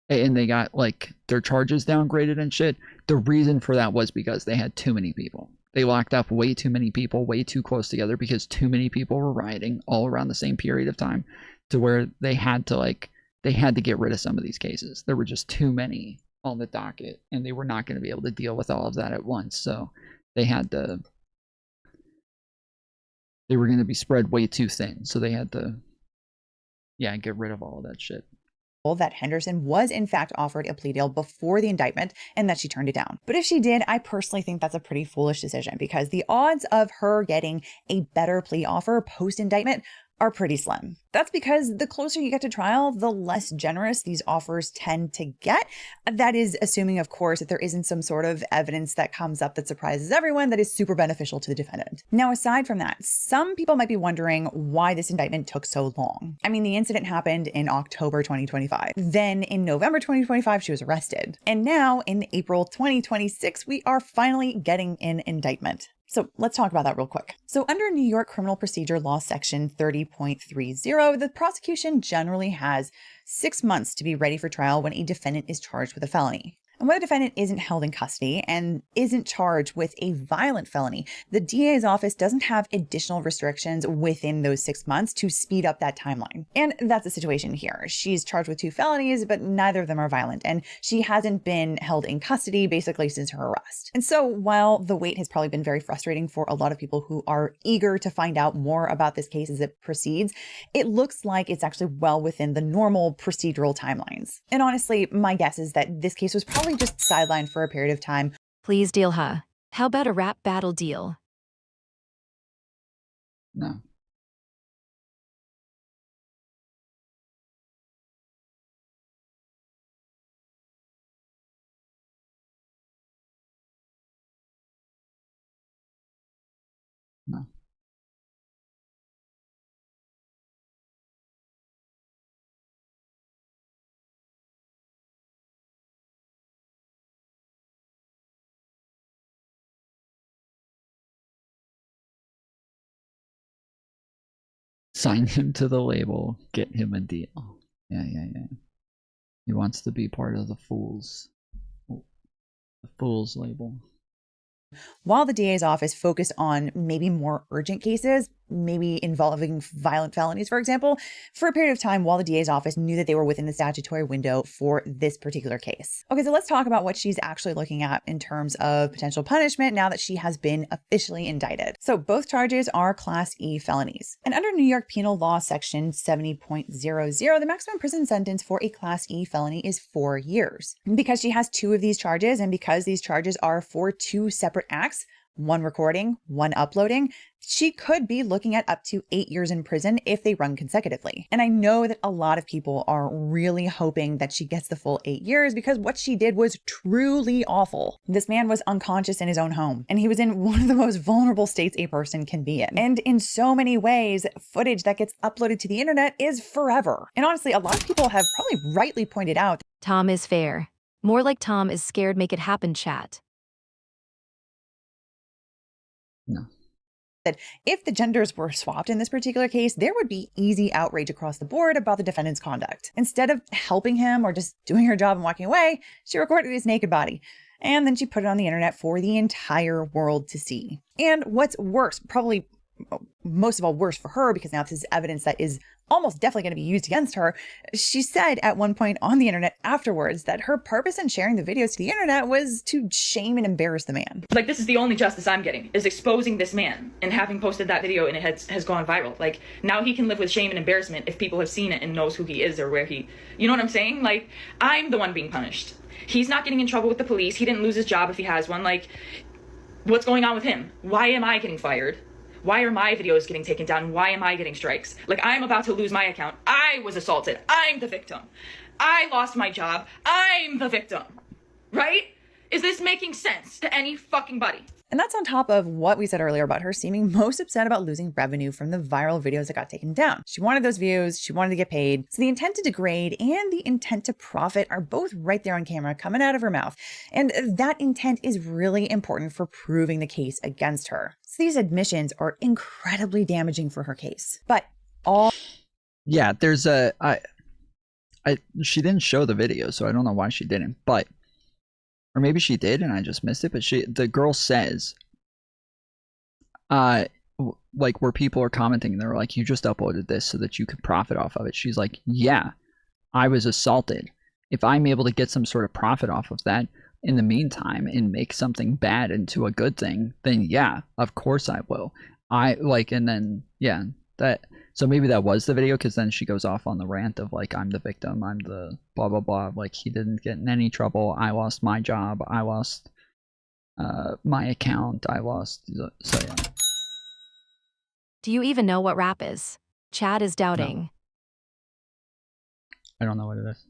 and they got like their charges downgraded and shit. The reason for that was because they had too many people. They locked up way too many people way too close together, because too many people were rioting all around the same period of time, to where they had to get rid of some of these cases. There were just too many on the docket, and they were not going to be able to deal with all of that at once. So they were going to be spread way too thin. So they had to, get rid of all of that shit. That Henderson was in fact offered a plea deal before the indictment and that she turned it down. But if she did, I personally think that's a pretty foolish decision, because the odds of her getting a better plea offer post-indictment are pretty slim. That's because the closer you get to trial, the less generous these offers tend to get. That is assuming, of course, that there isn't some sort of evidence that comes up that surprises everyone that is super beneficial to the defendant. Now, aside from that, some people might be wondering why this indictment took so long. I mean, the incident happened in October 2025. Then in November 2025, she was arrested. And now in April 2026, we are finally getting an indictment. So let's talk about that real quick. So under New York Criminal Procedure Law Section 30.30, the prosecution generally has 6 months to be ready for trial when a defendant is charged with a felony. And when a defendant isn't held in custody and isn't charged with a violent felony, the DA's office doesn't have additional restrictions within those 6 months to speed up that timeline. And that's the situation here. She's charged with 2 felonies, but neither of them are violent, and she hasn't been held in custody basically since her arrest. And so while the wait has probably been very frustrating for a lot of people who are eager to find out more about this case as it proceeds, it looks like it's actually well within the normal procedural timelines. And honestly, my guess is that this case was probably just sidelined for a period of time. Please deal, huh? How about a rap battle deal? No. No. Sign him to the label, get him a deal. Yeah. He wants to be part of the Fools label. While the DA's office focused on maybe more urgent cases, maybe involving violent felonies, for example, for a period of time while the DA's office knew that they were within the statutory window for this particular case. Okay, so let's talk about what she's actually looking at in terms of potential punishment now that she has been officially indicted. So both charges are Class E felonies. And under New York Penal Law Section 70.00, the maximum prison sentence for a Class E felony is 4 years. Because she has 2 of these charges, and because these charges are for 2 separate acts, one recording, one uploading, she could be looking at up to 8 years in prison if they run consecutively. And I know that a lot of people are really hoping that she gets the full 8 years because what she did was truly awful. This man was unconscious in his own home, and he was in one of the most vulnerable states a person can be in. And in so many ways, footage that gets uploaded to the internet is forever. And honestly, a lot of people have probably rightly pointed out Tom is fair. More like Tom is scared. Make it happen, chat. No. That if the genders were swapped in this particular case, there would be easy outrage across the board about the defendant's conduct. Instead of helping him or just doing her job and walking away, she recorded his naked body. And then she put it on the internet for the entire world to see. And what's worse, probably most of all worse for her, because now this is evidence that is almost definitely going to be used against her. She said at one point on the internet afterwards that her purpose in sharing the videos to the internet was to shame and embarrass the man. Like, this is the only justice I'm getting, is exposing this man and having posted that video and it has gone viral. Like, now he can live with shame and embarrassment if people have seen it and knows who he is or where he, you know what I'm saying? Like, I'm the one being punished. He's not getting in trouble with the police. He didn't lose his job if he has one. Like, what's going on with him? Why am I getting fired? Why are my videos getting taken down? Why am I getting strikes? Like, I'm about to lose my account. I was assaulted. I'm the victim. I lost my job. I'm the victim. Right? Is this making sense to any fucking body? And that's on top of what we said earlier about her seeming most upset about losing revenue from the viral videos that got taken down. She wanted those views, she wanted to get paid. So the intent to degrade and the intent to profit are both right there on camera coming out of her mouth. And that intent is really important for proving the case against her. So these admissions are incredibly damaging for her case. But yeah, there's she didn't show the video, so I don't know why she didn't, but or maybe she did and I just missed it, but the girl says, like, where people are commenting, they're like, you just uploaded this so that you could profit off of it. She's like, yeah, I was assaulted. If I'm able to get some sort of profit off of that in the meantime and make something bad into a good thing, then yeah, of course I will. And then, yeah, so maybe that was the video, because then she goes off on the rant of like, I'm the victim, I'm the blah, blah, blah. Like, he didn't get in any trouble. I lost my job. I lost my account. I lost. So yeah. Do you even know what rap is? Chad is doubting. No. I don't know what it is.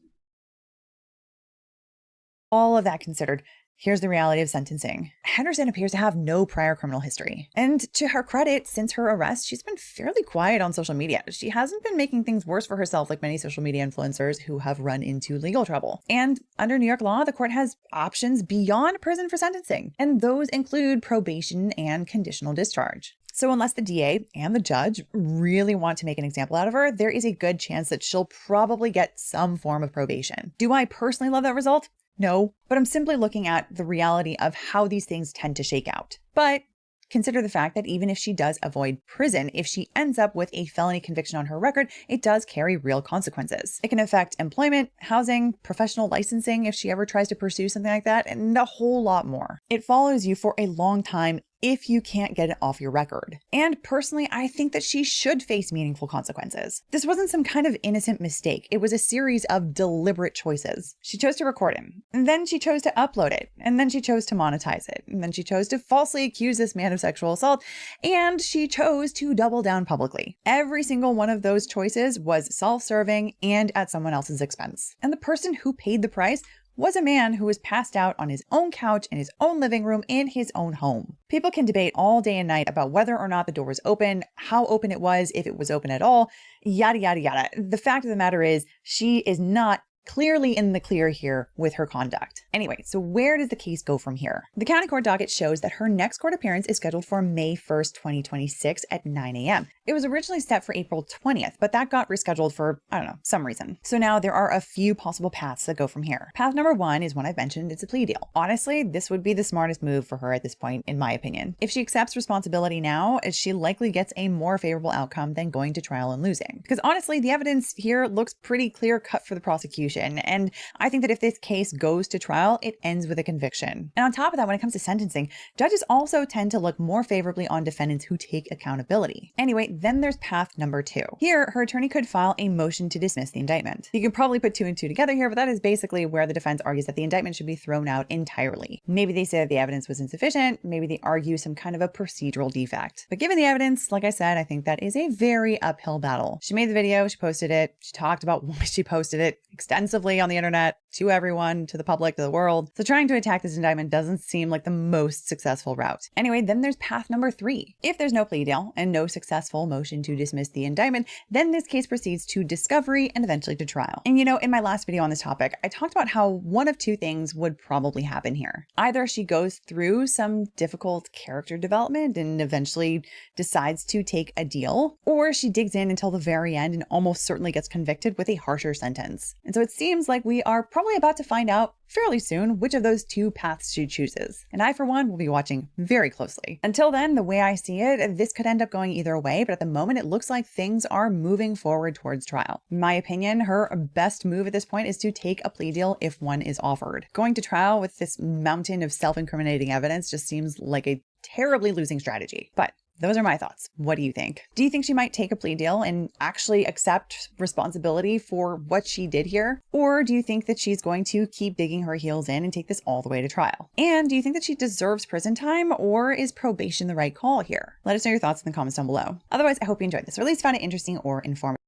All of that considered, here's the reality of sentencing. Henderson appears to have no prior criminal history. And to her credit, since her arrest, she's been fairly quiet on social media. She hasn't been making things worse for herself like many social media influencers who have run into legal trouble. And under New York law, the court has options beyond prison for sentencing. And those include probation and conditional discharge. So unless the DA and the judge really want to make an example out of her, there is a good chance that she'll probably get some form of probation. Do I personally love that result? No, but I'm simply looking at the reality of how these things tend to shake out. But consider the fact that even if she does avoid prison, if she ends up with a felony conviction on her record, it does carry real consequences. It can affect employment, housing, professional licensing if she ever tries to pursue something like that, and a whole lot more. It follows you for a long time if you can't get it off your record. And personally, I think that she should face meaningful consequences. This wasn't some kind of innocent mistake. It was a series of deliberate choices. She chose to record him, and then she chose to upload it, and then she chose to monetize it, and then she chose to falsely accuse this man of sexual assault, and she chose to double down publicly. Every single one of those choices was self-serving and at someone else's expense. And the person who paid the price was a man who was passed out on his own couch in his own living room in his own home. People can debate all day and night about whether or not the door was open, how open it was, if it was open at all, yada, yada, yada. The fact of the matter is, she is not clearly in the clear here with her conduct. Anyway, so where does the case go from here? The county court docket shows that her next court appearance is scheduled for May 1st, 2026 at 9 a.m. It was originally set for April 20th, but that got rescheduled for, I don't know, some reason. So now there are a few possible paths that go from here. Path number one is one I've mentioned, it's a plea deal. Honestly, this would be the smartest move for her at this point, in my opinion. If she accepts responsibility now, she likely gets a more favorable outcome than going to trial and losing. Because honestly, the evidence here looks pretty clear cut for the prosecution, and I think that if this case goes to trial, it ends with a conviction. And on top of that, when it comes to sentencing, judges also tend to look more favorably on defendants who take accountability. Anyway, then there's path number two. Here, her attorney could file a motion to dismiss the indictment. You can probably put two and two together here, but that is basically where the defense argues that the indictment should be thrown out entirely. Maybe they say that the evidence was insufficient, maybe they argue some kind of a procedural defect. But given the evidence, like I said, I think that is a very uphill battle. She made the video, she posted it, she talked about why she posted it extensively on the internet, to everyone, to the public, to the world. So trying to attack this indictment doesn't seem like the most successful route. Anyway, then there's path number three. If there's no plea deal and no successful motion to dismiss the indictment, then this case proceeds to discovery and eventually to trial. And you know, in my last video on this topic, I talked about how one of two things would probably happen here. Either she goes through some difficult character development and eventually decides to take a deal, or she digs in until the very end and almost certainly gets convicted with a harsher sentence. And so it seems like we are probably about to find out fairly soon which of those two paths she chooses. And I, for one, will be watching very closely. Until then, the way I see it, this could end up going either way, but at the moment it looks like things are moving forward towards trial. In my opinion, her best move at this point is to take a plea deal if one is offered. Going to trial with this mountain of self-incriminating evidence just seems like a terribly losing strategy. But those are my thoughts. What do you think? Do you think she might take a plea deal and actually accept responsibility for what she did here? Or do you think that she's going to keep digging her heels in and take this all the way to trial? And do you think that she deserves prison time, or is probation the right call here? Let us know your thoughts in the comments down below. Otherwise, I hope you enjoyed this, or at least found it interesting or informative.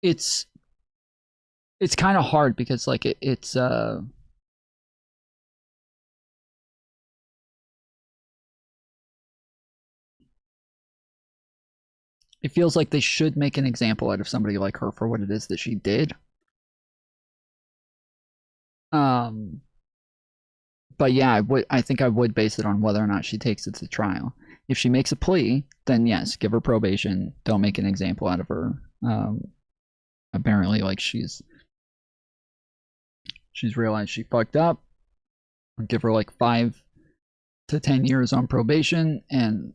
It's kind of hard because like it feels like they should make an example out of somebody like her for what it is that she did. But yeah, I think I would base it on whether or not she takes it to trial. If she makes a plea, then yes, give her probation. Don't make an example out of her. Apparently, like she's realized she fucked up. Give her like 5 to 10 years on probation and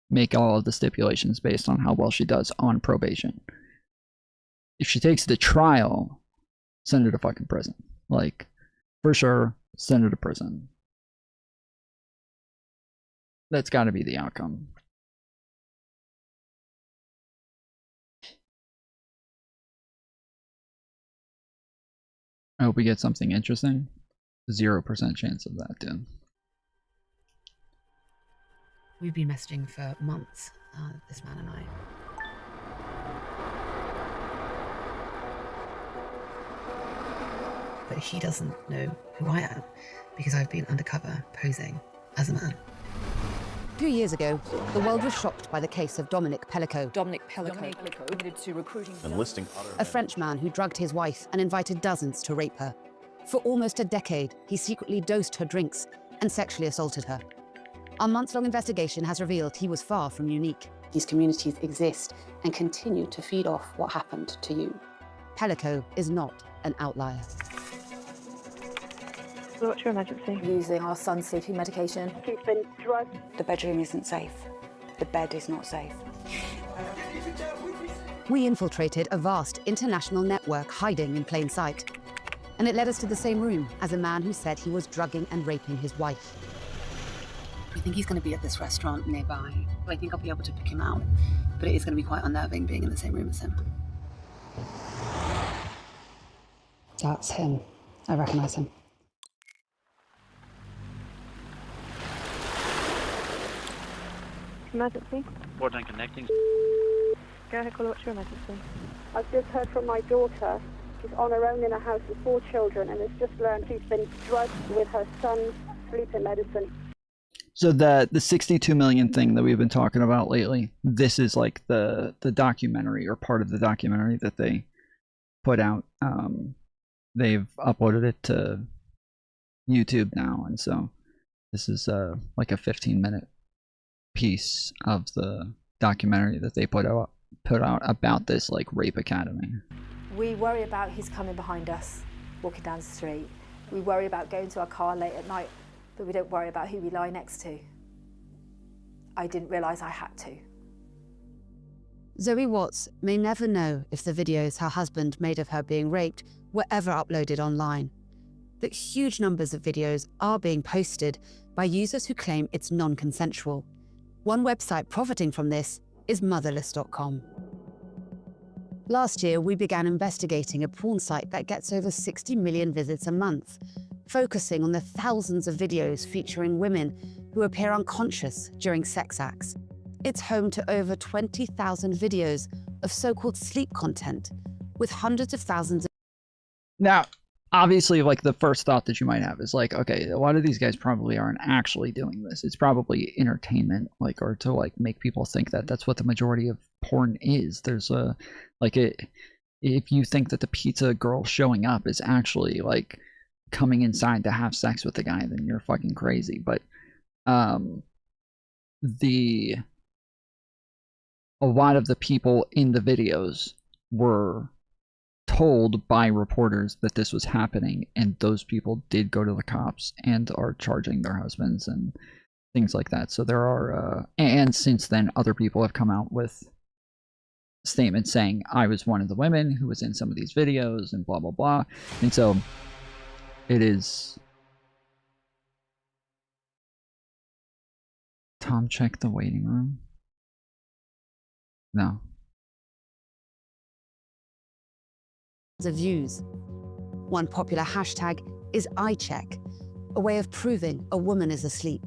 make all of the stipulations based on how well she does on probation. If she takes it to trial, send her to fucking prison. Like, for sure, send her to prison. That's got to be the outcome. I hope we get something interesting. 0% chance of that, dude. We've been messaging for months, this man and I. But he doesn't know who I am because I've been undercover posing as a man. 2 years ago, the world was shocked by the case of Dominic Pellico. Dominic Pellico admitted to recruiting Enlisting a French man who drugged his wife and invited dozens to rape her. For almost a decade, he secretly dosed her drinks and sexually assaulted her. Our months-long investigation has revealed he was far from unique. These communities exist and continue to feed off what happened to you. Pellico is not an outlier. What's your emergency? Using our son's sleeping medication. He's been drugged. The bedroom isn't safe. The bed is not safe. We infiltrated a vast international network hiding in plain sight. And it led us to the same room as a man who said he was drugging and raping his wife. I think he's going to be at this restaurant nearby. I think I'll be able to pick him out. But it is going to be quite unnerving being in the same room as him. That's him. I recognize him. Emergency? Borderline connecting. Go ahead, caller. What's your emergency? I've just heard from my daughter. She's on her own in a house with 4 children and has just learned she's been drugged with her son's sleeping medicine. So the 62 million thing that we've been talking about lately, this is like the documentary or part of the documentary that they put out. They've uploaded it to YouTube now, and so this is like a 15-minute piece of the documentary that they put out about this like rape academy. We worry about who's coming behind us, walking down the street. We worry about going to our car late at night, but we don't worry about who we lie next to. I didn't realise I had to. Zoe Watts may never know if the videos her husband made of her being raped were ever uploaded online. But huge numbers of videos are being posted by users who claim it's non-consensual. One website profiting from this is motherless.com. Last year, we began investigating a porn site that gets over 60 million visits a month, focusing on the thousands of videos featuring women who appear unconscious during sex acts. It's home to over 20,000 videos of so-called sleep content, with hundreds of thousands of... Now, obviously, like, the first thought that you might have is like, okay, a lot of these guys probably aren't actually doing this. It's probably entertainment, like, or to like make people think that that's what the majority of porn is. There's a, like, if you think that the pizza girl showing up is actually like coming inside to have sex with the guy, then you're fucking crazy. But a lot of the people in the videos were told by reporters that this was happening, and those people did go to the cops and are charging their husbands and things like that. So there are, and since then, other people have come out with statements saying, I was one of the women who was in some of these videos and blah, blah, blah. And so it is... Tom, check the waiting room. No. of views. One popular hashtag is iCheck, a way of proving a woman is asleep.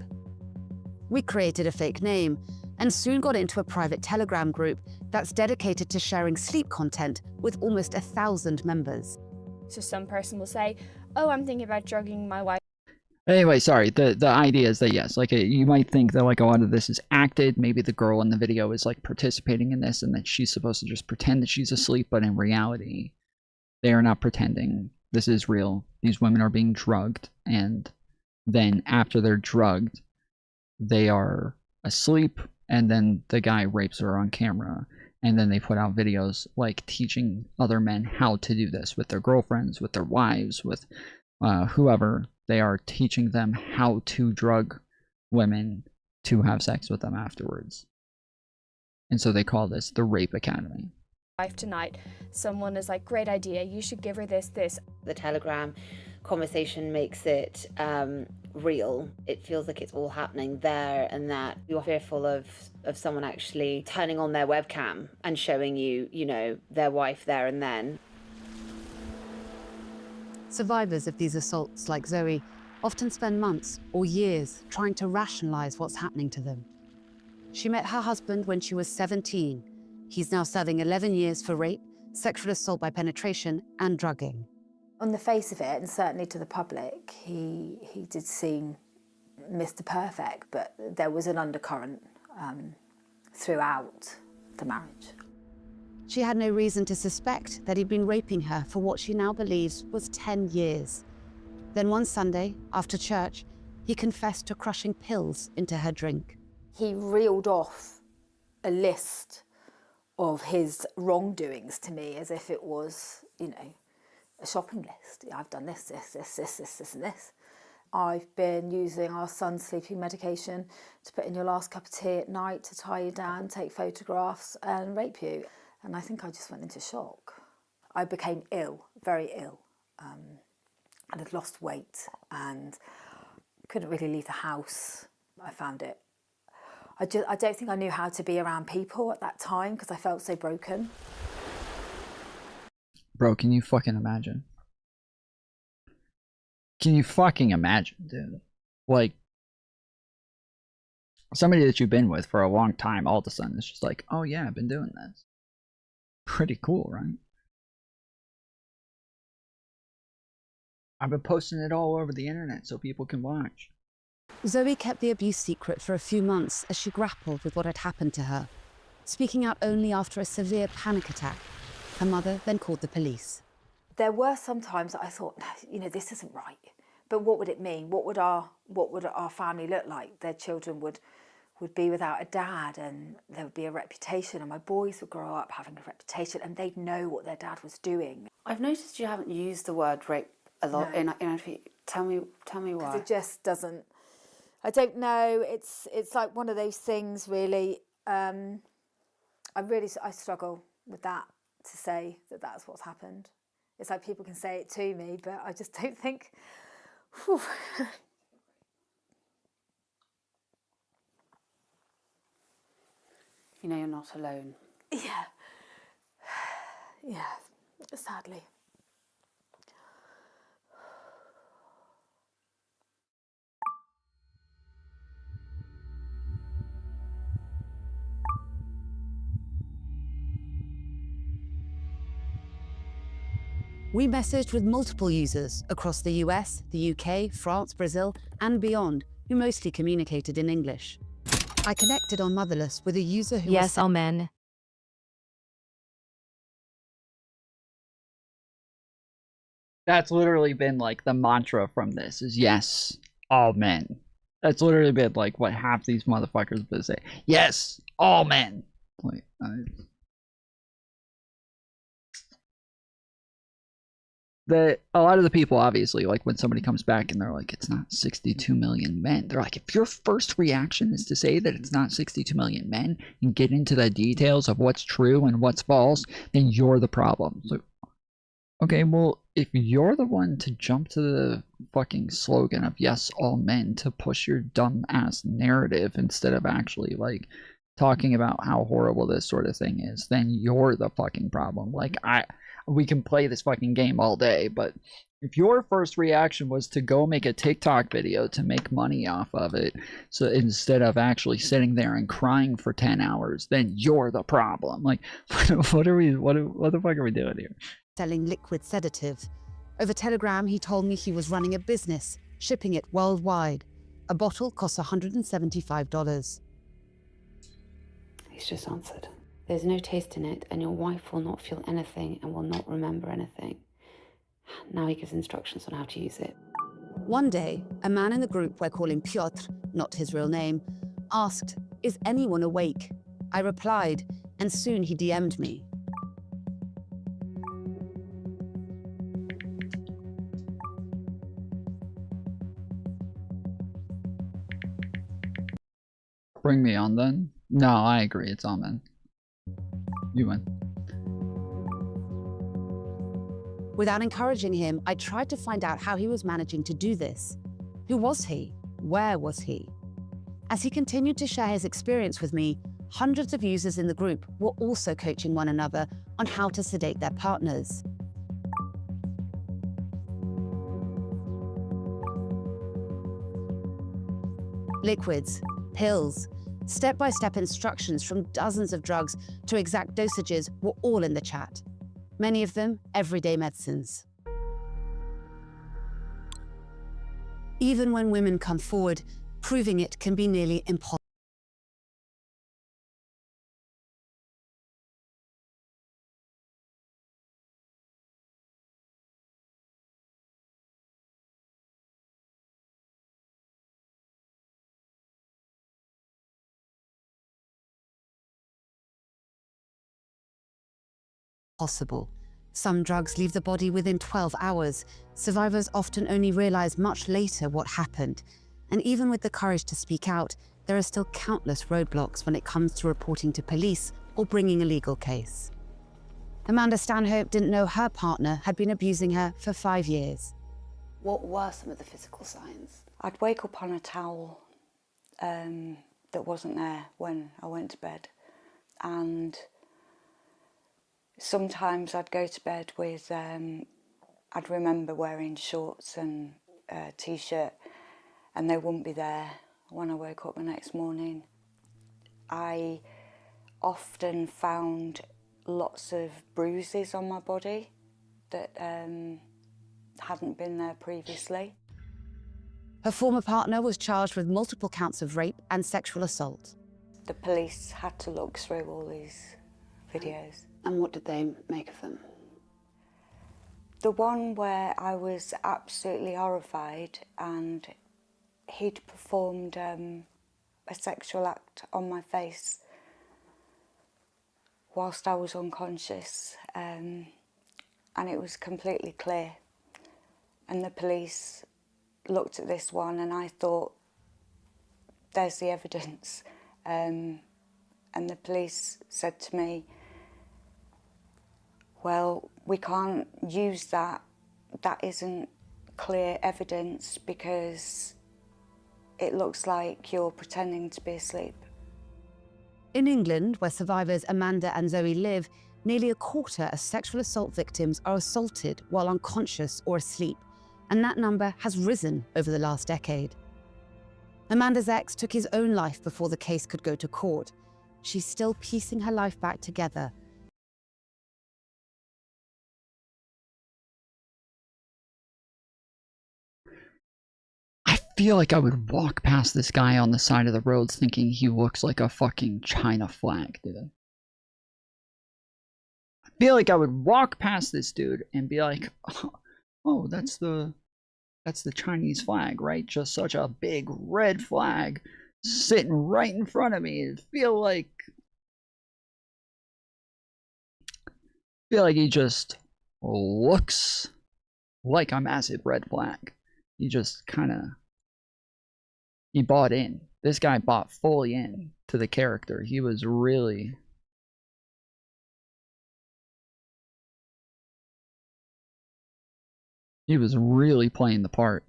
We created a fake name and soon got into a private Telegram group that's dedicated to sharing sleep content with almost 1,000 members. So some person will say, oh, I'm thinking about drugging my wife. Anyway, sorry, the idea is that yes, like you might think that like a lot of this is acted, maybe the girl in the video is like participating in this and that she's supposed to just pretend that she's asleep, but in reality, they are not pretending. This is real. These women are being drugged, and then after they're drugged, they are asleep, and then the guy rapes her on camera, and then they put out videos like teaching other men how to do this with their girlfriends, with their wives, with whoever. They are teaching them how to drug women to have sex with them afterwards. And so they call this the Rape Academy. Wife tonight, someone is like, great idea, you should give her this. The Telegram conversation makes it real. It feels like it's all happening there, and that you're fearful of someone actually turning on their webcam and showing you, you know, their wife there and then. Survivors of these assaults, like Zoe, often spend months or years trying to rationalize what's happening to them. She met her husband when she was 17. He's now serving 11 years for rape, sexual assault by penetration, and drugging. On the face of it, and certainly to the public, he did seem Mr. Perfect, but there was an undercurrent throughout the marriage. She had no reason to suspect that he'd been raping her for what she now believes was 10 years. Then one Sunday, after church, he confessed to crushing pills into her drink. He reeled off a list of his wrongdoings to me as if it was, you know, a shopping list. I've done this, and this. I've been using our son's sleeping medication to put in your last cup of tea at night, to tie you down, take photographs and rape you. And I think I just went into shock. I became ill, very ill, and had lost weight and couldn't really leave the house. I found it. I don't think I knew how to be around people at that time because I felt so broken. Bro, can you fucking imagine? Can you fucking imagine, dude? Like, somebody that you've been with for a long time, all of a sudden it's just like, oh yeah, I've been doing this. Pretty cool, right? I've been posting it all over the internet so people can watch. Zoe kept the abuse secret for a few months as she grappled with what had happened to her, speaking out only after a severe panic attack. Her mother then called the police. There were some times that I thought, you know, this isn't right. But what would it mean? What would our family look like? Their children would would be without a dad, and there would be a reputation, and my boys would grow up having a reputation, and they'd know what their dad was doing. I've noticed you haven't used the word rape a lot. No. Tell me why. Because it just doesn't. I don't know. It's like one of those things, really. I struggle with that, to say that that's what's happened. It's like people can say it to me, but I just don't think. Whew. You know you're not alone. Yeah. Yeah, sadly. We messaged with multiple users across the US, the UK, France, Brazil, and beyond, who mostly communicated in English. I connected on Motherless with a user who Yes, was all men. That's literally been like the mantra from this is yes, all men. That's literally been like what half these motherfuckers have been saying. Yes, all men. Like, a lot of the people, obviously, like when somebody comes back and they're like, it's not 62 million men. They're like, if your first reaction is to say that it's not 62 million men and get into the details of what's true and what's false, then you're the problem. So, okay, well, if you're the one to jump to the fucking slogan of yes, all men to push your dumb ass narrative instead of actually like talking about how horrible this sort of thing is, then you're the fucking problem. Like, we can play this fucking game all day, but if your first reaction was to go make a TikTok video to make money off of it, so instead of actually sitting there and crying for 10 hours, then you're the problem. Like, what the fuck are we doing here? selling liquid sedative. Over Telegram, he told me he was running a business, shipping it worldwide. A bottle costs $175. He's just answered. There's no taste in it, and your wife will not feel anything and will not remember anything. Now he gives instructions on how to use it. One day, a man in the group we're calling Piotr, not his real name, asked, "Is anyone awake?" I replied, and soon he DM'd me. Bring me on then. No, I agree. It's all men. You win. Without encouraging him, I tried to find out how he was managing to do this. Who was he? Where was he? As he continued to share his experience with me, hundreds of users in the group were also coaching one another on how to sedate their partners. Liquids, pills, step-by-step instructions from dozens of drugs to exact dosages were all in the chat. Many of them everyday medicines. Even when women come forward, proving it can be nearly impossible. Some drugs leave the body within 12 hours. Survivors often only realize much later what happened. And even with the courage to speak out, there are still countless roadblocks when it comes to reporting to police or bringing a legal case. Amanda Stanhope didn't know her partner had been abusing her for 5 years. What were some of the physical signs? I'd wake up on a towel that wasn't there when I went to bed. And sometimes I'd go to bed with, I'd remember wearing shorts and a t-shirt, and they wouldn't be there when I woke up the next morning. I often found lots of bruises on my body that hadn't been there previously. Her former partner was charged with multiple counts of rape and sexual assault. The police had to look through all these videos. And what did they make of them? The one where I was absolutely horrified, and he'd performed a sexual act on my face whilst I was unconscious, and it was completely clear. And the police looked at this one and I thought, there's the evidence. And the police said to me, well, we can't use that. That isn't clear evidence because it looks like you're pretending to be asleep. In England, where survivors Amanda and Zoe live, nearly a quarter of sexual assault victims are assaulted while unconscious or asleep, and that number has risen over the last decade. Amanda's ex took his own life before the case could go to court. She's still piecing her life back together. I feel like I would walk past this guy on the side of the road thinking he looks like a fucking China flag, dude. I feel like I would walk past this dude and be like, oh, that's the Chinese flag, right? Just such a big red flag sitting right in front of me. I feel like he just looks like a massive red flag. He just kind of, he bought in. This guy bought fully in to the character. He was really playing the part.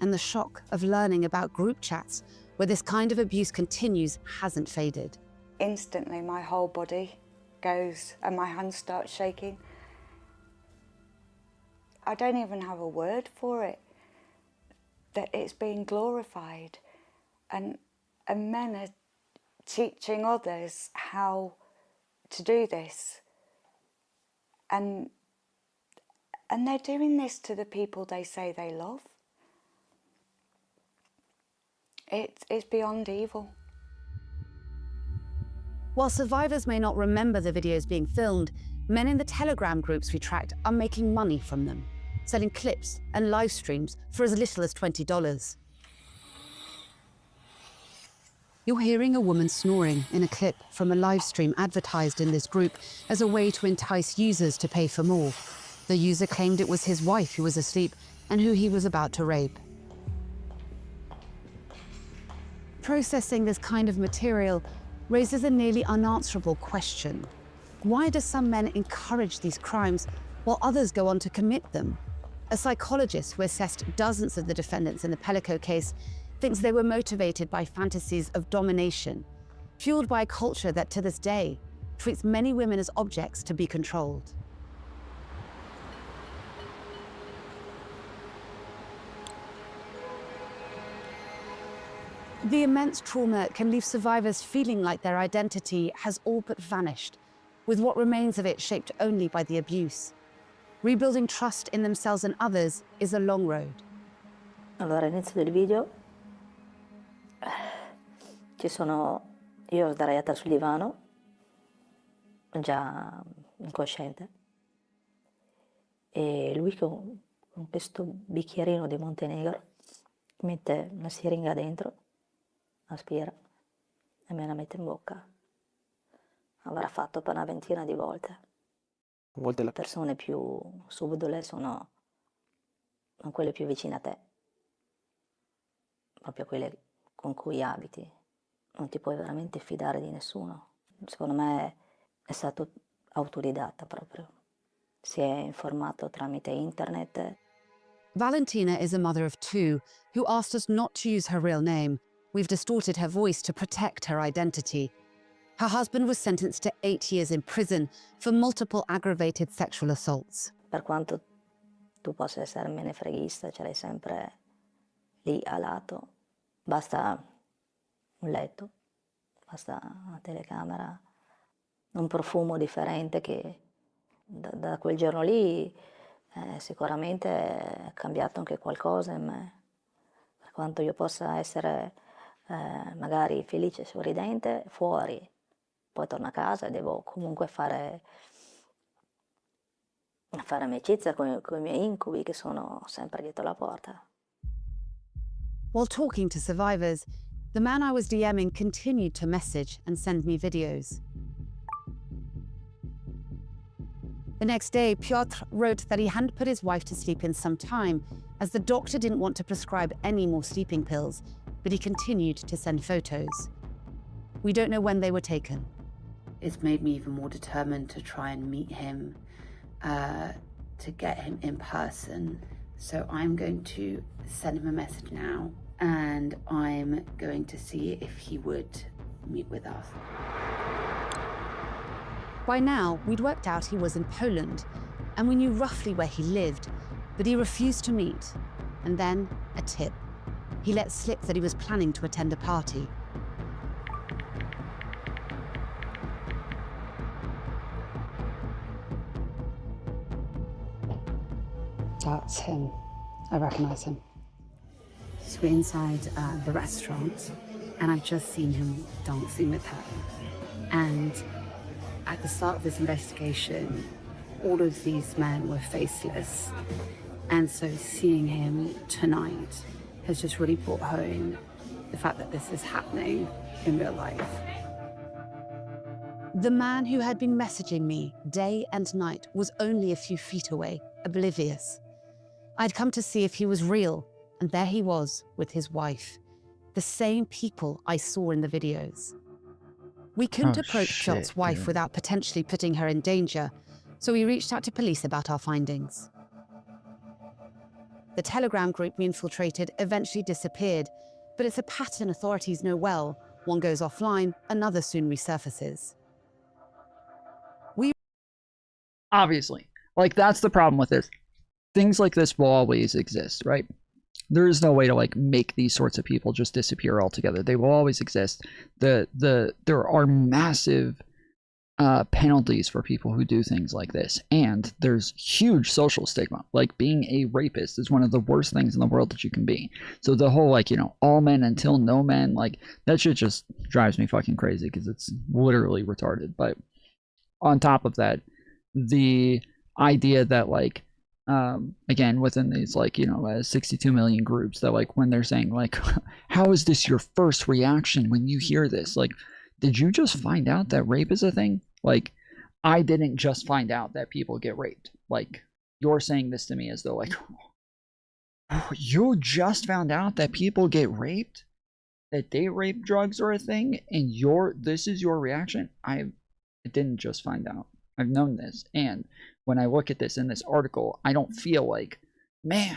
And the shock of learning about group chats where this kind of abuse continues hasn't faded. Instantly, my whole body goes and my hands start shaking. I don't even have a word for it, that it's being glorified. And men are teaching others how to do this. And they're doing this to the people they say they love. It's beyond evil. While survivors may not remember the videos being filmed, men in the Telegram groups we tracked are making money from them, selling clips and live streams for as little as $20. You're hearing a woman snoring in a clip from a live stream advertised in this group as a way to entice users to pay for more. The user claimed it was his wife who was asleep and who he was about to rape. Processing this kind of material raises a nearly unanswerable question. Why do some men encourage these crimes while others go on to commit them? A psychologist who assessed dozens of the defendants in the Pellico case thinks they were motivated by fantasies of domination, fueled by a culture that to this day treats many women as objects to be controlled. The immense trauma can leave survivors feeling like their identity has all but vanished, with what remains of it shaped only by the abuse. Rebuilding trust in themselves and others is a long road. Allora, all'inizio del video io sdraiata sul divano, già incosciente, e lui con questo bicchierino di Montenegro mette una siringa dentro, aspira e me la mette in bocca. Avrà fatto per una ventina di volte. Le persone più subdole sono quelle più vicine a te, proprio quelle con cui abiti. Non ti puoi veramente fidare di nessuno. Secondo me è stato autodidatta proprio. Si è informato tramite internet. Valentina is a mother of two who asked us not to use her real name. We've distorted her voice to protect her identity. Her husband was sentenced to 8 years in prison for multiple aggravated sexual assaults. Per quanto tu possa essere menefreghista, ce l'hai sempre lì a lato. Basta un letto, basta una telecamera, un profumo differente che da quel giorno lì sicuramente è cambiato anche qualcosa in me. Per quanto io possa essere magari felice e sorridente fuori, poi torno a casa e devo comunque fare amicizia con i miei incubi che sono sempre dietro la porta. While talking to survivors, the man I was DMing continued to message and send me videos. The next day, Piotr wrote that he hadn't put his wife to sleep in some time, as the doctor didn't want to prescribe any more sleeping pills, but he continued to send photos. We don't know when they were taken. It's made me even more determined to try and meet him, to get him in person. So I'm going to send him a message now, and I'm going to see if he would meet with us. By now, we'd worked out he was in Poland, and we knew roughly where he lived, but he refused to meet. And then, a tip. He let slip that he was planning to attend a party. That's him. I recognize him. So we're inside the restaurant, and I've just seen him dancing with her. And at the start of this investigation, all of these men were faceless. And so seeing him tonight has just really brought home the fact that this is happening in real life. The man who had been messaging me day and night was only a few feet away, oblivious. I'd come to see if he was real, and there he was with his wife. The same people I saw in the videos. We couldn't approach Piotr's wife without potentially putting her in danger, so we reached out to police about our findings. The Telegram group we infiltrated eventually disappeared, but it's a pattern authorities know well. One goes offline, another soon resurfaces. Obviously, like, that's the problem with this. Things like this will always exist, right? There is no way to like make these sorts of people just disappear altogether. They will always exist. There are massive penalties for people who do things like this, and there's huge social stigma. Like, being a rapist is one of the worst things in the world that you can be. So the whole, like, you know, all men until no men, like, that shit just drives me fucking crazy because it's literally retarded. But on top of that, the idea that, like, again, within these, like, you know, 62 million groups, that, like, when they're saying, like, how is this your first reaction when you hear this? Like, did you just find out that rape is a thing? Like, I didn't just find out that people get raped. Like, you're saying this to me as though, like, oh, you just found out that people get raped? That date rape drugs are a thing? And this is your reaction? I didn't just find out. I've known this. And when I look at this in this article, I don't feel like, man,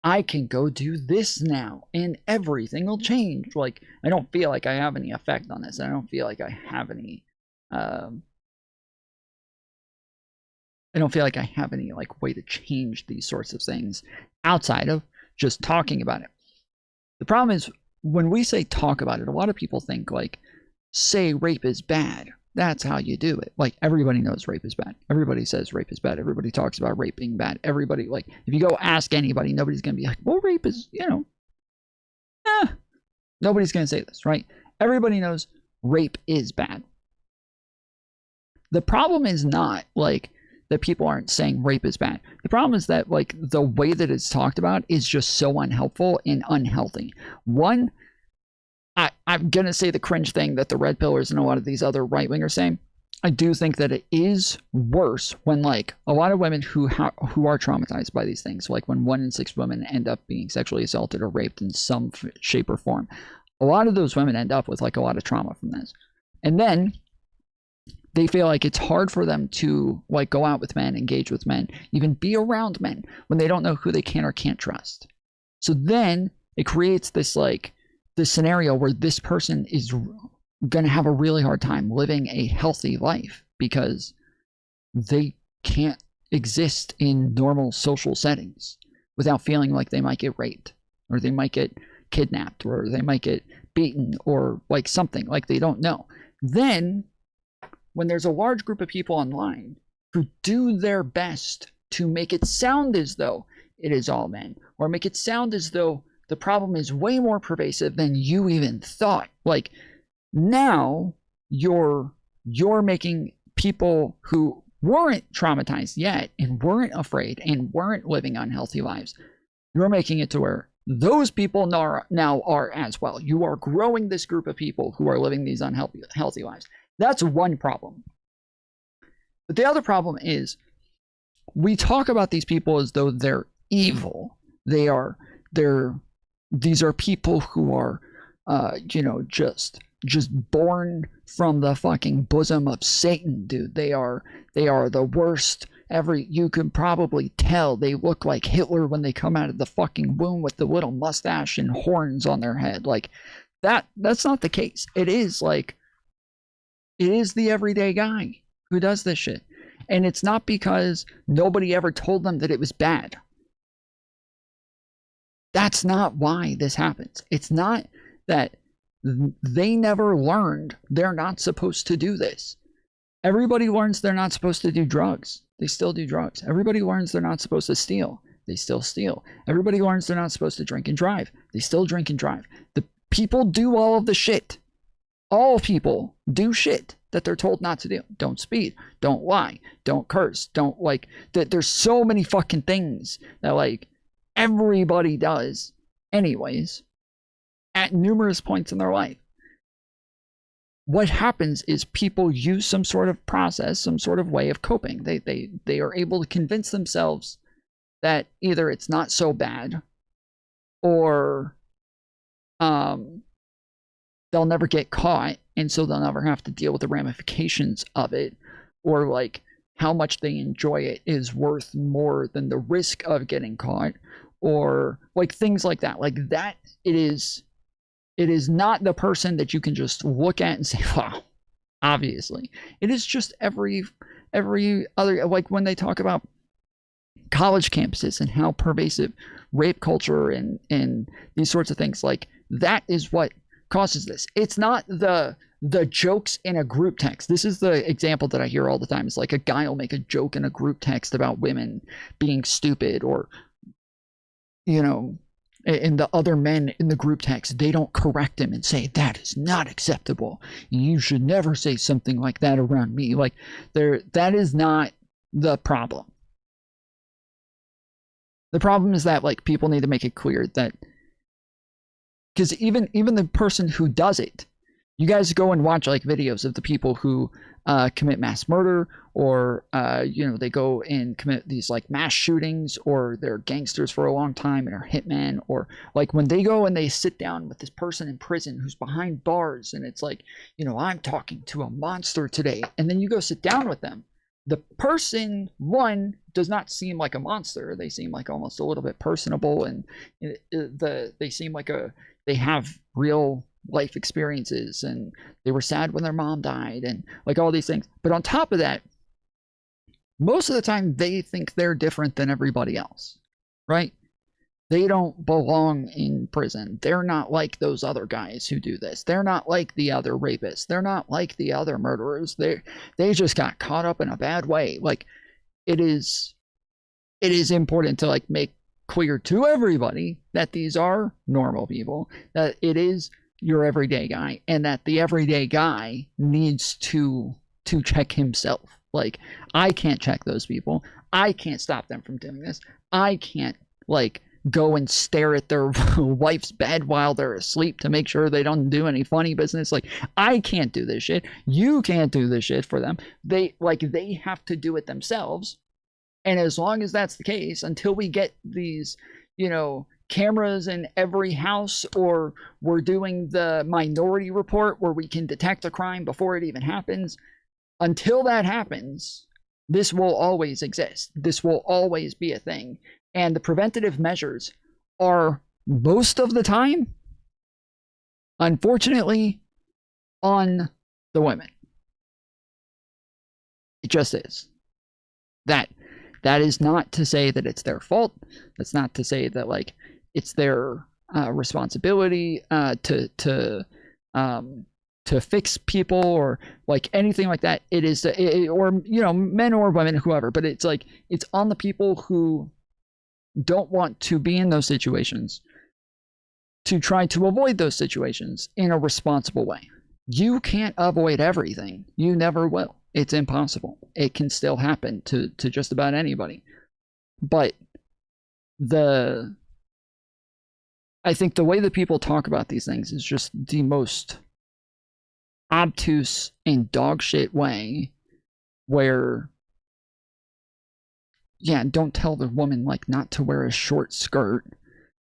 I can go do this now and everything will change. Like, I don't feel like I have any effect on this. I don't feel like I have any, I don't feel like I have any, like, way to change these sorts of things outside of just talking about it. The problem is, when we say talk about it, a lot of people think, like, say rape is bad. That's how you do it. Like, everybody knows rape is bad. Everybody says rape is bad. Everybody talks about rape being bad. Everybody, like, if you go ask anybody, nobody's going to be like, well, rape is, you know, nobody's going to say this, right? Everybody knows rape is bad. The problem is not, like, that people aren't saying rape is bad. The problem is that, like, the way that it's talked about is just so unhelpful and unhealthy. One, I'm going to say the cringe thing that the red pillars and a lot of these other right-wingers say. I do think that it is worse when, like, a lot of women who are traumatized by these things, like when 1 in 6 women end up being sexually assaulted or raped in some shape or form, a lot of those women end up with, like, a lot of trauma from this. And then they feel like it's hard for them to, like, go out with men, engage with men, even be around men when they don't know who they can or can't trust. So then it creates this, like, this scenario where this person is going to have a really hard time living a healthy life because they can't exist in normal social settings without feeling like they might get raped, or they might get kidnapped, or they might get beaten, or, like, something, like, they don't know. Then when there's a large group of people online who do their best to make it sound as though it is all men, or make it sound as though the problem is way more pervasive than you even thought. Like, now you're making people who weren't traumatized yet and weren't afraid and weren't living unhealthy lives, you're making it to where Those people now are as well. You are growing this group of people who are living these unhealthy lives. That's one problem. But the other problem is we talk about these people as though they're evil. These are people who are, just born from the fucking bosom of Satan, dude. They are the worst. You can probably tell they look like Hitler when they come out of the fucking womb with the little mustache and horns on their head. Like that's not the case. It is the everyday guy who does this shit. And it's not because nobody ever told them that it was bad. That's not why this happens. It's not that they never learned they're not supposed to do this. Everybody learns they're not supposed to do drugs. They still do drugs. Everybody learns they're not supposed to steal. They still steal. Everybody learns they're not supposed to drink and drive. They still drink and drive. The people do all of the shit. All people do shit that they're told not to do. Don't speed. Don't lie. Don't curse. Don't there's so many fucking things that everybody does anyways at numerous points in their life. What happens is people use some sort of process, some sort of way of coping. They are able to convince themselves that either it's not so bad or they'll never get caught, and so they'll never have to deal with the ramifications of it, or how much they enjoy it is worth more than the risk of getting caught, or things like that. It is not the person that you can just look at and say, wow, obviously. It is just every other, when they talk about college campuses and how pervasive rape culture and these sorts of things, that is what causes this. It's not the jokes in a group text. This is the example that I hear all the time. It's a guy will make a joke in a group text about women being stupid, or, and the other men in the group text, they don't correct him and say, that is not acceptable. You should never say something like that around me. That is not the problem. The problem is that people need to make it clear that, because even the person who does it, you guys go and watch videos of the people who commit mass murder, or they go and commit these mass shootings, or they're gangsters for a long time and are hitmen, or when they go and they sit down with this person in prison who's behind bars, and it's I'm talking to a monster today, and then you go sit down with them. The person, one, does not seem like a monster. They seem almost a little bit personable, and they seem they have real life experiences, and they were sad when their mom died, and all these things. But on top of that, most of the time they think they're different than everybody else, right? They don't belong in prison. They're not like those other guys who do this. They're not like the other rapists. They're not like the other murderers. They just got caught up in a bad way. It is important to make clear to everybody that these are normal people, that it is your everyday guy, and that the everyday guy needs to check himself. I can't check those people. I can't stop them from doing this. I can't go and stare at their wife's bed while they're asleep to make sure they don't do any funny business. I can't do this shit. You can't do this shit for them. They have to do it themselves. And as long as that's the case, until we get these, cameras in every house, or we're doing the Minority Report where we can detect a crime before it even happens, until that happens, this will always exist. This will always be a thing. And the preventative measures are, most of the time, unfortunately, on the women. It just is. That is not to say that it's their fault. That's not to say that it's their responsibility to fix people, or anything like that. It is, or men or women, whoever. But it's it's on the people who don't want to be in those situations to try to avoid those situations in a responsible way. You can't avoid everything. You never will. It's impossible. It can still happen to just about anybody. But the I think the way that people talk about these things is just the most obtuse and dog shit way, where, yeah, don't tell the woman like not to wear a short skirt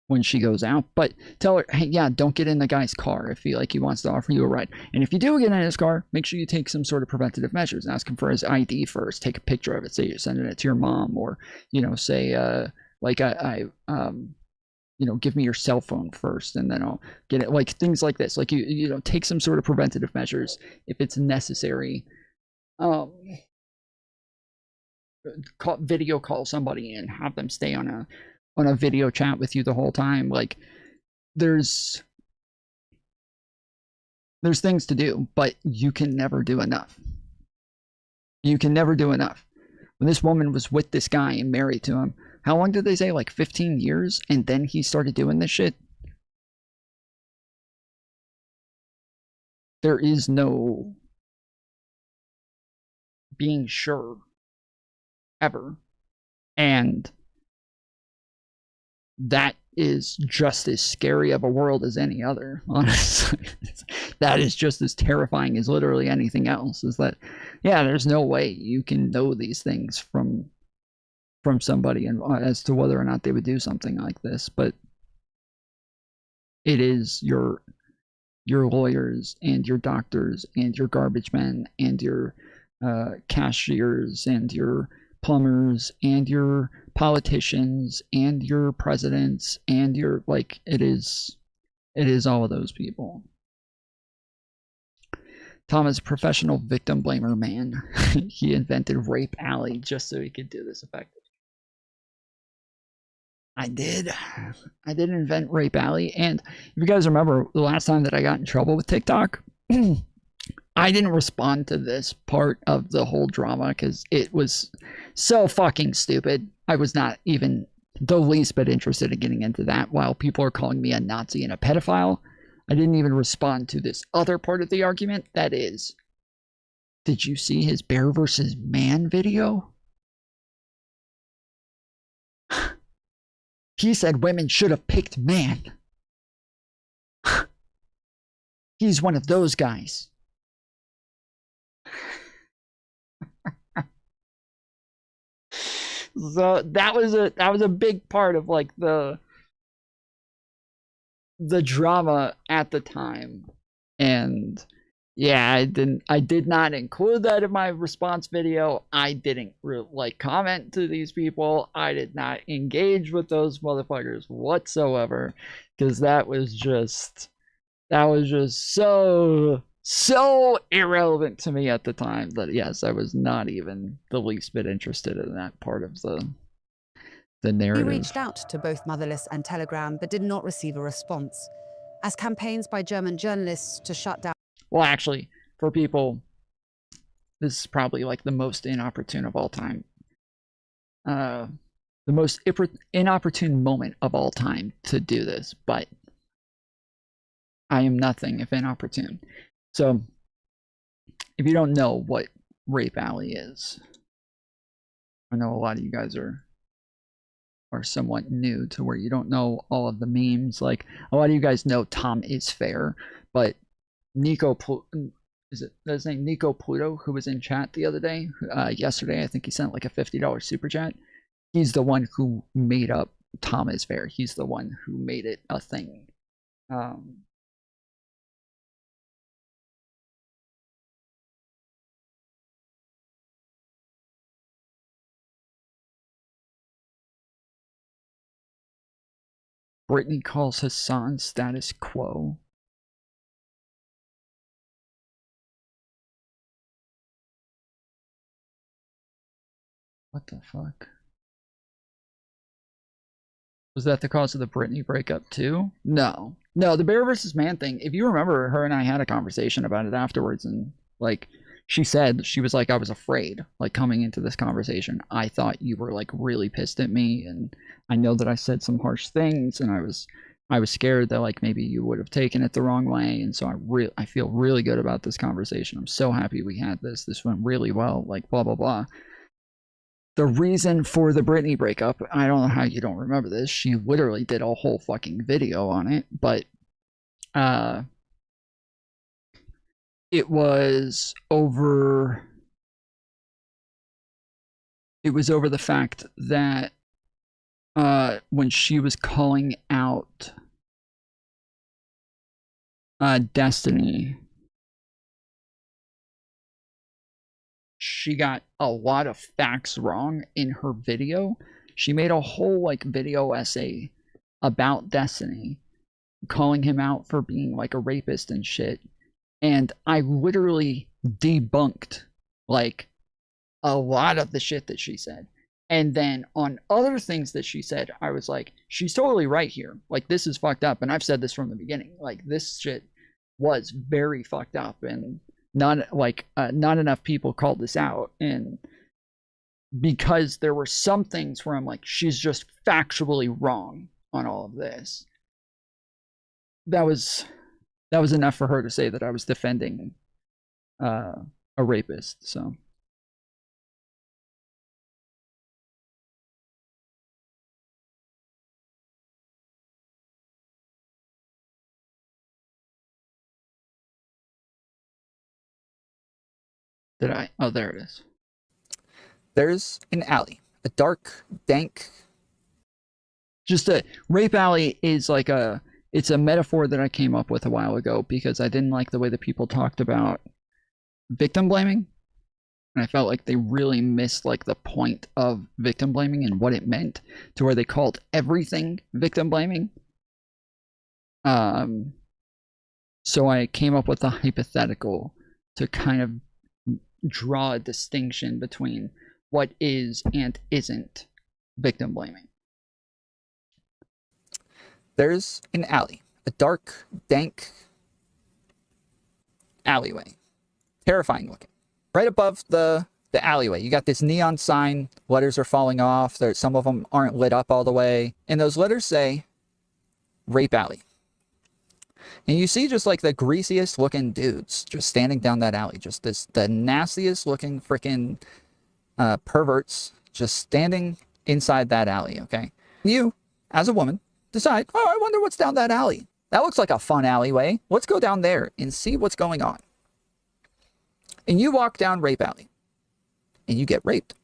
when she goes out, but tell her, hey, yeah, don't get in the guy's car if he wants to offer you a ride. And if you do get in his car, make sure you take some sort of preventative measures. Ask him for his ID first. Take a picture of it. Say you're sending it to your mom, or say give me your cell phone first, and then I'll get it. Like things like this. Like you take some sort of preventative measures if it's necessary. Video call somebody and have them stay on a video chat with you the whole time. Like there's things to do, but you can never do enough. You can never do enough. When this woman was with this guy and married to him, how long did they say? Like 15 years? And then he started doing this shit? There is no being sure ever. And that is just as scary of a world as any other, honestly. That is just as terrifying as literally anything else. Is that, yeah, there's no way you can know these things from somebody and as to whether or not they would do something like this, but it is your lawyers and your doctors and your garbage men and your cashiers and your plumbers and your politicians and your presidents and your, like, it is all of those people. Tom is a professional victim blamer, man. He invented Rape Alley just so he could do this effectively. I did invent Rape Alley, and if you guys remember the last time that I got in trouble with TikTok, I didn't respond to this part of the whole drama because it was so fucking stupid. I was not even the least bit interested in getting into that. While people are calling me a Nazi and a pedophile, I didn't even respond to this other part of the argument. That is, did you see his bear versus man video? He said women should have picked man. He's one of those guys. So that was a big part of like the drama at the time. And yeah, I did not include that in my response video. I didn't comment to these people. I did not engage with those motherfuckers whatsoever, because that was just so irrelevant to me at the time that, yes, I was not even the least bit interested in that part of the narrative. He reached out to both Motherless and Telegram, but did not receive a response, as campaigns by German journalists to shut down. Well, actually, for people, this is probably like the most inopportune of all time. The most inopportune moment of all time to do this, but I am nothing if inopportune. So, if you don't know what Rape Alley is, I know a lot of you guys are somewhat new to where you don't know all of the memes. Like, a lot of you guys know Tom is Fair, but Nico, is it his name? Nico Pluto, who was in chat the other day, yesterday, I think he sent like a $50 super chat. He's the one who made up Tom is Fair. He's the one who made it a thing. Brittany calls Hassan status quo. What the fuck? Was that the cause of the Britney breakup too? No. No, the bear versus man thing, if you remember, her and I had a conversation about it afterwards, and like she said, she was like, I was afraid, like coming into this conversation. I thought you were like really pissed at me, and I know that I said some harsh things, and I was scared that like maybe you would have taken it the wrong way, and so I feel really good about this conversation. I'm so happy we had this. This went really well, like blah blah blah. the reason for the Britney breakup, I don't know how you don't remember this. She literally did a whole fucking video on it, but it was over the fact that when she was calling out Destiny, she got a lot of facts wrong in her video. She made a whole like video essay about Destiny, calling him out for being like a rapist and shit. And I literally debunked like a lot of the shit that she said. And then on other things that she said, I was like, she's totally right here. Like, this is fucked up. And I've said this from the beginning. Like, this shit was very fucked up, and not enough people called this out. And because there were some things where I'm like, she's just factually wrong on all of this. That was enough for her to say that I was defending a rapist. So did I? Oh, there it is. There's an alley, a dark, dank. Just a rape alley is like it's a metaphor that I came up with a while ago because I didn't like the way that people talked about victim blaming. And I felt like they really missed like the point of victim blaming and what it meant, to where they called everything victim blaming. So I came up with a hypothetical to kind of draw a distinction between what is and isn't victim blaming. There's an alley, a dark, dank alleyway. Terrifying looking. Right above the alleyway, you got this neon sign. Letters are falling off. Some of them aren't lit up all the way. And those letters say, Rape Alley. And you see just like the greasiest looking dudes just standing down that alley. Just the nastiest looking freaking perverts just standing inside that alley, okay? You, as a woman, decide, oh, I wonder what's down that alley. That looks like a fun alleyway. Let's go down there and see what's going on. And you walk down Rape Alley. And you get raped.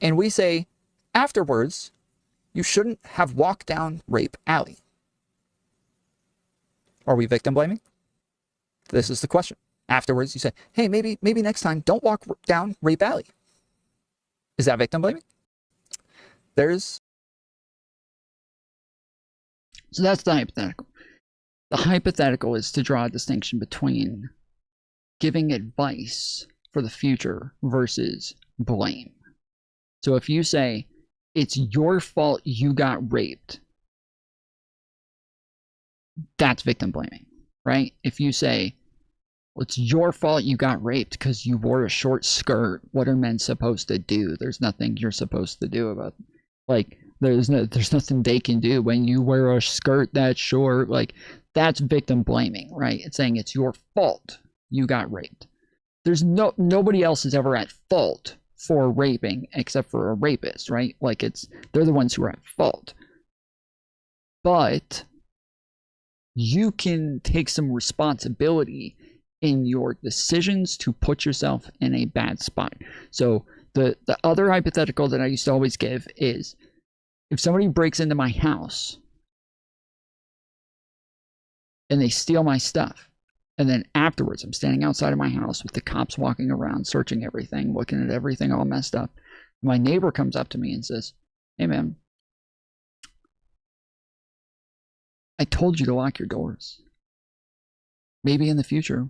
And we say, afterwards, you shouldn't have walked down Rape Alley. Are we victim blaming? This is the question. Afterwards, you say, hey, maybe next time, don't walk down Rape Alley. Is that victim blaming? So that's the hypothetical. The hypothetical is to draw a distinction between giving advice for the future versus blame. So if you say, it's your fault you got raped, that's victim blaming, right? If you say, well, it's your fault you got raped because you wore a short skirt, what are men supposed to do? There's nothing you're supposed to do about it. Like, there's nothing they can do when you wear a skirt that short. Like, that's victim blaming, right? It's saying it's your fault you got raped. There's nobody else is ever at fault for raping except for a rapist, right? Like, they're the ones who are at fault. But you can take some responsibility in your decisions to put yourself in a bad spot. So the other hypothetical that I used to always give is, if somebody breaks into my house and they steal my stuff, and then afterwards I'm standing outside of my house with the cops walking around, searching everything, looking at everything all messed up, my neighbor comes up to me and says, hey man, I told you to lock your doors. Maybe in the future,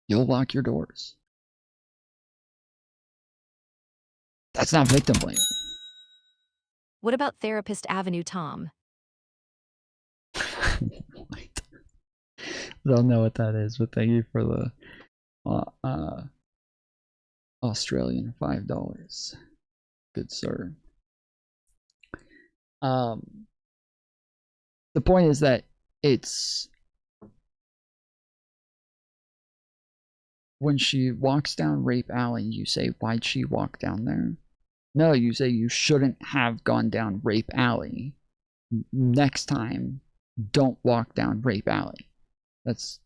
you'll lock your doors. That's not victim blaming. What about Therapist Avenue Tom? Don't know what that is, but thank you for the Australian $5. Good sir. The point is that it's when she walks down Rape Alley, you say, why'd she walk down there? No, you say you shouldn't have gone down Rape Alley. Next time, don't walk down Rape Alley. This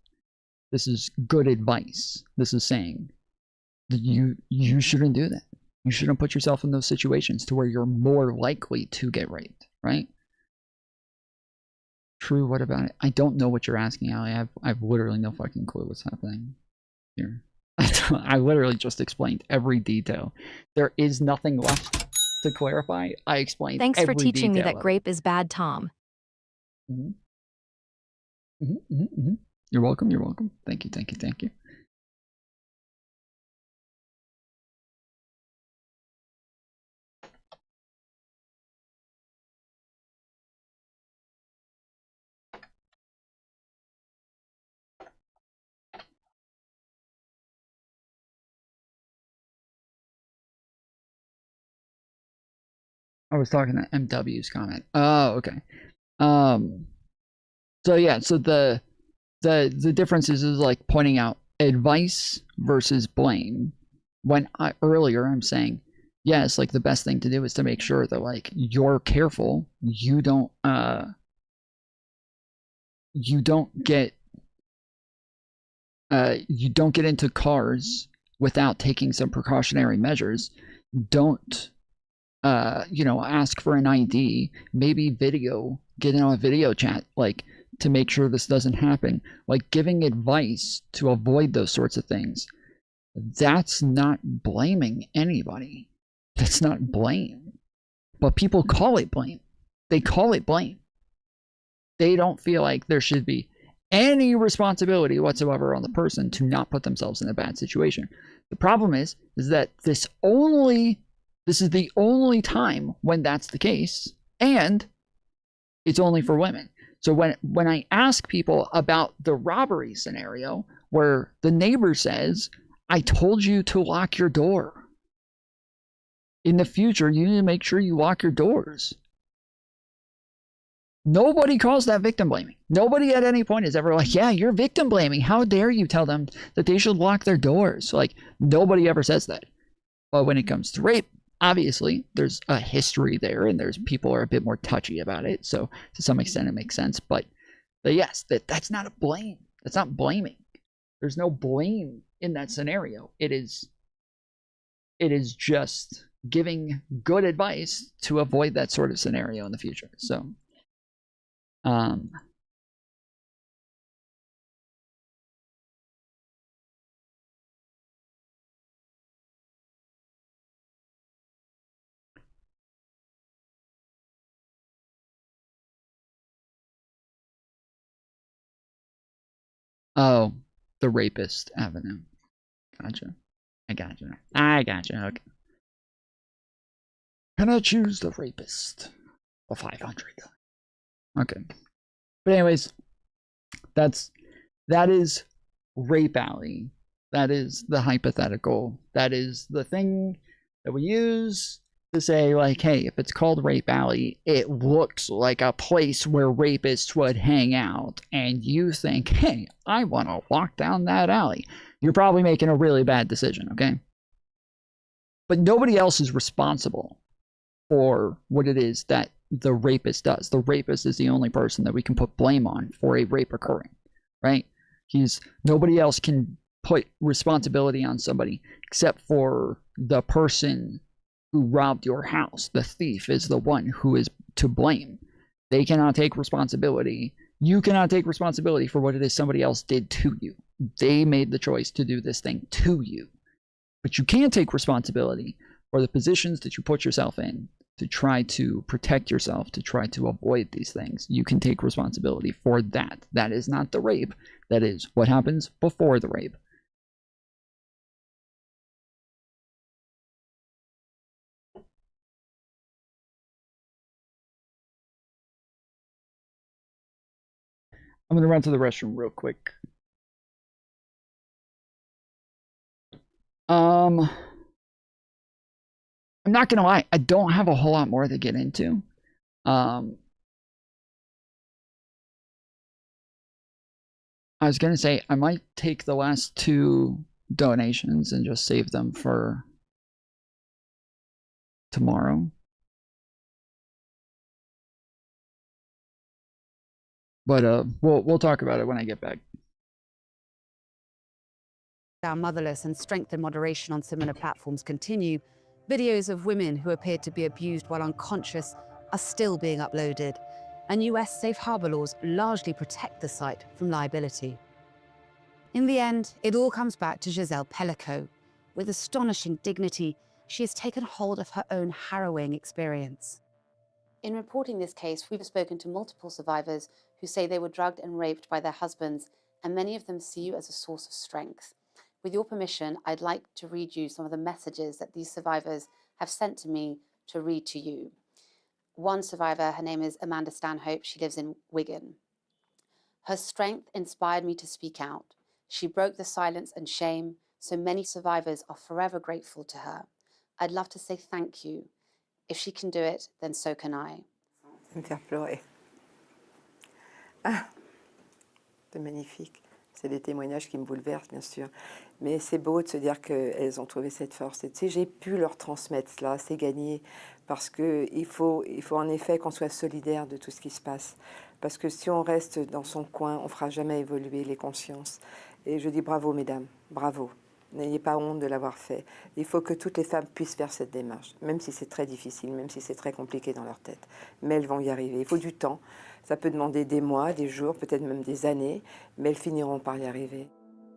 is good advice. This is saying that you shouldn't do that. You shouldn't put yourself in those situations to where you're more likely to get raped, right? True, what about it? I don't know what you're asking, Ali. I've literally no fucking clue what's happening here. I literally just explained every detail. There is nothing left to clarify. I explained Thanks for teaching me that of grape is bad, Tom. You're welcome, you're welcome. Thank you, thank you, thank you. I was talking to MW's comment. Oh, okay. So yeah, so the difference is like pointing out advice versus blame. When earlier I'm saying, yes, like the best thing to do is to make sure that like you're careful, you don't get into cars without taking some precautionary measures. Don't ask for an ID, maybe get in a video chat, like, to make sure this doesn't happen. Like, giving advice to avoid those sorts of things. That's not blaming anybody. That's not blame. But people call it blame. They call it blame. They don't feel like there should be any responsibility whatsoever on the person to not put themselves in a bad situation. The problem is that this is the only time when that's the case, and it's only for women. So when I ask people about the robbery scenario where the neighbor says, I told you to lock your door. In the future, you need to make sure you lock your doors. Nobody calls that victim blaming. Nobody at any point is ever like, yeah, you're victim blaming. How dare you tell them that they should lock their doors? Like, nobody ever says that. But when it comes to rape, obviously, there's a history there, and people are a bit more touchy about it. So to some extent, it makes sense. But yes, that's not a blame. That's not blaming. There's no blame in that scenario. It is just giving good advice to avoid that sort of scenario in the future. So, oh, the rapist avenue. Gotcha. I gotcha. Okay. Can I choose the rapist? The 500. Okay. But anyways, that is Rape Alley. That is the hypothetical. That is the thing that we use to say, like, hey, if it's called Rape Alley, it looks like a place where rapists would hang out. And you think, hey, I want to walk down that alley. You're probably making a really bad decision, okay? But nobody else is responsible for what it is that the rapist does. The rapist is the only person that we can put blame on for a rape occurring, right? Nobody else can put responsibility on somebody except for the person who robbed your house. The thief is the one who is to blame. They cannot take responsibility. You cannot take responsibility for what it is somebody else did to you. They made the choice to do this thing to you. But you can take responsibility for the positions that you put yourself in to try to protect yourself, to try to avoid these things. You can take responsibility for that. That is not the rape. That is what happens before the rape. I'm going to run to the restroom real quick. I'm not going to lie. I don't have a whole lot more to get into. I was going to say I might take the last two donations and just save them for tomorrow. But we'll talk about it when I get back. Our motherless and strength and moderation on similar platforms continue, videos of women who appeared to be abused while unconscious are still being uploaded, and US safe harbor laws largely protect the site from liability. In the end, it all comes back to Giselle Pellico. With astonishing dignity, she has taken hold of her own harrowing experience. In reporting this case, we've spoken to multiple survivors who say they were drugged and raped by their husbands, and many of them see you as a source of strength. With your permission, I'd like to read you some of the messages that these survivors have sent to me to read to you. One survivor, her name is Amanda Stanhope, she lives in Wigan. Her strength inspired me to speak out. She broke the silence and shame, so many survivors are forever grateful to her. I'd love to say thank you. If she can do it, then so can I. Ça me fait pleurer. Ah, c'est magnifique. C'est des témoignages qui me bouleversent, bien sûr. Mais c'est beau de se dire qu'elles ont trouvé cette force. Et tu sais, j'ai pu leur transmettre cela, c'est gagné. Parce qu'il faut en effet qu'on soit solidaire de tout ce qui se passe. Parce que si on reste dans son coin, on ne fera jamais évoluer les consciences. Et je dis bravo, mesdames, bravo. N'ayez pas honte de l'avoir fait. Il faut que toutes les femmes puissent faire cette démarche, même si c'est très difficile, même si c'est très compliqué dans leur tête. Mais elles vont y arriver. Il faut du temps. Ça peut demander des mois, des jours, peut-être même des années, mais elles finiront par y arriver.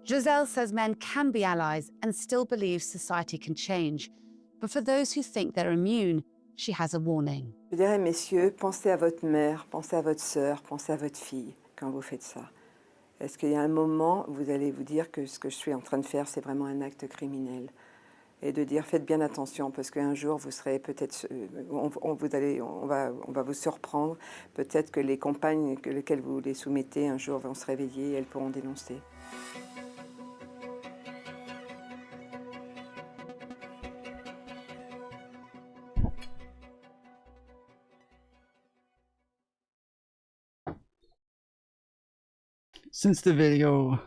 Giselle says men can be allies and still believes society can change. But for those who think they're immune, she has a warning. Je dirais, messieurs, pensez à votre mère, pensez à votre sœur, pensez à votre fille quand vous faites ça. Est-ce qu'il y a un moment où vous allez vous dire que ce que je suis en train de faire, c'est vraiment un acte criminel? Et de dire, faites bien attention, parce qu'un jour, vous serez peut-être... on va vous surprendre. Peut-être que les compagnes lesquelles vous les soumettez, un jour, vont se réveiller et elles pourront dénoncer. Since the video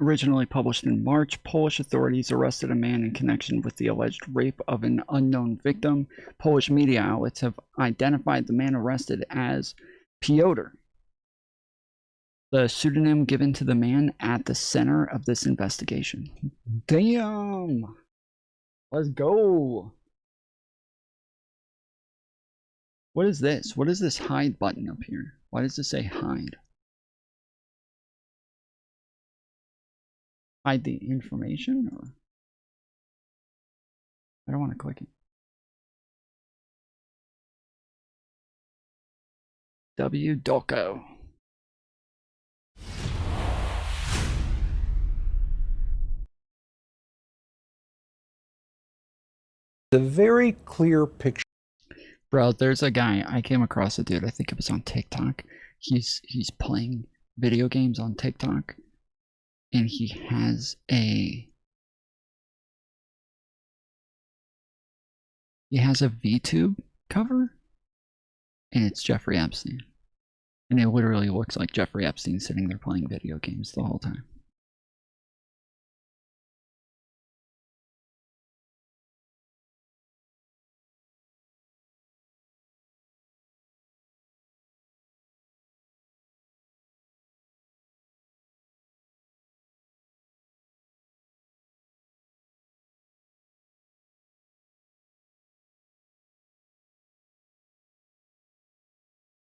originally published in March, Polish authorities arrested a man in connection with the alleged rape of an unknown victim. Polish media outlets have identified the man arrested as Piotr, the pseudonym given to the man at the center of this investigation. Damn! Let's go! What is this? What is this hide button up here? Why does it say hide? Hide the information, or I don't want to click it. Doco. The very clear picture. Bro, there's a guy, I came across a dude, I think it was on TikTok. He's playing video games on TikTok, and he has a VTube cover, and it's Jeffrey Epstein. And it literally looks like Jeffrey Epstein sitting there playing video games the whole time.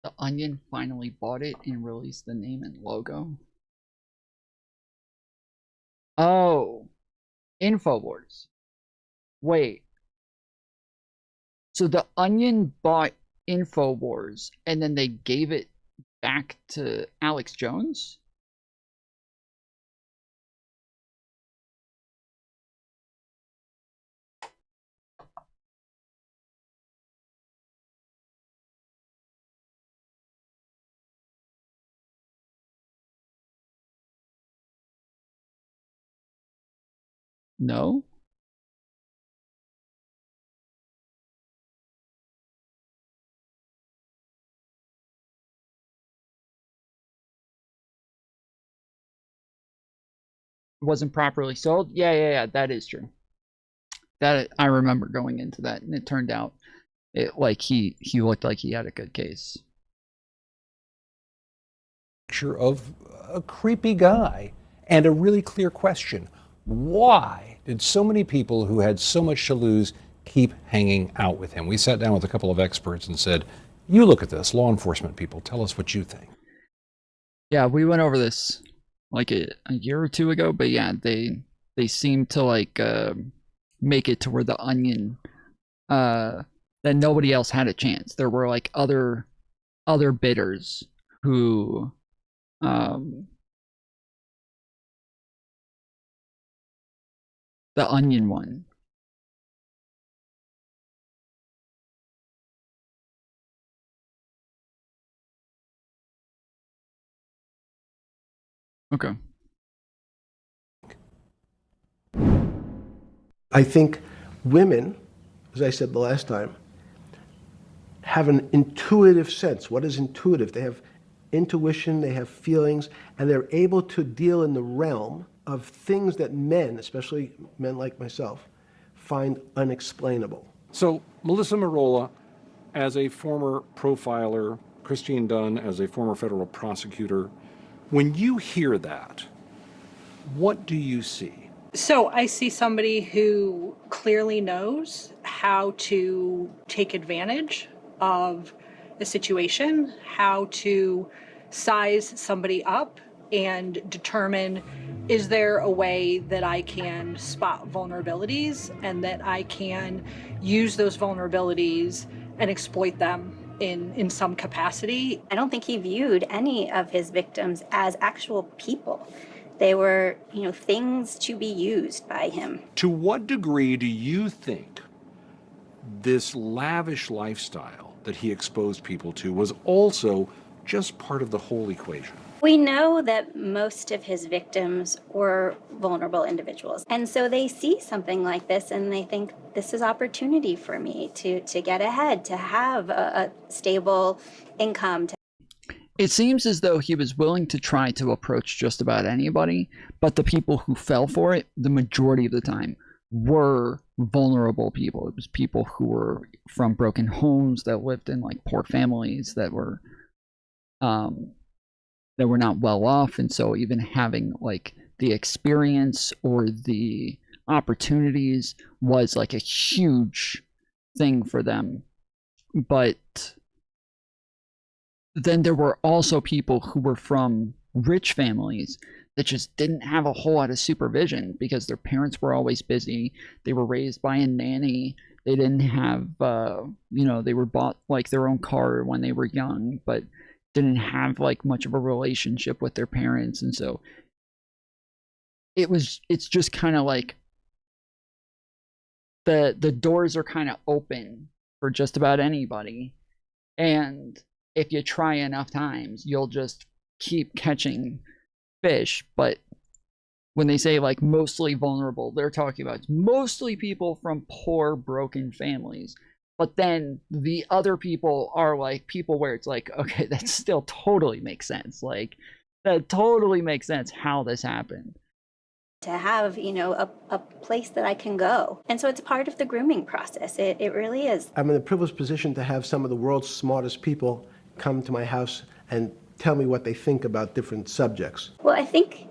The Onion finally bought it and released the name and logo. Oh, InfoWars. Wait. So the Onion bought InfoWars and then they gave it back to Alex Jones? No? wasn't properly sold. Yeah, that is true. That I remember going into that, and it turned out like he looked like he had a good case. Picture of a creepy guy and a really clear question. Why did so many people who had so much to lose keep hanging out with him? We sat down with a couple of experts and said, you look at this, law enforcement people, tell us what you think. Yeah, we went over this like a year or two ago, but yeah, they seem to like make it to where the Onion that nobody else had a chance. There were like other bidders who the Onion one. Okay. I think women, as I said the last time, have an intuitive sense. What is intuitive? They have intuition, they have feelings, and they're able to deal in the realm of things that men, especially men like myself, find unexplainable. So Melissa Marola, as a former profiler, Christine Dunn as a former federal prosecutor, when you hear that, what do you see? So I see somebody who clearly knows how to take advantage of a situation, how to size somebody up and determine, is there a way that I can spot vulnerabilities and that I can use those vulnerabilities and exploit them in some capacity? I don't think he viewed any of his victims as actual people. They were, things to be used by him. To what degree do you think this lavish lifestyle that he exposed people to was also just part of the whole equation? We know that most of his victims were vulnerable individuals. And so they see something like this and they think, this is opportunity for me to get ahead, to have a stable income. It seems as though he was willing to try to approach just about anybody, but the people who fell for it, the majority of the time, were vulnerable people. It was people who were from broken homes, that lived in like poor families, that were not well off, and so even having like the experience or the opportunities was like a huge thing for them. But then there were also people who were from rich families that just didn't have a whole lot of supervision because their parents were always busy. They were raised by a nanny. They didn't have, they were bought like their own car when they were young, but didn't have like much of a relationship with their parents. And so it's just kind of like the doors are kind of open for just about anybody. And if you try enough times, you'll just keep catching fish. But when they say like mostly vulnerable, they're talking about mostly people from poor, broken families. But then the other people are like people where it's like, okay, that still totally makes sense. Like that totally makes sense how this happened. To have, a place that I can go. And so it's part of the grooming process. It really is. I'm in a privileged position to have some of the world's smartest people come to my house and tell me what they think about different subjects. Well, I think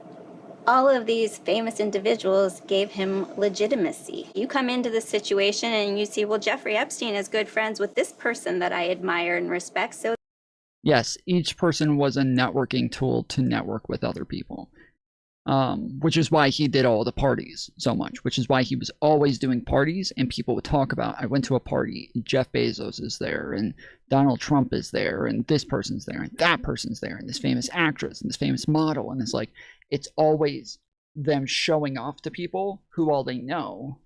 all of these famous individuals gave him legitimacy. You come into this situation and you see, well, Jeffrey Epstein is good friends with this person that I admire and respect. So yes, each person was a networking tool to network with other people. Which is why he did all the parties so much, which is why he was always doing parties and people would talk about, I went to a party, and Jeff Bezos is there, and Donald Trump is there, and this person's there, and that person's there, and this famous actress, and this famous model, and it's like, it's always them showing off to people who all they know.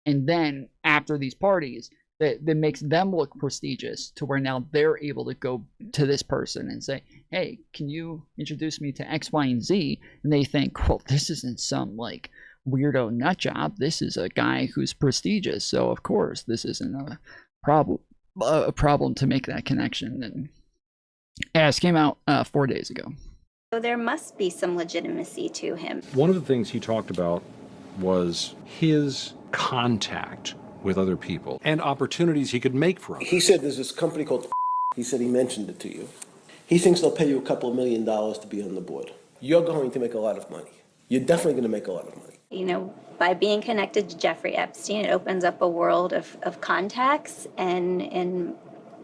And then after these parties, that makes them look prestigious to where now they're able to go to this person and say, hey, can you introduce me to X, Y, and Z? And they think, well, this isn't some like weirdo nut job. This is a guy who's prestigious. So of course, this isn't a problem to make that connection. And yeah, this came out 4 days ago. So there must be some legitimacy to him. One of the things he talked about was his contact with other people and opportunities he could make for others. He said there's this company called he said he mentioned it to you. He thinks they'll pay you a couple of $1 million to be on the board. You're going to make a lot of money. You're definitely going to make a lot of money. You know, by being connected to Jeffrey Epstein, it opens up a world of contacts and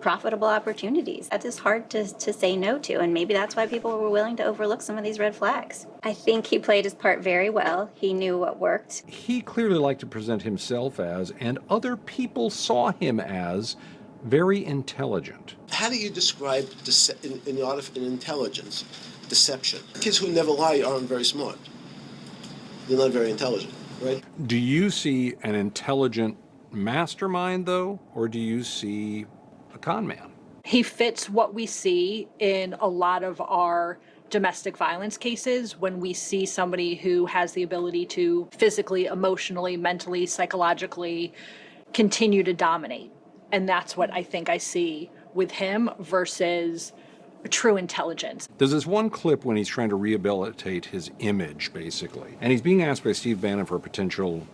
profitable opportunities. That is hard to say no to, and maybe that's why people were willing to overlook some of these red flags. I think he played his part very well. He knew what worked. He clearly liked to present himself as, and other people saw him as, very intelligent. How do you describe in intelligence, deception? Kids who never lie aren't very smart. They're not very intelligent, right? Do you see an intelligent mastermind, though, or do you see a con man? He fits what we see in a lot of our domestic violence cases when we see somebody who has the ability to physically, emotionally, mentally, psychologically continue to dominate. And that's what I think I see with him versus true intelligence. There's this one clip when he's trying to rehabilitate his image, basically. And he's being asked by Steve Bannon for a potential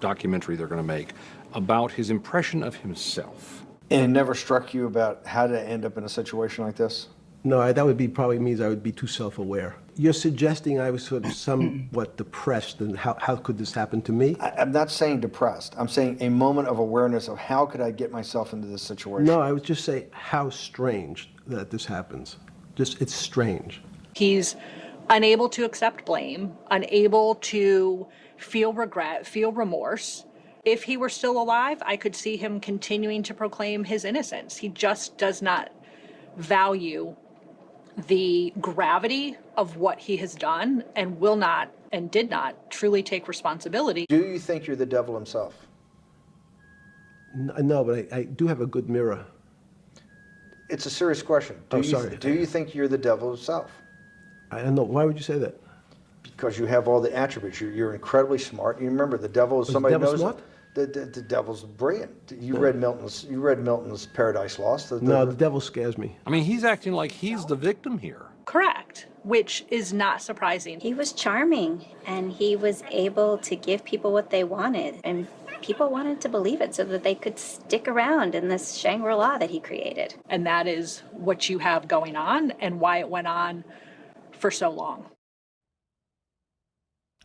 documentary they're going to make about his impression of himself. And it never struck you about how to end up in a situation like this? No, that would be probably means I would be too self-aware. You're suggesting I was sort of somewhat depressed, and how could this happen to me? I'm not saying depressed. I'm saying a moment of awareness of how could I get myself into this situation? No, I would just say how strange that this happens. Just, it's strange. He's unable to accept blame, unable to feel regret, feel remorse. If he were still alive, I could see him continuing to proclaim his innocence. He just does not value the gravity of what he has done and will not and did not truly take responsibility. Do you think you're the devil himself? No, but I do have a good mirror. It's a serious question. Do you think you're the devil himself? I don't know. Why would you say that? Because you have all the attributes. You're incredibly smart. You remember the devil is somebody the devil knows smart? The devil's brilliant. You read Milton's Paradise Lost. No, the devil scares me. I mean, he's acting like he's the victim here. Correct, which is not surprising. He was charming, and he was able to give people what they wanted, and people wanted to believe it so that they could stick around in this Shangri-La that he created. And that is what you have going on and why it went on for so long.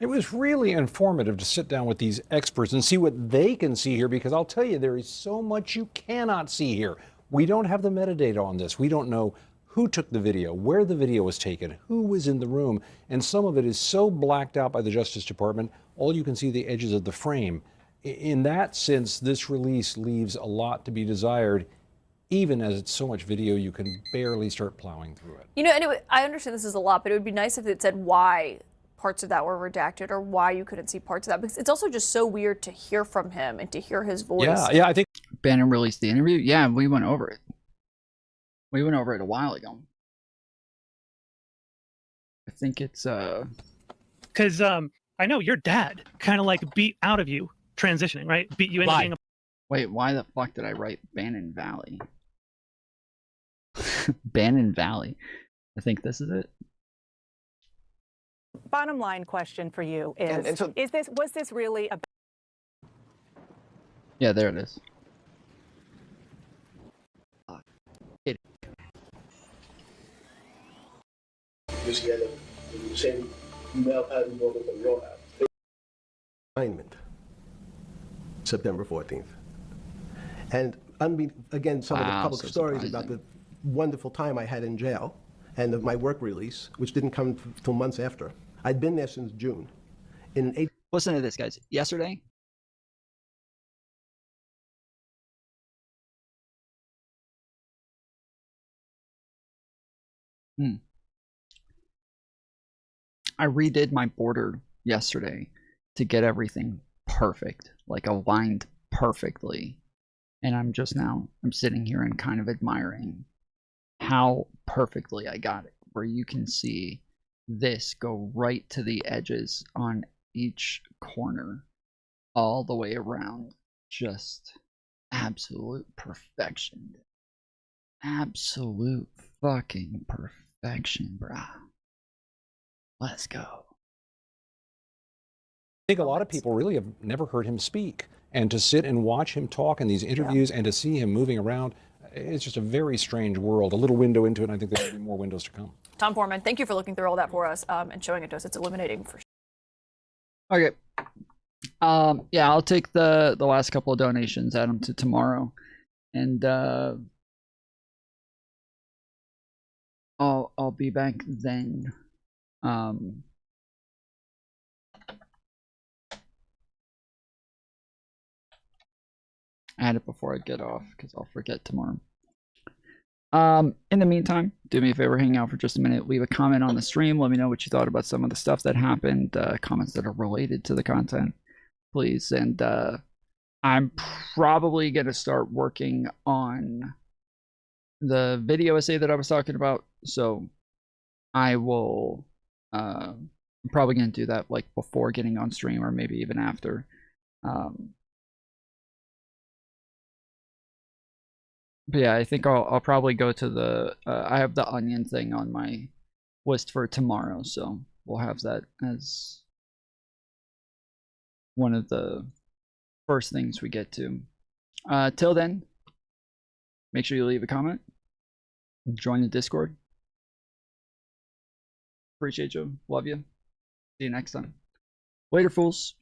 It was really informative to sit down with these experts and see what they can see here, because I'll tell you, there is so much you cannot see here. We don't have the metadata on this. We don't know who took the video, where the video was taken, who was in the room, and some of it is so blacked out by the Justice Department, all you can see the edges of the frame. In that sense, this release leaves a lot to be desired, even as it's so much video you can barely start plowing through it. You know, anyway, I understand this is a lot, but it would be nice if it said why parts of that were redacted or why you couldn't see parts of that, because it's also just so weird to hear from him and to hear his voice. Yeah, I think Bannon released the interview. Yeah, we went over it. We went over it a while ago. I think it's because I know your dad kind of like beat out of you transitioning, right? Beat you into being a... Wait, why the fuck did I write Bannon Valley? Bannon Valley. I think this is it. Bottom line question for you is was this really a... Yeah, there it is. Just get the same email pattern model that we all have. Assignment, September 14th. And again, some of the public stories about the wonderful time I had in jail and of my work release, which didn't come till months after. I'd been there since June. Listen to this, guys. Yesterday, I redid my border yesterday to get everything perfect, like aligned perfectly. And I'm sitting here and kind of admiring how perfectly I got it, where you can see this go right to the edges on each corner, all the way around. Just absolute perfection. Absolute fucking perfection, brah. Let's go. I think a lot of people really have never heard him speak. And to sit and watch him talk in these interviews and to see him moving around, it's just a very strange world. A little window into it, and I think there'll be more windows to come. Tom Foreman, thank you for looking through all that for us and showing it to us. It's illuminating for sure. Okay. Yeah, I'll take the last couple of donations, add them to tomorrow, and I'll be back then. Add it before I get off because I'll forget tomorrow. In the meantime, do me a favor, hang out for just a minute, leave a comment on the stream, let me know what you thought about some of the stuff that happened, comments that are related to the content, please. And I'm probably gonna start working on the video essay that I was talking about, so I will I'm probably gonna do that like before getting on stream or maybe even after. But yeah, I think I'll probably go to the I have the onion thing on my list for tomorrow, so we'll have that as one of the first things we get to. Till then, make sure you leave a comment, join the Discord. Appreciate you, love you. See you next time. Later, fools.